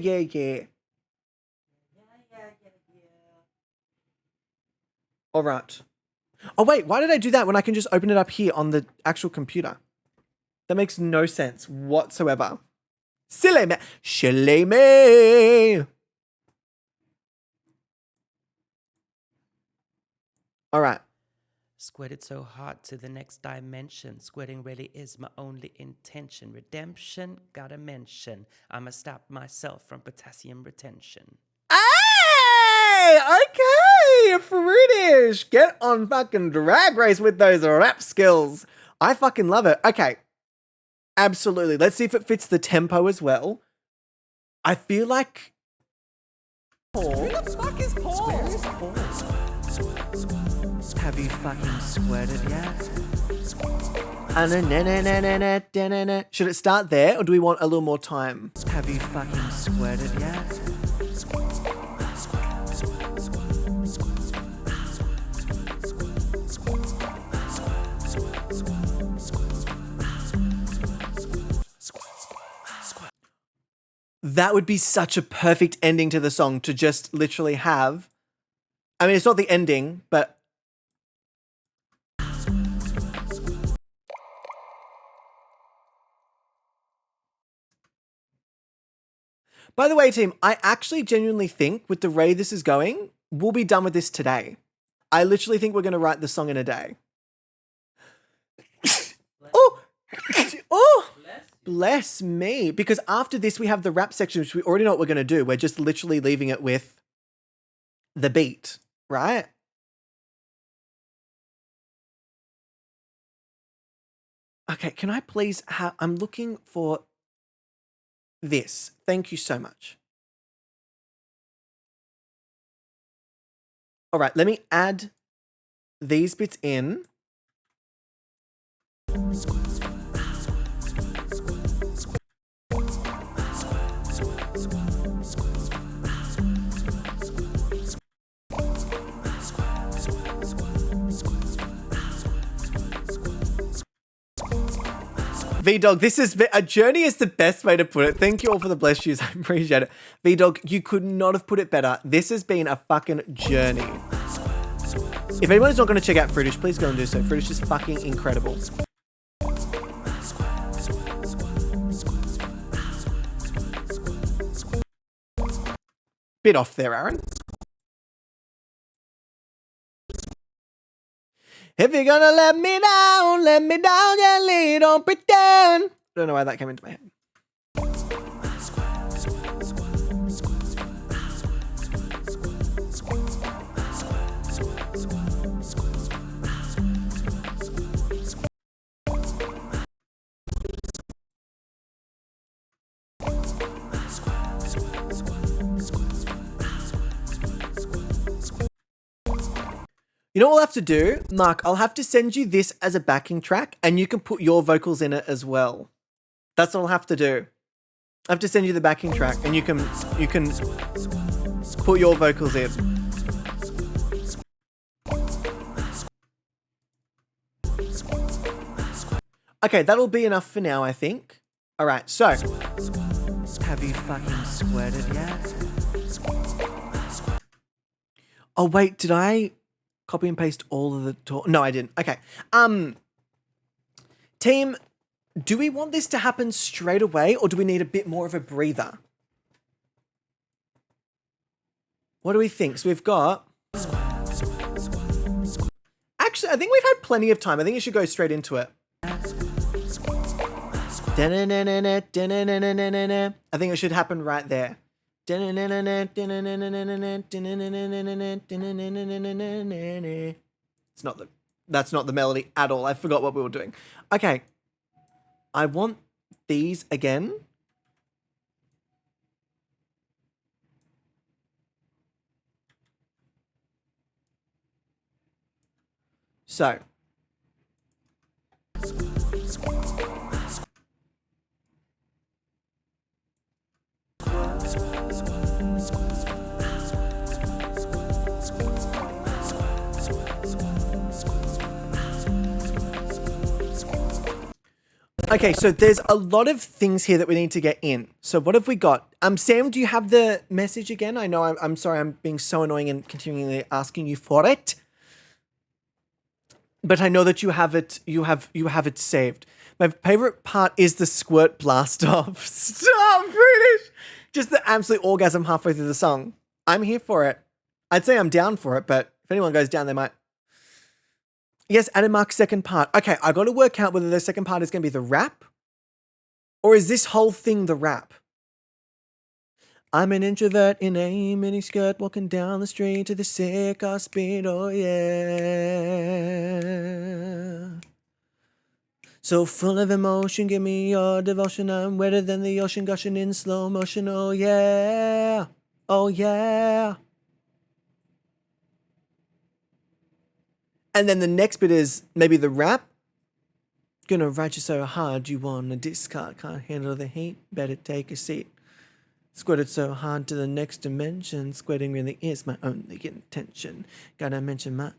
All right. Oh, wait, why did I do that when I can just open it up here on the actual computer? That makes no sense whatsoever. Silly me. Silly me. All right. Squirted so hard to the next dimension. Squirting really is my only intention. Redemption, gotta mention. I'ma stop myself from potassium retention. Hey, okay, Fruitish, get on fucking Drag Race with those rap skills. I fucking love it. Okay, absolutely. Let's see if it fits the tempo as well. I feel like Paul. Who the fuck is Paul? Where is Paul? Have you fucking squirted yet? Should it start there, or do we want a little more time? Have you fucking squirted yet? That would be such a perfect ending to the song to just literally have. I mean, it's not the ending, but by the way, team, I actually genuinely think with the way this is going, we'll be done with this today. I literally think we're going to write the song in a day. Oh, bless me. Because after this, we have the rap section, which we already know what we're going to do. We're just literally leaving it with the beat, right? Okay, can I please have... I'm looking for this. Thank you so much. All right, let me add these bits in. V-Dog, this is a journey is the best way to put it. Thank you all for the blessed shoes. I appreciate it. V-Dog, you could not have put it better. This has been a fucking journey. If anyone's not going to check out Fruitish, please go and do so. Fruitish is fucking incredible. Bit off there, Aaron. If you're gonna let me down gently, don't pretend. Don't know why that came into my head. You know what we'll have to do? Mark, I'll have to send you this as a backing track and you can put your vocals in it as well. That's what I'll have to do. I have to send you the backing track and you can put your vocals in. Okay, that'll be enough for now, I think. All right, so. Have you fucking squirted yet? Oh, wait, did I copy and paste all of the talk? No, I didn't. Okay. Team, do we want this to happen straight away or do we need a bit more of a breather? What do we think? So we've got... Actually, I think we've had plenty of time. I think you should go straight into it. I think it should happen right there. It's not that's not the melody at all. I forgot what we were doing. Okay. I want these again. So. Okay, so there's a lot of things here that we need to get in. So what have we got? Sam, do you have the message again? I know I'm sorry I'm being so annoying and continually asking you for it. But I know that you have it it saved. My favorite part is the squirt blast off. Stop, British! Just the absolute orgasm halfway through the song. I'm here for it. I'd say I'm down for it, but if anyone goes down, they might. Yes, Adam Mark's second part. Okay, I got to work out whether the second part is going to be the rap, or is this whole thing the rap? I'm an introvert in a miniskirt walking down the street to the sick ass beat, oh yeah. So full of emotion, give me your devotion. I'm wetter than the ocean, gushing in slow motion, oh yeah, oh yeah. And then the next bit is maybe the rap. Gonna ride you so hard you wanna discard, can't handle the heat, better take a seat. Squirted so hard to the next dimension, squirting really is my only intention. Gotta mention my...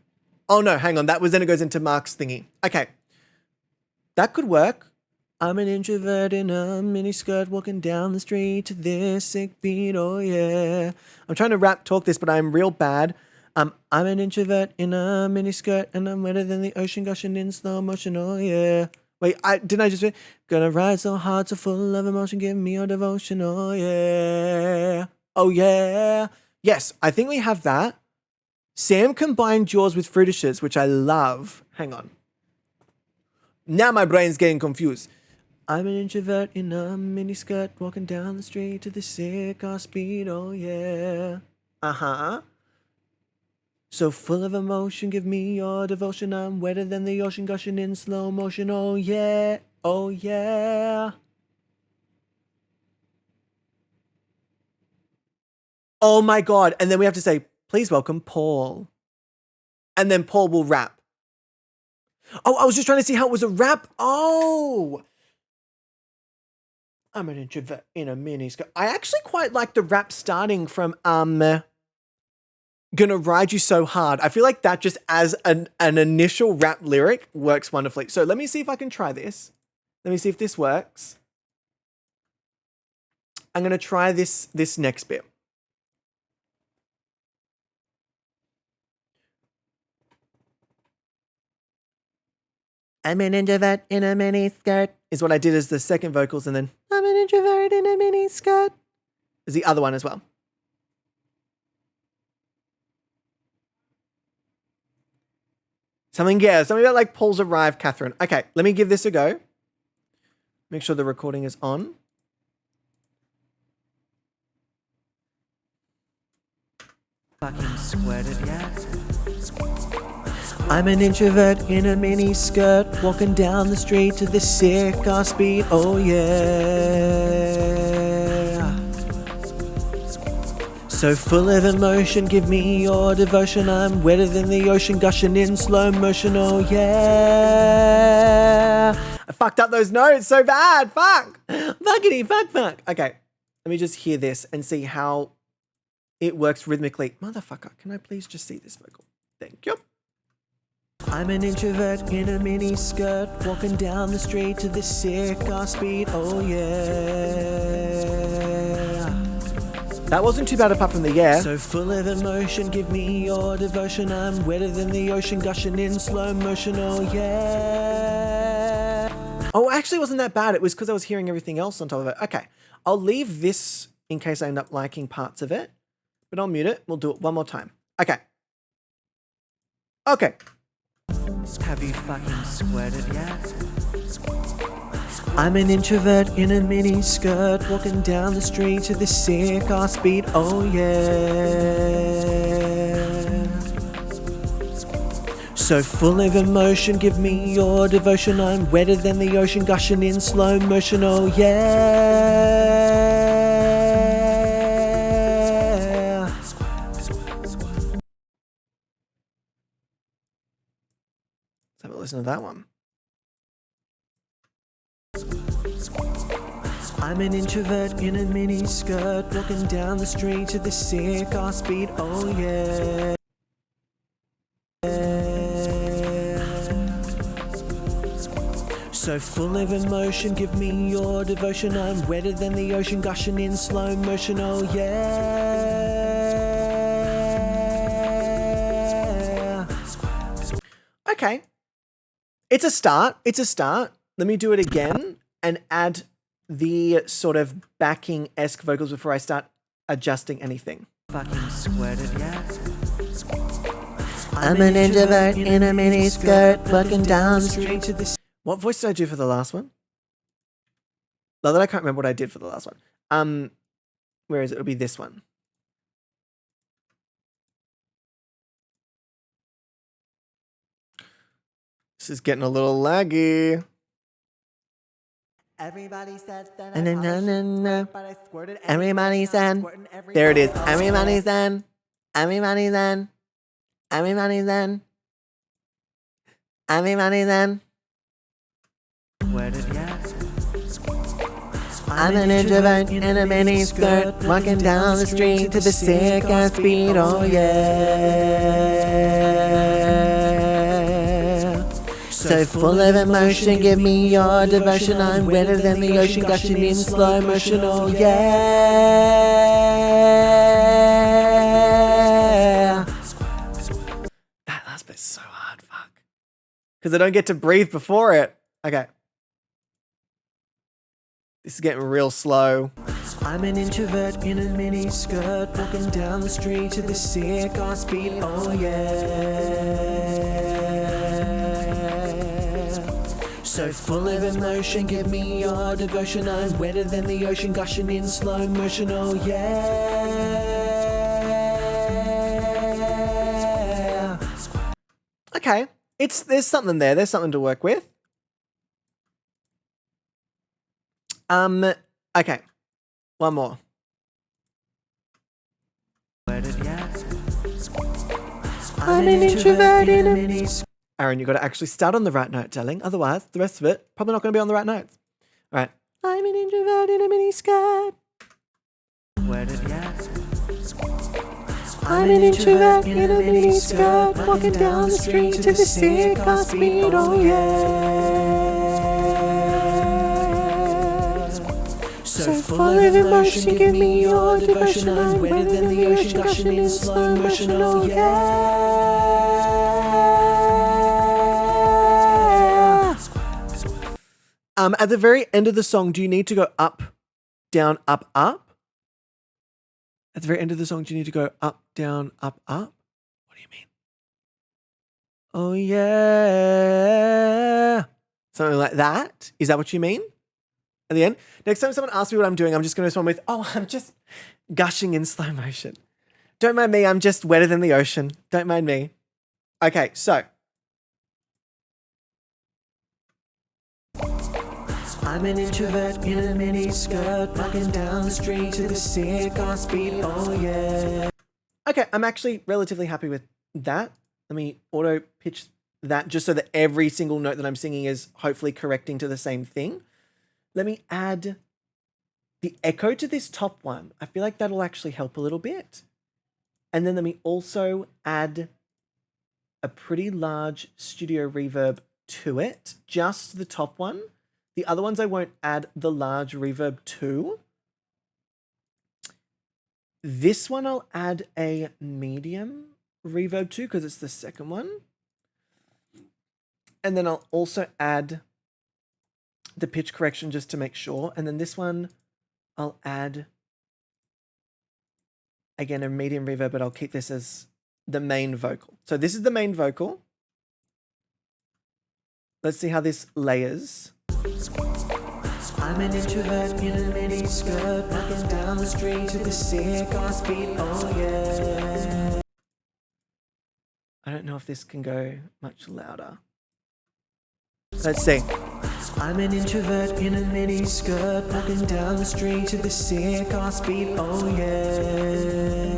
Oh no, hang on, then it goes into Mark's thingy. Okay, that could work. I'm an introvert in a miniskirt walking down the street to this sick beat, oh yeah. I'm trying to rap talk this, but I'm real bad. I'm an introvert in a miniskirt and I'm wetter than the ocean gushing in slow motion, oh yeah. Wait, didn't I just say, gonna ride so hard, so full of emotion, give me your devotion, oh yeah. Oh yeah. Yes, I think we have that. Sam combined yours with Fruitishes, which I love. Hang on. Now my brain's getting confused. I'm an introvert in a miniskirt walking down the street to the sick ass beat, oh yeah. Uh-huh. So full of emotion, give me your devotion. I'm wetter than the ocean gushing in slow motion. Oh yeah, oh yeah. Oh my God. And then we have to say, please welcome Paul. And then Paul will rap. Oh, I was just trying to see how it was a rap. Oh. I'm an introvert in a miniskirt. I actually quite like the rap starting from, Gonna ride you so hard. I feel like that just as an initial rap lyric works wonderfully. So let me see if I can try this. Let me see if this works. I'm gonna try this next bit. I'm an introvert in a miniskirt is what I did as the second vocals, and then I'm an introvert in a miniskirt is the other one as well. Something about like Paul's arrived, Catherine. Okay, let me give this a go. Make sure the recording is on. Fucking squirted yet? I'm an introvert in a mini skirt, walking down the street to the sick ass beat, oh yeah. So full of emotion, give me your devotion. I'm wetter than the ocean, gushing in slow motion, oh yeah. I fucked up those notes so bad, fuck. Fuckity, fuck. Okay, let me just hear this and see how it works rhythmically. Motherfucker, can I please just see this vocal? Thank you. I'm an introvert in a mini skirt, walking down the street to the sick ass beat, oh yeah. That wasn't too bad apart from the yeah. So full of emotion, give me your devotion. I'm wetter than the ocean, gushing in slow motion, oh yeah. Oh, actually it wasn't that bad. It was because I was hearing everything else on top of it. Okay, I'll leave this in case I end up liking parts of it, but I'll mute it. We'll do it one more time. Okay. Have you fucking squirted yet? I'm an introvert in a mini skirt, walking down the street to the sick ass beat, oh yeah. So full of emotion, give me your devotion. I'm wetter than the ocean, gushing in slow motion, oh yeah. listen to that one. I'm an introvert in a mini skirt, walking down the street to the sick ass beat. Oh yeah. So full of emotion, give me your devotion. I'm wetter than the ocean, gushing in slow motion. Oh yeah. Okay. It's a start. It's a start. Let me do it again and add the sort of backing-esque vocals before I start adjusting anything. Fucking squirted, yeah. I'm an introvert in a mini skirt, walking down the street to the What voice did I do for the last one? Now that I can't remember what I did for the last one. Where is it? It'll be this one. This is getting a little laggy. Everybody said that And then, but I squirted Everybody said. squirting every There it is. ball. Everybody's in. Everybody's in. Everybody's in. Everybody's in. Squirted, yeah. I'm an introvert in a mini skirt, walking down the street to the sick ass beat. Oh yeah. So full of emotion, give me your devotion. I'm wetter than the ocean, gushing in slow motion. Oh yeah. That last bit's so hard, fuck. Because I don't get to breathe before it. Okay. This is getting real slow. I'm an introvert in a mini skirt, walking down the street to the sick ass beat. Oh yeah. So full of emotion, give me your devotion. I'm wetter than the ocean, gushing in slow motion. Oh yeah. Okay. There's something there. There's something to work with. Okay. One more. I'm an introvert in a mini skirt. Aaron, you got to actually start on the right note, darling. Otherwise, the rest of it probably not going to be on the right notes. All right. I'm an introvert in a mini skirt. I'm an introvert in a mini skirt, walking down the street to the sick ass beat. Oh yeah. So full of emotion, give me your devotion. I'm wetter than the ocean, gushing in slow motion. Oh yeah. At the very end of the song, do you need to go up, down, up, up? At the very end of the song, do you need to go up, down, up, up? What do you mean? Oh yeah. Something like that? Is that what you mean? At the end? Next time someone asks me what I'm doing, I'm just going to respond with, oh, I'm just gushing in slow motion. Don't mind me, I'm just wetter than the ocean. Don't mind me. Okay, so. I'm an introvert in a mini skirt, walking down the street to the sick ass beat. Oh yeah. Okay, I'm actually relatively happy with that. Let me auto pitch that just so that every single note that I'm singing is hopefully correcting to the same thing. Let me add the echo to this top one. I feel like that'll actually help a little bit. And then let me also add a pretty large studio reverb to it, just the top one. The other ones I won't add the large reverb to. This one I'll add a medium reverb to because it's the second one. And then I'll also add the pitch correction just to make sure. And then this one I'll add, again, a medium reverb, but I'll keep this as the main vocal. So this is the main vocal. Let's see how this layers. I'm an introvert in a mini skirt, walking down the street to the sick ass beat. Oh yeah. I don't know if this can go much louder. Let's see. I'm an introvert in a mini skirt, walking down the street to the sick ass beat. Oh yeah.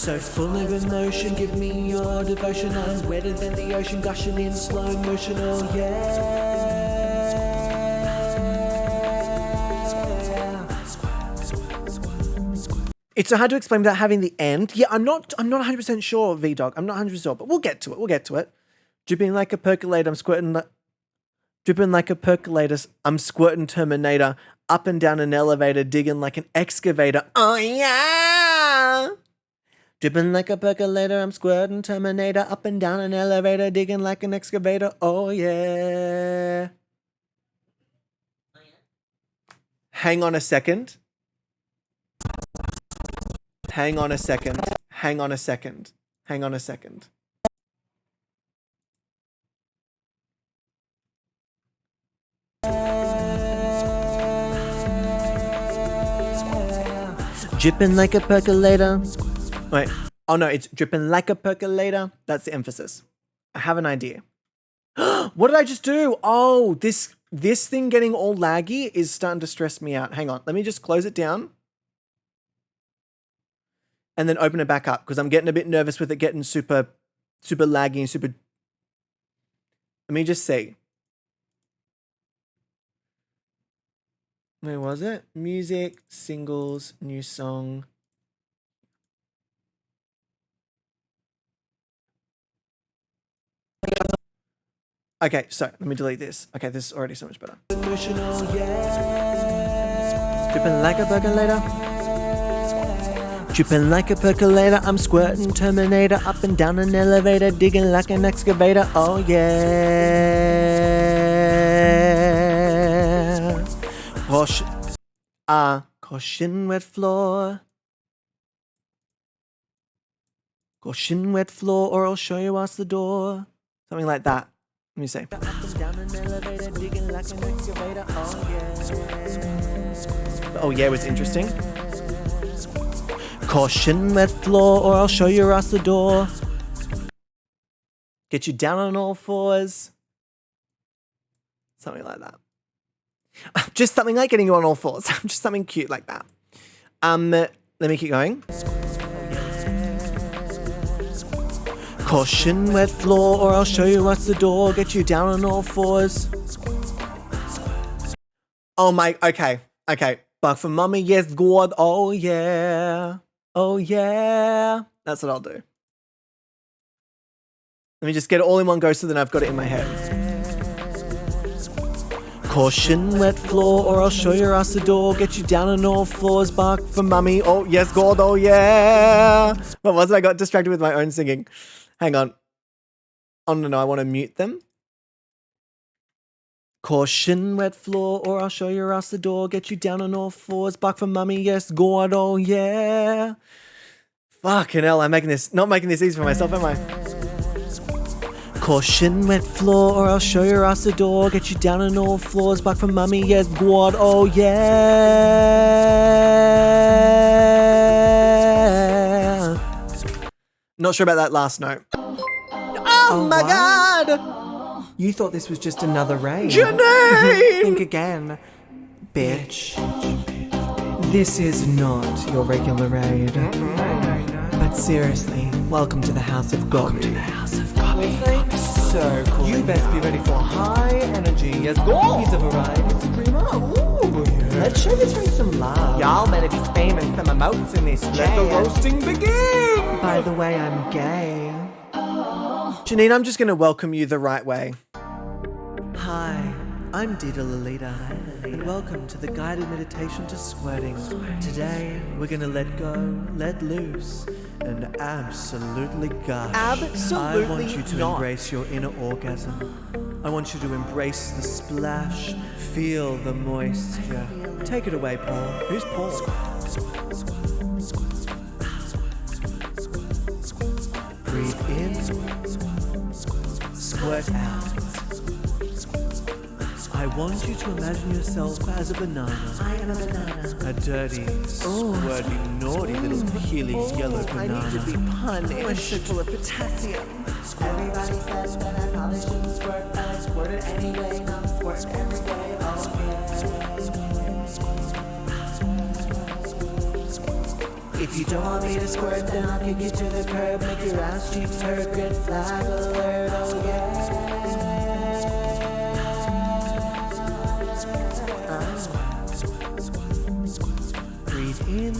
so full of emotion, give me your devotion. I'm wetter than the ocean, gushing in slow motion, oh yeah. It's so hard to explain without having the end. Yeah, I'm not 100% sure, V-Dog. I'm not 100% sure, but we'll get to it. Dripping like a percolator, I'm squirting dripping like a percolator, I'm squirting Terminator, up and down an elevator, digging like an excavator. Oh yeah! Dripping like a percolator, I'm squirting Terminator, up and down an elevator, digging like an excavator. Oh yeah! Hang on a second. Hang on a second. Hang on a second. Hang on a second. Dripping like a percolator. Wait. Oh no, it's dripping like a percolator. That's the emphasis. I have an idea. What did I just do? Oh, this thing getting all laggy is starting to stress me out. Hang on. Let me just close it down. And then open it back up because I'm getting a bit nervous with it getting super laggy and super. Let me just see. Where was it? Music, singles, new song. Okay, so let me delete this. Okay, this is already so much better. Dripping like a percolator. Dripping like a percolator, I'm squirting Terminator, up and down an elevator, digging like an excavator, oh yeah. Caution wet floor. Caution wet floor, or I'll show you us the door. Something like that. Let me see. Up and down an elevator, digging like an excavator, oh yeah. Oh yeah was interesting. Caution wet floor, or I'll show you us the door. Get you down on all fours. Something like that. Just something like getting you on all fours. Just something cute like that. Let me keep going. Caution wet floor, or I'll show you us the door. Get you down on all fours. Oh my, okay. Bark for mommy, yes, God, oh yeah. Oh yeah. That's what I'll do. Let me just get it all in one go so then I've got it in my head. Caution wet floor, or I'll show you us the door. Get you down on all fours, bark for mummy. Oh yes, God, oh yeah. What was it? I got distracted with my own singing. Hang on. Oh no, I want to mute them. Caution wet floor, or I'll show you us the door. Get you down on all fours, bark for mummy. Yes, God, oh yeah. Fucking hell, I'm not making this easy for myself, am I? Caution wet floor, or I'll show you us the door. Get you down on all floors, bark for mummy. Yes, God, oh yeah. Not sure about that last note. Oh my God. You thought this was just another raid. Janine! Think again, bitch. This is not your regular raid. But seriously, welcome to the House of God. So cool. You best be ready for high energy. Yes, go. He's a variety screamer. Ooh, yeah. Let's show this raid some love. Y'all better be spamming some emotes in this chat. Let the roasting begin. By the way, I'm gay. Janine, I'm just going to welcome you the right way. Hi, I'm Dita Lolita, and welcome to the guided meditation to squirting. Today, we're gonna let go, let loose, and absolutely gush. Absolutely I want you to not. embrace your inner orgasm. I want you to embrace the splash, feel the moisture. Take it away, Paul. Who's Paul? Breathe in, squirt out. I want you to imagine yourself as a banana. I am a banana. A dirty, squirty, naughty little peely yellow banana. I need to be punished. I'm full of potassium. Everybody says that I probably shouldn't squirt, but I squirt it anyway. Now I'm squirting every day. Oh If you don't want me to squirt, then I'll kick you to the curb. Make your ass cheeks hurt, red flag alert, oh yeah. Breathe in,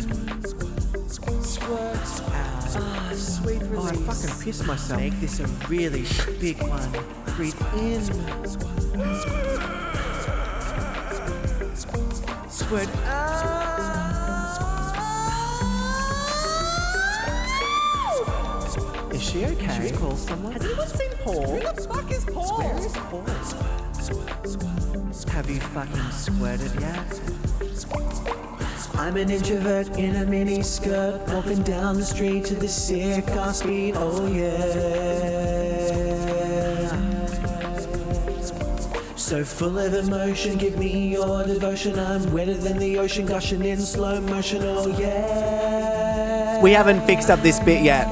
squirt out. Ah, sweet release. Oh, I fucking pissed myself. Make this a really big one. Breathe in, squirt out. Is she okay? Should we call someone? Has anyone seen Paul? Who the fuck is Paul? Where is Paul? Have you fucking squirted yet? I'm an introvert in a mini skirt, walking down the street to the sick car speed, oh yeah. So full of emotion, give me your devotion. I'm wetter than the ocean, gushing in slow motion, oh yeah. We haven't fixed up this bit yet.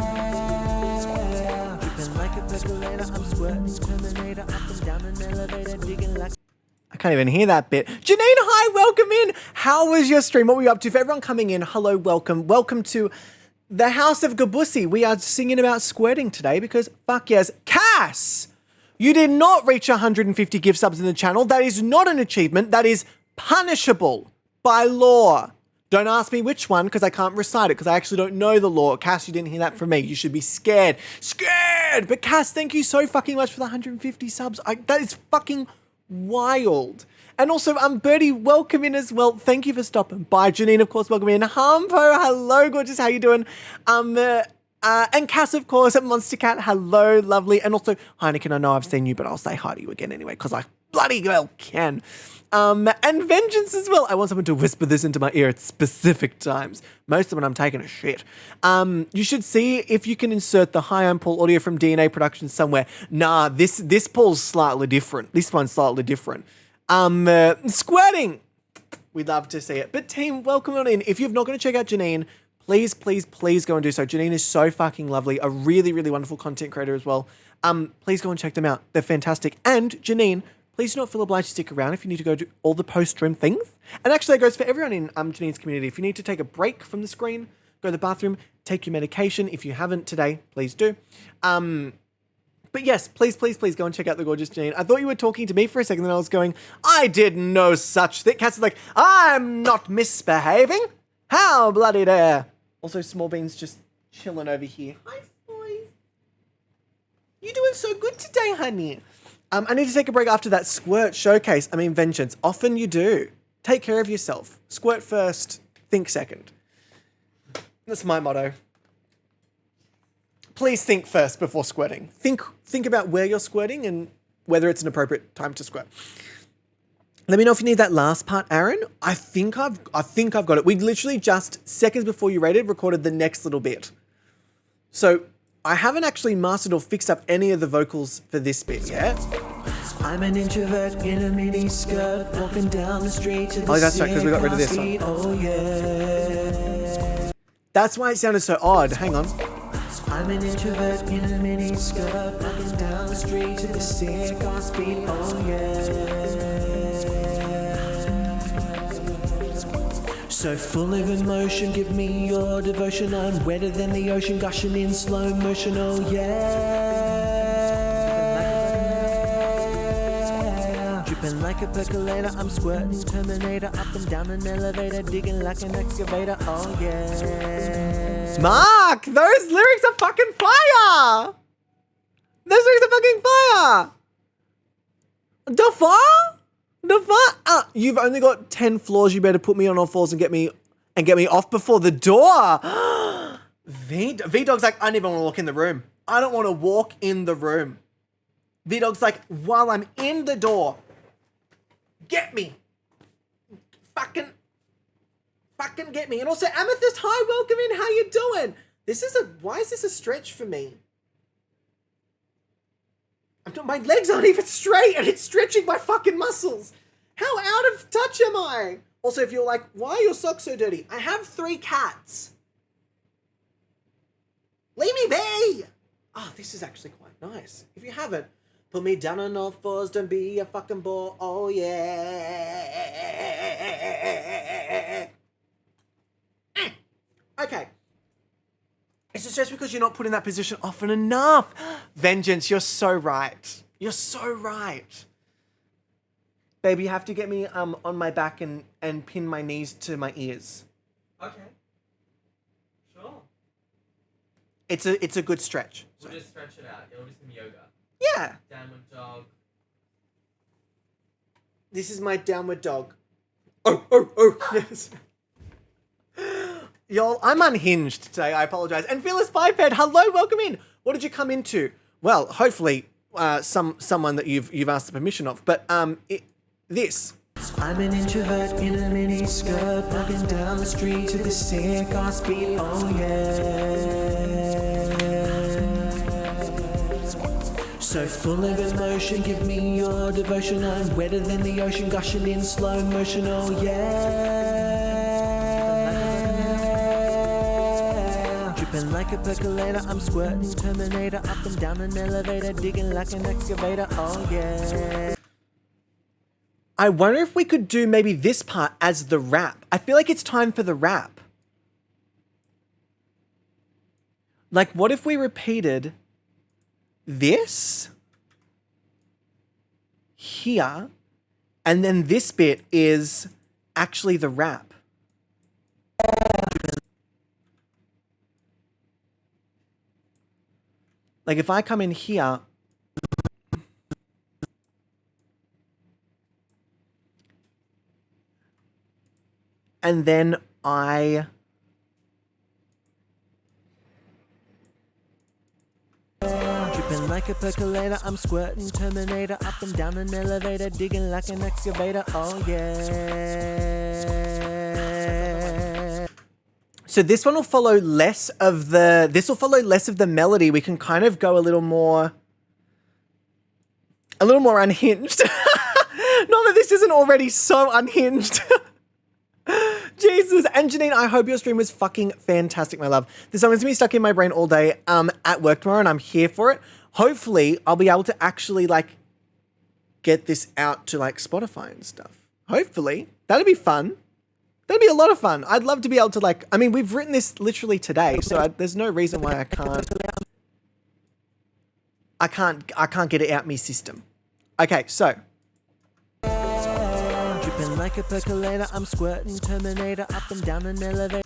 Dripping like a percolator, I'm squirting Terminator, up and down an elevator, digging like I can't even hear that bit. Janine, hi, welcome in. How was your stream? What were you up to? For everyone coming in, hello, welcome. Welcome to the House of Gabusi. We are singing about squirting today because fuck yes. Cass, you did not reach 150 gift subs in the channel. That is not an achievement. That is punishable by law. Don't ask me which one because I can't recite it because I actually don't know the law. Cass, you didn't hear that from me. You should be scared. Scared! But Cass, thank you so fucking much for the 150 subs. That is fucking wild. And also, Birdie, welcome in as well. Thank you for stopping by. Janine, of course, welcome in. Hampo, hello, gorgeous. How you doing? And Cass, of course, at Monster Cat, hello, lovely. And also, Heineken, I know I've seen you, but I'll say hi to you again anyway, because I bloody well can. And Vengeance as well. I want someone to whisper this into my ear at specific times. Most of when I'm taking a shit. You should see if you can insert the Hi, I'm Paul audio from DNA Productions somewhere. Nah, this Paul's slightly different. This one's slightly different. Squirting. We'd love to see it. But team, welcome on in. If you're not going to check out Janine, please, please, please go and do so. Janine is so fucking lovely. A really, really wonderful content creator as well. Please go and check them out. They're fantastic. And Janine, please do not feel obliged to stick around if you need to go do all the post-stream things. And actually, that goes for everyone in Janine's community. If you need to take a break from the screen, go to the bathroom, take your medication. If you haven't today, please do. But yes, please, please, please go and check out the gorgeous Janine. I thought you were talking to me for a second, then I was going, I did no such thing. Cass is like, I'm not misbehaving. How bloody dare. Also, Small Bean's just chilling over here. Hi, boys. You doing so good today, honey? I need to take a break after that squirt showcase. I mean, Vengeance. Often you do. Take care of yourself. Squirt first, think second. That's my motto. Please think first before squirting. Think about where you're squirting and whether it's an appropriate time to squirt. Let me know if you need that last part, Aaron. I think I've got it. We literally just seconds before you rated recorded the next little bit. So I haven't actually mastered or fixed up any of the vocals for this bit yet. I'm an introvert in a mini skirt, walking down the street to the Oh, that's right, because we got rid of this one. oh yeah. That's why it sounded so odd. Hang on. I'm an introvert in a mini skirt, walking down the street to the sick on speed, oh yeah. So full of emotion, give me your devotion. I'm wetter than the ocean, gushing in slow motion, oh yeah. Dripping like a percolator, I'm squirting Terminator, up and down an elevator, digging like an excavator, oh yeah. Mark, those lyrics are fucking fire! Those lyrics are fucking fire! The fuck? You've only got 10 floors. You better put me on all fours and get me off before the door. V-Dog's like, I don't even want to walk in the room. I don't want to walk in the room. V-Dog's like, while I'm in the door, get me. Fucking get me. And also, Amethyst, hi, welcome in. How you doing? Why is this a stretch for me? My legs aren't even straight and it's stretching my fucking muscles. How out of touch am I? Also, if you're like, why are your socks so dirty? I have 3 cats. Leave me be. Oh, this is actually quite nice. If you haven't, put me down on all fours, don't be a fucking bore. Oh, yeah. Okay. It's a stress because you're not put in that position often enough. Vengeance, you're so right. You're so right. Baby, you have to get me on my back and pin my knees to my ears. Okay. Sure. It's a good stretch. We'll just stretch it out. It'll be some yoga. Yeah. Downward dog. This is my downward dog. Oh, yes. Y'all, I'm unhinged today. I apologize. And Fearless Biped, hello, welcome in. What did you come into? Well, hopefully, someone that you've asked the permission of. But this. I'm an introvert in a mini skirt, walking down the street to the sick ass beat. Oh yeah. So full of emotion, give me your devotion. I'm wetter than the ocean, gushing in slow motion. Oh yeah. Dripping like a percolator, I'm squirting Terminator up and down an elevator, digging like an excavator. Oh yeah. I wonder if we could do maybe this part as the rap. I feel like it's time for the rap. Like, what if we repeated this here, and then this bit is actually the rap? Like, if I come in here, and then I dripping like a percolator, I'm squirting Terminator up and down an elevator, digging like an excavator. Oh yeah. So this one will follow less of the melody. We can kind of go a little more unhinged. Not that this isn't already so unhinged. Jesus. And Janine, I hope your stream was fucking fantastic, my love. This song is going to be stuck in my brain all day at work tomorrow, and I'm here for it. Hopefully, I'll be able to actually, like, get this out to, like, Spotify and stuff. Hopefully. That'd be fun. That'd be a lot of fun. I'd love to be able to, like... I mean, we've written this literally today, so there's no reason why I can't get it out me system. Okay, so... Dripping like a percolator, I'm squirting Terminator up and down an elevator.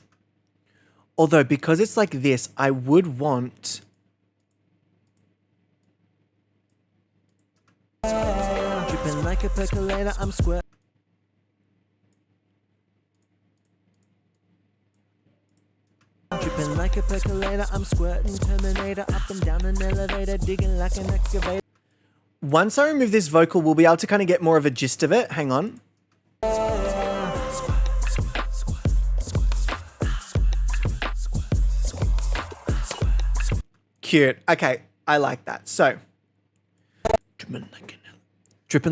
Although, because it's like this, I would want... Dripping like a percolator, I'm squirting. Dripping like a percolator, I'm squirting Terminator up and down an elevator, digging like an excavator. Once I remove this vocal, we'll be able to kind of get more of a gist of it. Hang on. Cute. Okay, I like that. So, dripping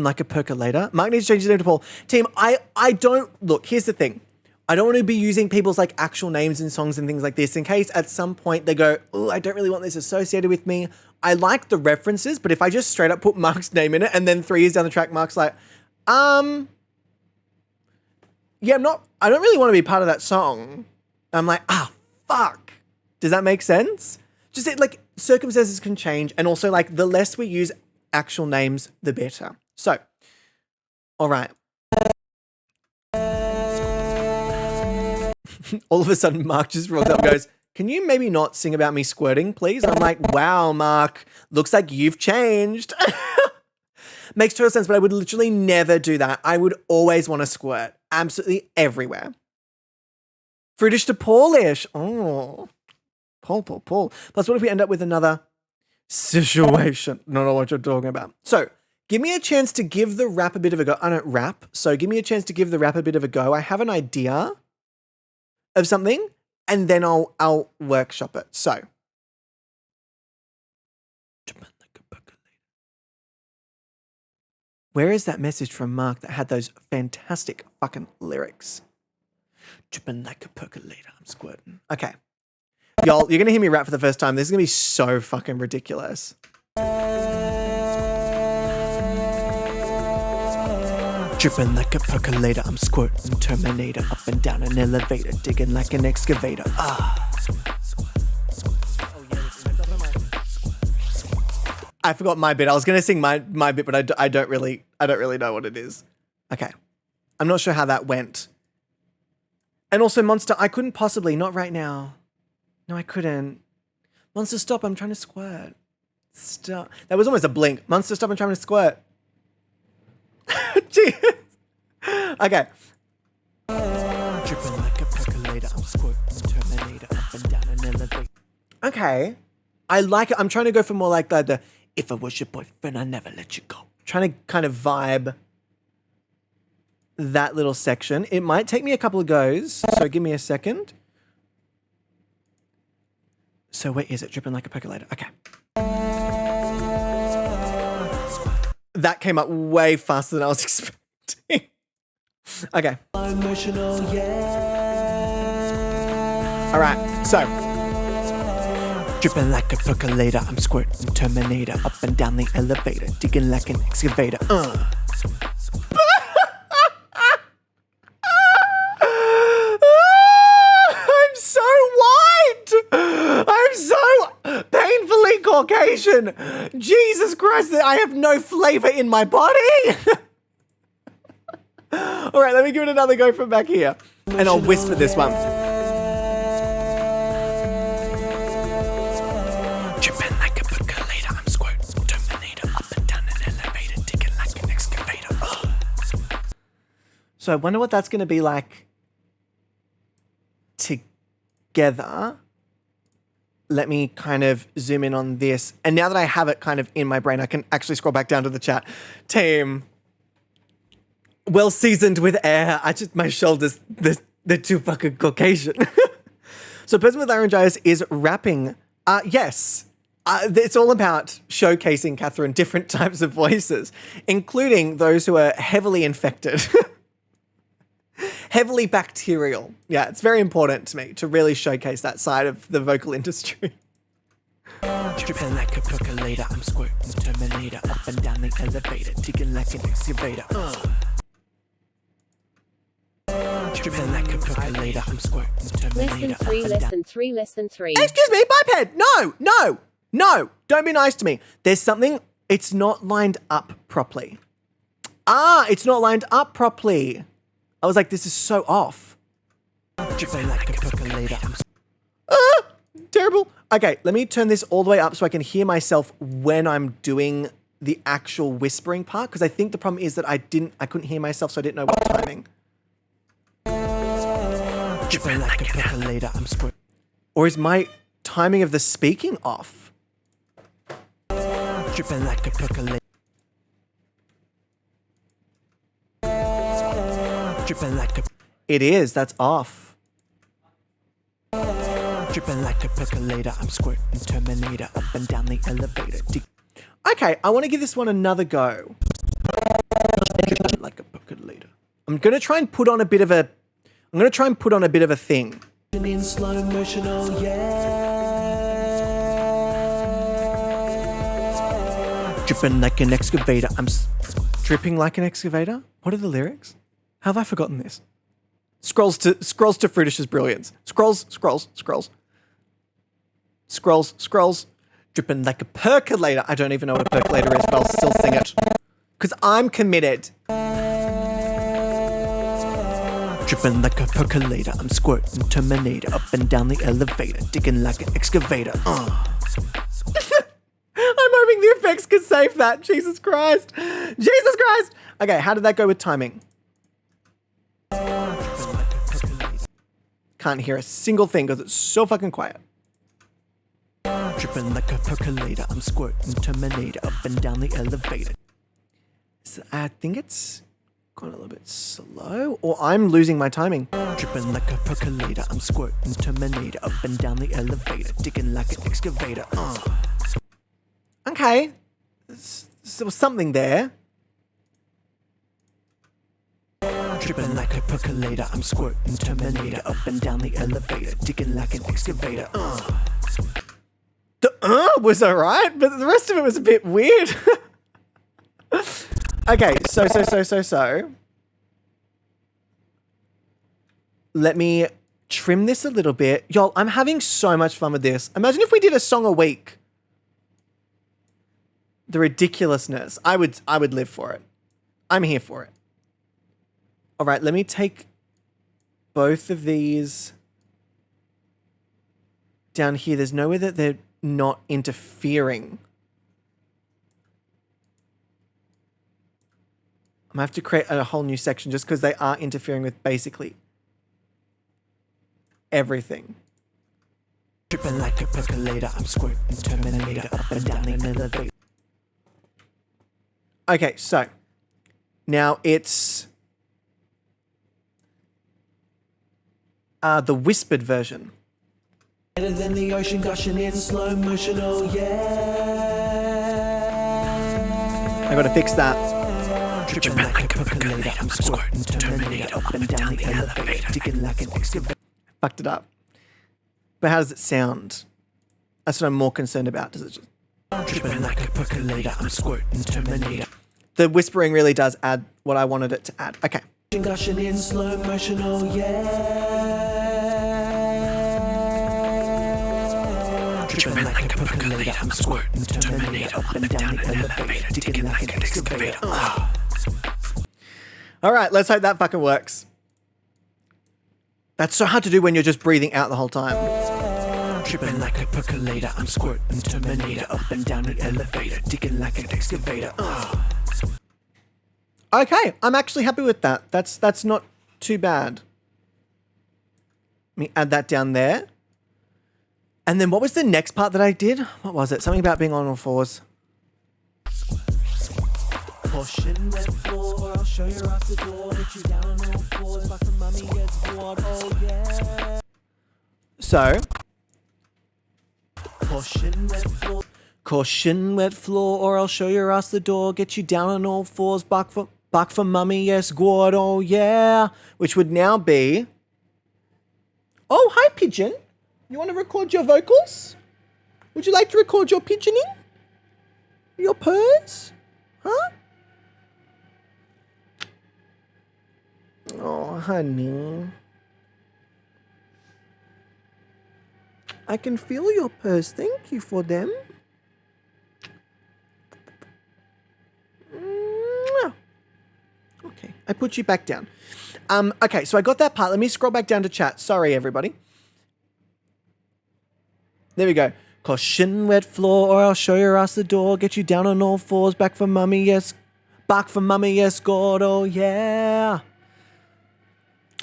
like a percolator. Mark needs to change his name to Paul. Team, I don't... Look, here's the thing. I don't want to be using people's, like, actual names in songs and things like this in case at some point they go, oh, I don't really want this associated with me. I like the references, but if I just straight up put Mark's name in it and then 3 years down the track, Mark's like, yeah, I don't really want to be part of that song. I'm like, fuck. Does that make sense? Just like circumstances can change. And also like the less we use actual names, the better. So, all right. All of a sudden, Mark just rolls up and goes, can you maybe not sing about me squirting, please? And I'm like, wow, Mark, looks like you've changed. Makes total sense, but I would literally never do that. I would always want to squirt absolutely everywhere. British to Paulish. Oh, Paul. Plus, what if we end up with another situation? Not know what you're talking about. So, give me a chance to give the rap a bit of a go. I don't rap, so give me a chance to give the rap a bit of a go. I have an idea of something, and then I'll workshop it. So, where is that message from Mark that had those fantastic fucking lyrics? Dripping like a percolator, I'm squirting. Okay. Y'all, you're going to hear me rap for the first time. This is going to be so fucking ridiculous. Dripping like a percolator, I'm squirting Terminator up and down an elevator, digging like an excavator. I forgot my bit. I was gonna sing my bit, but I don't really know what it is. Okay, I'm not sure how that went. And also, Monster, I couldn't possibly, not right now. No, I couldn't. Monster, stop! I'm trying to squirt. Stop. That was almost a blink. Monster, stop! I'm trying to squirt. Jeez. Okay. Dripping like a percolator, I'm squirting Terminator up and down an elevator. Okay. I like it. I'm trying to go for more like the if I was your boyfriend, I'd never let you go. Trying to kind of vibe that little section. It might take me a couple of goes, so give me a second. So where is it? Dripping like a percolator. Okay. That came up way faster than I was expecting. Okay. Emotional, yeah. All right, so. Dripping like a percolator, I'm squirting Terminator up and down the elevator, digging like an excavator. I'm so white! I'm so painfully Caucasian! Jesus Christ, I have no flavor in my body! All right, let me give it another go from back here. And I'll whisper this one. Dripping like a percolator, I'm squirting Terminator up and down an elevator, digging like an excavator. So I wonder what that's going to be like together. Let me kind of zoom in on this. And now that I have it kind of in my brain, I can actually scroll back down to the chat. Team, well seasoned with air. My shoulders, they're too fucking Caucasian. So person with laryngitis is rapping. Yes. It's all about showcasing, Catherine, different types of voices, including those who are heavily infected. Heavily bacterial. Yeah, it's very important to me to really showcase that side of the vocal industry. Dripping like a percolator, I'm squirting Terminator up and down the elevator, digging like an excavator. Dripping like a percolator, I'm squirting Terminator Less than 3, less than 3, less than 3. Excuse me, biped! No! Don't be nice to me. There's something, it's not lined up properly. It's not lined up properly. I was like, this is so off. Dripping like a percolator. Terrible. Okay, let me turn this all the way up so I can hear myself when I'm doing the actual whispering part, because I think the problem is that I couldn't hear myself, so I didn't know what timing. Dripping like a percolator, I'm squirting. Or is my timing of the speaking off? Dripping like a percolator. Dripping like a... It is, that's off. Dripping like a percolator, I'm squirting Terminator up and down the elevator. Okay, I want to give this one another go. Dripping like a percolator. I'm going to try and put on a bit of a thing. In slow motion, oh yeah. Dripping like an excavator. Dripping like an excavator? What are the lyrics? How have I forgotten this? Scrolls to Fruitish's brilliance. Scrolls. Dripping like a percolator. I don't even know what a percolator is, but I'll still sing it. Because I'm committed. Dripping like a percolator, I'm squirting Terminator up and down the elevator, digging like an excavator. I'm hoping the effects could save that. Jesus Christ. Okay, how did that go with timing? Can't hear a single thing because it's so fucking quiet. Dripping like a percolator, I'm squirting Terminator up and down the elevator. So I think it's gone a little bit slow, or I'm losing my timing. Dripping like a percolator, I'm squirting Terminator up and down the elevator, digging like an excavator. Okay, there was something there. Dripping like a percolator, I'm squirting Terminator up and down the elevator, digging like an excavator. The was alright, but the rest of it was a bit weird. Okay, so. let me trim this a little bit. Y'all, I'm having so much fun with this. Imagine if we did a song a week. The ridiculousness. I would live for it. I'm here for it. All right, let me take both of these down here. There's nowhere that they're not interfering. I'm gonna have to create a whole new section just because they are interfering with basically everything. Tripping like a percolator, I'm squirting Terminator up and down the elevator. Okay, so now it's the whispered version. Better than the ocean gushing in slow motion, oh yeah. I gotta fix that. Tripping like a percolator, I'm squirting Terminator up and down the elevator, digging like an excavator. Fucked it up. But how does it sound? That's what I'm more concerned about. Does it just... Tripping like a percolator, I'm squirting Terminator. The whispering really does add what I wanted it to add. Okay. Gushing in slow motion, oh yeah. Tripping like a percolator, I'm squirting Terminator up and down the elevator, digging like an excavator. All right, let's hope that fucking works. That's so hard to do when you're just breathing out the whole time. Tripping like a percolator, I'm squirting Terminator up and down an elevator, digging like an excavator. Okay, I'm actually happy with that. That's not too bad. Let me add that down there. And then what was the next part that I did? What was it? Something about being on all fours. Pushing that floor, I'll show you off the door, get you down on all fours, like the mummy gets bored, oh yeah. So, Pushing that floor. caution, wet floor, or I'll show your ass the door, get you down on all fours, bark for mummy, yes, God, oh yeah. Which would now be, oh, hi, pigeon. You want to record your vocals? Would you like to record your pigeoning? Your purrs? Huh? Oh, honey. I can feel your purrs. Thank you for them. Mwah. Okay, I put you back down. Okay, so I got that part. Let me scroll back down to chat. Sorry, everybody. There we go. Caution, wet floor, or I'll show your ass the door. Get you down on all fours. Back for mummy, yes. Back for mummy, yes, God, oh yeah.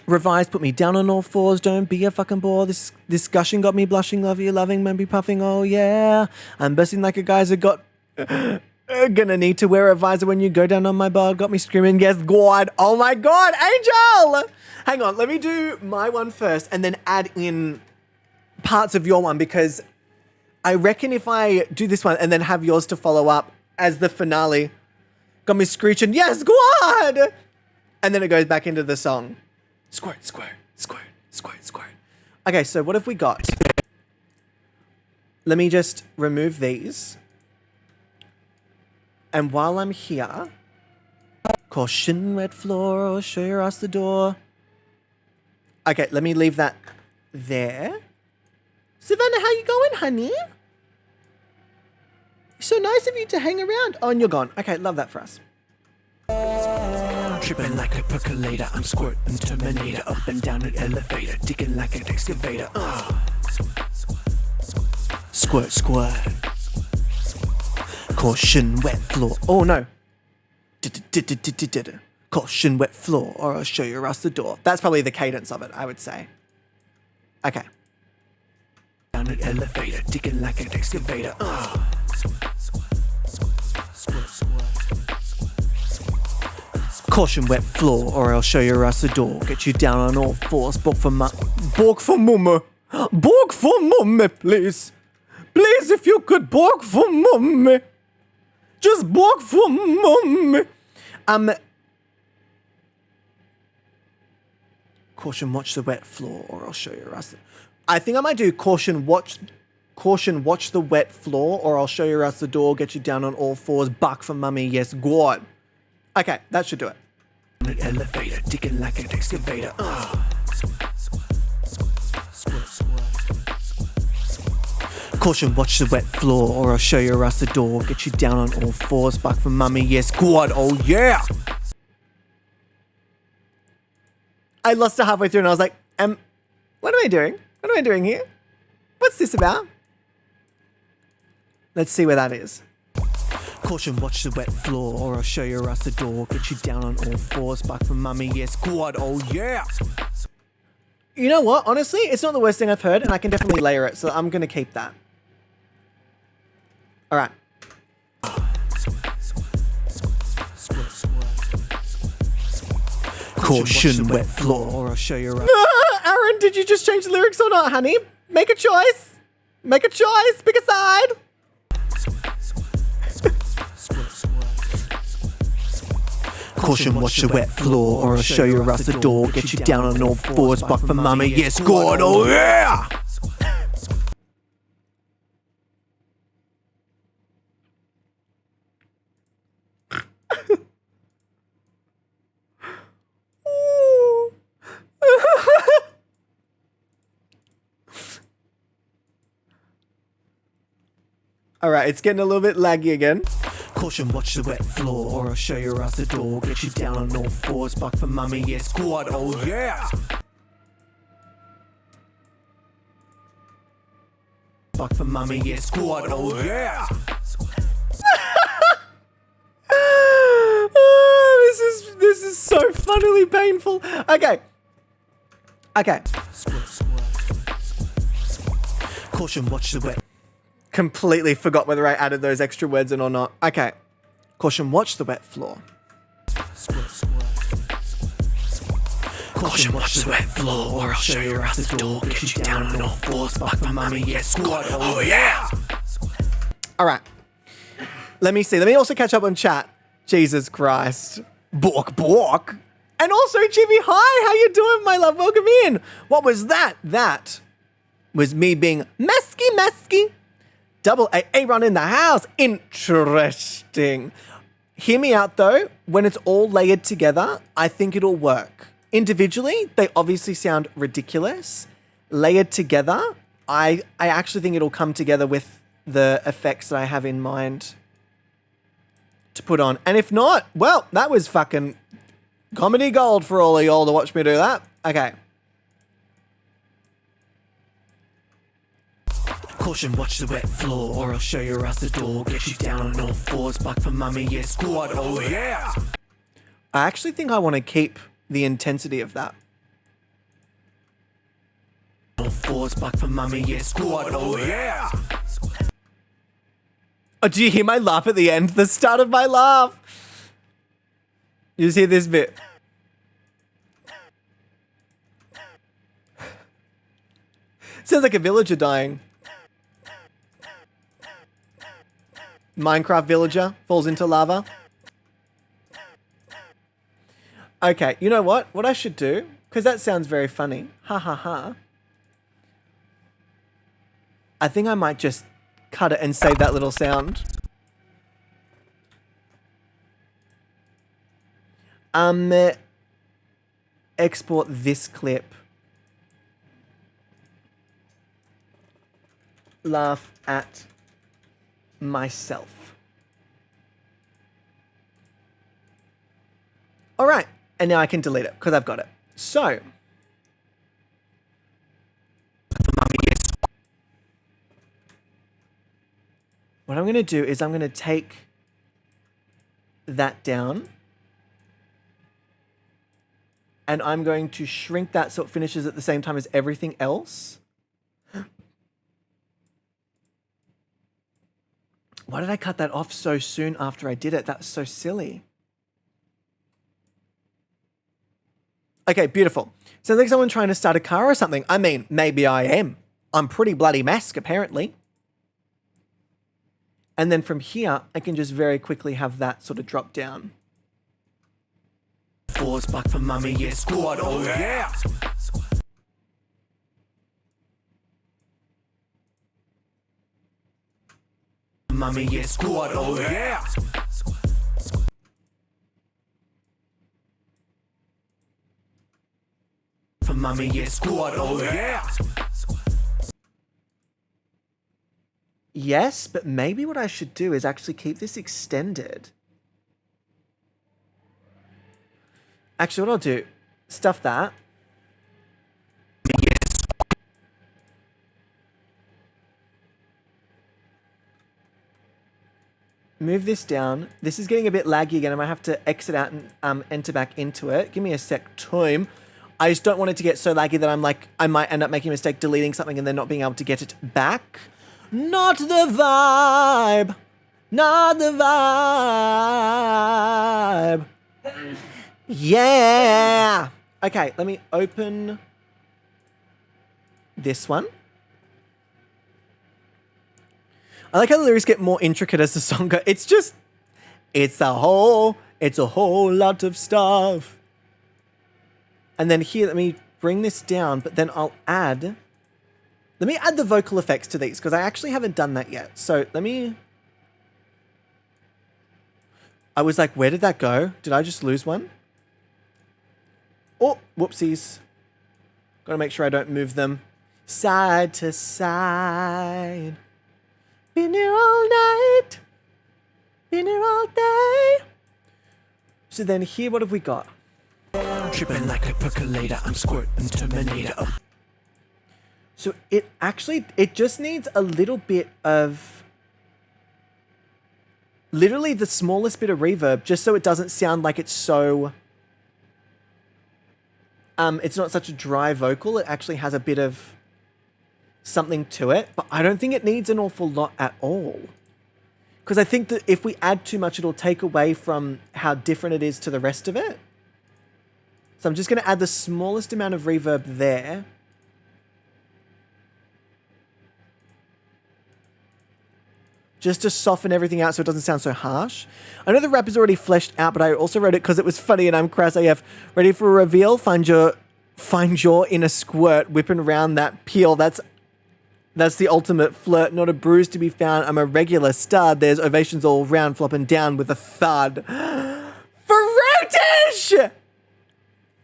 Revised, put me down on all fours. Don't be a fucking bore. This gushing got me blushing. Love you, loving, maybe puffing, oh yeah. I'm bursting like a geyser. Got... gonna need to wear a visor when you go down on my bar. Got me screaming, yes, God. Oh my God, Angel! Hang on, let me do my one first and then add in parts of your one, because I reckon if I do this one and then have yours to follow up as the finale, got me screeching, yes, God! And then it goes back into the song. Squirt, squirt, squirt, squirt, squirt. Okay, so what have we got? Let me just remove these. And while I'm here, caution, wet floor, I'll show your ass the door. Okay, let me leave that there. Savannah, how you going, honey? So nice of you to hang around. Oh, and you're gone. Okay, love that for us. Tripping like a percolator, I'm squirting Terminator up and down an elevator, digging like an excavator. Squirt, squirt. Caution, wet floor. Oh no. Caution, wet floor, or I'll show you ass the door. That's probably the cadence of it, I would say. Okay. Down an elevator, digging like an excavator. Caution, wet floor, or I'll show you ass the door. Get you down on all fours. Bork for mummy, please. Please, if you could bork for mummy. Just bork for mummy. Caution, watch the wet floor, or I'll show you ass. I think I might do caution, watch the wet floor, or I'll show you ass the door. Get you down on all fours. Bark for mummy, yes, God. Okay, that should do it. An elevator, digging like an excavator. Caution, watch the wet floor, or I'll show you a rusted door. Get you down on all fours, buck for mummy, yes, squad, oh yeah! I lost it halfway through and I was like, what am I doing? What am I doing here? What's this about? Let's see where that is. Caution, watch the wet floor, or I'll show you a rusted door. Get you down on all fours, buck for mummy, yes, squad, oh yeah! You know what? Honestly, it's not the worst thing I've heard, and I can definitely layer it, so I'm going to keep that. All right. Caution, wet floor, or I'll show you a Aaron, did you just change the lyrics or not, honey? Make a choice. Make a choice. Pick a side. Caution, watch the wet floor, or I'll show you a rusted door. Get you down on all fours, buck for mummy, yes, squad, oh yeah! All right, it's getting a little bit laggy again. Caution, watch the wet floor, or I'll show you a rusted door. Get you down on all fours, buck for mummy, yes, squad, oh yeah! Buck for mummy, yes, squad, oh yeah! Oh, this is so funnily painful. Okay. Caution, watch the wet. Completely forgot whether I added those extra words in or not. Okay. Caution, watch the wet floor. Caution, watch the wet floor, or I'll show you a rusted door. Get you down on all fours, buck for mummy, yes, squad, oh yeah! All right. Let me see. Let me also catch up on chat. Jesus Christ. Bork. And also, Chibi, hi. How you doing, my love? Welcome in. What was that? That was me being mesky. Double Aaron in the house. Interesting. Hear me out, though. When it's all layered together, I think it'll work. Individually, they obviously sound ridiculous. Layered together, I actually think it'll come together with the effects that I have in mind to put on. And if not, well, that was fucking comedy gold for all of y'all to watch me do that. Okay. Caution, watch the wet floor, or I'll show you a rusted door. Get you down on all fours, buck for mummy, yes, squad, oh yeah! I actually think I want to keep the intensity of that. All fours, buck for mummy, yes, squad, oh yeah! Oh, do you hear my laugh at the end? The start of my laugh. You just hear this bit. Sounds like a villager dying. Minecraft villager falls into lava. Okay, you know what? What I should do, because that sounds very funny. Ha ha ha. I think I might just cut it and save that little sound. Export this clip. Laugh at myself. All right, and now I can delete it because I've got it. So, what I'm going to do is I'm going to take that down and I'm going to shrink that so it finishes at the same time as everything else. Why did I cut that off so soon after I did it? That's so silly. Okay, beautiful. Sounds like someone trying to start a car or something. I mean, maybe I am. I'm pretty bloody mask, apparently. And then from here, I can just very quickly have that sort of drop down. Fours, buck for mummy, yes, squad, oh yeah! Mummy, yes, squad, oh yeah! For mummy, yes, squad, oh yeah! Yes, but maybe what I should do is actually keep this extended. Actually, what I'll do, stuff that. Move this down. This is getting a bit laggy again. I might have to exit out and enter back into it. Give me a sec time. I just don't want it to get so laggy that I'm like, I might end up making a mistake deleting something and then not being able to get it back. Not the vibe. Not the vibe. Yeah. Okay, let me open this one. I like how the lyrics get more intricate as the song goes. It's a whole lot of stuff. And then here, let me bring this down, but then let me add the vocal effects to these, because I actually haven't done that yet. So I was like, where did that go? Did I just lose one? Oh, whoopsies. Gotta make sure I don't move them side to side. Been here all night. Been here all day. So then here, what have we got? Tripping like a percolator, I'm squirting Terminator. So it just needs a little bit of, literally the smallest bit of reverb, just so it doesn't sound like it's so, it's not such a dry vocal. It actually has a bit of something to it, but I don't think it needs an awful lot at all. Because I think that if we add too much, it'll take away from how different it is to the rest of it. So I'm just going to add the smallest amount of reverb there. Just to soften everything out so it doesn't sound so harsh. I know the rap is already fleshed out, but I also wrote it because it was funny and I'm crass AF. Ready for a reveal? Find your inner squirt, whipping around that peel. That's the ultimate flirt, not a bruise to be found. I'm a regular stud. There's ovations all round, flopping down with a thud. Fruitish!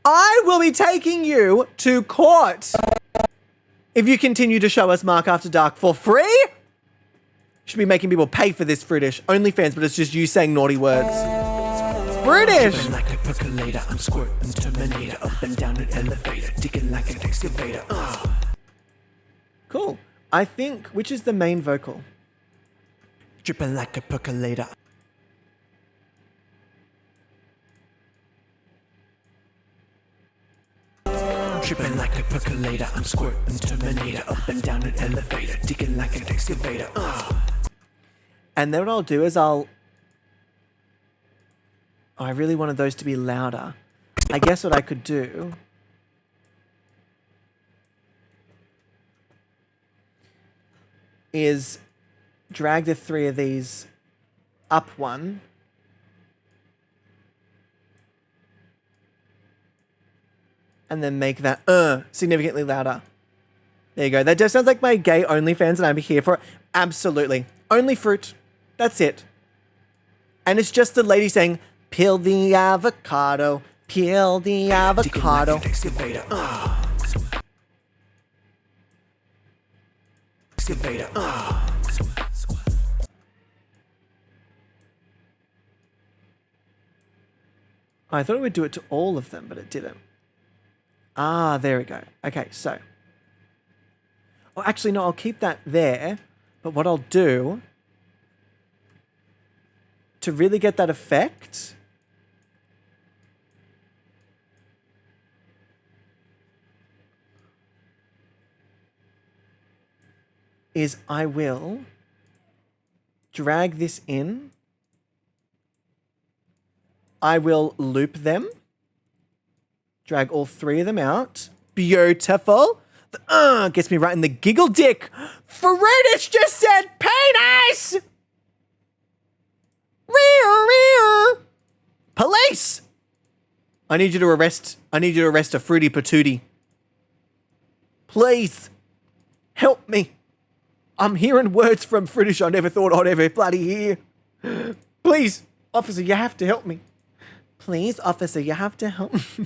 I will be taking you to court if you continue to show us Mark After Dark for free. Should be making people pay for this, Fruitish. OnlyFans, but it's just you saying naughty words. Fruitish! Like a percolator, I'm squirting Terminator. Up and down an elevator, digging like an excavator. Cool. I think, which is the main vocal? Dripping like a percolator. Dripping like a percolator, I'm squirting Terminator. Up and down an elevator, digging like an excavator. And then what I'll do is I really wanted those to be louder. I guess what I could do is drag the three of these up one. And then make that significantly louder. There you go. That just sounds like my gay OnlyFans and I'm here for it. Absolutely. Only fruit. That's it. And it's just the lady saying, peel the avocado, peel the avocado. Excavator. Excavator. I thought it would do it to all of them, but it didn't. Ah, there we go. Okay, so. Oh, actually, no, I'll keep that there. But what I'll do, to really get that effect, is I will drag this in. I will loop them. Drag all three of them out. Beautiful. Gets me right in the giggle dick. Fruitish just said penis! Police! I need you to arrest a fruity patootie. Please. Help me. I'm hearing words from Fruitish I never thought I'd ever bloody hear. Please, officer, you have to help me. Please, officer, you have to help me.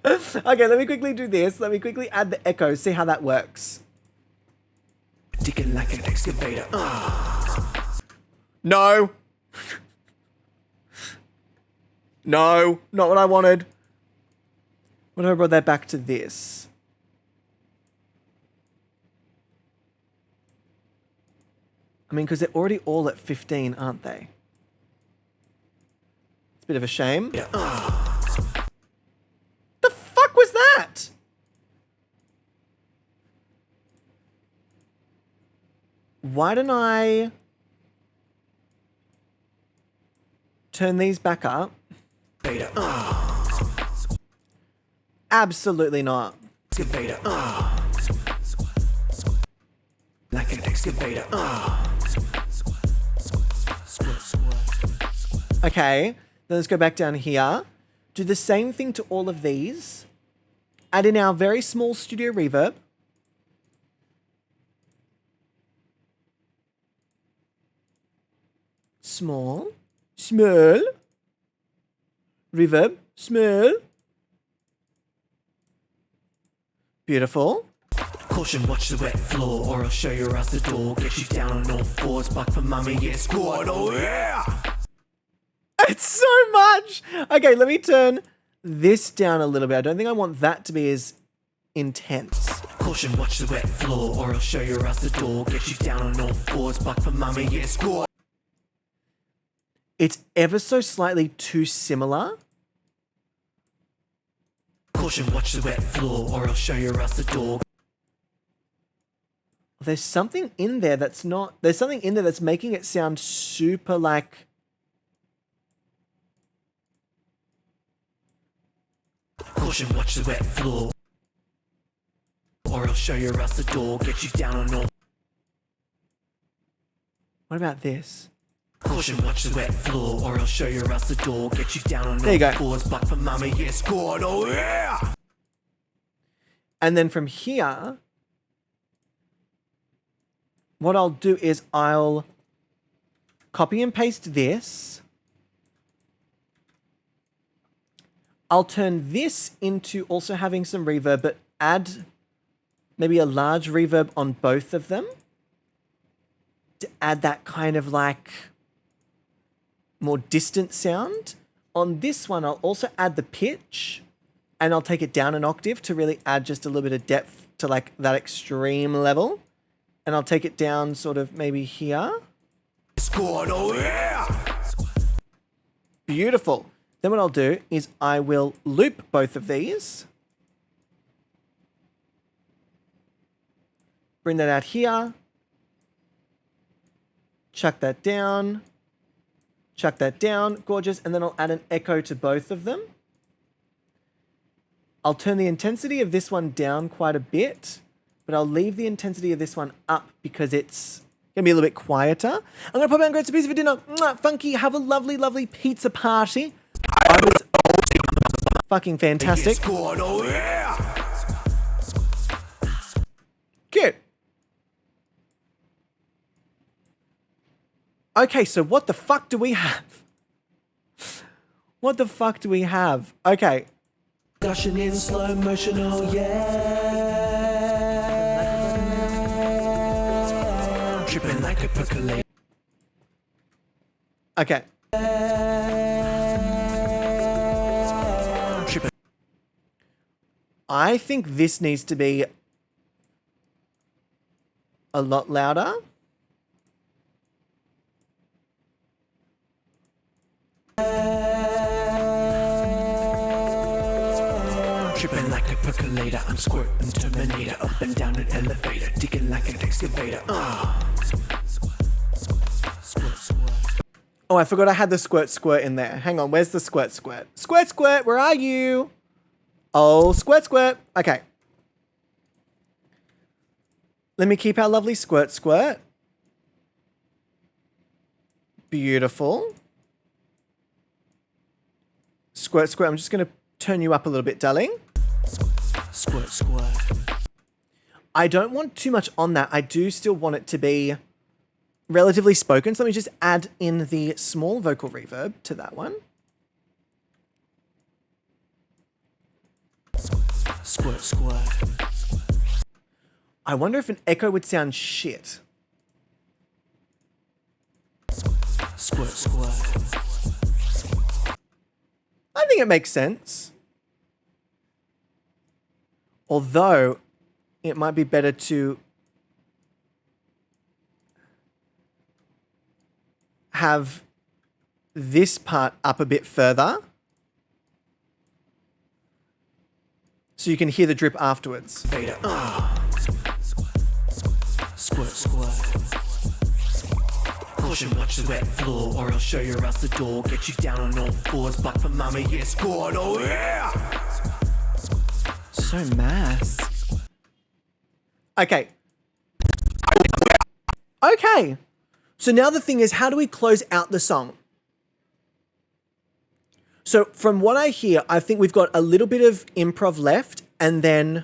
Okay, let me quickly do this. Let me quickly add the echo, see how that works. digging like an excavator. No. No, not what I wanted. What if I brought that back to this? I mean, because they're already all at 15, aren't they? It's a bit of a shame. The fuck was that? Why don't I turn these back up? Absolutely not. Excavator. Like an excavator. Okay, then let's go back down here. Do the same thing to all of these. Add in our very small studio reverb. Small. Small. Reverb. Small. Beautiful. Caution, watch the wet floor, or I'll show you around the door. Get you down on all fours, buck for mummy, yeah, squad, oh yeah! It's so much! Okay, let me turn this down a little bit. I don't think I want that to be as intense. Caution, watch the wet floor, or I'll show you around the door. Get you down on all fours, buck for mummy, yeah, squad. It's ever so slightly too similar. Caution, watch the wet floor, or I'll show you around the door. There's something in there that's not... There's something in there that's making it sound super like... Caution, watch the wet floor, or I'll show you around the door. Get you down on all... What about this? Caution, watch the wet floor, or I'll show you around the door. Get you down on There you go. all fours, buck for mummy, yeah, squad, oh yeah! And then from here... What I'll do is I'll copy and paste this. I'll turn this into also having some reverb, but add maybe a large reverb on both of them to add that kind of like more distant sound. On this one, I'll also add the pitch and I'll take it down an octave to really add just a little bit of depth to like that extreme level. And I'll take it down sort of maybe here. Squad, oh yeah! Beautiful. Then what I'll do is I will loop both of these. Bring that out here. Chuck that down. Chuck that down. Gorgeous. And then I'll add an echo to both of them. I'll turn the intensity of this one down quite a bit, but I'll leave the intensity of this one up because it's going to be a little bit quieter. I'm going to pop out and grab some pizza for dinner. Mwah, Funky, have a lovely, lovely pizza party. I was fucking fantastic. Squad, oh yeah! Cute. Okay, so what the fuck do we have? What the fuck do we have? Okay. Gushing in slow motion, oh yeah! Tripping like a percolator. Okay. Tripping. I think this needs to be a lot louder. Tripping like a percolator, I'm squirting Terminator, up and down an elevator, digging like an excavator. Oh, I forgot I had the squirt squirt in there. Hang on, where's the squirt squirt? Squirt squirt, where are you? Oh, squirt squirt. Okay. Let me keep our lovely squirt squirt. Beautiful. Squirt squirt, I'm just going to turn you up a little bit, darling. Squirt, squirt. I don't want too much on that. I do still want it to be relatively spoken. So let me just add in the small vocal reverb to that one. Squirt, squirt. I wonder if an echo would sound shit. Squirt, squirt. I think it makes sense. Although, it might be better to have this part up a bit further so you can hear the drip afterwards. Vader. Squirt, squirt. Caution, watch the wet floor, or I'll show you around the door. Get you down on all fours, but for mama, yeah, squad, oh yeah! So mass. Okay. Okay. So now the thing is, how do we close out the song? So from what I hear, I think we've got a little bit of improv left and then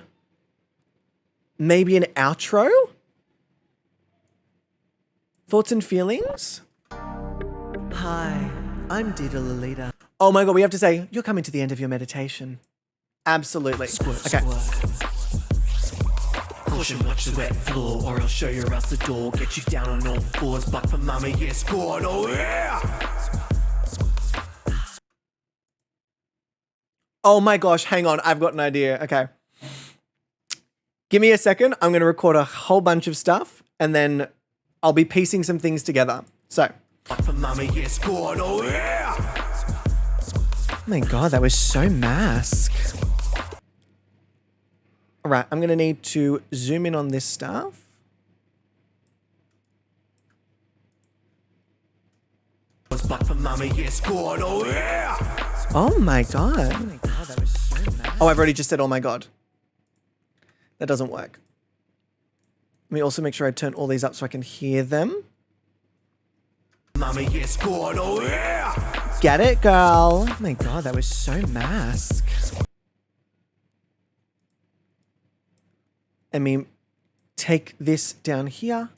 maybe an outro? Thoughts and feelings? Hi, I'm Dita Lolita. Oh my God, we have to say, you're coming to the end of your meditation. Absolutely. Squirt, Okay. squirt. Caution, watch the wet floor, or I'll show you around the door. Get you down on all fours, but for mama, yeah, squad, oh yeah! Oh my gosh, hang on. I've got an idea. Okay. Give me a second. I'm going to record a whole bunch of stuff and then I'll be piecing some things together. So. But for mama, yeah, squad, oh yeah! Oh my God, that was so mask. All right, I'm going to need to zoom in on this stuff. But for mama, yeah, squad, oh yeah! Oh my God. Oh my God, that was so mask. Oh, I've already just said, oh my God. That doesn't work. Let me also make sure I turn all these up so I can hear them. Mama, yeah, squad, oh yeah! Get it, girl. Oh my God, that was so mask. Let me take this down here.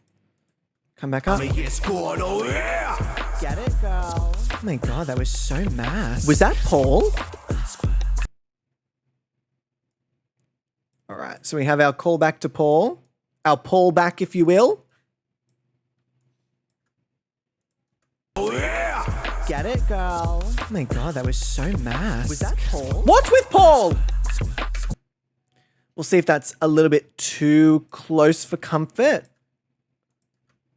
Come back up. Mama, yeah, squad, oh yeah! Get it, girl. Oh my God, that was so mass. Was that Paul? All right, so we have our call back to Paul. Our Paul back, if you will. Oh yeah! Get it, girl. Oh my God, that was so mass. Was that Paul? What's with Paul? We'll see if that's a little bit too close for comfort.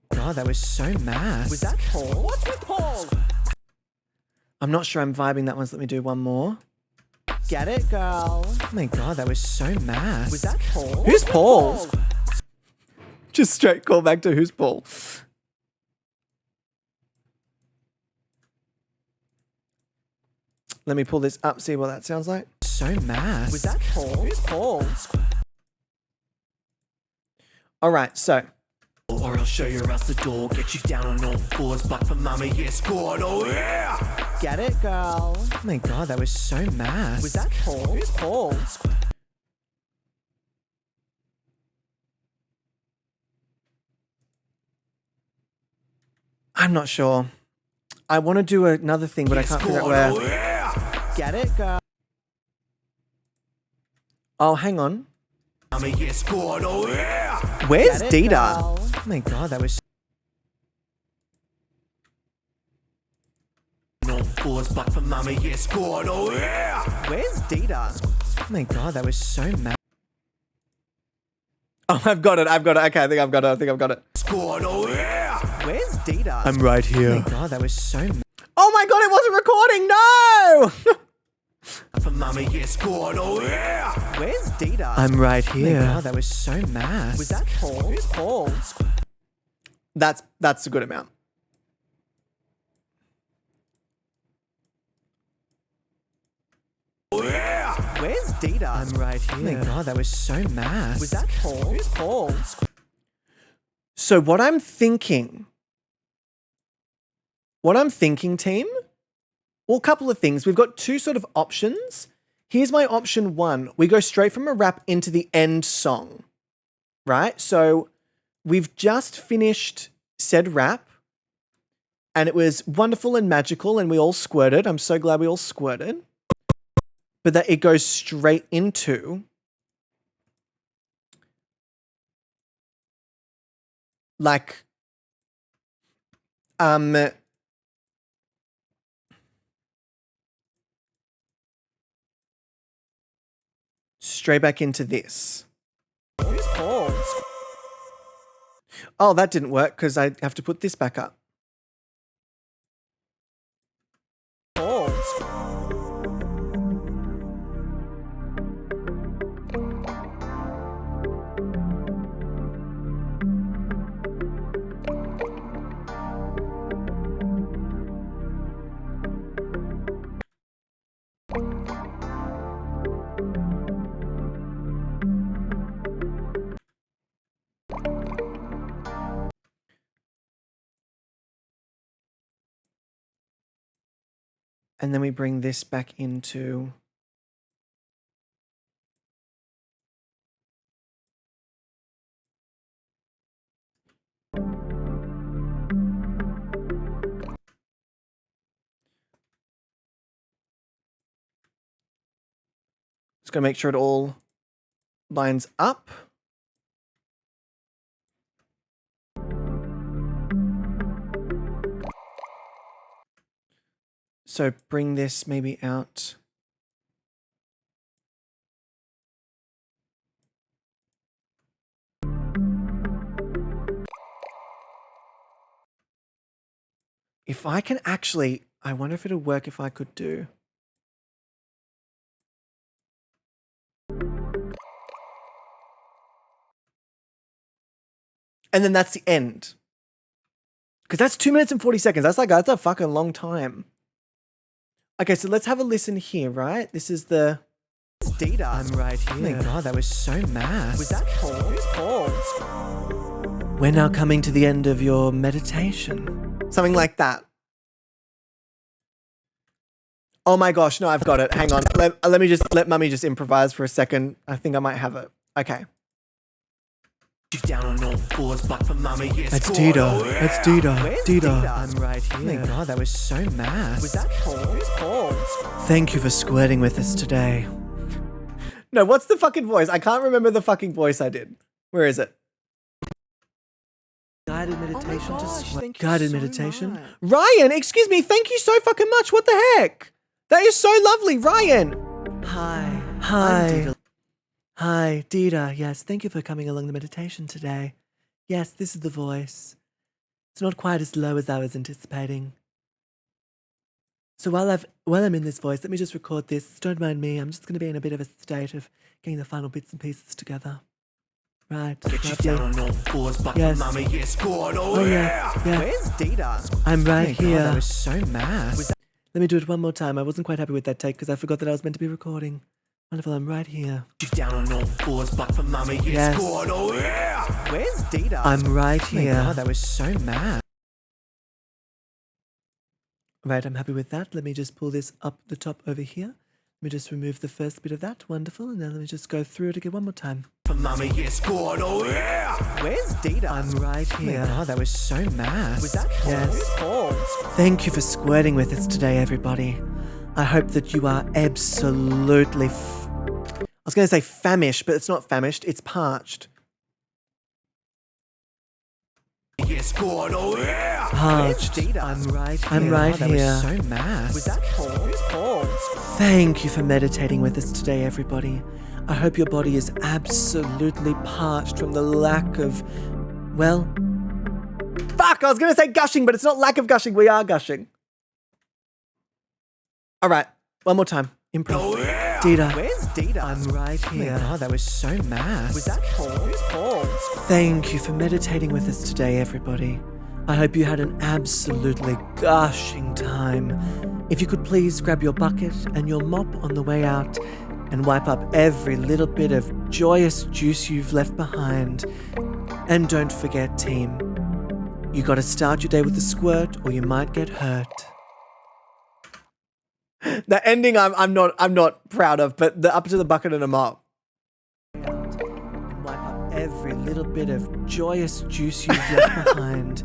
God, that was so mass. Was that Paul? What's with Paul? I'm not sure I'm vibing that one, so let me do one more. Get it, girl. Oh my God, that was so mass. Was that Paul? Who's Paul? Just straight call back to who's Paul. Let me pull this up, see what that sounds like. So mass. Was that Paul? Who's Paul? All right, so. Or I'll show you around the door. Get you down on all fours, but for mama, yeah, squad, oh yeah! Get it, girl. Oh my God, that was so mass. Was that Paul? Who's Paul? I'm not sure. I want to do another thing, but I can't figure out where. Oh yeah! Get it, girl. Oh, hang on. Mama, yeah, squad, oh yeah! Where's Dita? Oh my God, that was. No fours, but for mama, yeah, squad, oh yeah! Where's Dita? Oh my God, that was so mad. Oh, I've got it. Okay, I think I've got it. Squad, oh yeah! Where's Dita? I'm right here. Oh my God, that was so mad. Oh my God, it wasn't recording. No! For mama, yeah, squad, oh yeah! Where's Dita? I'm right Oh my here. God, that was so mad. Was that Paul? Who's Paul? That's a good amount. Oh yeah! Where's Dita? I'm right here. Oh my God, that was so mass. Was that Paul? Who's Paul? So what I'm thinking, team, well, a couple of things. We've got two sort of options. Here's my option one. We go straight from a rap into the end song, right? So we've just finished said rap and it was wonderful and magical and we all squirted. I'm so glad we all squirted. But that it goes straight into like, straight back into this. Oh, that didn't work because I have to put this back up. And then we bring this back into just gonna make sure it all lines up. So bring this maybe out. If I can actually, I wonder if it'll work if I could do. And then that's the end. Because that's 2 minutes and 40 seconds. That's a fucking long time. Okay, so let's have a listen here, right? This is the Data. I'm right here. Oh my god, that was so mass. Was that Paul? We're now coming to the end of your meditation. Something like that. Oh my gosh, no, I've got it. Hang on. Let me just let Mummy just improvise for a second. I think I might have it. Okay. Down on all fours, but for mama, yes. That's Dita. That's Dita. Where's Dita. Dita? I'm right here. Oh my god, that was so mass. Was that Paul? Thank you for squirting with us today. No, what's the fucking voice? I can't remember the fucking voice I did. Where is it? Guided meditation to sweat. Guided meditation. Ryan, excuse me. Thank you so fucking much. What the heck? That is so lovely, Ryan. Hi. Hi. I'm Dita. Hi, Dita. Yes, thank you for coming along the meditation today. Yes, this is the voice. It's not quite as low as I was anticipating. So while I'm in this voice, let me just record this. Don't mind me. I'm just going to be in a bit of a state of getting the final bits and pieces together. Right. Get you lovely. down on all fours, but Yes. for mama, yes. God, Oh yeah. Yeah. Where's Dita? I'm right Oh my God, here. that was so mass. Let me do it one more time. I wasn't quite happy with that take because I forgot that I was meant to be recording. Wonderful. I'm right here. you down on all fours, but for mama, yes. Yes. God, oh yeah. Where's Dita? I'm right Oh my here. God, that was so mad. Right, I'm happy with that. Let me just pull this up the top over here. Let me just remove the first bit of that. Wonderful. And then let me just go through it again one more time. For mama, yes. God, oh yeah. Where's Dita? I'm right Oh my here. God, that was so mass. Was that Paul? Yes. Paul? Thank you for squirting with us today, everybody. I hope that you are absolutely... I was going to say famished, but it's not famished. It's parched. Yes, God, oh yeah. Parched. Dita? I'm right here. Was so mass. Was that Paul? Thank you for meditating with us today, everybody. I hope your body is absolutely parched from the lack of, well, fuck, I was going to say gushing, but it's not lack of gushing. We are gushing. All right, one more time. Improv. Oh yeah. Dita. Where's Dita? I'm right here. Oh, that was so mass. Was that Paul? Thank you for meditating with us today, everybody. I hope you had an absolutely gushing time. If you could please grab your bucket and your mop on the way out and wipe up every little bit of joyous juice you've left behind. And don't forget, team, you gotta start your day with a squirt or you might get hurt. The ending I'm not proud of, but the up to the bucket and a mop. And wipe up every little bit of joyous juice you've left behind.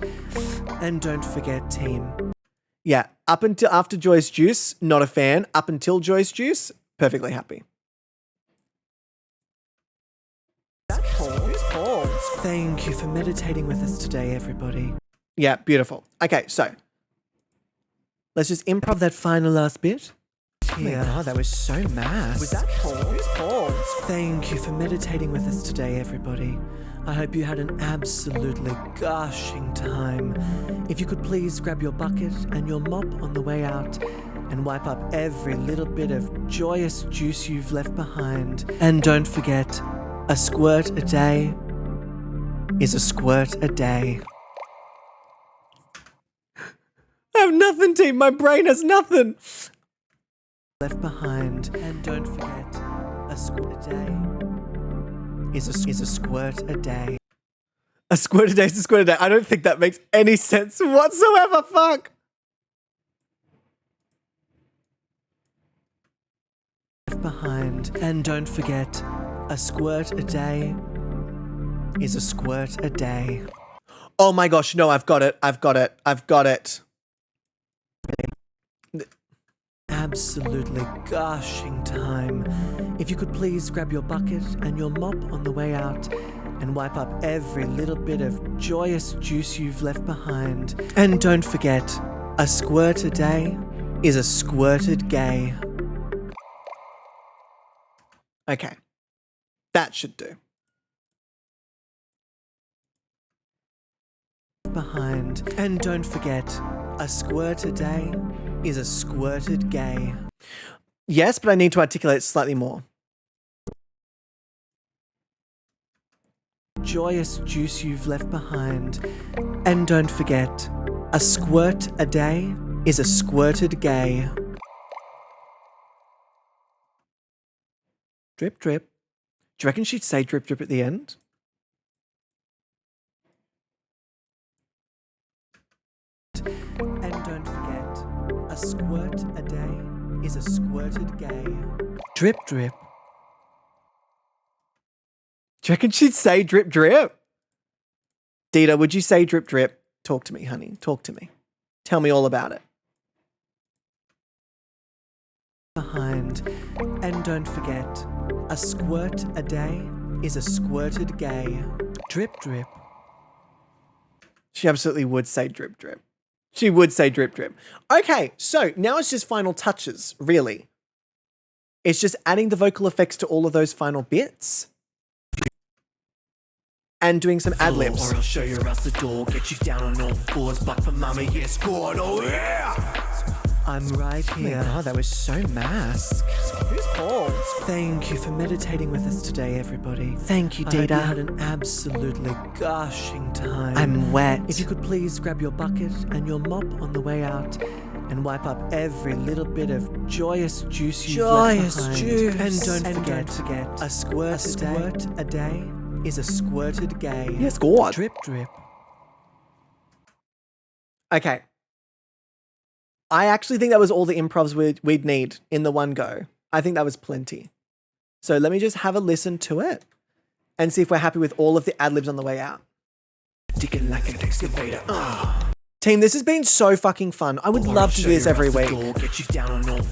And don't forget, team. Yeah, up until after Joy's Juice, not a fan. Up until Joy's Juice, perfectly happy. That Paul? Thank you for meditating with us today, everybody. Yeah, beautiful. Okay, so let's just improv that final last bit. Yeah. Oh, that was so mass. Was that Paul? Who's Paul? Thank you for meditating with us today, everybody. I hope you had an absolutely gushing time. If you could please grab your bucket and your mop on the way out and wipe up every little bit of joyous juice you've left behind. And don't forget, a squirt a day is a squirt a day. I have nothing, team. My brain has nothing. Left behind. And don't forget, a squirt a day is a squirt a day. A squirt a day is a squirt a day. I don't think that makes any sense whatsoever. Fuck. Left behind. And don't forget, a squirt a day is a squirt a day. Oh my gosh, no, I've got it. I've got it. I've got it. Absolutely gushing time. If you could please grab your bucket and your mop on the way out and wipe up every little bit of joyous juice you've left behind. And don't forget, a squirt a day is a squirted gay. Okay. That should do. Behind. And don't forget, a squirt a day is a squirted gay. Yes, but I need to articulate it slightly more. Joyous juice you've left behind. And don't forget, a squirt a day is a squirted gay. Drip, drip. Do you reckon she'd say drip, drip at the end? And don't forget, a squirt a day is a squirted gay. Drip, drip. Do you reckon she'd say drip, drip? Dita, would you say drip, drip? Talk to me, honey. Talk to me. Tell me all about it. Behind. And don't forget, a squirt a day is a squirted gay. Drip, drip. She absolutely would say drip, drip. She would say drip, drip. Okay, so now it's just final touches, really. It's just adding the vocal effects to all of those final bits. And doing some ad-libs. Or I'll show you around the door, get you down on all fours, back for mama, yes, squad, oh yeah! I'm right here. Oh, that was so mass. Who's Paul? Thank you for meditating with us today, everybody. Thank you, I hope Dita. you had an absolutely gushing time. I'm wet. If you could please grab your bucket and your mop on the way out and wipe up every little bit of joyous juice you've left behind. juice. And don't forget, a squirt a day is a squirted gay. Yes, God. Drip, drip. Okay. I actually think that was all the improvs we'd need in the one go. I think that was plenty. So let me just have a listen to it and see if we're happy with all of the ad-libs on the way out. Digging like an excavator, Team, this has been so fucking fun. I would love to do this every week.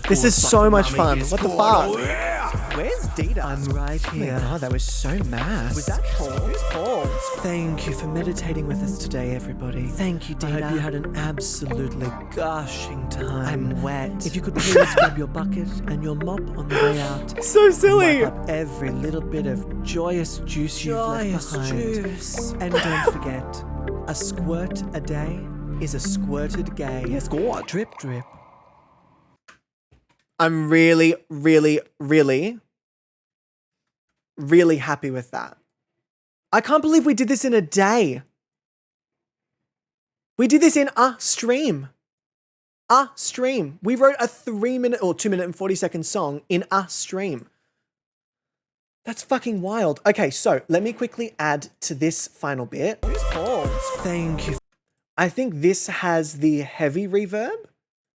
This is so much fun. What the fuck? Where's Dita? I'm right here. Oh, that was so mass. Was that Paul? Who's Paul? Thank you for meditating with us today, everybody. Thank you, I Dita. hope you had an absolutely gushing time. I'm wet. If you could please grab your bucket and your mop on the way out. So silly. Wipe up every little bit of joyous juice you've left behind. juice. And don't forget, a squirt a day is a squirted gay. Yes, God. Drip, drip. I'm really, really, really, really happy with that. I can't believe we did this in a day. We did this in a stream. A stream. We wrote a 3-minute or 2-minute and 40-second song in a stream. That's fucking wild. Okay, so let me quickly add to this final bit. Who's Paul? Thank you. I think this has the heavy reverb.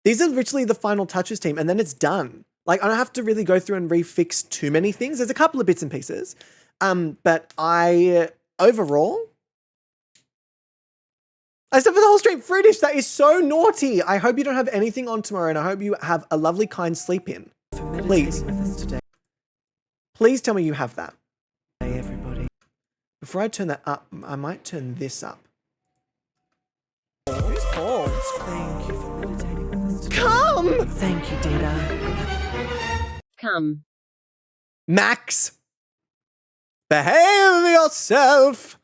These are literally the final touches, team, and then it's done. Like, I don't have to really go through and refix too many things. There's a couple of bits and pieces. But overall, I stepped for the whole stream. Fruitish, that is so naughty. I hope you don't have anything on tomorrow, and I hope you have a lovely, kind sleep in. For meditating Please. with us today, Please tell me you have that. everybody. Before I turn that up, I might turn this up. Who's Paul? Thank you for meditating with us today. Come! Thank you, Dita. Come. Max! Behave yourself!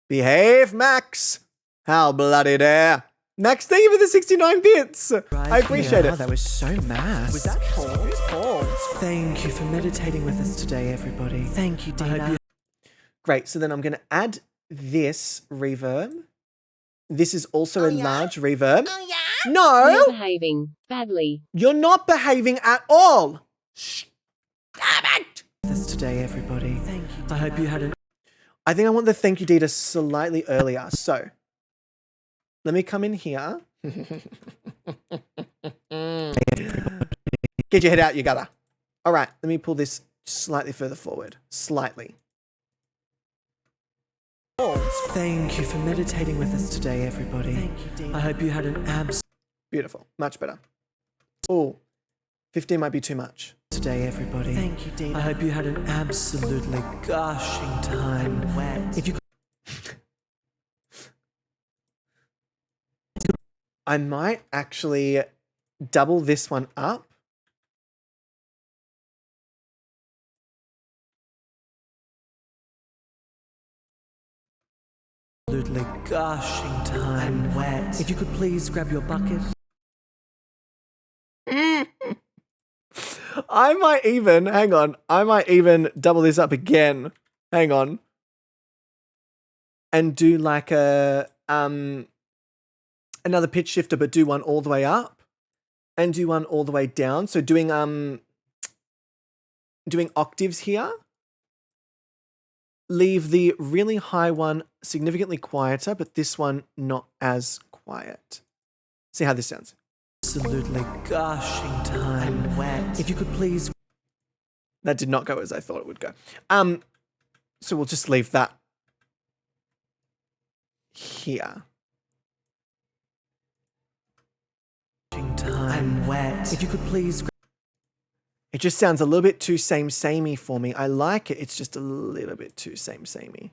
Behave, Max! How bloody dare! Max, thank you for the 69 bits! I appreciate it. That was so mass. Was that Paul? Who's Paul? Thank you for meditating with us today, everybody. Thank you, Dina. Great, so then I'm going to add this reverb. This is also a large reverb. Oh, yeah? No! You're behaving badly. You're not behaving at all! Damn it! This today, everybody. Thank you, Dina. I hope you had an... I think I want the thank you, Dita, slightly earlier. So, let me come in here. Get your head out, you gotta. All right, let me pull this slightly further forward. Slightly. Thank you for meditating with us today, everybody. Thank you, Dina. I hope you had an Beautiful. Much better. Oh, 15 might be too much. Today, everybody. Thank you, Dina. I hope you had an absolutely gushing time. Wet. If you I might actually double this one up. Absolutely gushing time. Wet. If you could please grab your bucket. I might even, hang on, I might even double this up again. Hang on. And do like a, another pitch shifter, but do one all the way up and do one all the way down. So doing octaves here. Leave the really high one significantly quieter, but this one not as quiet. See how this sounds. Absolutely gushing time. Wet. If you could please. That did not go as I thought it would go. So we'll just leave that here. Time. Wet. If you could please. It just sounds a little bit too samey for me. I like it. It's just a little bit too samey.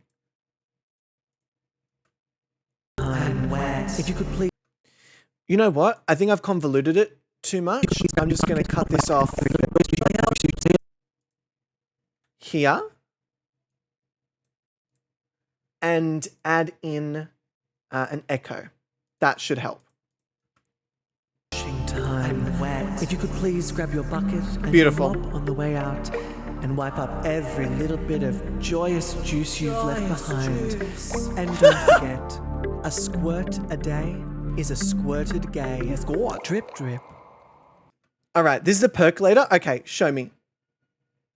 Time. Wet. If you could please. You know what? I think I've convoluted it too much. I'm just going to cut this off here and add in an echo. That should help. Time. Wet. If you could please grab your bucket and Beautiful. mop on the way out and wipe up every little bit of joyous juice you've left behind. And don't forget, a squirt a day is a squirted gay. Drip, drip. All right, this is a percolator. Okay, show me.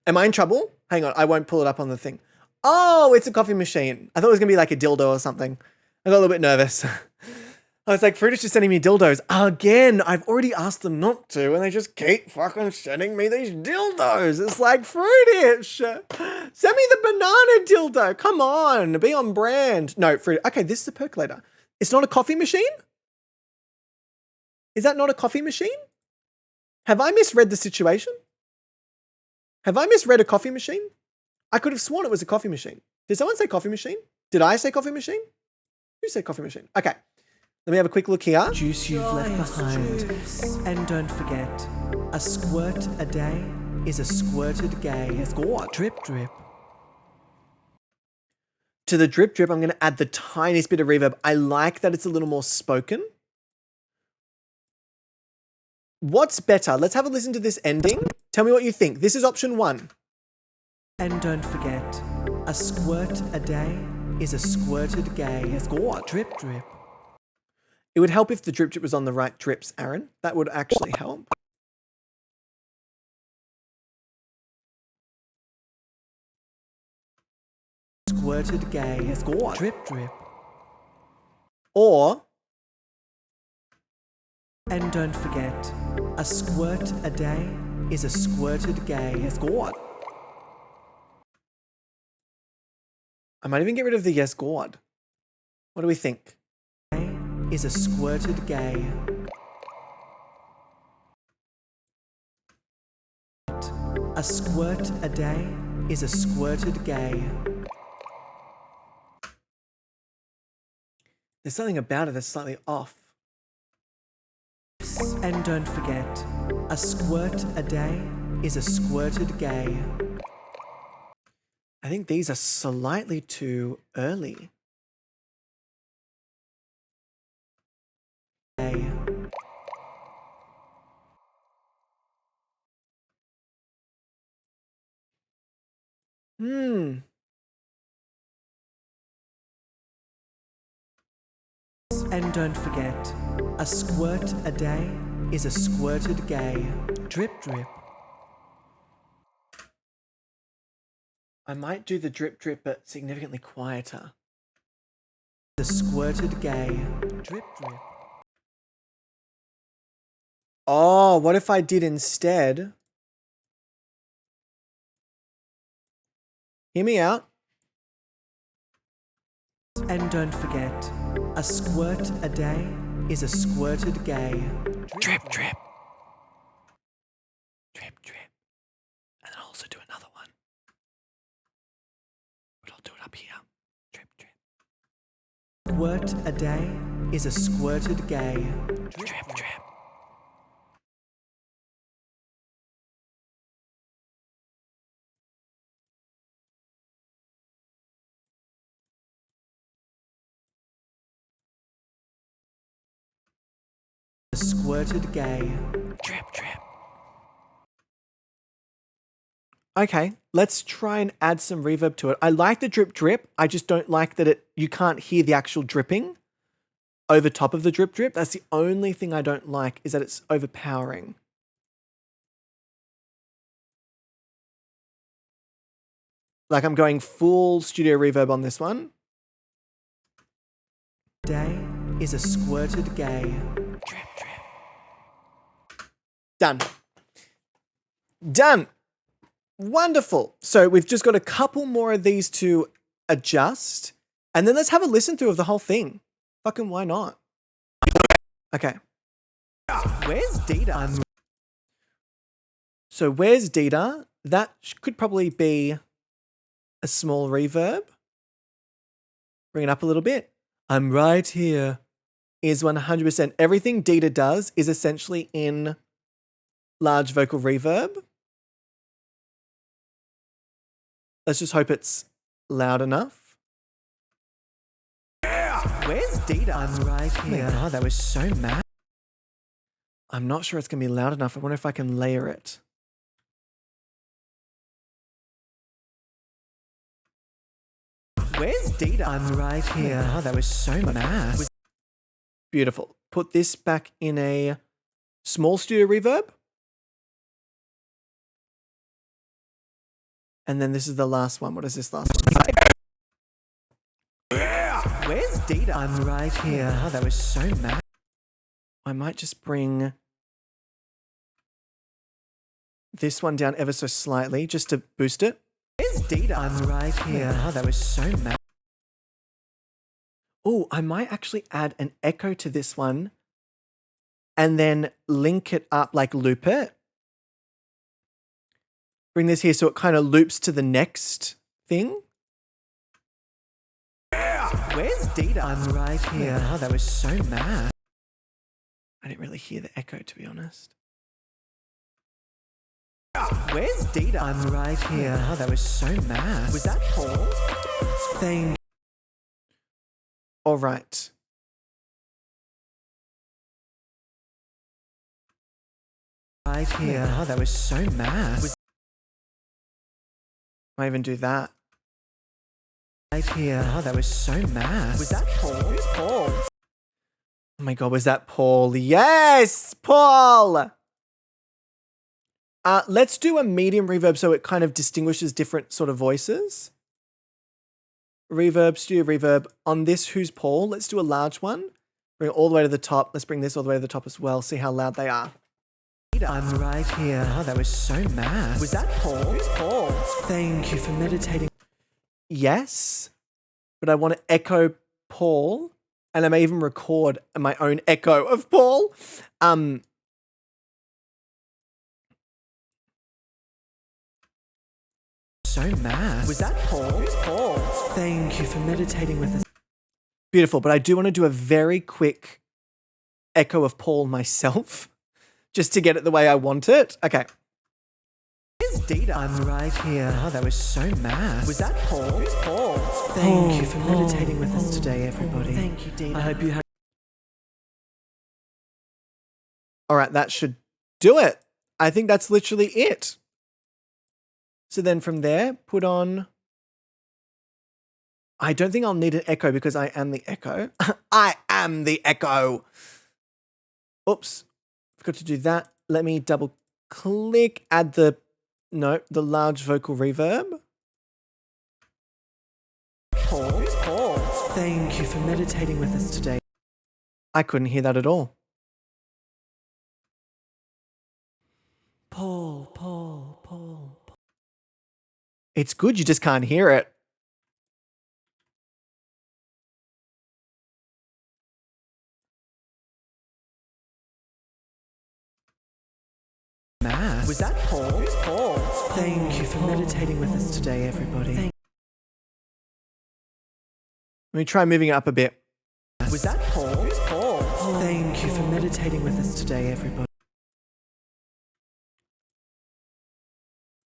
Am I in trouble? Hang on, I won't pull it up on the thing. Oh, it's a coffee machine. I thought it was going to be like a dildo or something. I got a little bit nervous. I was like, Fruitish is sending me dildos. Again, I've already asked them not to, and they just keep fucking sending me these dildos. It's like, Fruitish, send me the banana dildo. Come on, be on brand. No, Fruitish. Okay, this is a percolator. It's not a coffee machine? Is that not a coffee machine? Have I misread the situation? Have I misread a coffee machine? I could have sworn it was a coffee machine. Did someone say coffee machine? Did I say coffee machine? Who said coffee machine? Okay. Let me have a quick look here. Juice you've left behind. And don't forget, a squirt a day is a squirted gay. Drip, drip. To the drip, drip, I'm going to add the tiniest bit of reverb. I like that it's a little more spoken. What's better? Let's have a listen to this ending. Tell me what you think. This is option 1. And don't forget, a squirt a day is a squirted gay. Drip, drip. It would help if the drip drip was on the right drips, Aaron. That would actually help. Squirted gay. Drip, drip. Or, and don't forget, a squirt a day is a squirted gay. I might even get rid of the yes, God. What do we think? Is a squirted gay. A squirt a day is a squirted gay. There's something about it that's slightly off. And don't forget, a squirt a day is a squirted gay. I think these are slightly too early. Gay. Hmm. And don't forget, a squirt a day is a squirted gay. Drip drip. I might do the drip drip, but significantly quieter. The squirted gay. Drip drip. Oh, what if I did instead? Hear me out. And don't forget, a squirt a day is a squirted gay. Drip drip. Drip drip. And then I'll also do another one. But I'll do it up here. Drip drip. Squirt a day is a squirted gay. Drip drip. A squirted gay. Drip drip. Okay, let's try and add some reverb to it. I like the drip drip. I just don't like that you can't hear the actual dripping over top of the drip drip. That's the only thing I don't like, is that it's overpowering. Like I'm going full studio reverb on this one. Day is a squirted gay. Drip drip. Done. Done. Wonderful. So we've just got a couple more of these to adjust. And then let's have a listen through of the whole thing. Fucking why not? Okay. Where's Data? So where's Dita? That could probably be a small reverb. Bring it up a little bit. I'm right here. Is 100%. Everything Dita does is essentially in large vocal reverb. Let's just hope it's loud enough. Where's Data? I'm right here. Oh, that was so mad. I'm not sure it's going to be loud enough. I wonder if I can layer it. Where's Data? I'm right here. Oh, that was so mad. Beautiful. Put this back in a small studio reverb. And then this is the last one. What is this last one say? Where's Data? I'm right here. Oh, that was so mad. I might just bring this one down ever so slightly just to boost it. Where's Data? I'm right here. Oh, that was so mad. Oh, I might actually add an echo to this one and then link it up, like loop it. Bring this here so it kind of loops to the next thing. Where's Data? I'm right here. Oh, that was so mad. I didn't really hear the echo, to be honest. Where's Data? I'm right here. Oh, that was so mad. Was that Paul? Thank. All right. Right here. Oh, that was so mad. Might even do that. Right here. Oh, that was so mad. Was that Paul? Who's Paul? Oh my god, was that Paul? Yes, Paul! Let's do a medium reverb so it kind of distinguishes different sort of voices. Reverb, studio reverb. On this, who's Paul? Let's do a large one. Bring it all the way to the top. Let's bring this all the way to the top as well. See how loud they are. I'm right here. Oh, that was so mad. Was that Paul? Who's Paul? Thank you for meditating. Yes, but I want to echo Paul, and I may even record my own echo of Paul. So mad. Was that Paul? Who's Paul? Thank you for meditating with us. Beautiful, but I do want to do a very quick echo of Paul myself, just to get it the way I want it. Okay. Is Data? I'm right here. Oh, that was so mad. Was that Paul? Who's Paul? Thank you for meditating with us today, everybody. Thank you, Data. I hope you have. All right, that should do it. I think that's literally it. So then from there, put on. I don't think I'll need an echo because I am the echo. I am the echo. Oops. Forgot to do that. Let me double click, add the large vocal reverb. Paul? Thank you for meditating with us today. I couldn't hear that at all. Paul. It's good, you just can't hear it. Was that Paul? Who's Paul? Thank you for meditating with us today, everybody. Let me try moving it up a bit. Was that Paul? Who's Paul? Thank you for meditating with us today, everybody.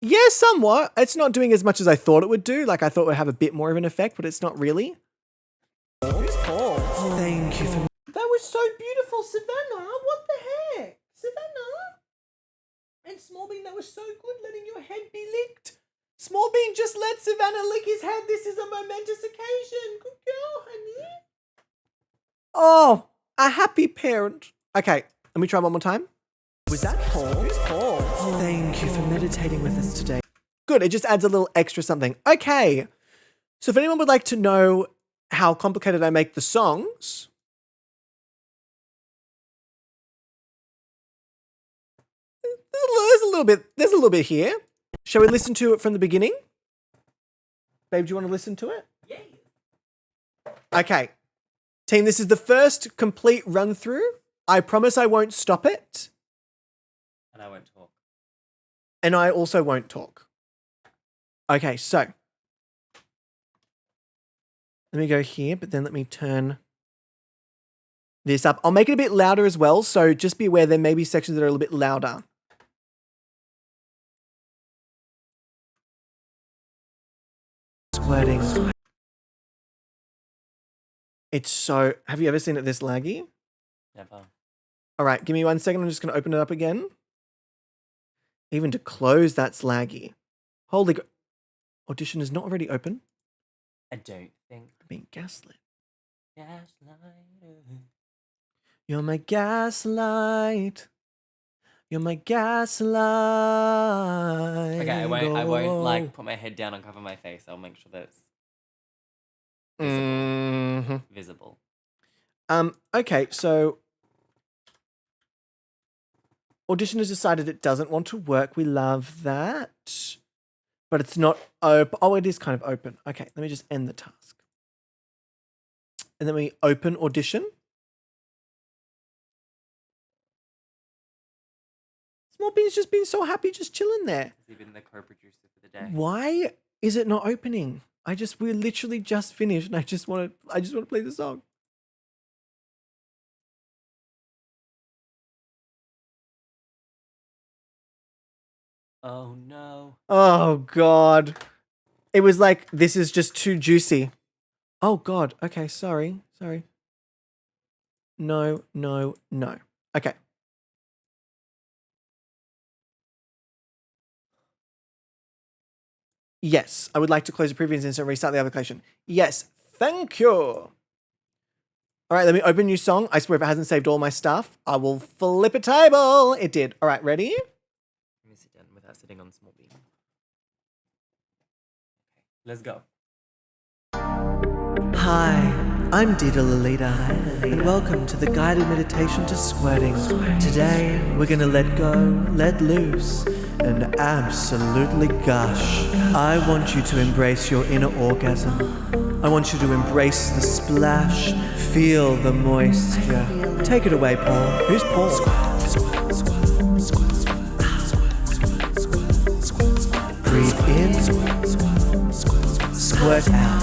Yeah, somewhat. It's not doing as much as I thought it would do. Like, I thought it would have a bit more of an effect, but it's not really. Who's Paul? Thank you for... That was so beautiful, Savannah. What the heck? Savannah? And Smallbean, that was so good, letting your head be licked. Smallbean, just let Savannah lick his head. This is a momentous occasion. Good girl, honey. Oh, a happy parent. Okay, let me try one more time. Was that Paul? Who's Paul? Thank you for meditating with us today. Good, it just adds a little extra something. Okay, so if anyone would like to know how complicated I make the songs, there's a little bit here. Shall we listen to it from the beginning? Babe, do you want to listen to it? Yeah. Okay. Team, this is the first complete run through. I promise I won't stop it. And I won't talk. And I also won't talk. Okay, so let me go here, but then let me turn this up. I'll make it a bit louder as well, so just be aware there may be sections that are a little bit louder. Squirting. It's so... Have you ever seen it this laggy? Never. All right, give me 1 second. I'm just going to open it up again. Even to close, that's laggy. Holy... Audition is not already open. I don't think. I'm being gaslit. Gaslight. You're my gaslight. You're my gaslight. Okay, I won't like put my head down and cover my face. I'll make sure that it's visible. Okay, so Audition has decided it doesn't want to work. We love that. But it's not open. Oh, it is kind of open. Okay, let me just end the task. And then we open Audition. Smallbean's just been so happy just chilling there. He's even the co-producer for the day. Why is it not opening? We literally just finished and I just want to play the song. Oh no. Oh God. It was like, this is just too juicy. Oh God. Okay, sorry. No. Okay. Yes, I would like to close the previous instance and restart the application. Yes, thank you. All right, let me open new song. I swear if it hasn't saved all my stuff, I will flip a table. It did. All right, ready? Let me sit down without sitting on Smallbean. Okay, let's go. Hi, I'm Dita Lolita, and welcome to the guided meditation to squirting. Today, we're gonna let go, let loose, and absolutely gush. I want you to embrace your inner orgasm. I want you to embrace the splash, feel the moisture. Take it away, Paul. Who's Paul? Breathe in, squirt out.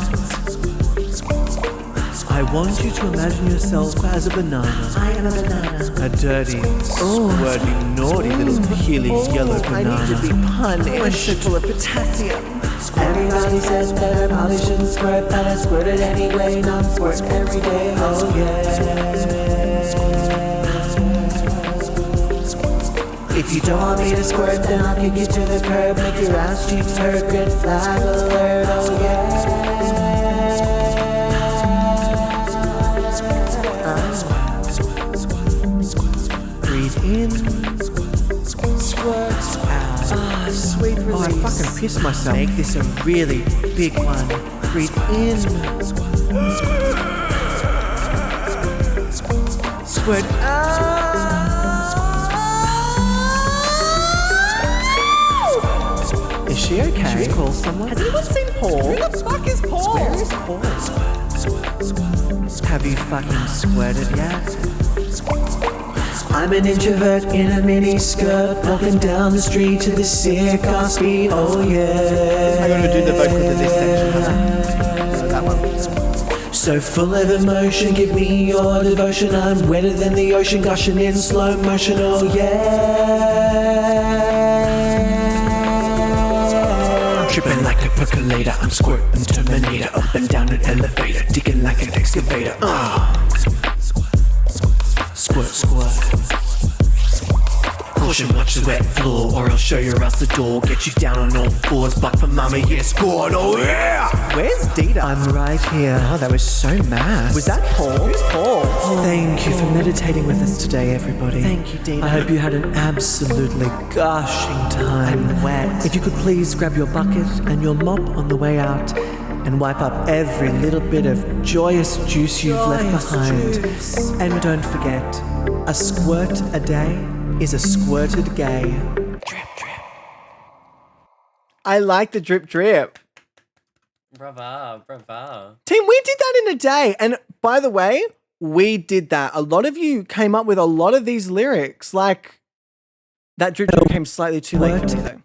I I want you to imagine yourself as a banana. I am a banana. A dirty, squirty, naughty little Healy's yellow I banana. need to be punished. So full of potassium. Everybody says that I probably shouldn't squirt, but I squirt it anyway. Now I'm squirting every day. Oh yeah. If you don't want me to squirt, then I'll kick you to the curb. Make your ass cheeks hurt. Red flag alert. Oh yeah. Breathe in, squirt out. Ah, sweet release. Oh, I fucking pissed myself. Make this a really big one. Breathe in, squirt out. Is she okay? Should we call someone? Has anyone seen Paul? Who the fuck is Paul? Where is Paul? Have you fucking squirted yet? I'm an introvert in a mini skirt, walking down the street to the sick car speed. Oh yeah. I'm gonna do the vocals of this section. That one. So full of emotion, give me your devotion. I'm wetter than the ocean, gushing in slow motion. Oh yeah. Tripping like a percolator, I'm squirting Terminator. Up and down an elevator, digging like an excavator. Squirt, squirt. Caution, watch the wet floor, or I'll show your ass the door. Get you down on all fours, buck for mama, yeah, squad, oh yeah! Where's Dita? I'm right here. Oh, that was so mad. Was that Paul? Who's Paul? Thank you for meditating with us today, everybody. Thank you, Dina. I hope you had an absolutely gushing time. I'm wet. If you could please grab your bucket and your mop on the way out and wipe up every little bit of joyous juice you've left behind. And don't forget, a squirt a day is a squirted gay. Drip, drip. I like the drip drip. Bravo, bravo. Team, we did that in a day. And by the way, we did that. A lot of you came up with a lot of these lyrics. Like, that drip drip came slightly too late for me, though.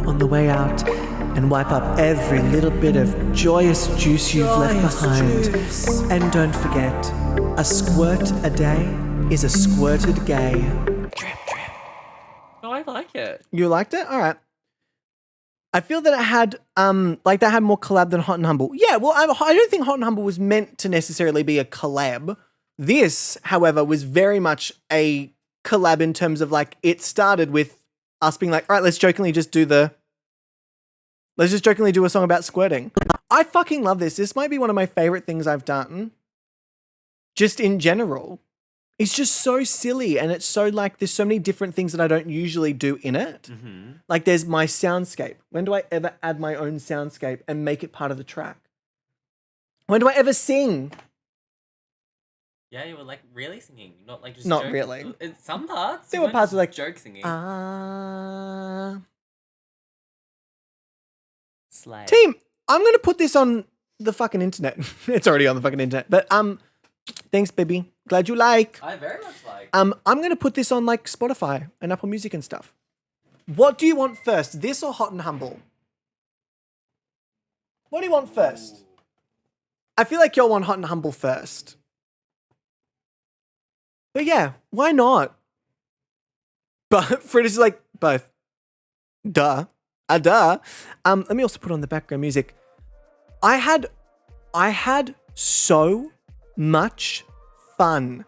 On the way out and wipe up every little bit of joyous juice you've left behind. And don't forget, a squirt a day is a squirted gay. Drip, drip. Oh, I like it. You liked it? All right. I feel that it had, like that had more collab than Hot and Humble. Yeah, well, I don't think Hot and Humble was meant to necessarily be a collab. This, however, was very much a collab in terms of like, it started with us being like, all right, let's just jokingly do a song about squirting. I fucking love this. This might be one of my favorite things I've done. Just in general. It's just so silly, and it's so like, there's so many different things that I don't usually do in it. Mm-hmm. Like there's my soundscape. When do I ever add my own soundscape and make it part of the track? When do I ever sing? Yeah, you were like really singing, not like just Not joke. really. In some parts. There you were weren't parts just like, joke singing. Slay. Team, I'm going to put this on the fucking internet. It's already on the fucking internet. But thanks, baby. Glad you like. I very much like. I'm going to put this on like Spotify and Apple Music and stuff. What do you want first? This or Hot and Humble? What do you want first? I feel like you'll want Hot and Humble first. But yeah, why not? But Fred is like, both. Duh. Duh. Let me also put on the background music. I had so much fun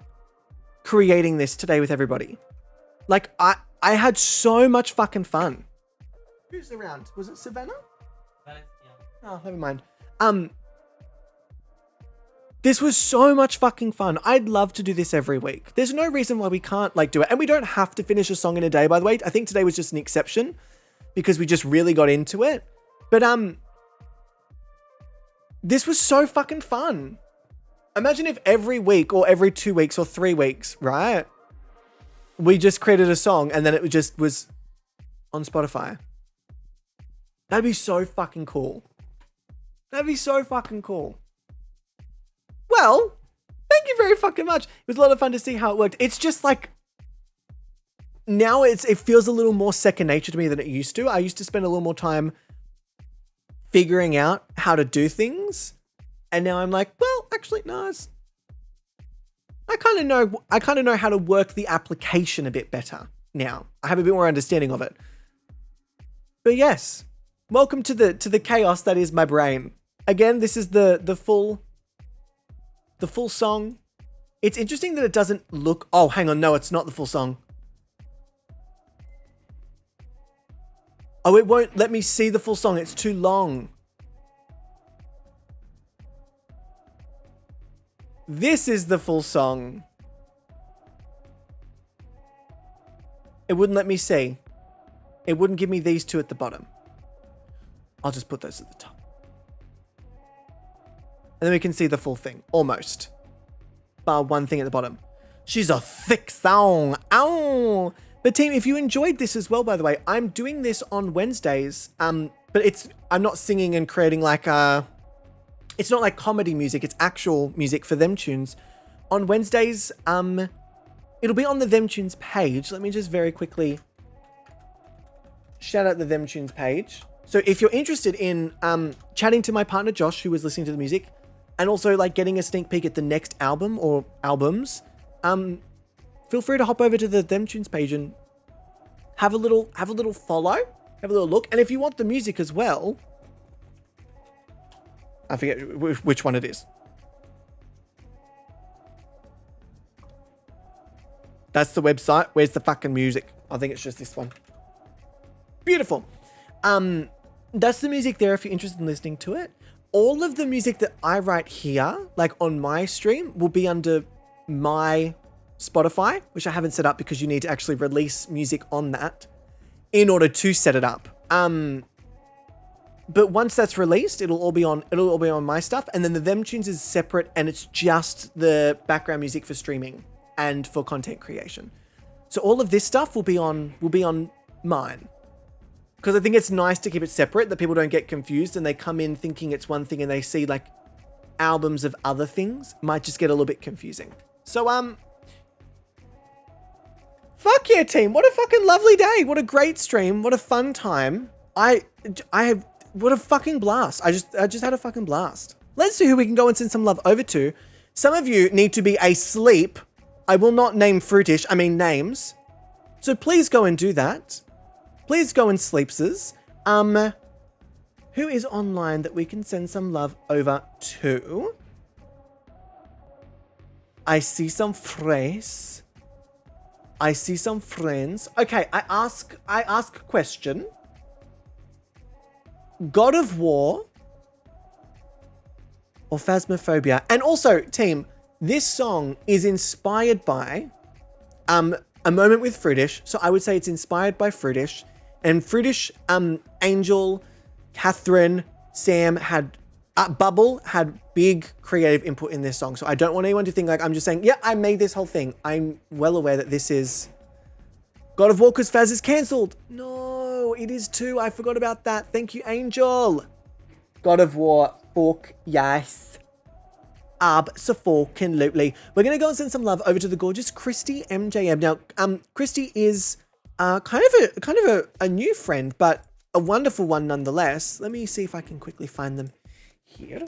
creating this today with everybody. Like, I had so much fucking fun. Who's around? Was it Savannah? Oh, never mind. This was so much fucking fun. I'd love to do this every week. There's no reason why we can't like do it. And we don't have to finish a song in a day, by the way. I think today was just an exception because we just really got into it. But this was so fucking fun. Imagine if every week or every 2 weeks or 3 weeks, right? We just created a song and then it just was on Spotify. That'd be so fucking cool. That'd be so fucking cool. Well, thank you very fucking much. It was a lot of fun to see how it worked. It's just like, now it feels a little more second nature to me than it used to. I used to spend a little more time figuring out how to do things And now I'm like, well, actually, no, I kind of know how to work the application a bit better now. I have a bit more understanding of it. But yes, welcome to the chaos that is my brain. Again, this is the full song. It's interesting that it doesn't look... Oh, hang on. No, it's not the full song. Oh, it won't let me see the full song. It's too long. This is the full song. It wouldn't let me see. It wouldn't give me these two at the bottom. I'll just put those at the top. And then we can see the full thing, almost. Bar one thing at the bottom. She's a thick song. Ow! But team, if you enjoyed this as well, by the way, I'm doing this on Wednesdays. But I'm not singing and creating like it's not like comedy music, it's actual music for Them Tunes. On Wednesdays, it'll be on the Them Tunes page. Let me just very quickly shout out the Them Tunes page. So if you're interested in chatting to my partner Josh, who was listening to the music, and also like getting a sneak peek at the next album or albums, feel free to hop over to the Them Tunes page and have a little follow, have a little look. And if you want the music as well, I forget which one it is. That's the website. Where's the fucking music? I think it's just this one. Beautiful. That's the music there if you're interested in listening to it. All of the music that I write here, like on my stream, will be under my Spotify, which I haven't set up because you need to actually release music on that in order to set it up. But once that's released, it'll all be on my stuff. And then the Them Tunes is separate and it's just the background music for streaming and for content creation. So all of this stuff will be on mine. Because I think it's nice to keep it separate, that people don't get confused and they come in thinking it's one thing and they see like albums of other things. Might just get a little bit confusing. So, fuck yeah, team. What a fucking lovely day. What a great stream. What a fun time. What a fucking blast. I just had a fucking blast. Let's see who we can go and send some love over to. Some of you need to be asleep. I will not name Fruitish. I mean names. So please go and do that. Please go and sleepses. Who is online that we can send some love over to? I see some friends. I see some friends. Okay, I ask a question. God of War or Phasmophobia? And also, team, this song is inspired by A Moment with Fruitish. So I would say it's inspired by Fruitish. And Fruitish, Angel, Catherine, Sam had... Bubble had big creative input in this song. So I don't want anyone to think like I'm just saying, yeah, I made this whole thing. I'm well aware that this is God of War because Phaz is cancelled. No, it is too. I forgot about that. Thank you, Angel. God of War, fuck yes. Abso-fucking-lutely. We're going to go and send some love over to the gorgeous Christy MJM. Now, Christy is kind of a new friend, but a wonderful one nonetheless. Let me see if I can quickly find them here.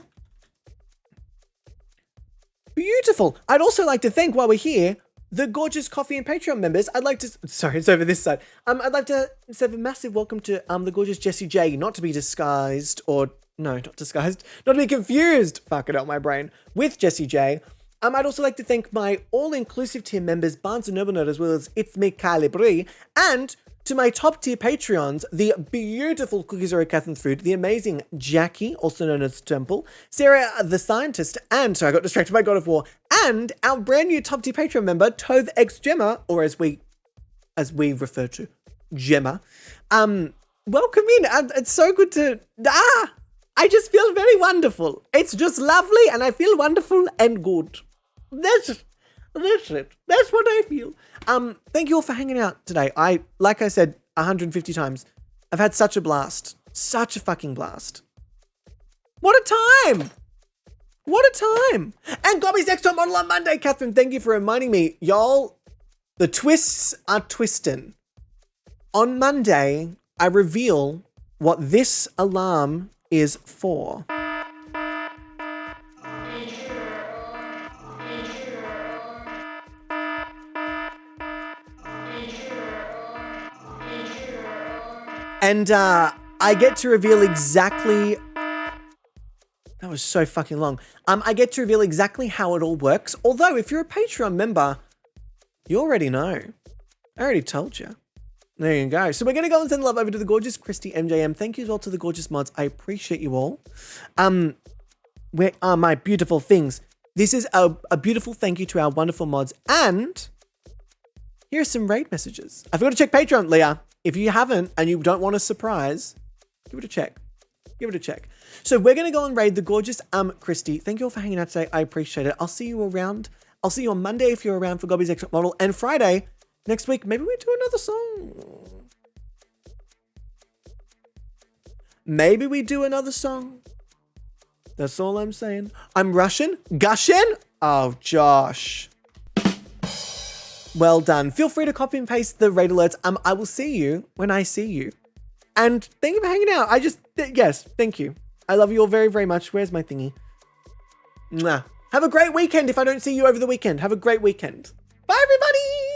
Beautiful. I'd also like to thank, while we're here, the gorgeous Coffee and Patreon members. I'd like to... Sorry, it's over this side. I'd like to say a massive welcome to the gorgeous Jessie J, not to be disguised, or... No, not disguised. Not to be confused. Fuck it out my brain. With Jessie J. I'd also like to thank my all-inclusive tier members, Barnes & Noble Nerd, as well as It's Me, Kylie Brie, and to my top-tier Patreons, the beautiful Cookies Are a Catherine Food, the amazing Jackie, also known as Temple, Sarah the Scientist, and, so I got distracted by God of War, and our brand new top-tier Patreon member, Tove X Gemma, or as we refer to, Gemma. Welcome in. It's so good to... I just feel very wonderful. It's just lovely, and I feel wonderful and good. That's it. That's what I feel. Thank you all for hanging out today. Like I said 150 times, I've had such a blast. Such a fucking blast. What a time. What a time. And Gobby's next top model on Monday. Catherine, thank you for reminding me. Y'all, the twists are twisting. On Monday, I reveal what this alarm is for. And I get to reveal exactly... That was so fucking long. I get to reveal exactly how it all works. Although, if you're a Patreon member, you already know. I already told you. There you go. So we're going to go and send love over to the gorgeous Christy MJM. Thank you as well to the gorgeous mods. I appreciate you all. Where are my beautiful things? This is a beautiful thank you to our wonderful mods. And here are some raid messages. I forgot to check Patreon, Leah. If you haven't and you don't want a surprise, give it a check. Give it a check. So we're going to go and raid the gorgeous Christy. Thank you all for hanging out today. I appreciate it. I'll see you around. I'll see you on Monday if you're around for Gobby's Next Top Model. And Friday, next week, maybe we do another song. Maybe we do another song. That's all I'm saying. I'm Russian? Gushing? Oh, Josh. Well done. Feel free to copy and paste the raid alerts. I will see you when I see you. And thank you for hanging out. Yes, thank you. I love you all very, very much. Where's my thingy? Mwah. Have a great weekend if I don't see you over the weekend. Have a great weekend. Bye, everybody.